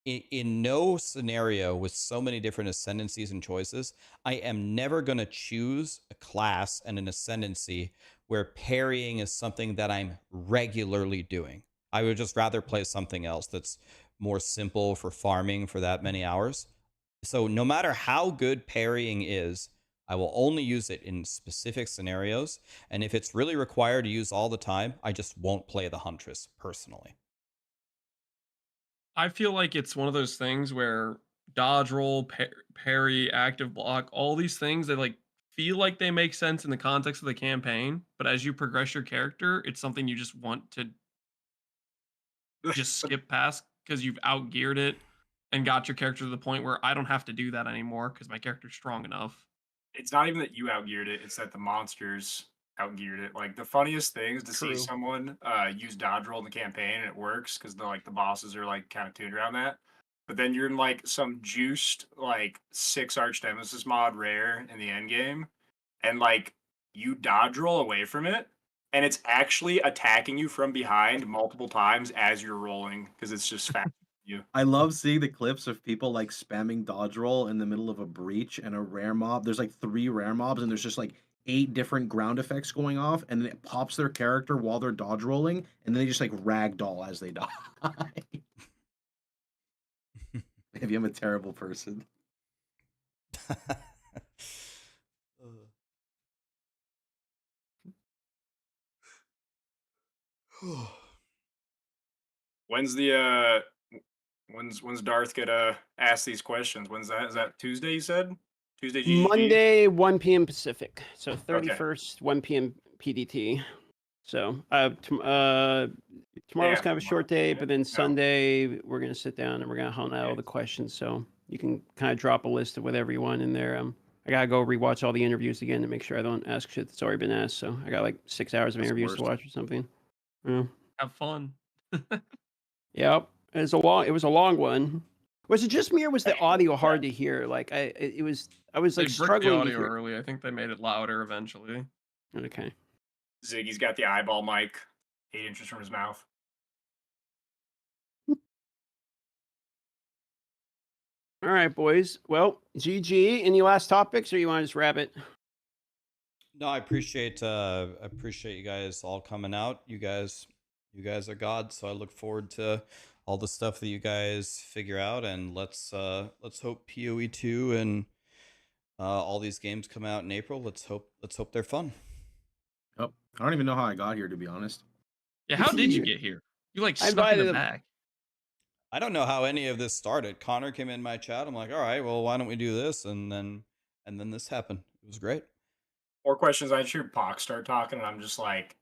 in no scenario with so many different ascendancies and choices, I am never going to choose a class and an ascendancy where parrying is something that I'm regularly doing. I would just rather play something else that's more simple for farming for that many hours. So no matter how good parrying is, I will only use it in specific scenarios. And if it's really required to use all the time, I just won't play the Huntress personally. I feel like it's one of those things where dodge roll, parry, active block, all these things that like feel like they make sense in the context of the campaign, but as you progress your character, it's something you just want to just skip past because you've outgeared it and got your character to the point where I don't have to do that anymore because my character's strong enough. It's not even that you outgeared it, it's that the monsters outgeared it. Like the funniest thing is to see someone use dodge roll in the campaign and it works because the bosses are like kind of tuned around that. But then you're in like some juiced like 6 Arch Nemesis mod rare in the end game, and like you dodge roll away from it, and it's actually attacking you from behind multiple times as you're rolling because it's just fast. You. I love seeing the clips of people like spamming dodge roll in the middle of a breach and a rare mob. There's like 3 rare mobs and there's just like 8 different ground effects going off, and then it pops their character while they're dodge rolling, and then they just like ragdoll as they die. Maybe I'm a terrible person. When's Darth gonna ask these questions? When's that? Is that Tuesday? You said Tuesday. GGG? Monday, 1 p.m. Pacific. So 31st, 1 p.m. PDT. So tomorrow's kind of a short day, but then Sunday we're gonna sit down and we're gonna hunt out all the questions. So you can kind of drop a list of whatever you want in there. I gotta go rewatch all the interviews again to make sure I don't ask shit that's already been asked. So I got like 6 hours of interviews to watch or something. Yeah. Have fun. Yep. It was a long one. Was it just me or was the audio hard to hear? Like I was like struggling the audio to hear. early. I think they made it louder eventually. Okay. Ziggy's got the eyeball mic 8 inches from his mouth. All right, boys. Well, GG. Any last topics, or you want to just wrap it? No, I appreciate you guys all coming out. You guys are gods, so I look forward to all the stuff that you guys figure out, and let's hope PoE2 and all these games come out in April. Let's hope they're fun. Yep. I don't even know how I got here, to be honest. Yeah, how did you get here? You like I snuck in invited the him. bag. I don't know how any of this started. Connor came in my chat. I'm like, all right, well, why don't we do this? And then this happened. It was great. More questions. I hear Pox start talking, and I'm just like,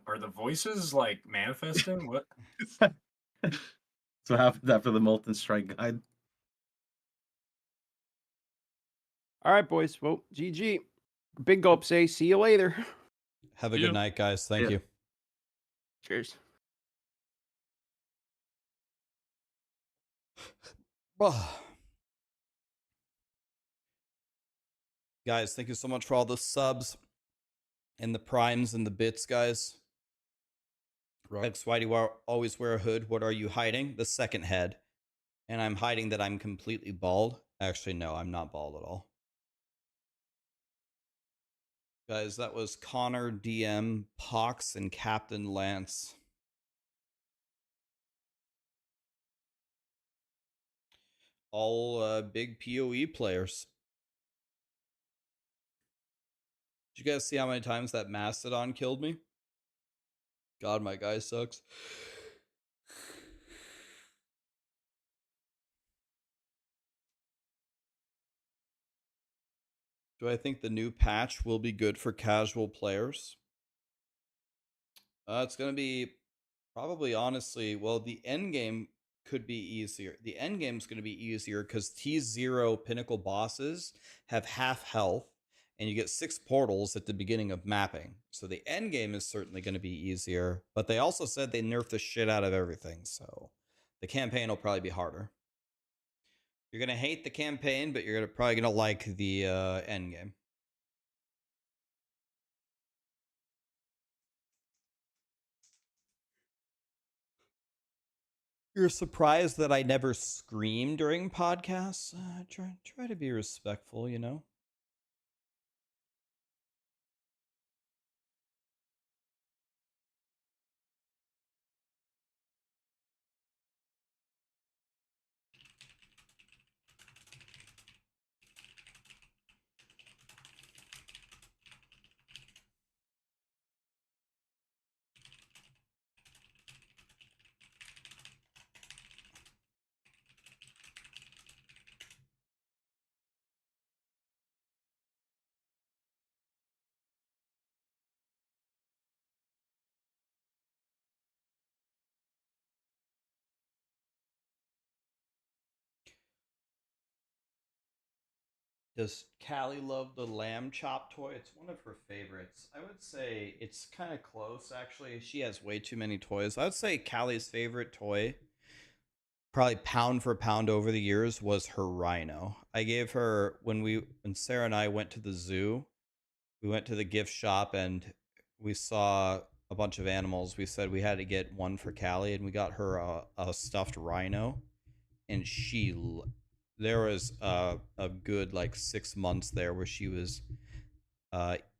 are the voices like manifesting? What? So half of that for the Molten Strike guide. All right, boys. Well, GG. Big gulp say, see you later. Have a good night, guys. Thank you. Cheers. Guys, thank you so much for all the subs and the primes and the bits, guys. Rex, why do you always wear a hood? What are you hiding? The second head. And I'm hiding that I'm completely bald. Actually, no, I'm not bald at all. Guys, that was Connor, DM, Pox, and Captain Lance. All big PoE players. Did you guys see how many times that Mastodon killed me? God, my guy sucks. Do I think the new patch will be good for casual players? It's going to be probably, honestly, well, the end game could be easier. The end game is going to be easier because T0 pinnacle bosses have half health, and you get 6 portals at the beginning of mapping. So the end game is certainly going to be easier, but they also said they nerfed the shit out of everything, so the campaign will probably be harder. You're going to hate the campaign, but you're probably going to like the end game. You're surprised that I never scream during podcasts? Try to be respectful, you know? Does Callie love the lamb chop toy? It's one of her favorites. I would say it's kind of close, actually. She has way too many toys. I would say Callie's favorite toy, probably pound for pound over the years, was her rhino. I gave her, when Sarah and I went to the zoo, we went to the gift shop and we saw a bunch of animals. We said we had to get one for Callie, and we got her a stuffed rhino. And there was a good like 6 months there where she was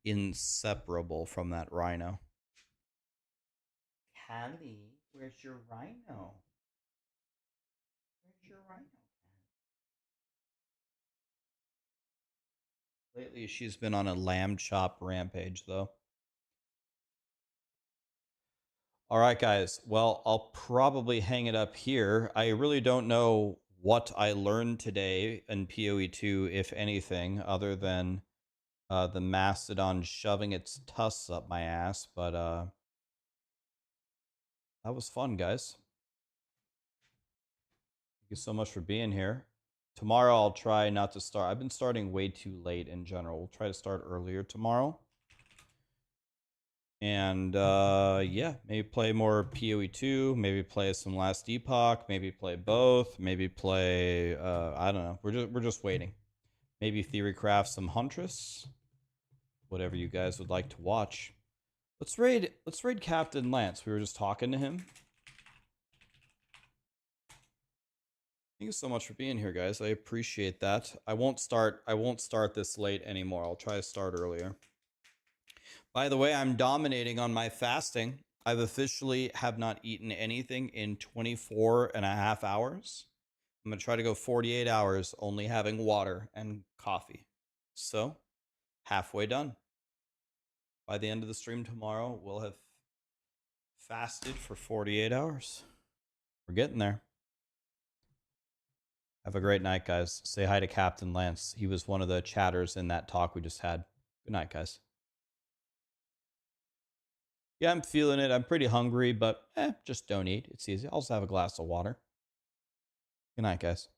inseparable from that rhino. Callie, where's your rhino? Where's your rhino? Lately, she's been on a lamb chop rampage, though. All right, guys. Well, I'll probably hang it up here. I really don't know what I learned today in POE2, if anything, other than the Mastodon shoving its tusks up my ass. But that was fun, guys. Thank you so much for being here. Tomorrow, I'll try not to start. I've been starting way too late in general. We'll try to start earlier tomorrow. And yeah, maybe play more POE2, maybe play some Last Epoch, maybe play both, maybe play I don't know. We're just waiting. Maybe theorycraft some Huntress. Whatever you guys would like to watch. Let's raid Captain Lance. We were just talking to him. Thank you so much for being here, guys. I appreciate that. I won't start this late anymore. I'll try to start earlier. By the way, I'm dominating on my fasting. I've officially have not eaten anything in 24 and a half hours. I'm going to try to go 48 hours only having water and coffee. So, halfway done. By the end of the stream tomorrow, we'll have fasted for 48 hours. We're getting there. Have a great night, guys. Say hi to Captain Lance. He was one of the chatters in that talk we just had. Good night, guys. Yeah, I'm feeling it. I'm pretty hungry, but just don't eat. It's easy. I'll also have a glass of water. Good night, guys.